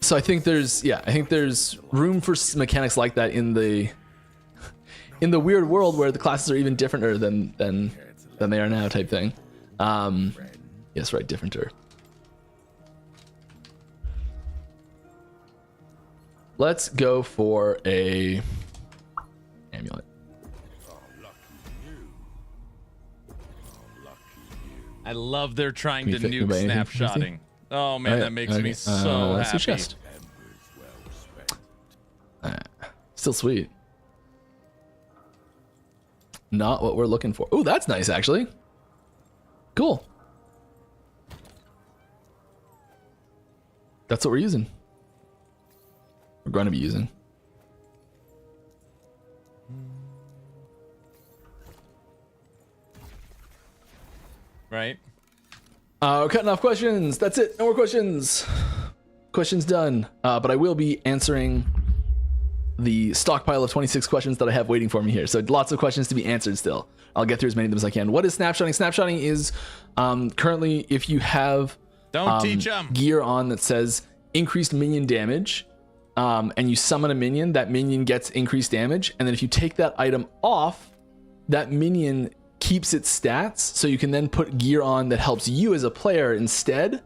So I think there's room for mechanics like that in the weird world where the classes are even differenter than they are now, type thing. Yes, right, differenter. Let's go for a amulet. I love they're trying to nuke snapshotting. Oh man, that makes me so happy. Chest. Still sweet. Not what we're looking for. Oh, that's nice actually. Cool. That's what we're using. We're going to be using. Right. We're cutting off questions. That's it. No more questions. Questions done. But I will be answering the stockpile of 26 questions that I have waiting for me here. So lots of questions to be answered still. I'll get through as many of them as I can. What is snapshotting? Snapshotting is currently if you have gear on that says increased minion damage, and you summon a minion, that minion gets increased damage. And then if you take that item off, that minion keeps its stats, so you can then put gear on that helps you as a player instead.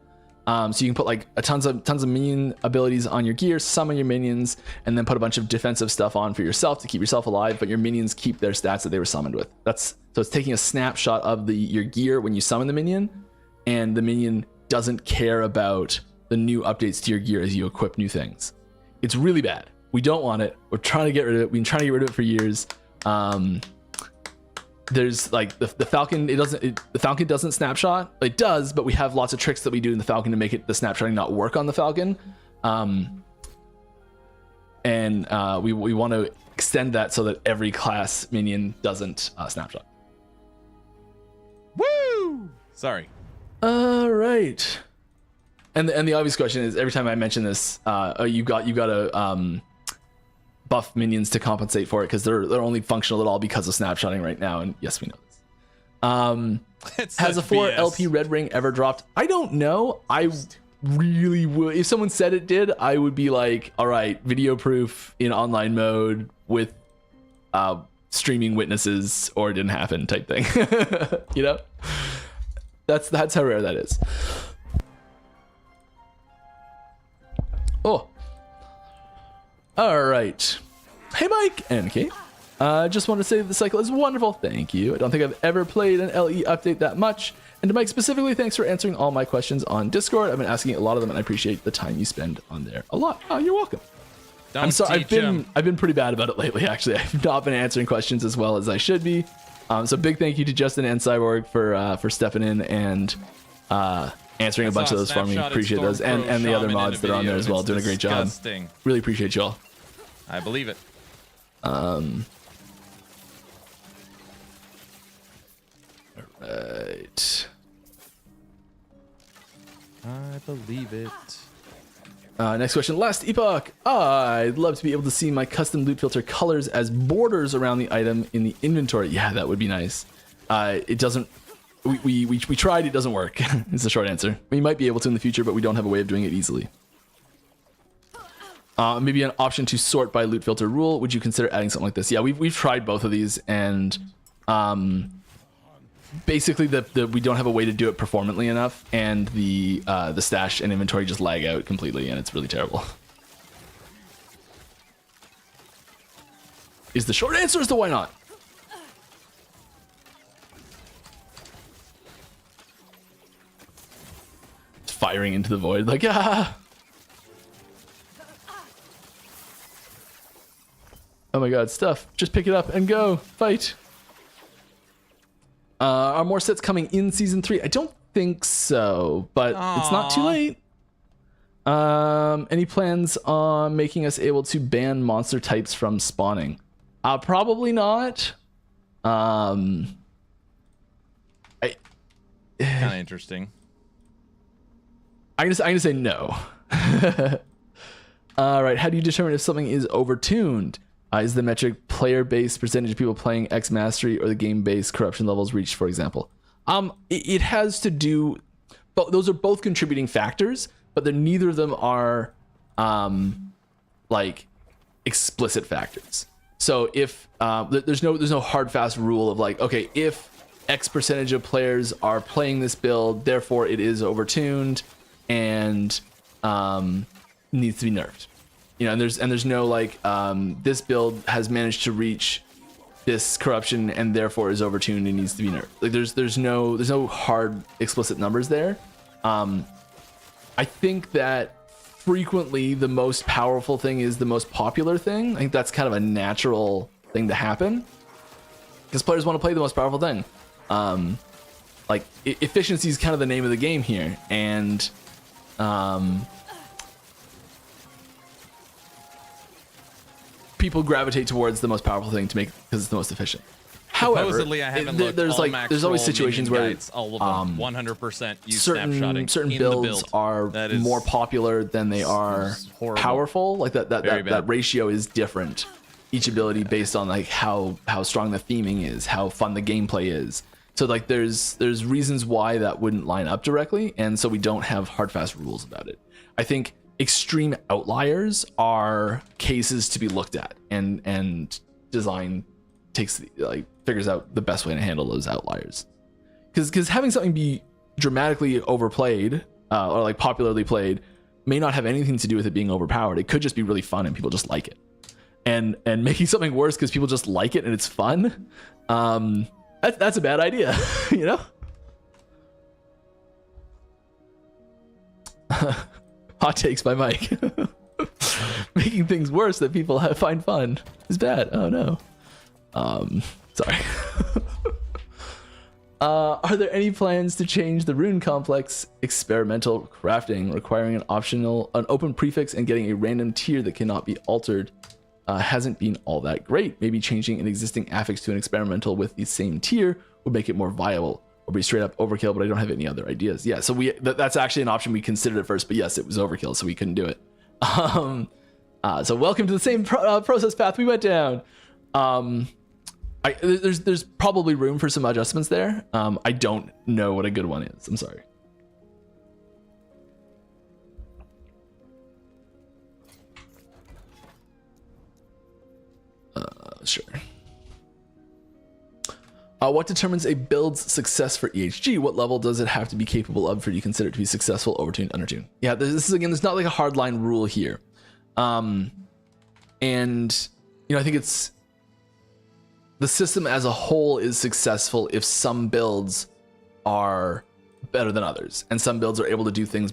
So you can put like tons of minion abilities on your gear, summon your minions, and then put a bunch of defensive stuff on for yourself to keep yourself alive, but your minions keep their stats that they were summoned with. So it's taking a snapshot of your gear when you summon the minion, and the minion doesn't care about the new updates to your gear as you equip new things. It's really bad. We don't want it. We're trying to get rid of it. We've been trying to get rid of it for years. There's like the Falcon. The Falcon doesn't snapshot. It does, but we have lots of tricks that we do in the Falcon to make the snapshotting not work on the Falcon. And we want to extend that so that every class minion doesn't snapshot. Woo! Sorry. All right. And the obvious question is, every time I mention this, you got to buff minions to compensate for it, because they're only functional at all because of snapshotting right now. And yes, we know this. Has a 4 LP red ring ever dropped? I don't know. I really would. If someone said it did, I would be like, all right, video proof in online mode with streaming witnesses, or it didn't happen type thing. You know, that's how rare that is. Oh, all right. Hey, Mike and Kate. Just want to say that the cycle is wonderful. Thank you. I don't think I've ever played an LE update that much. And to Mike specifically, thanks for answering all my questions on Discord. I've been asking a lot of them, and I appreciate the time you spend on there a lot. Oh, you're welcome. I'm sorry. I've been pretty bad about it lately. Actually, I've not been answering questions as well as I should be. So big thank you to Justin and Cyborg for stepping in and answering a bunch of those for me. Appreciate those, and the other mods that are on there as well, doing a great job. Really appreciate y'all. I believe it. All right. I believe it. Next question. Last Epoch. I'd love to be able to see my custom loot filter colors as borders around the item in the inventory. Yeah, that would be nice. It doesn't. We tried. It doesn't work. Is the short answer. We might be able to in the future, but we don't have a way of doing it easily. Maybe an option to sort by loot filter rule. Would you consider adding something like this? Yeah, we've tried both of these, and basically we don't have a way to do it performantly enough, and the stash and inventory just lag out completely, and it's really terrible. Is the short answer as to why not? Firing into the void like, ah. Oh my god, stuff. Just pick it up and go. Fight. Are more sets coming in Season 3? I don't think so, but it's not too Aw. late. Any plans on making us able to ban monster types from spawning? Probably not. Kind of interesting. I'm gonna say no. All right. How do you determine if something is overtuned? Is the metric player-based percentage of people playing X mastery or the game-based corruption levels reached, for example? It has to do, but those are both contributing factors, but neither of them are like explicit factors. So if there's no hard fast rule of like, okay, if X percentage of players are playing this build, therefore it is overtuned and needs to be nerfed. You know, and there's no like this build has managed to reach this corruption and therefore is overtuned and needs to be nerfed. Like there's no hard explicit numbers there. I think that frequently the most powerful thing is the most popular thing. I think that's kind of a natural thing to happen because players want to play the most powerful thing. Like efficiency is kind of the name of the game here, and people gravitate towards the most powerful thing to make because it's the most efficient. However, Supposedly, I haven't looked. there's all like max there's always roll situations minion where guides, all of them 100% use certain snapshotting in builds the build. are That is more popular than they are horrible. powerful. Like Very that bad. ratio is different. Each ability based on like how strong the theming is, how fun the gameplay is. So like there's reasons why that wouldn't line up directly, and so we don't have hard fast rules about it. I think extreme outliers are cases to be looked at, and design figures out the best way to handle those outliers. Because having something be dramatically overplayed or like popularly played may not have anything to do with it being overpowered. It could just be really fun and people just like it. And making something worse because people just like it and it's fun, that's a bad idea, you know? Hot takes by Mike. Making things worse that people find fun is bad. Oh no. Sorry. Are there any plans to change the rune complex experimental crafting, requiring an open prefix and getting a random tier that cannot be altered? Hasn't been all that great. Maybe changing an existing affix to an experimental with the same tier would make it more viable, or be straight up overkill, but I don't have any other ideas. Yeah, so that's actually an option we considered at first, but yes, it was overkill, so we couldn't do it. So welcome to the same process path we went down. There's probably room for some adjustments there. I don't know what a good one is. I'm sorry. Sure. What determines a build's success for EHG? What level does it have to be capable of for you to consider it to be successful, overtuned, undertuned? Yeah, this is again, there's not like a hard line rule here. And you know, I think it's the system as a whole is successful if some builds are better than others, and some builds are able to do things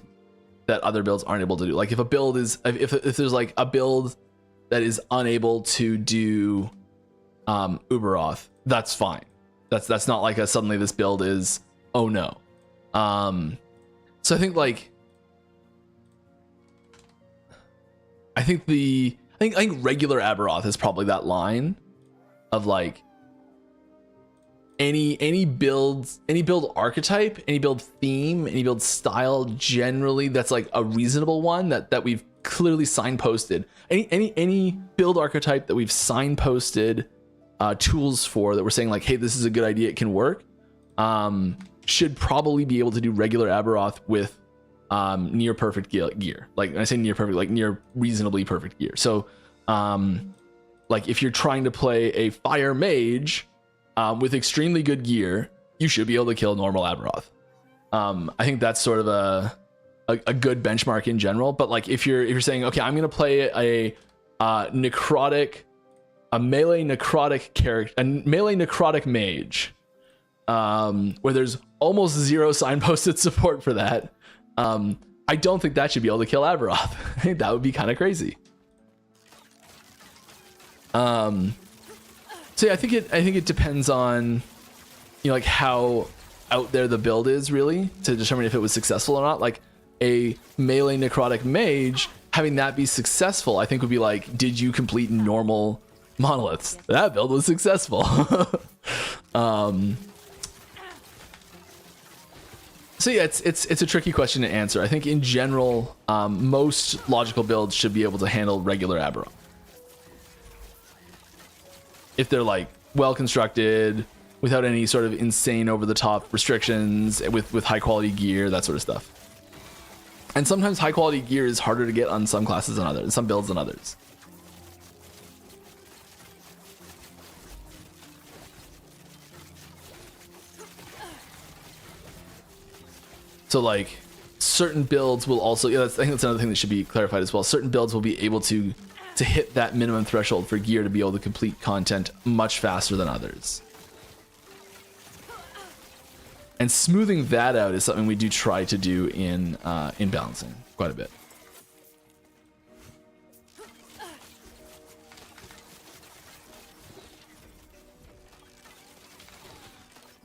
that other builds aren't able to do. Like if a build is, if there's like a build that is unable to do Uberoth, that's fine. That's not like suddenly this build is, oh no. So I think like I think regular Aberoth is probably that line of like any build archetype, any build theme, any build style generally that's like a reasonable one that we've clearly signposted. Any build archetype that we've signposted tools for, that we're saying like, hey, this is a good idea, it can work, should probably be able to do regular Aberoth with near perfect gear. Like when I say near perfect, like near reasonably perfect gear. So like if you're trying to play a fire mage with extremely good gear, you should be able to kill normal Aberoth. I think that's sort of a good benchmark in general. But like if you're saying, okay, I'm gonna play a melee necrotic mage, where there's almost zero signposted support for that, I don't think that should be able to kill Aberoth. I think that would be kind of crazy. So yeah, I think it depends on, you know, like how out there the build is really to determine if it was successful or not. Like a melee necrotic mage, having that be successful, I think would be like, did you complete normal monoliths? That build was successful. So yeah, it's a tricky question to answer. I think in general, most logical builds should be able to handle regular Aberon. If they're like well constructed, without any sort of insane over the top restrictions, with high quality gear, that sort of stuff. And sometimes high quality gear is harder to get on some classes than others, some builds than others. So like certain builds will also, I think that's another thing that should be clarified as well. Certain builds will be able to hit that minimum threshold for gear to be able to complete content much faster than others. And smoothing that out is something we do try to do in balancing quite a bit.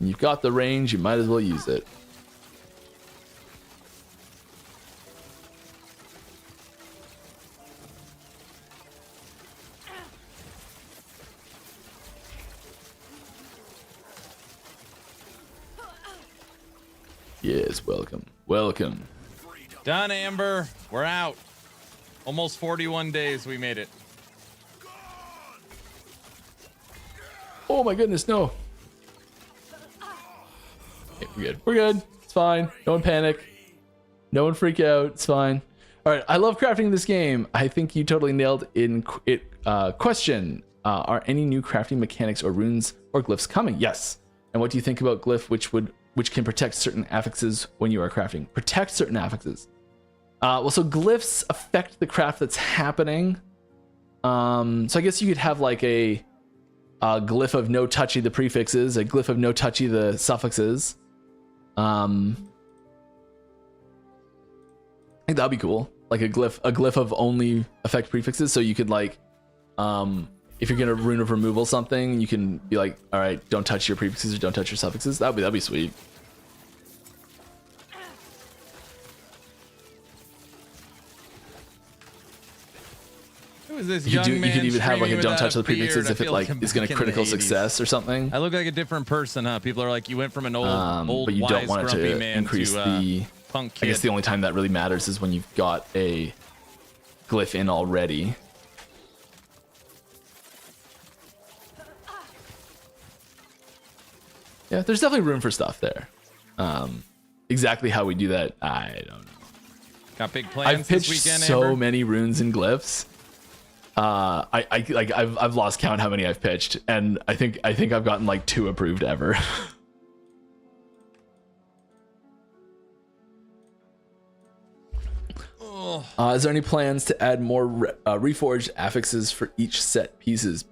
You've got the range, you might as well use it. Yes, welcome. Welcome. Done, Amber. We're out. Almost 41 days we made it. Oh my goodness, no. Okay, we're good. We're good. It's fine. No one panic. No one freak out. It's fine. All right. I love crafting this game. I think you totally nailed it. Question. Are any new crafting mechanics or runes or glyphs coming? Yes. And what do you think about glyph which can protect certain affixes when you are crafting? Protect certain affixes. Well, so glyphs affect the craft that's happening. So I guess you could have like a glyph of no touchy the prefixes, a glyph of no touchy the suffixes. I think that'd be cool. Like a glyph of only affect prefixes. So you could like, if you're gonna rune of removal something, you can be like, all right, don't touch your prefixes or don't touch your suffixes. That'd be sweet. Who is this You young man could even have like a streaming don't without touch a the prefixes beard? if I it feel like I'm is gonna back in critical the 80s. success or something. I look like a different person, huh? People are like, you went from an old But you wise, don't want it grumpy to man increase to the. punk I kid. guess the only time that really matters is when you've got a glyph in already. Yeah, there's definitely room for stuff there. Exactly how we do that, I don't know. Got big plans I've pitched this weekend, so Amber? many runes and glyphs. I've lost count how many I've pitched, and I think I've gotten like 2 approved ever. Is there any plans to add more reforged affixes for each set pieces?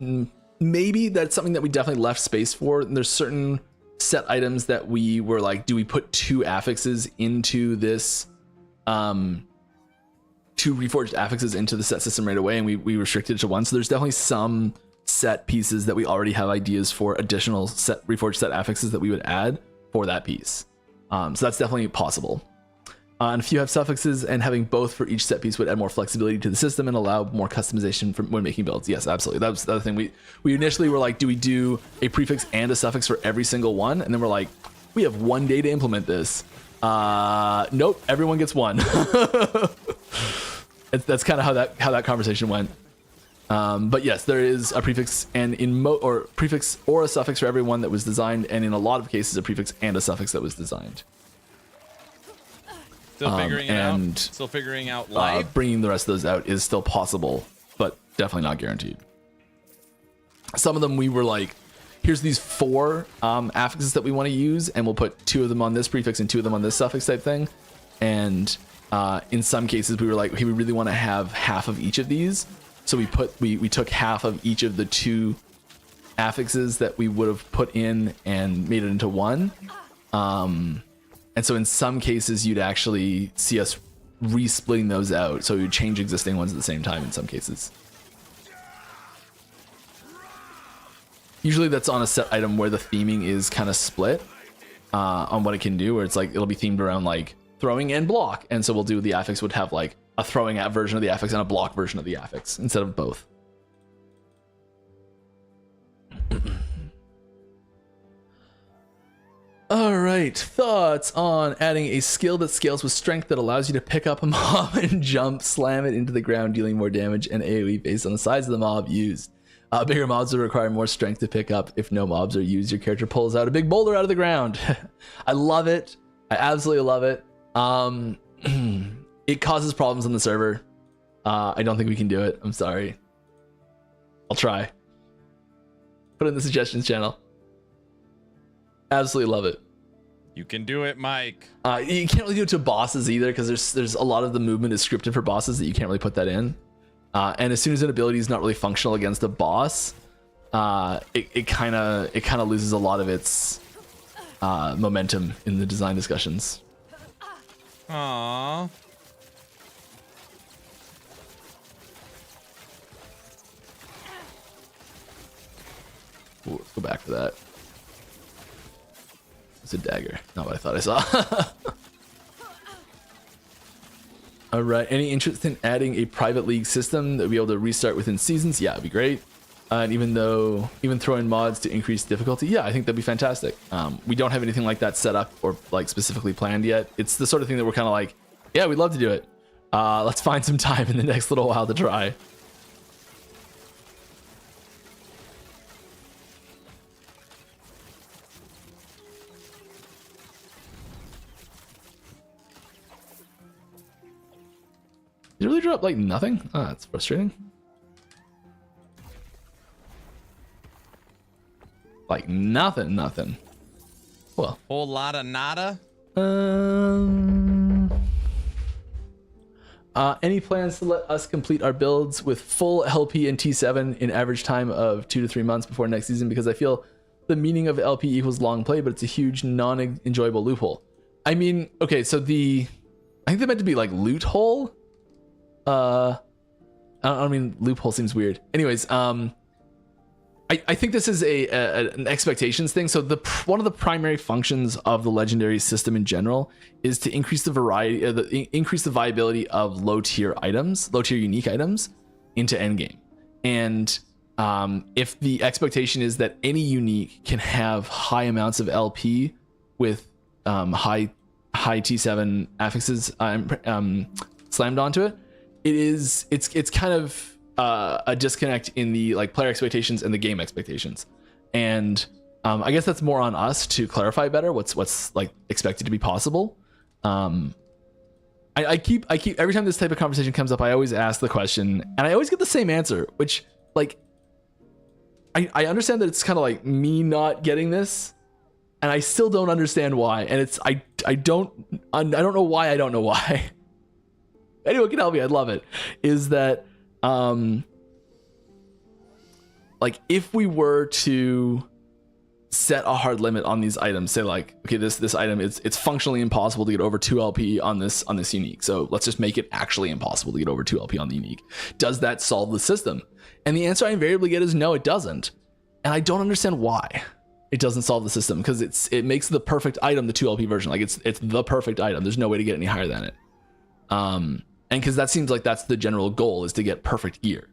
Maybe that's something that we definitely left space for. And there's certain set items that we were like, do we put 2 affixes into this, 2 reforged affixes into the set system right away, and we restricted it to 1. So there's definitely some set pieces that we already have ideas for additional set reforged set affixes that we would add for that piece. So that's definitely possible. And if you have suffixes, and having both for each set piece would add more flexibility to the system and allow more customization when making builds. Yes, absolutely. That was the other thing. We initially were like, do we do a prefix and a suffix for every single one? And then we're like, we have 1 day to implement this. Nope, everyone gets 1. That's kind of how that conversation went. But yes, there is a prefix and or prefix or a suffix for everyone that was designed, and in a lot of cases, a prefix and a suffix that was designed. Still figuring it out. Still figuring out life. Bringing the rest of those out is still possible, but definitely not guaranteed. Some of them we were like, here's these 4 affixes that we want to use, and we'll put 2 of them on this prefix and 2 of them on this suffix type thing. And in some cases, we were like, hey, we really want to have half of each of these. So we took half of each of the 2 affixes that we would have put in and made it into 1. And so in some cases, you'd actually see us re-splitting those out. So we would change existing ones at the same time in some cases. Usually that's on a set item where the theming is kind of split. on what it can do, where it's like it'll be themed around like throwing and block, and so we'll do the affix would have like a throwing at version of the affix and a block version of the affix instead of both. All right, thoughts on adding a skill that scales with strength that allows you to pick up a mob and jump, slam it into the ground, dealing more damage and AoE based on the size of the mob used. Bigger mobs will require more strength to pick up. If no mobs are used, your character pulls out a big boulder out of the ground. I love it. I absolutely love it. It causes problems on the server. I don't think we can do it. I'm sorry. I'll try. Put it in the suggestions channel. Absolutely love it. You can do it, Mike. You can't really do it to bosses either, because there's a lot of the movement is scripted for bosses that you can't really put that in. And as soon as an ability is not really functional against a boss, it kind of loses a lot of its momentum in the design discussions. Aww. Ooh, let's go back for that. It's a dagger, not what I thought I saw. All right, any interest in adding a private league system that would be able to restart within seasons? Yeah, it'd be great. And even throwing mods to increase difficulty, yeah, I think that'd be fantastic. We don't have anything like that set up or like specifically planned yet. It's the sort of thing that we're kind of like, yeah, we'd love to do it. Let's find some time in the next little while to try. Did it really drop like nothing? Ah, that's frustrating. Like nothing. Well, Whole lot of nada. Any plans to let us complete our builds with full LP and T7 in average time of 2 to 3 months before next season? Because I feel the meaning of LP equals long play, but it's a huge non-enjoyable loophole. I mean, okay, so I think they meant to be like loot hole. I mean, loophole seems weird. Anyways, I think this is an expectations thing. So one of the primary functions of the legendary system in general is to increase the variety, increase the viability of low tier unique items into endgame. And if the expectation is that any unique can have high amounts of LP with high T7 affixes slammed onto it, it's kind of a disconnect in the like player expectations and the game expectations, and I guess that's more on us to clarify better what's like expected to be possible. I keep every time this type of conversation comes up, I always ask the question and I always get the same answer, which like I understand that it's kind of like me not getting this, and I still don't understand why, and it's I don't know why I don't know why. Anyone can help me, I'd love it. Is that like if we were to set a hard limit on these items, say like, okay, this item it's functionally impossible to get over 2 LP on this unique, so let's just make it actually impossible to get over 2 LP on the unique. Does that solve the system? And the answer I invariably get is no, it doesn't. And I don't understand why it doesn't solve the system, because it makes the perfect item the 2 LP version. Like it's the perfect item. There's no way to get any higher than it. And because that seems like that's the general goal, is to get perfect gear.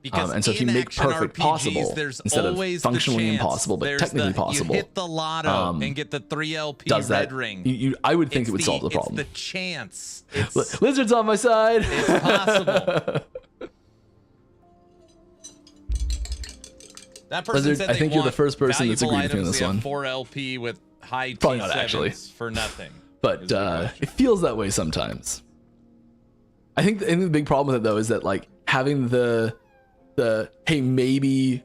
Because and so if you make perfect RPGs, possible there's instead of always functionally the chance. impossible, but There's technically possible, you hit the lotto and get the 3 LP does red that, ring. I would think it would solve the problem. It's the chance. Lizard's on my side. It's possible. That person Lizard, said I think you're the first person that's agreed with me on this one. 4 LP with high Probably T7s not actually for nothing. But it feels that way sometimes. I think the big problem with it though is that like having the hey, maybe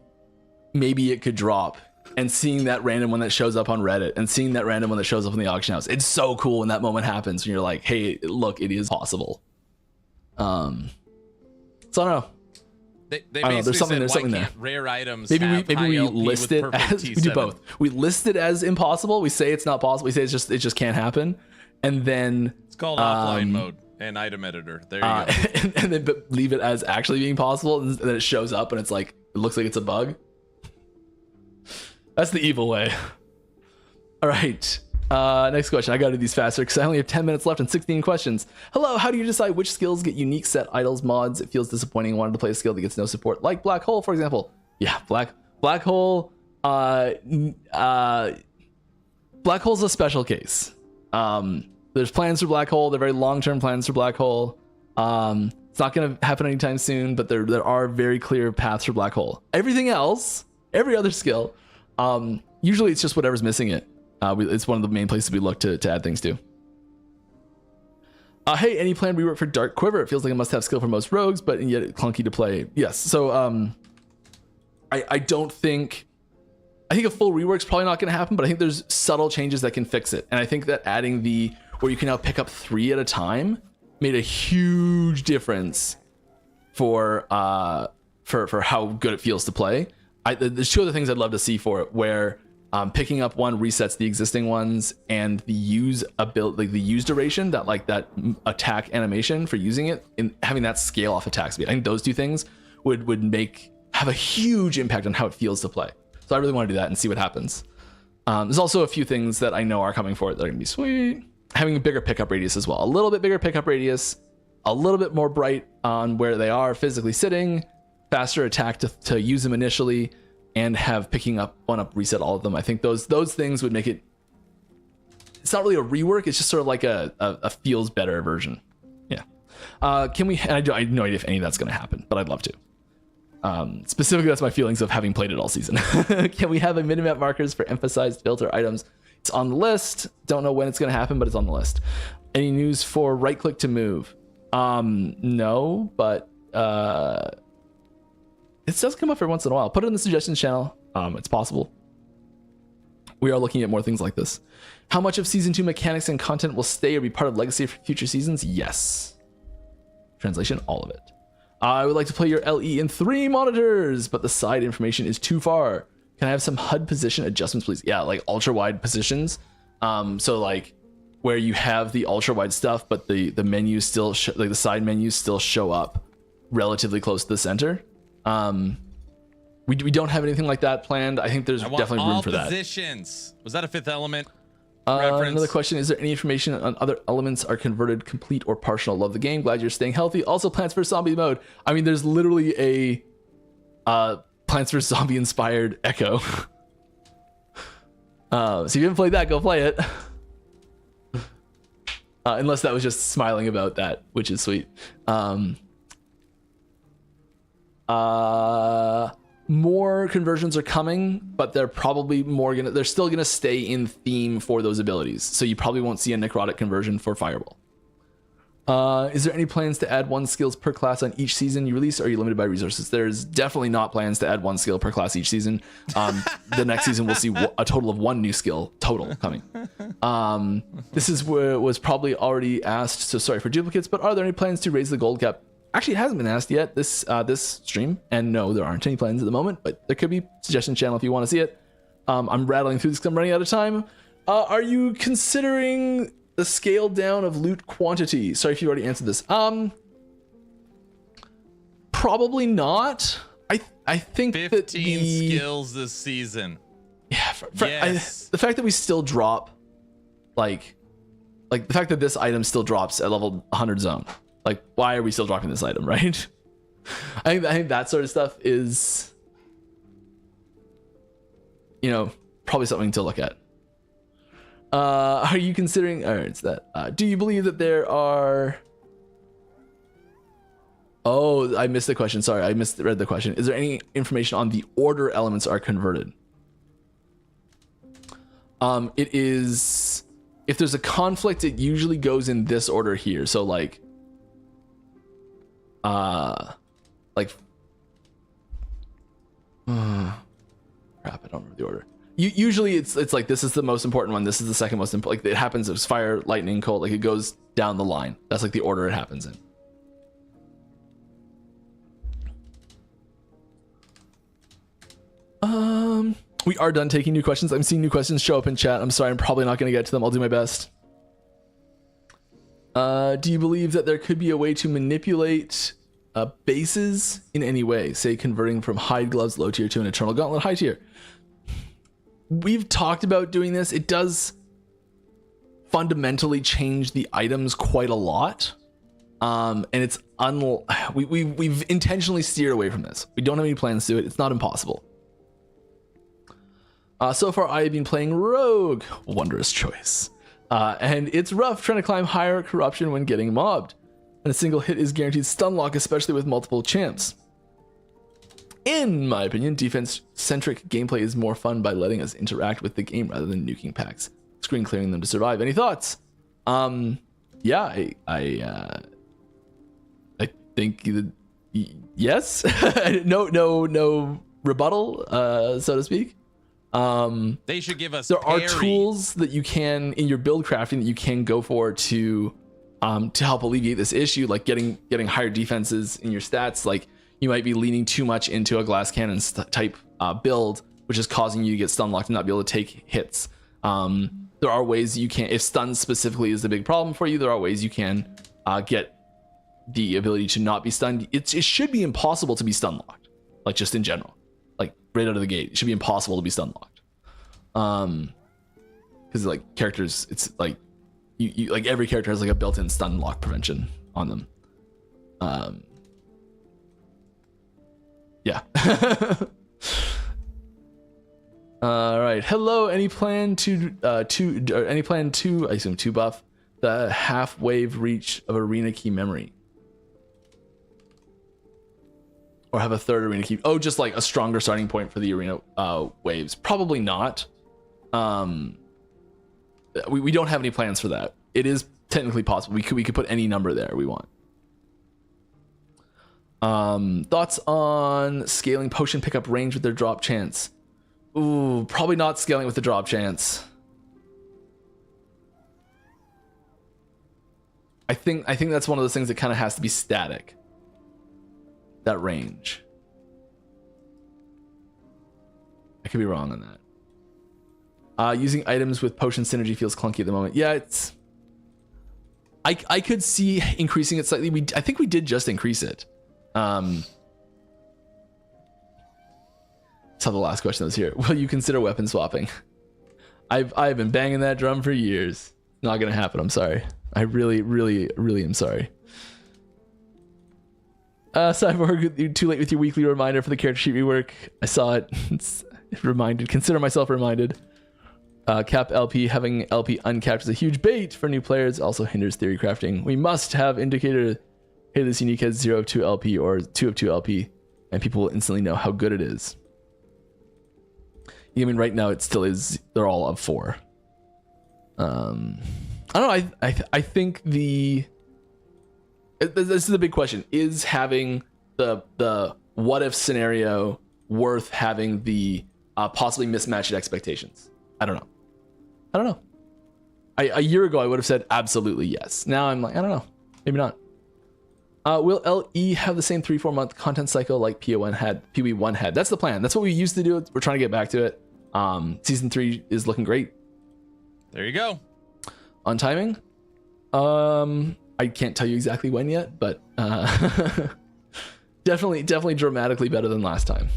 it could drop, and seeing that random one that shows up on Reddit and seeing that random one that shows up in the auction house, it's so cool when that moment happens and you're like, hey, look, it is possible. So I don't know. They I don't know, there's something there. Rare items. Maybe we LP list it as we do both. We list it as impossible. We say it's not possible. We say it just can't happen, and then it's called offline mode and item editor. There you go. And then leave it as actually being possible, and then it shows up and it's like it looks like it's a bug. That's the evil way. All right. Next question. I gotta do these faster because I only have 10 minutes left and 16 questions. Hello, how do you decide which skills get unique set idols mods? It feels disappointing wanting to play a skill that gets no support, like Black Hole, for example. Yeah, Black Hole. Black Hole's a special case. There's plans for Black Hole. They're very long-term plans for Black Hole. It's not going to happen anytime soon, but there are very clear paths for Black Hole. Everything else, every other skill, usually it's just whatever's missing it. It's one of the main places we look to add things to. Hey, any planned rework for Dark Quiver? It feels like a must-have skill for most rogues, but yet it's clunky to play. Yes, so I don't think... I think a full rework's probably not going to happen, but I think there's subtle changes that can fix it. And I think that adding where you can now pick up 3 at a time made a huge difference for how good it feels to play. There's 2 other things I'd love to see for it, where picking up 1 resets the existing ones, and the use duration, that attack animation for using it, and having that scale off attack speed. I think those 2 things would have a huge impact on how it feels to play. So I really want to do that and see what happens. There's also a few things that I know are coming for it that are going to be sweet. Having a bigger pickup radius as well. A little bit bigger pickup radius, a little bit more bright on where they are physically sitting, faster attack to use them initially, and have picking up 1 up reset all of them. I think those things would make it... It's not really a rework, it's just sort of like a feels better version. Yeah. Can we... And I have no idea if any of that's going to happen, but I'd love to. Specifically, that's my feelings of having played it all season. Can we have a minimap markers for emphasized filter items? It's on the list. Don't know when it's going to happen, but it's on the list. Any news for right click to move? No, but it does come up every once in a while. Put it in the suggestions channel. It's possible. We are looking at more things like this. How much of season 2 mechanics and content will stay or be part of legacy for future seasons? Yes. Translation, all of it. I would like to play your LE in 3 monitors, but the side information is too far. Can I have some HUD position adjustments, please? Yeah, like ultra wide positions. So like where you have the ultra wide stuff, but the menus still like the side menus still show up relatively close to the center. We don't have anything like that planned. I think there's definitely room for that. Positions. Was that a Fifth Element? Another question, is there any information on other elements are converted complete or partial? Love the game, glad you're staying healthy. Also Plants vs Zombie mode. I mean, there's literally a Plants vs Zombie inspired Echo. So if you haven't played that, go play it. Unless that was just smiling about that, which is sweet. More conversions are coming, but they're probably they're still gonna stay in theme for those abilities. So you probably won't see a necrotic conversion for Fireball. Is there any plans to add 1 skills per class on each season you release, or are you limited by resources? There's definitely not plans to add 1 skill per class each season. The next season we'll see a total of 1 new skill total coming. This is where was probably already asked, so sorry for duplicates, but are there any plans to raise the gold cap? Actually, it hasn't been asked yet this stream, and no, there aren't any plans at the moment, but there could be suggestion channel if you want to see it. I'm rattling through this because I'm running out of time. Are you considering the scale down of loot quantity? Sorry if you already answered this. Probably not. I think 15 skills this season. Yeah, yes. The fact that we still drop, like the fact that this item still drops at level 100 zone. Like, why are we still dropping this item, right? I think that sort of stuff is, probably something to look at. Are you considering... All right, it's that. Do you believe that there are... Oh, I missed the question. Sorry, I misread the question. Is there any information on the order elements are converted? It is... If there's a conflict, it usually goes in this order here. So, like... crap, I don't remember the order. Usually it's like this is the most important one, this is the second most important. Like it happens as fire, lightning, cold, like it goes down the line. That's like the order it happens in. We are done taking new questions. I'm seeing new questions show up in chat. I'm sorry, I'm probably not going to get to them. I'll do my best. Do you believe that there could be a way to manipulate bases in any way? Say converting from hide gloves low tier to an eternal gauntlet high tier. We've talked about doing this. It does fundamentally change the items quite a lot. And it's we've intentionally steered away from this. We don't have any plans to do it. It's not impossible. So far, I've been playing Rogue. Wondrous choice. And it's rough trying to climb higher corruption when getting mobbed. And a single hit is guaranteed stun lock, especially with multiple champs. In my opinion, defense-centric gameplay is more fun by letting us interact with the game rather than nuking packs, screen clearing them to survive. Any thoughts? Yeah, I think yes. no rebuttal, so to speak. They should give us. There are tools that you can in your build crafting that you can go for to help alleviate this issue, like getting higher defenses in your stats. Like you might be leaning too much into a glass cannon type build, which is causing you to get stun locked and not be able to take hits. There are ways you can, if stun specifically is the big problem for you, there are ways you can get the ability to not be stunned. It should be impossible to be stun locked, like just in general, like right out of the gate. It should be impossible to be stun locked. Because like characters, it's like you like every character has like a built-in stun lock prevention on them. Yeah. All right. Hello. Any plan to I assume to buff the half wave reach of arena key memory, or have a third arena key? Oh, just like a stronger starting point for the arena waves. Probably not. We don't have any plans for that. It is technically possible. We could put any number there we want. Thoughts on scaling potion pickup range with their drop chance? Ooh, probably not scaling with the drop chance. I think that's one of those things that kind of has to be static. That range. I could be wrong on that. Using items with potion synergy feels clunky at the moment. Yeah, it's. I could see increasing it slightly. I think we did just increase it. So the last question was here. Will you consider weapon swapping? I've been banging that drum for years. Not gonna happen. I'm sorry. I really am sorry. Cyborg, too late with your weekly reminder for the character sheet rework. I saw it. It's reminded. Consider myself reminded. Cap LP, having LP uncapped is a huge bait for new players. Also hinders theory crafting. We must have indicator. Hey, this unique has 0 of 2 LP or 2 of 2 LP, and people will instantly know how good it is. I mean, right now it still is. They're all of 4. I don't know. I think this is the big question: is having the what if scenario worth having the possibly mismatched expectations? I don't know. A year ago I would have said absolutely yes. Now I'm like, I don't know, maybe not. Will LE have the same 3-4 month content cycle like PO1 had? PW1 had? That's the plan. That's what we used to do. We're trying to get back to it. Season 3 is looking great. There you go. On timing, I can't tell you exactly when yet, but definitely dramatically better than last time.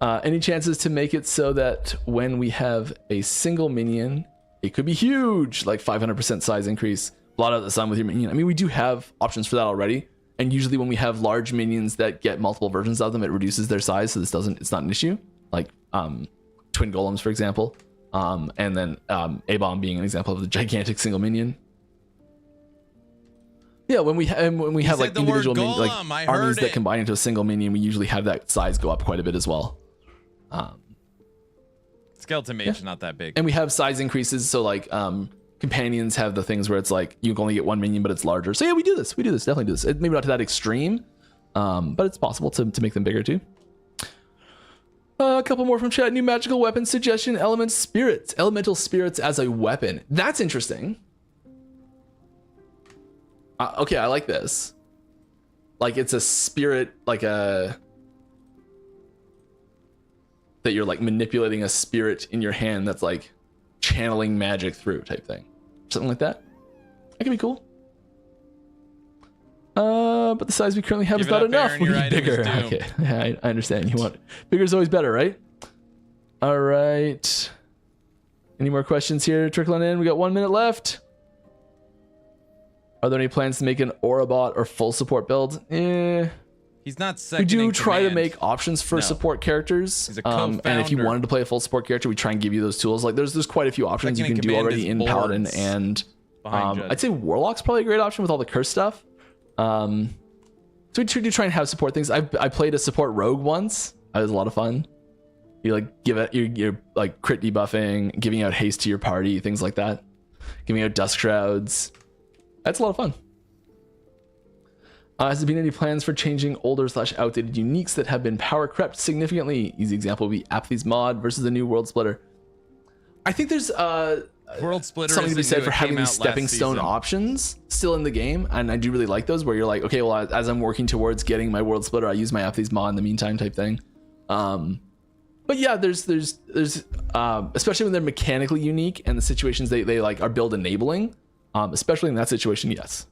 Any chances to make it so that when we have a single minion, it could be huge, like 500% size increase, blot out the sun with your minion? I mean, we do have options for that already. And usually when we have large minions that get multiple versions of them, it reduces their size. So it's not an issue. Like twin golems, for example. And then A-bomb being an example of the gigantic single minion. Yeah, when we have like individual like armies that combine into a single minion, we usually have that size go up quite a bit as well. Skeleton Mage is not that big. And we have size increases, so like companions have the things where it's like you can only get one minion, but it's larger. So yeah, we do this, definitely do this. Maybe not to that extreme, but it's possible to make them bigger too. A couple more from chat. New magical weapon suggestion: elemental spirits as a weapon. That's interesting. Okay, I like this. Like it's a spirit, like that you're like manipulating a spirit in your hand that's like channeling magic through type thing. Something like that. That could be cool. But the size we currently have is not enough. We need bigger. Okay, yeah, I understand. You want bigger is always better, right? All right. Any more questions here trickling in? We got 1 minute left. Are there any plans to make an aura bot or full support build? He's not We second do in try to command. make options for No. support characters. He's a And if you co-founder. wanted to play a full support character, we try and give you those tools. Like there's quite a few options Second you in can do command already is in Paladin, boards and behind Judd. I'd say Warlock's probably a great option with all the curse stuff. So we do try and have support things. I played a support rogue once. That was a lot of fun. You like give it you're like crit debuffing, giving out haste to your party, things like that. Giving out dust shrouds. That's a lot of fun. Has there been any plans for changing older/outdated uniques that have been power crept significantly? Easy example would be Apathy's mod versus the new World Splitter. I think there's World Splitter something to be isn't said new. for It having came these out stepping last stone season. options still in the game, and I do really like those where you're like, okay, well, as I'm working towards getting my World Splitter, I use my Apathy's mod in the meantime type thing. But yeah, there's especially when they're mechanically unique and the situations they like are build enabling, especially in that situation, yes.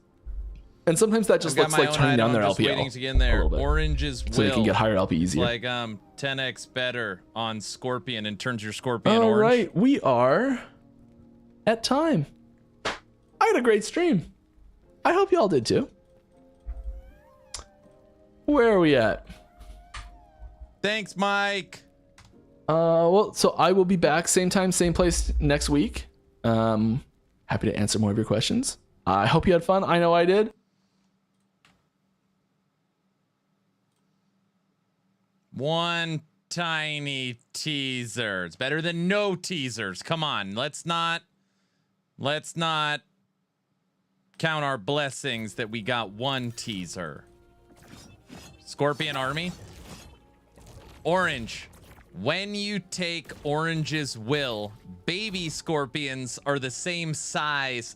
And sometimes that just I've got looks my like own turning down item, their I'm just LPL waiting to get in a there. little bit, Orange's so you can will. get higher LP easier. Like 10x better on Scorpion and turns your Scorpion All orange. right, we are at time. I had a great stream. I hope y'all did too. Where are we at? Thanks, Mike. Well, so I will be back same time, same place next week. Happy to answer more of your questions. I hope you had fun. I know I did. One tiny teaser. It's better than no teasers. Come on, let's not count our blessings that we got one teaser. Scorpion Army. Orange. When you take Orange's will, baby scorpions are the same size.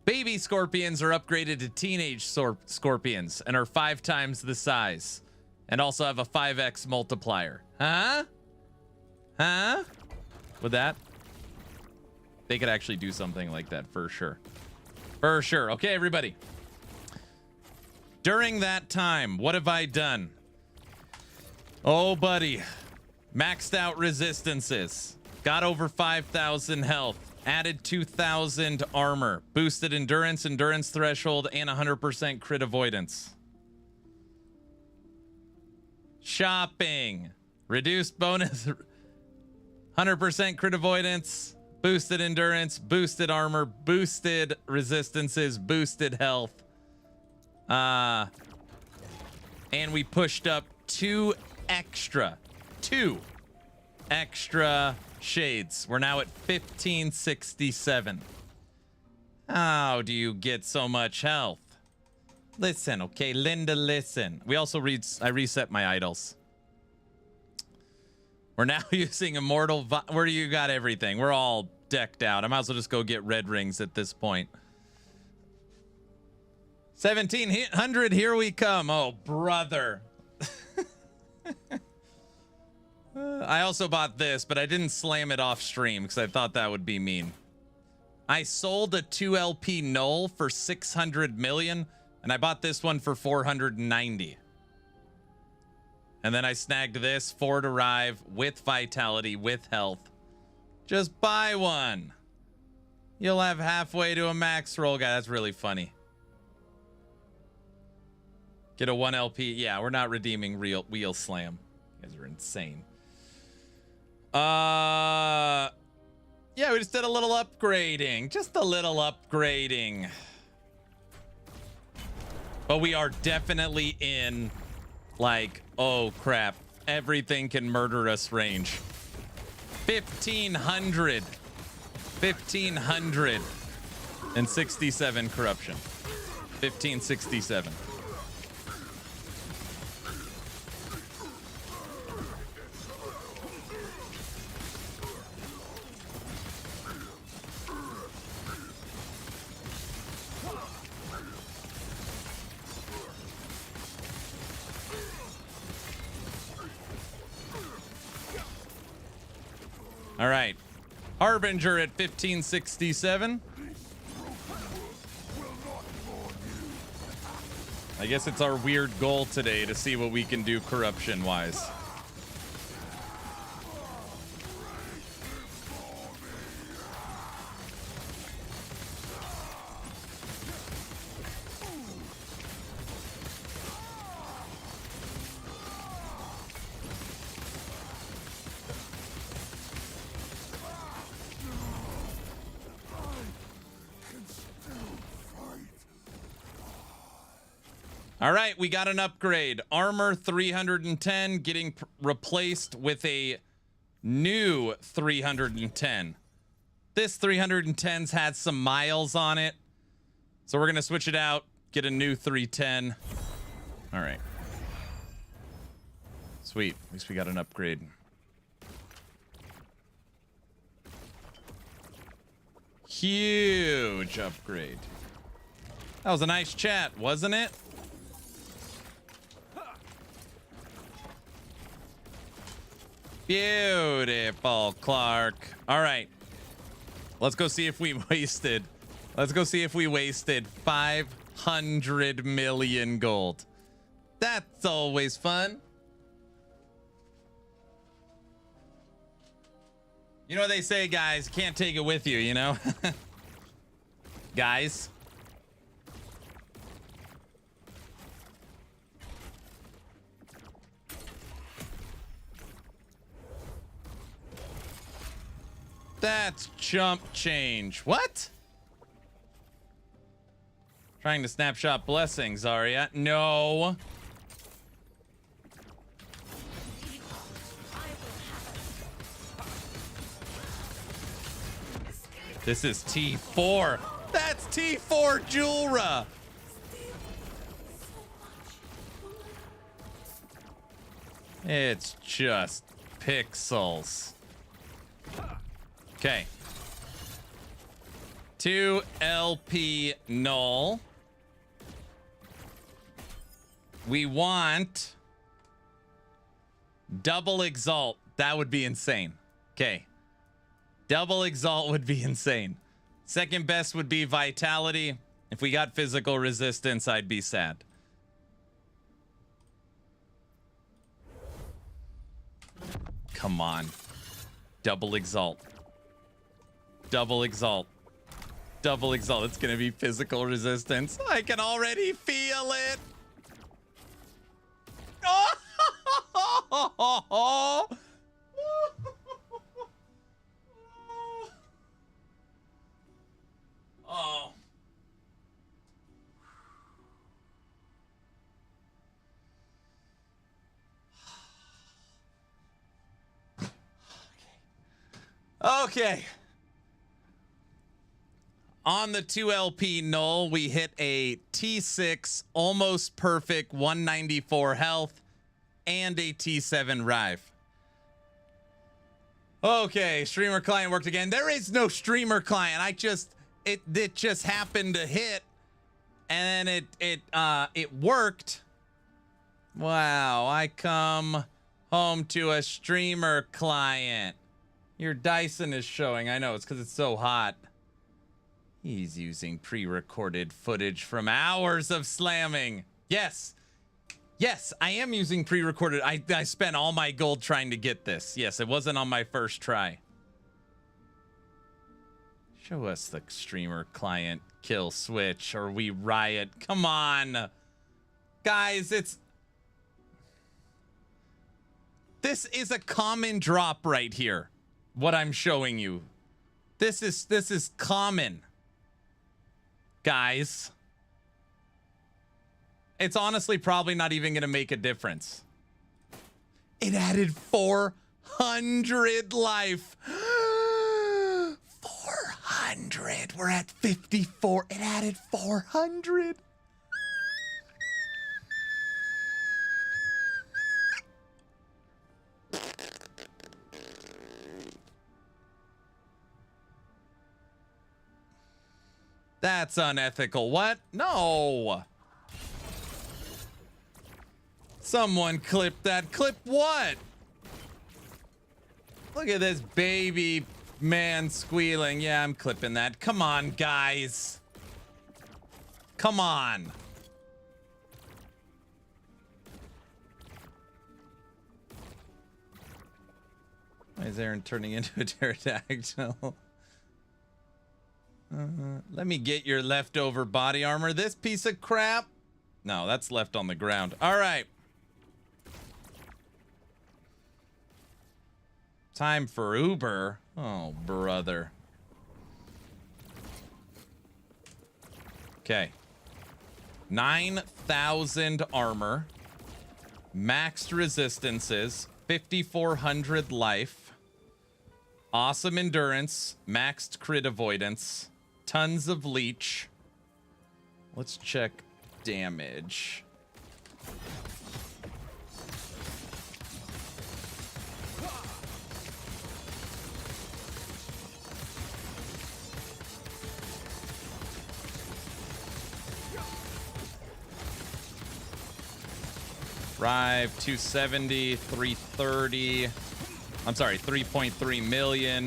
Baby scorpions are upgraded to teenage scorpions and are 5 times the size. And also have a 5x multiplier. Huh? With that? They could actually do something like that for sure. For sure. Okay, everybody. During that time, what have I done? Oh, buddy. Maxed out resistances. Got over 5,000 health. Added 2,000 armor. Boosted endurance threshold, and 100% crit avoidance. Shopping. Reduced bonus. 100% crit avoidance. Boosted endurance. Boosted armor. Boosted resistances. Boosted health. And we pushed up 2 extra shades. We're now at 1567. How do you get so much health? Listen, okay, Linda, listen. We also I reset my idols. We're now using Immortal. Where do you got everything? We're all decked out. I might as well just go get red rings at this point. 1700, here we come. Oh, brother. I also bought this, but I didn't slam it off stream because I thought that would be mean. I sold a 2LP null for 600 million, and I bought this one for 490. And then I snagged this, 4 to arrive, with vitality, with health. Just buy one. You'll have halfway to a max roll guy. That's really funny. Get a 1LP. Yeah, we're not redeeming real wheel slam. You guys are insane. Yeah, we just did a little upgrading. Just a little upgrading. But we are definitely in, like, oh crap, everything can murder us range. 1500. 1567 corruption. 1567. All right. Harbinger at 1567. I guess it's our weird goal today to see what we can do corruption-wise. All right, we got an upgrade. Armor 310 getting replaced with a new 310. This 310's had some miles on it. So we're going to switch it out, get a new 310. All right. Sweet. At least we got an upgrade. Huge upgrade. That was a nice chat, wasn't it? Beautiful, Clark. All right. Let's go see if we wasted. Let's go see if we wasted 500 million gold. That's always fun. You know what they say, guys? Can't take it with you, you know? Guys. That's chump change. What? Trying to snapshot blessings, Zarya. No. This is T4. That's T4 Julra. It's just pixels. Okay. 2 LP null. We want double exalt. That would be insane. Okay. Double exalt would be insane. Second best would be vitality. If we got physical resistance, I'd be sad. Come on. Double exalt. Double exalt. Double exalt. It's going to be physical resistance. I can already feel it. Oh! Oh. Okay. On the 2LP null, we hit a T6, almost perfect, 194 health, and a T7 Rive. Okay, streamer client worked again. There is no streamer client. It just happened to hit, and then it worked. Wow, I come home to a streamer client. Your Dyson is showing. I know, it's because it's so hot. He's using pre-recorded footage from hours of slamming. Yes. Yes, I am using pre-recorded. I spent all my gold trying to get this. Yes, it wasn't on my first try. Show us the streamer client kill switch or we riot. Come on. Guys, this is a common drop right here. What I'm showing you. This is common. Guys. It's honestly probably not even going to make a difference. It added 400 life. 400. We're at 54. It added 400. That's unethical. What? No. Someone clip that. Clip what? Look at this baby man squealing. Yeah, I'm clipping that. Come on, guys. Come on. Why is Aaron turning into a pterodactyl? Let me get your leftover body armor. This piece of crap. No, that's left on the ground. All right. Time for Uber. Oh, brother. Okay. 9,000 armor, maxed resistances, 5,400 life, awesome endurance, maxed crit avoidance, tons of leech. Let's check damage. Rive 270, 330. I'm sorry, 3.3 million.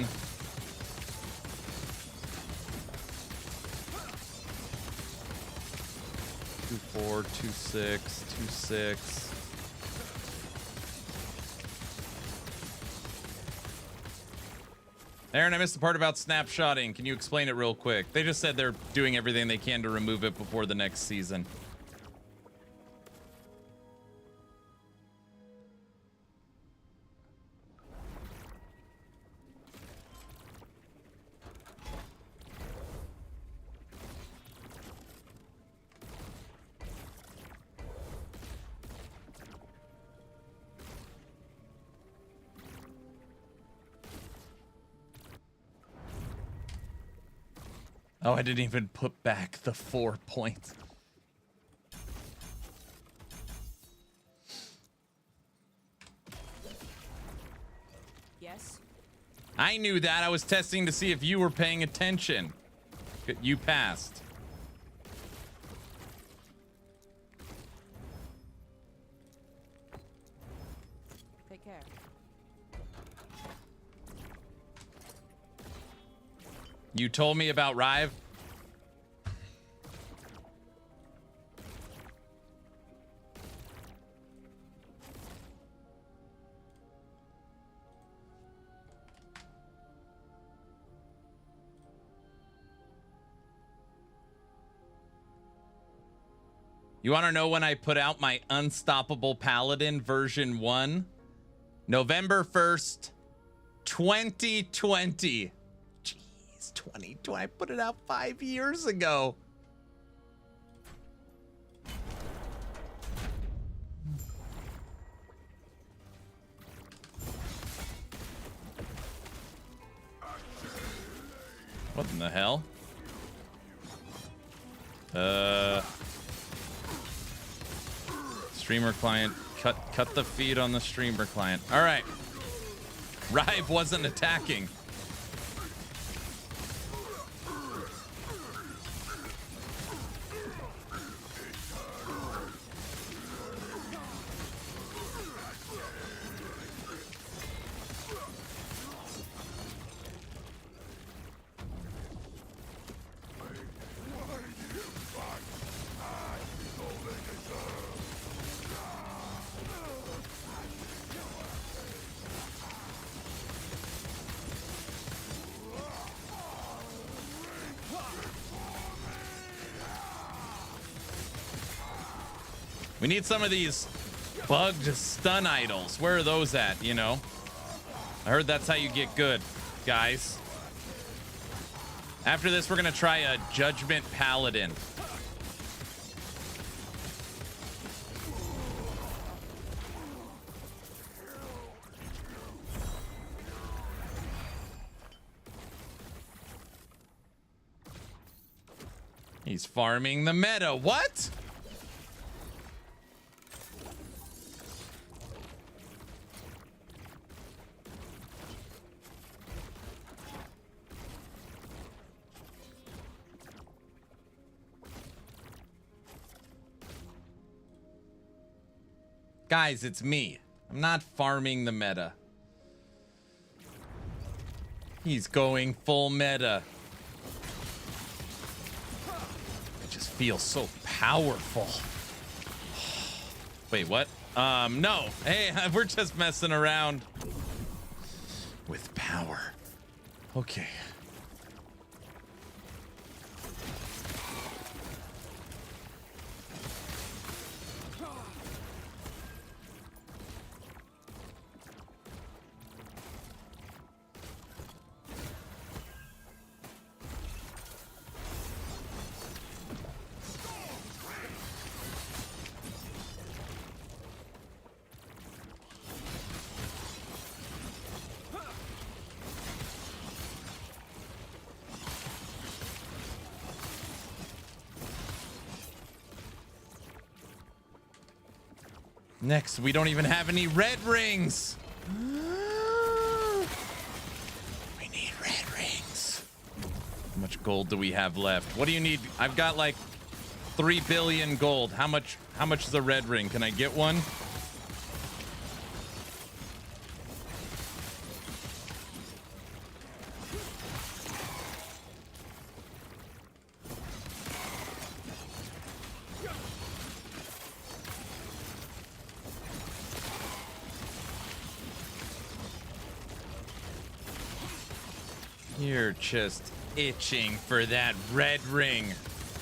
Two 4, 2 6, 2 6. Aaron, I missed the part about snapshotting. Can you explain it real quick? They just said they're doing everything they can to remove it before the next season. Oh, I didn't even put back the 4 points. Yes. I knew that. I was testing to see if you were paying attention. You passed. Take care. You told me about Rive? You want to know when I put out my Unstoppable Paladin version 1? November 1st, 2020. 2020. I put it out 5 years ago. What in the hell? Streamer client. Cut the feed on the streamer client. All right. Rive wasn't attacking. We need some of these bugged stun idols. Where are those at, you know? I heard that's how you get good, guys. After this, we're going to try a Judgment Paladin. He's farming the meta. What? Guys, it's me. I'm not farming the meta. He's going full meta. I just feel so powerful. Wait, what? No. Hey, we're just messing around with power. Okay. Next, we don't even have any red rings. We need red rings. How much gold do we have left? What do you need? I've got like 3 billion gold. How much is a red ring? Can I get one? You're just itching for that red ring.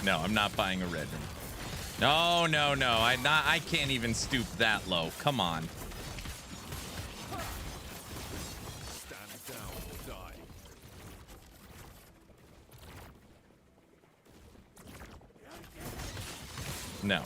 No, I'm not buying a red ring. No. I can't even stoop that low. Come on. Stand down or die. No.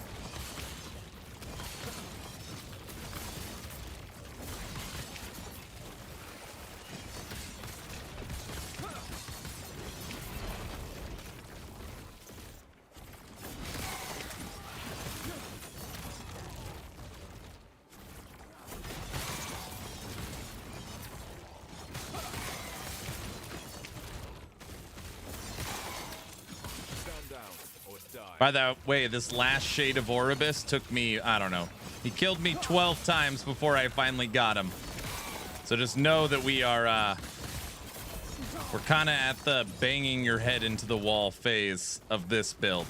By the way, this last shade of Oribus took me, I don't know. He killed me 12 times before I finally got him. So just know that we are, we're kind of at the banging your head into the wall phase of this build.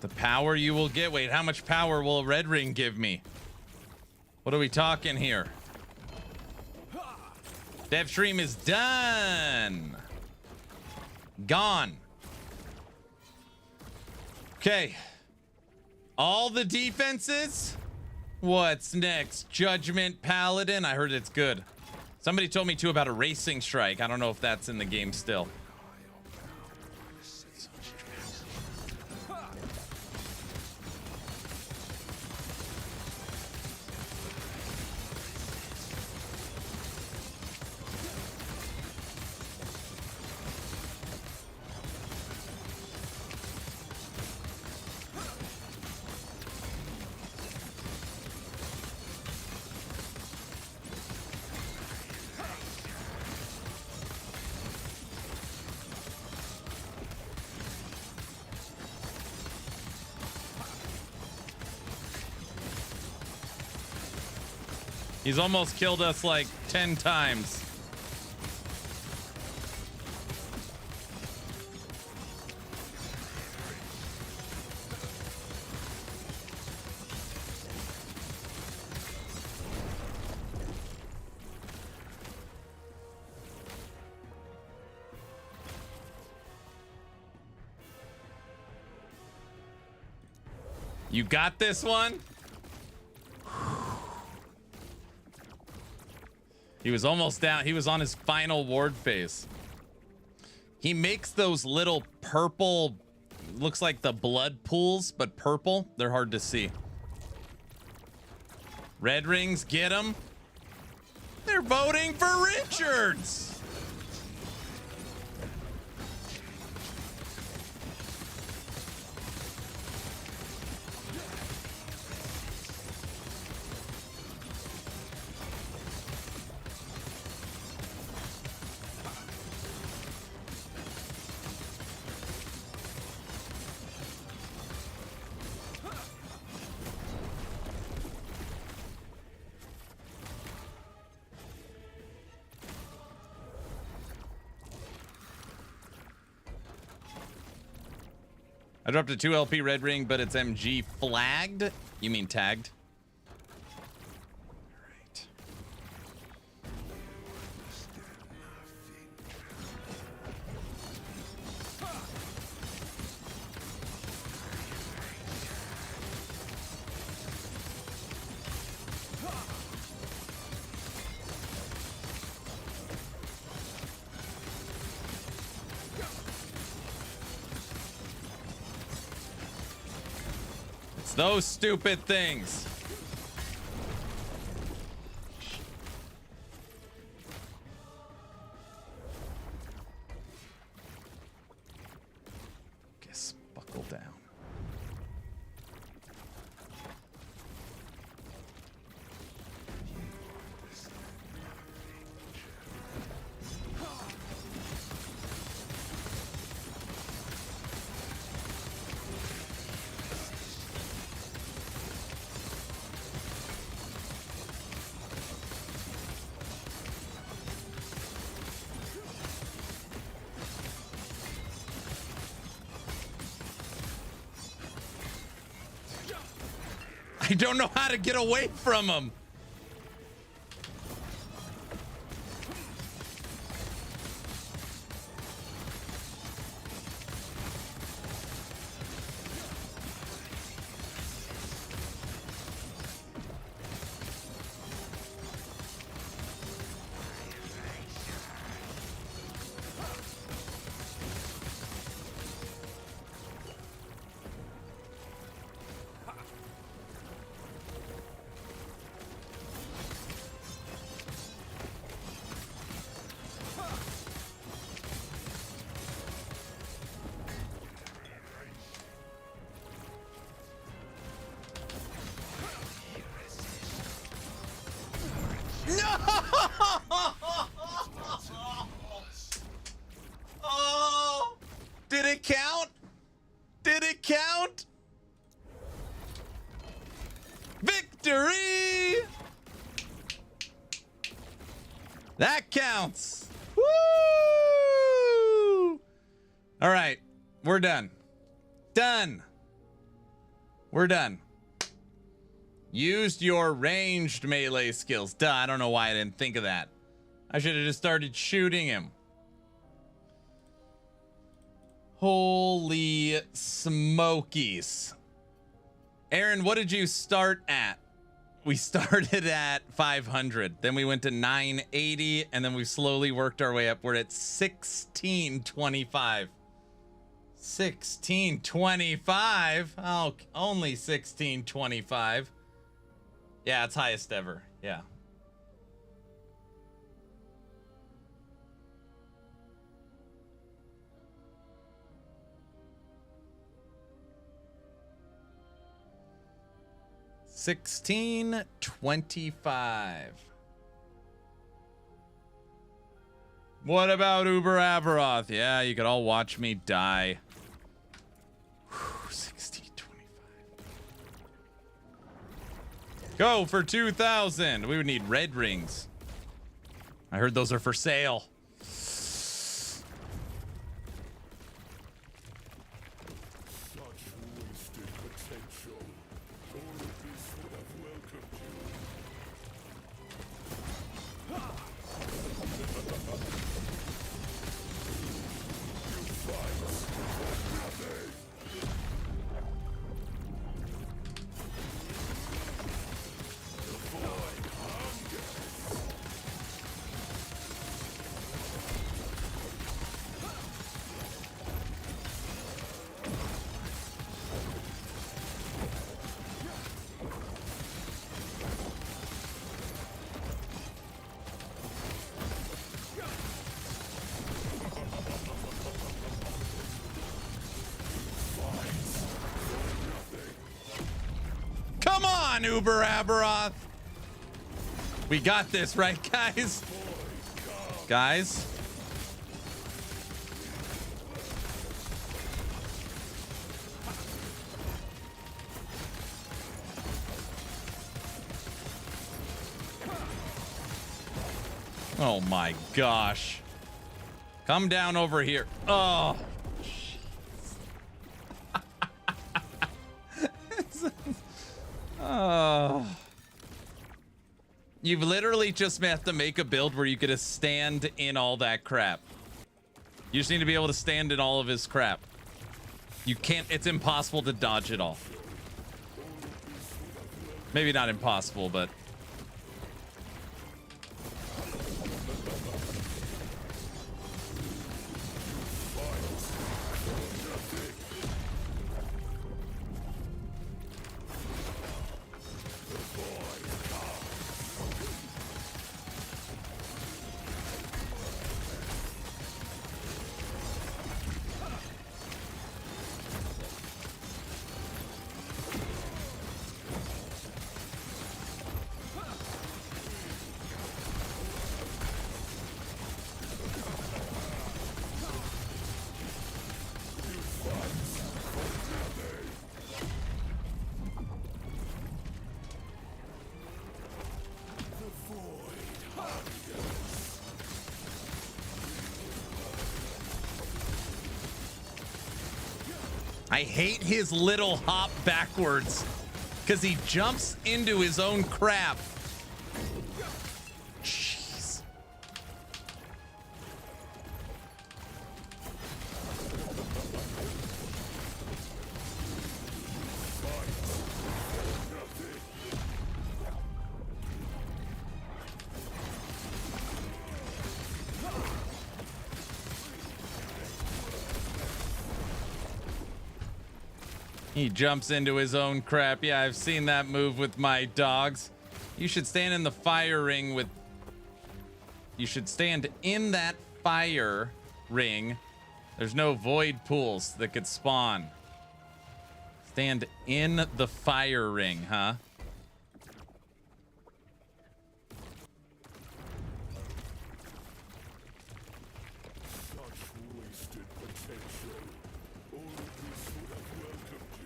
The power you will get. Wait, how much power will a red ring give me? What are we talking here? Dev stream is done. Gone. Okay. All the defenses. What's next? Judgment Paladin. I heard it's good. Somebody told me too about a racing strike. I don't know if that's in the game still. He's almost killed us like 10 times. You got this one? He was almost down. He was on his final ward phase. He makes those little purple, looks like the blood pools, but purple. They're hard to see. Red rings, get them. They're voting for Richards. I dropped a 2 LP red ring, but it's MG flagged. You mean tagged? All right. Those stupid things. Guess buckle down. I don't know how to get away from him. Oh, did it count? Did it count? Victory! That counts. Woo! All right, we're done. Done. We're done. Used your ranged melee skills. Duh, I don't know why I didn't think of that. I should have just started shooting him. Holy smokies. Aaron, what did you start at? We started at 500. Then we went to 980, and then we slowly worked our way up. We're at 1625. 1625? Oh, only 1625. Yeah, it's highest ever. Yeah. $16.25. What about Uber Avaroth? Yeah, you could all watch me die. Whew, 16.25. Go for 2,000. We would need red rings. I heard those are for sale. Uber Avaroth. We got this, right, guys? Guys? Oh my gosh. Come down over here. Oh. You've literally just have to make a build where you could stand in all that crap. You just need to be able to stand in all of his crap. You can't, it's impossible to dodge it all. Maybe not impossible, but I hate his little hop backwards because he jumps into his own crap. Jeez. He jumps into his own crap. Yeah, I've seen that move with my dogs. You should stand in the fire ring with... You should stand in that fire ring. There's no void pools that could spawn. Stand in the fire ring, huh? Such wasted potential. All of this would have welcomed you.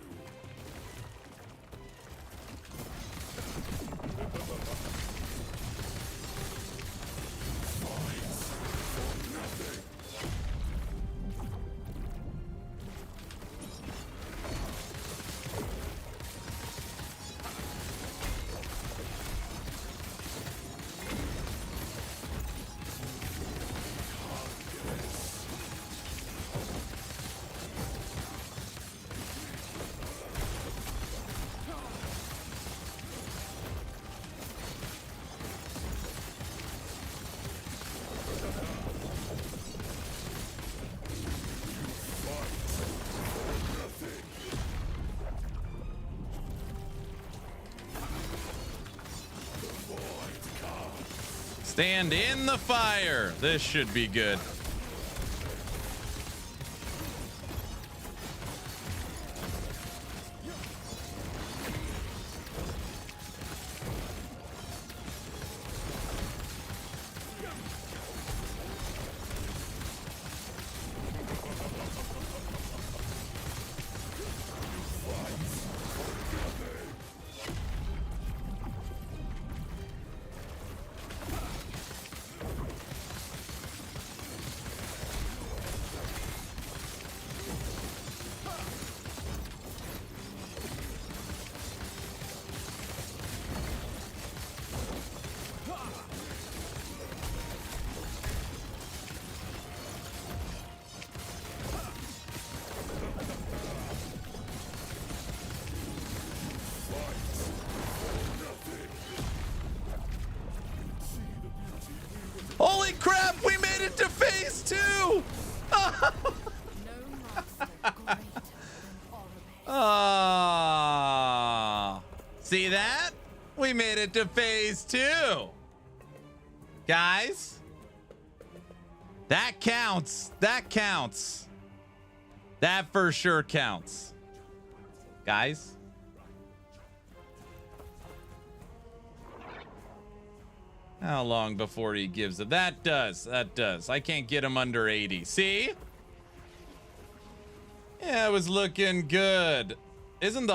Stand in the fire. This should be good. Holy crap, we made it to phase 2! Ah, see that? We made it to phase 2. Guys, that counts. That counts. That for sure counts. Guys. How long before he gives it? That does. That does. I can't get him under 80. See? Yeah, it was looking good. Isn't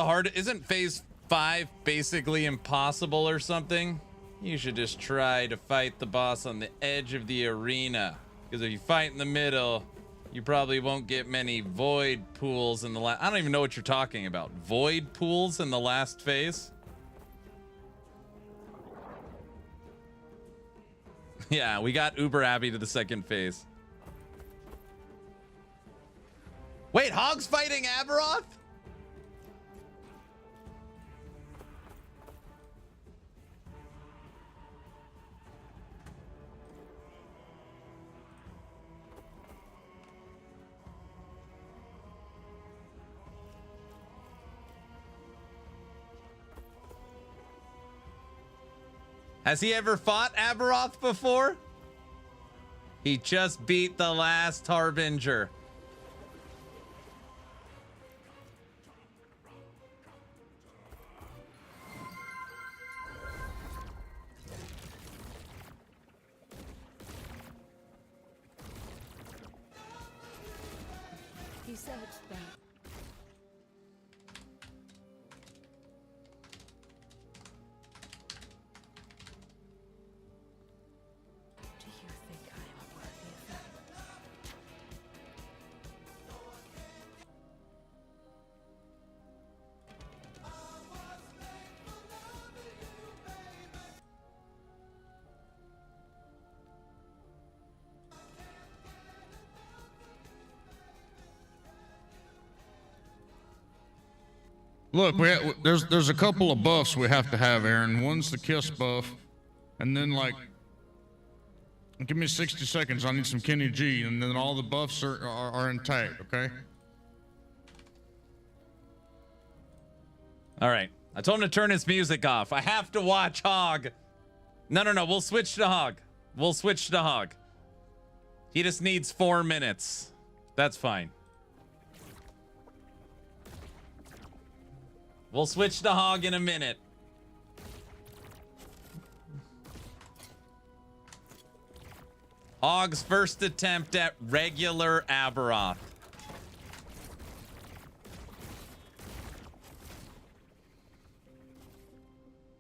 phase 5 basically impossible or something? You should just try to fight the boss on the edge of the arena. Because if you fight in the middle, you probably won't get many void pools in the last... I don't even know what you're talking about. Void pools in the last phase? Yeah, we got uber happy to the second phase. Wait, Hog's fighting Aberoth? Has he ever fought Aberoth before? He just beat the last Harbinger. He said that. Do you think I am worthy of that? Look, there's a couple of buffs we have to have, Aaron. One's the kiss buff, and then like, give me 60 seconds. I need some Kenny G, and then all the buffs are intact. Okay. All right. I told him to turn his music off. I have to watch Hog. No. We'll switch to Hog. We'll switch to Hog. He just needs 4 minutes. That's fine. We'll switch to Hog in a minute. Hog's first attempt at regular Aberoth.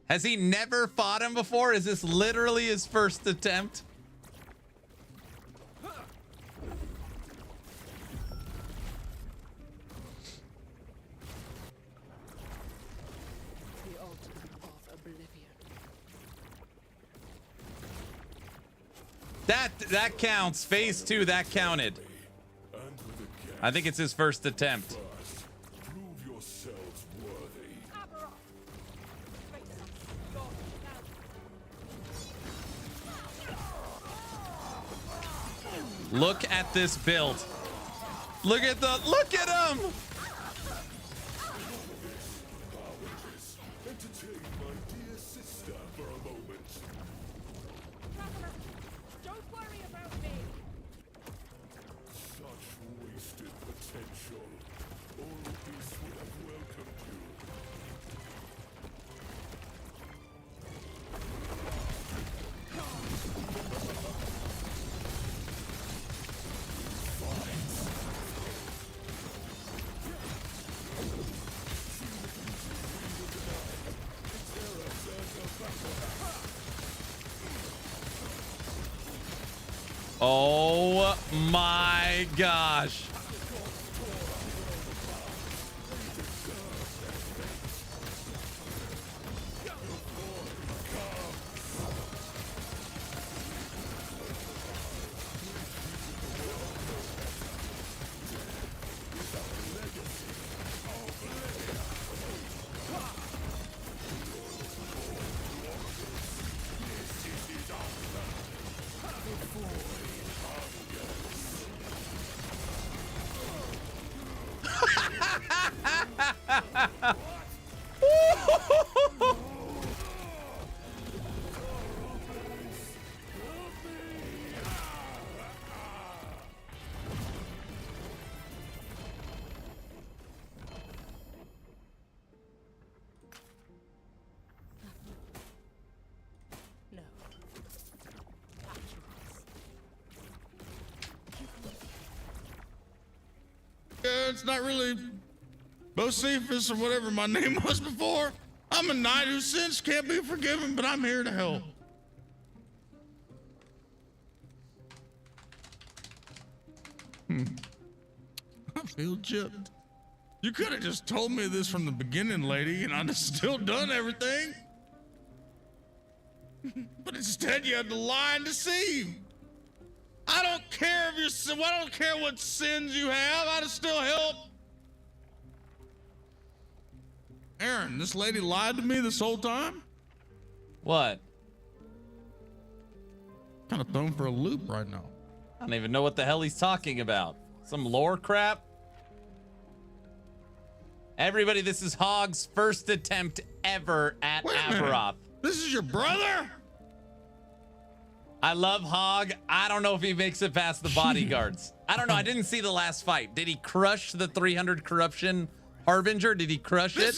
Has he never fought him before? Is this literally his first attempt? The ultimate of oblivion. That counts. Phase 2, that counted. I think it's his first attempt. Prove yourselves worthy. Aberoth! Face us, your now. Look at this build. Look at him. Entertain my dear sister for a moment. Don't worry about me. Such wasted potential. All peace would have welcomed you. Oh my gosh. No. Yeah, it's not really Bocephus or whatever my name was before. I'm a knight whose sins can't be forgiven, but I'm here to help. I feel chipped. You could have just told me this from the beginning, lady, and I'd have still done everything. But instead, you had to lie and deceive. I don't care if you're. I don't care what sins you have. I'd have still help. Aaron, this lady lied to me this whole time. What? Kind of thrown for a loop right now. I don't even know what the hell he's talking about. Some lore crap? Everybody, this is Hog's first attempt ever at Wait a minute. Aberoth. This is your brother? I love Hog. I don't know if he makes it past the bodyguards. I don't know. I didn't see the last fight. Did he crush the 300 corruption Harbinger? Did he crush it?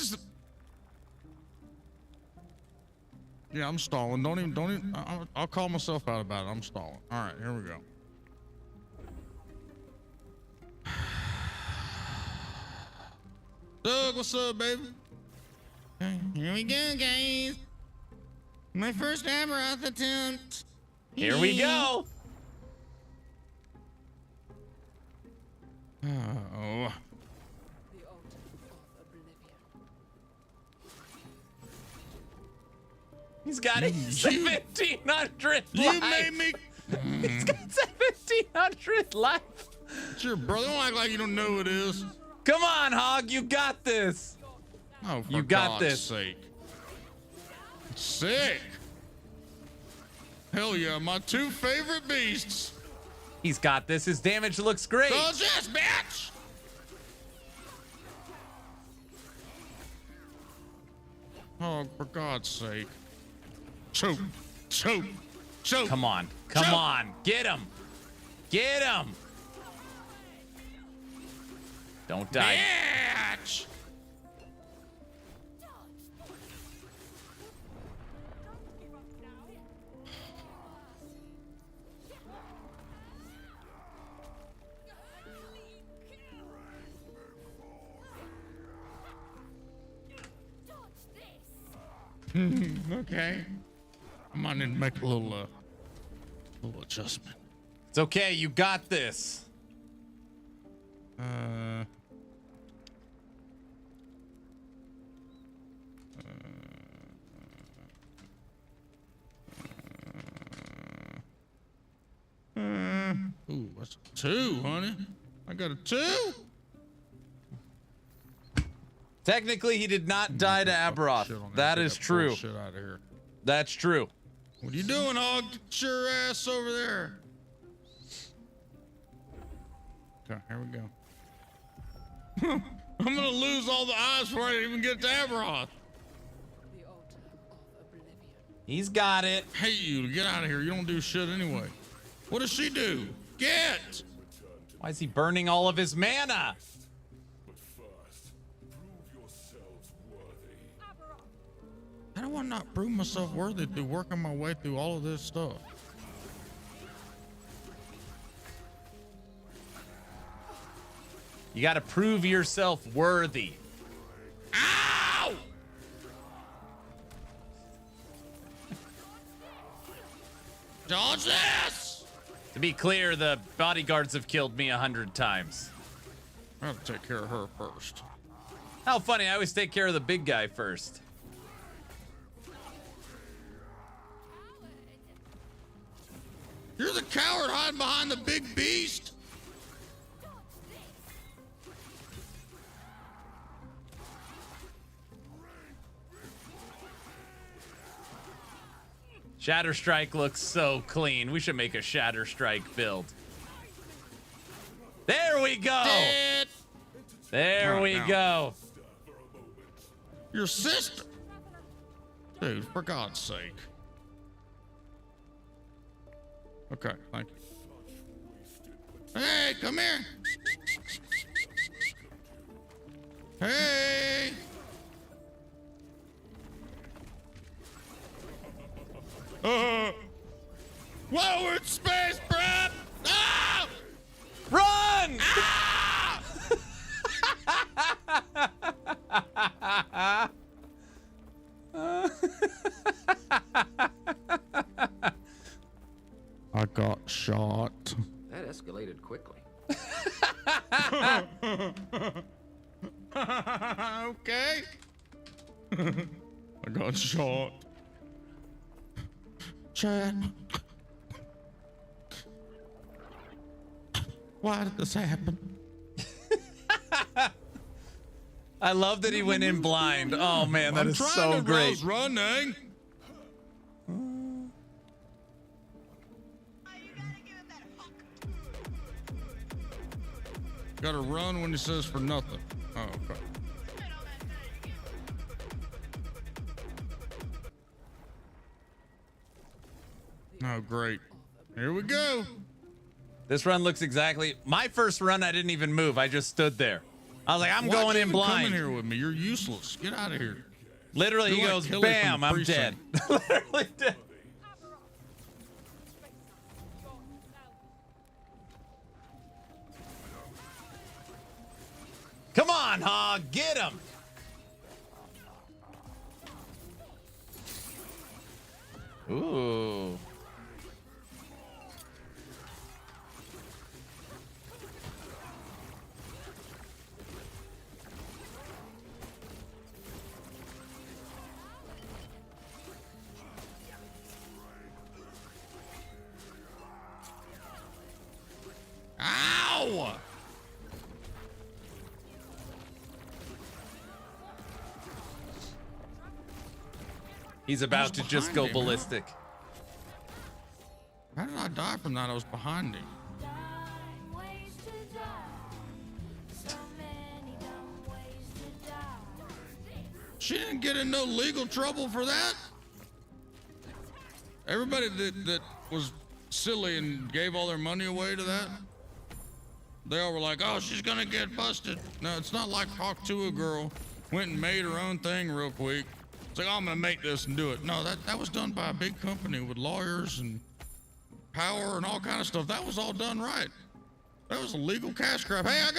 Yeah, I'm stalling. Don't even. I'll call myself out about it. I'm stalling. All right, here we go. Doug, what's up, baby? Okay, here we go, guys. My first Aberoth attempt. Here we go. Oh. The ultimate of oblivion. He's got 1,700 You life. made me. He's got 1,700 life. It's your brother. Don't act like you don't know who it is. Come on, Hog. You got this. Oh, for You got God's this. sake. Sick. Hell yeah, my two favorite beasts. He's got this. His damage looks great. Does this, bitch? Oh, for God's sake. Choke, choke, choke. Come on. Come Choke. on. Get him. Get him. Don't die. Bitch. Okay. I might need to make a little adjustment. It's okay. You got this. Ooh, that's a 2, honey. I got a 2. Technically, he did not die to Aberoth. That is true. Shit out of here. That's true. What are you doing, Hog? Get your ass over there. Okay, here we go. I'm gonna lose all the eyes before I even get to Aberoth. The altar of oblivion. He's got it. Hate you. Get out of here. You don't do shit anyway. What does she do? Get! Why is he burning all of his mana? But first, prove yourselves worthy. How do I not prove myself worthy through working my way through all of this stuff? You got to prove yourself worthy. Ow! Dodge this! To be clear, the bodyguards have killed me 100 times. I have to take care of her first. How funny, I always take care of the big guy first. You're the coward hiding behind the big beast? Shatter Strike looks so clean. We should make a Shatter Strike build. There we go. Dead. There Right we now. go. Your sister? Dude, for God's sake. Okay, thank you. Hey, come here. Hey. Whoa, we're in space, Brad! Ah! Run! Ah! I got shot. That escalated quickly. Okay. I got shot. Chad. Why did this happen? I love that he went in blind. Oh man, that I'm is trying so to great. Rose running. Gotta run when he says for nothing. Oh, okay. Oh, great. Here we go. This run looks exactly my first run. I didn't even move. I just stood there. I was like, I'm Why'd going you in even blind. Come in here with me. You're useless. Get out of here. Literally, he You're like goes, Kelly bam, from I'm dead. Precinct. Literally dead. Come on, Hog, get him. Ooh. Ow! He's about to just go ballistic. How did I die from that? I was behind him. She didn't get in no legal trouble for that. Everybody that was silly and gave all their money away to that, they all were like, oh, she's gonna get busted. No, it's not like talk to a girl, went and made her own thing real quick. It's like, oh, I'm gonna make this and do it. No, that was done by a big company with lawyers and power and all kind of stuff. That was all done right. That was a legal cash grab. Hey, I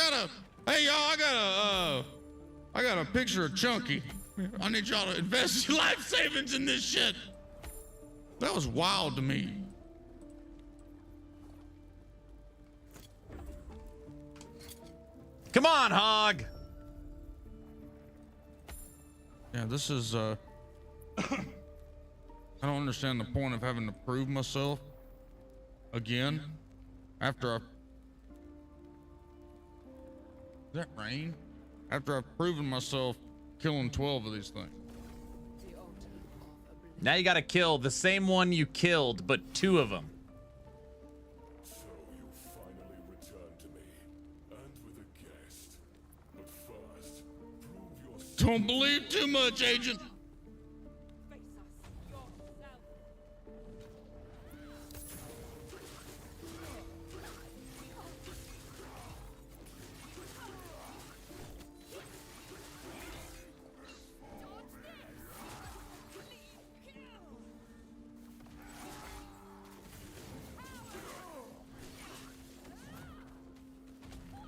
got a picture of Chunky. I need y'all to invest your life savings in this shit. That was wild to me. Come on, Hog. Yeah, this is, I don't understand the point of having to prove myself again after Is that rain? After I've proven myself killing 12 of these things. Now you gotta kill the same one you killed, but 2 of them. So you finally return to me, and with a guest. But first, prove yourself. Don't believe too much, Agent. Face us yourself.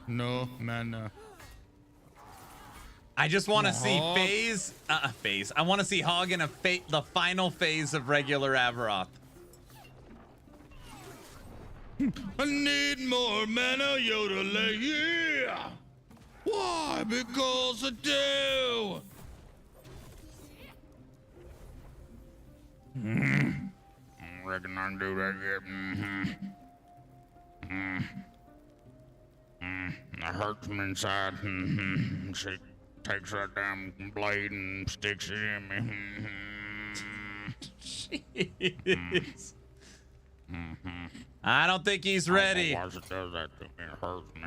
No, man, no. I just want to see Hog. phase. I want to see Hog in the final phase of regular Avaroth. I need more mana, Yodelay, yeah! Why? Because I do! I reckon I can do that yet. It hurts me inside. She takes that damn blade and sticks it in me. Jeez. I don't think he's ready. Why it does that to me? It hurts me.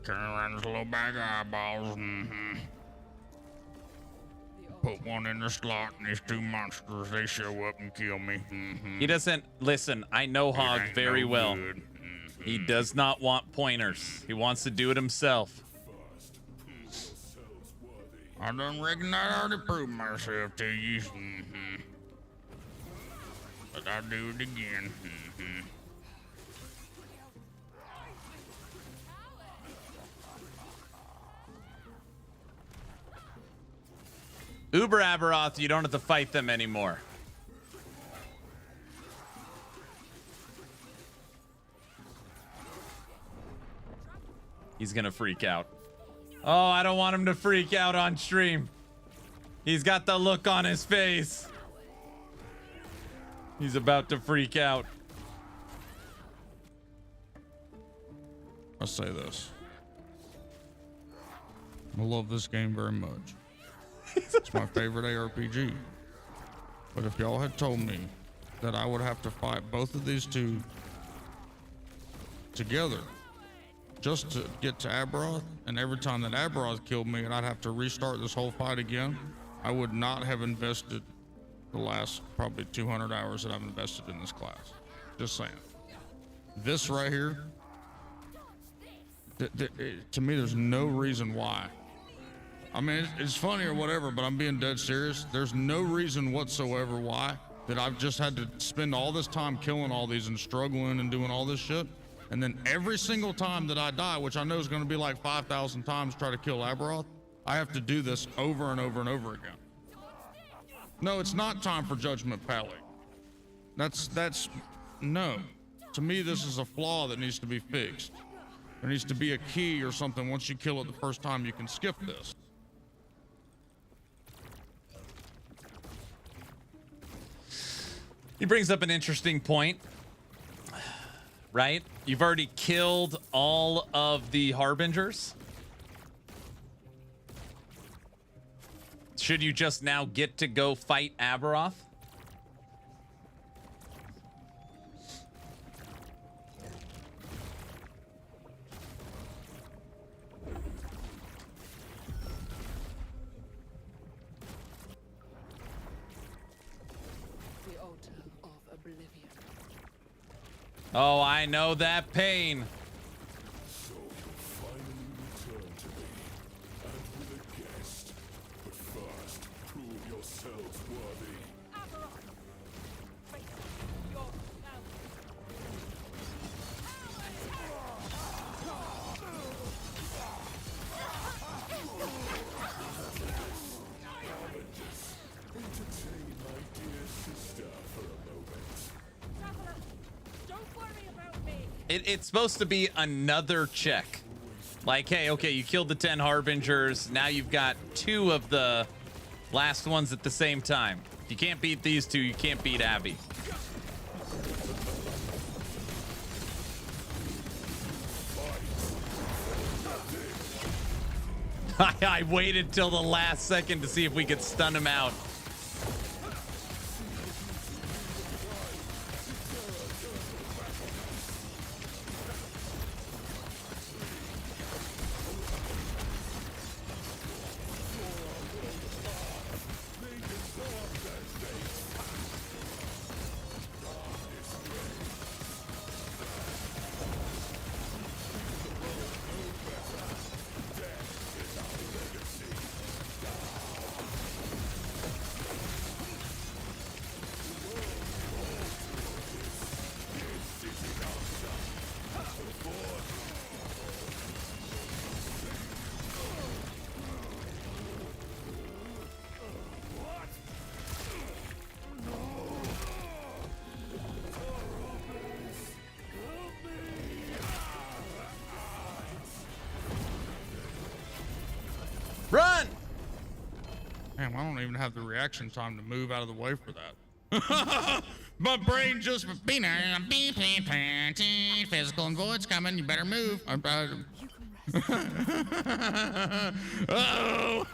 Carry around this little bag of eyeballs. Put one in the slot, and these 2 monsters, they show up and kill me. He doesn't listen. I know Hog ain't very no well. good. He does not want pointers. He wants to do it himself. I done reckon I already proved myself to you. But I'll do it again. Uber Avaroth, you don't have to fight them anymore. He's gonna freak out. Oh, I don't want him to freak out on stream. He's got the look on his face. He's about to freak out. I'll say this. I love this game very much. It's my favorite ARPG. But if y'all had told me that I would have to fight both of these 2 together just to get to Aberoth, and every time that Aberoth killed me and I'd have to restart this whole fight again, I would not have invested the last probably 200 hours that I've invested in this class. Just saying. This right here, to me, there's no reason why. I mean, it's funny or whatever, but I'm being dead serious. There's no reason whatsoever why that I've just had to spend all this time killing all these and struggling and doing all this shit. And then every single time that I die, which I know is going to be like 5,000 times try to kill Aberoth, I have to do this over and over and over again. No, it's not time for Judgment Pally. No. To me, this is a flaw that needs to be fixed. There needs to be a key or something. Once you kill it the first time, you can skip this. He brings up an interesting point, right? You've already killed all of the Harbingers. Should you just now get to go fight Aberoth? The altar of oblivion. Oh, I know that pain. So you finally return to me, and with a guest. But first, prove yourselves worthy. Aberoth! Face yourself! Entertain my dear sister for a moment. Traveler, don't worry about me. It's supposed to be another check. Like, hey, okay, you killed the 10 Harbingers. Now you've got 2 of the last ones at the same time. If you can't beat these 2, you can't beat Abby. I waited till the last second to see if we could stun him out. Run! Damn, I don't even have the reaction time to move out of the way for that. My brain just physical and void's coming. You better move. Oh,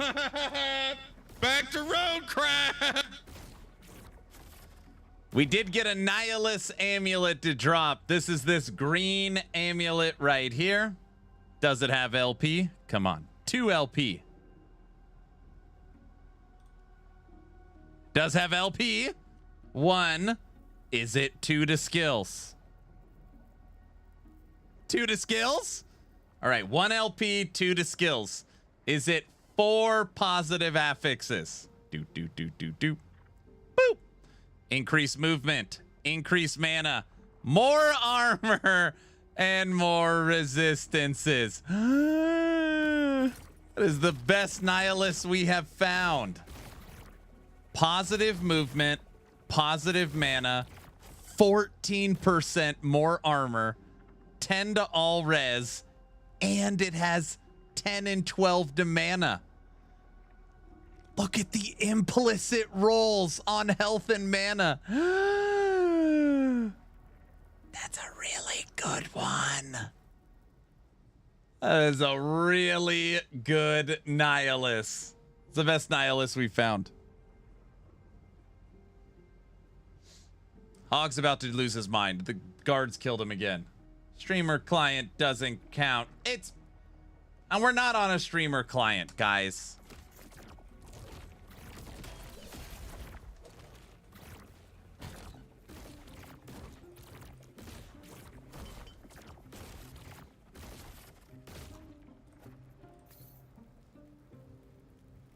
back to road crap. We did get a Nihilus amulet to drop. This is this green amulet right here. Does it have LP? Come on. 2 LP. Does have LP. 1. Is it 2 to skills? 2 to skills? All right. 1 LP, 2 to skills. Is it 4 positive affixes? Do. Boop. Increase movement. Increase mana. More armor. And more resistances. That is the best Nihilus we have found. Positive movement, positive mana, 14% more armor, 10 to all res, and it has 10 and 12 to mana. Look at the implicit rolls on health and mana. That's a really good one. That is a really good Nihilus. It's the best Nihilus we've found. Hog's about to lose his mind. The guards killed him again. Streamer client doesn't count. And we're not on a streamer client, guys.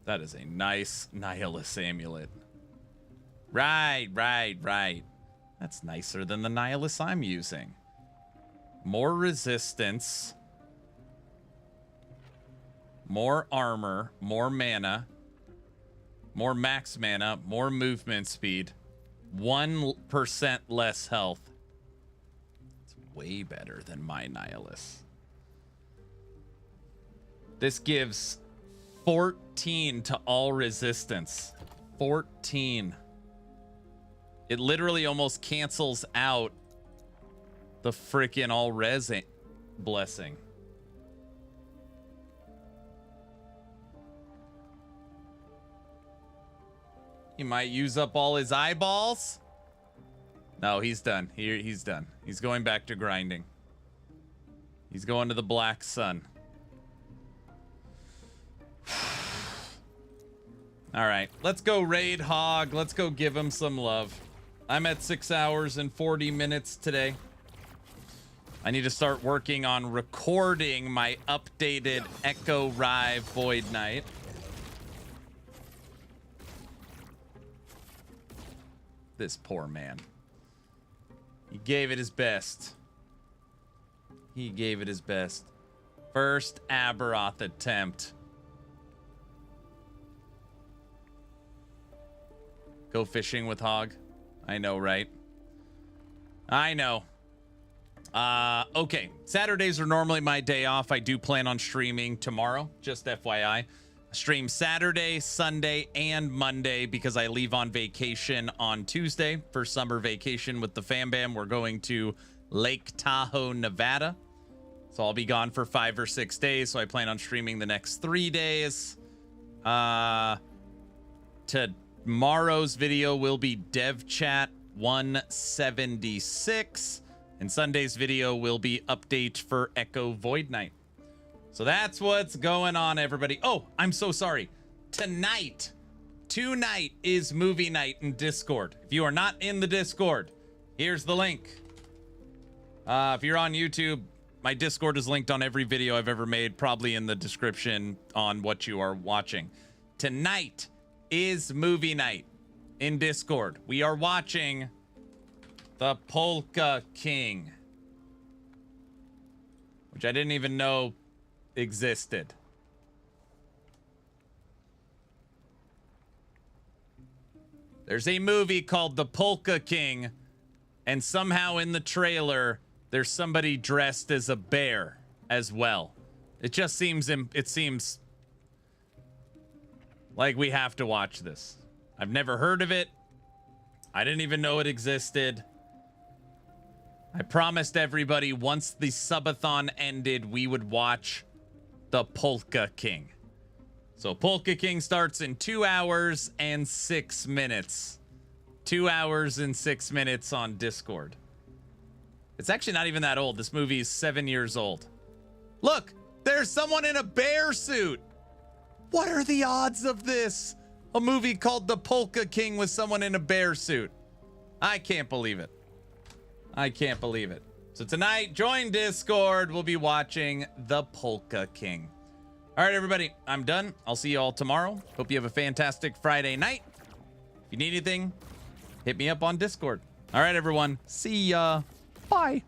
That is a nice Nihilus amulet. Right. That's nicer than the Nihilus I'm using. More resistance. More armor. More mana. More max mana. More movement speed. 1% less health. It's way better than my Nihilus. This gives 14 to all resistance. 14. It literally almost cancels out the freaking all res blessing. He might use up all his eyeballs. No, he's done. He's done. He's going back to grinding. He's going to the black sun. All right, let's go raid Hog. Let's go give him some love. I'm at 6 hours and 40 minutes today. I need to start working on recording my updated Echo Rive Void Knight. This poor man. He gave it his best. He gave it his best. First Aberoth attempt. Go fishing with Hog. I know, right? I know. Okay. Saturdays are normally my day off. I do plan on streaming tomorrow, just FYI. Stream Saturday, Sunday, and Monday because I leave on vacation on Tuesday for summer vacation with the fam bam. We're going to Lake Tahoe, Nevada. So I'll be gone for 5 or 6 days. So I plan on streaming the next 3 days. Tomorrow's video will be Dev Chat 176. And Sunday's video will be update for Echo Void Knight. So that's what's going on, everybody. Oh, I'm so sorry. Tonight is movie night in Discord. If you are not in the Discord, here's the link. If you're on YouTube, my Discord is linked on every video I've ever made, probably in the description on what you are watching. Tonight is movie night in Discord. We are watching The Polka King, which I didn't even know existed. There's a movie called The Polka King, and somehow in the trailer there's somebody dressed as a bear as well. It seems like we have to watch this. I've never heard of it. I didn't even know it existed. I promised everybody once the subathon ended, we would watch The Polka King. So Polka King starts in 2 hours and 6 minutes. 2 hours and 6 minutes on Discord. It's actually not even that old. This movie is 7 years old. Look, there's someone in a bear suit. What are the odds of this? A movie called The Polka King with someone in a bear suit. I can't believe it. I can't believe it. So tonight, join Discord. We'll be watching The Polka King. All right, everybody, I'm done. I'll see you all tomorrow. Hope you have a fantastic Friday night. If you need anything, hit me up on Discord. All right, everyone. See ya. Bye.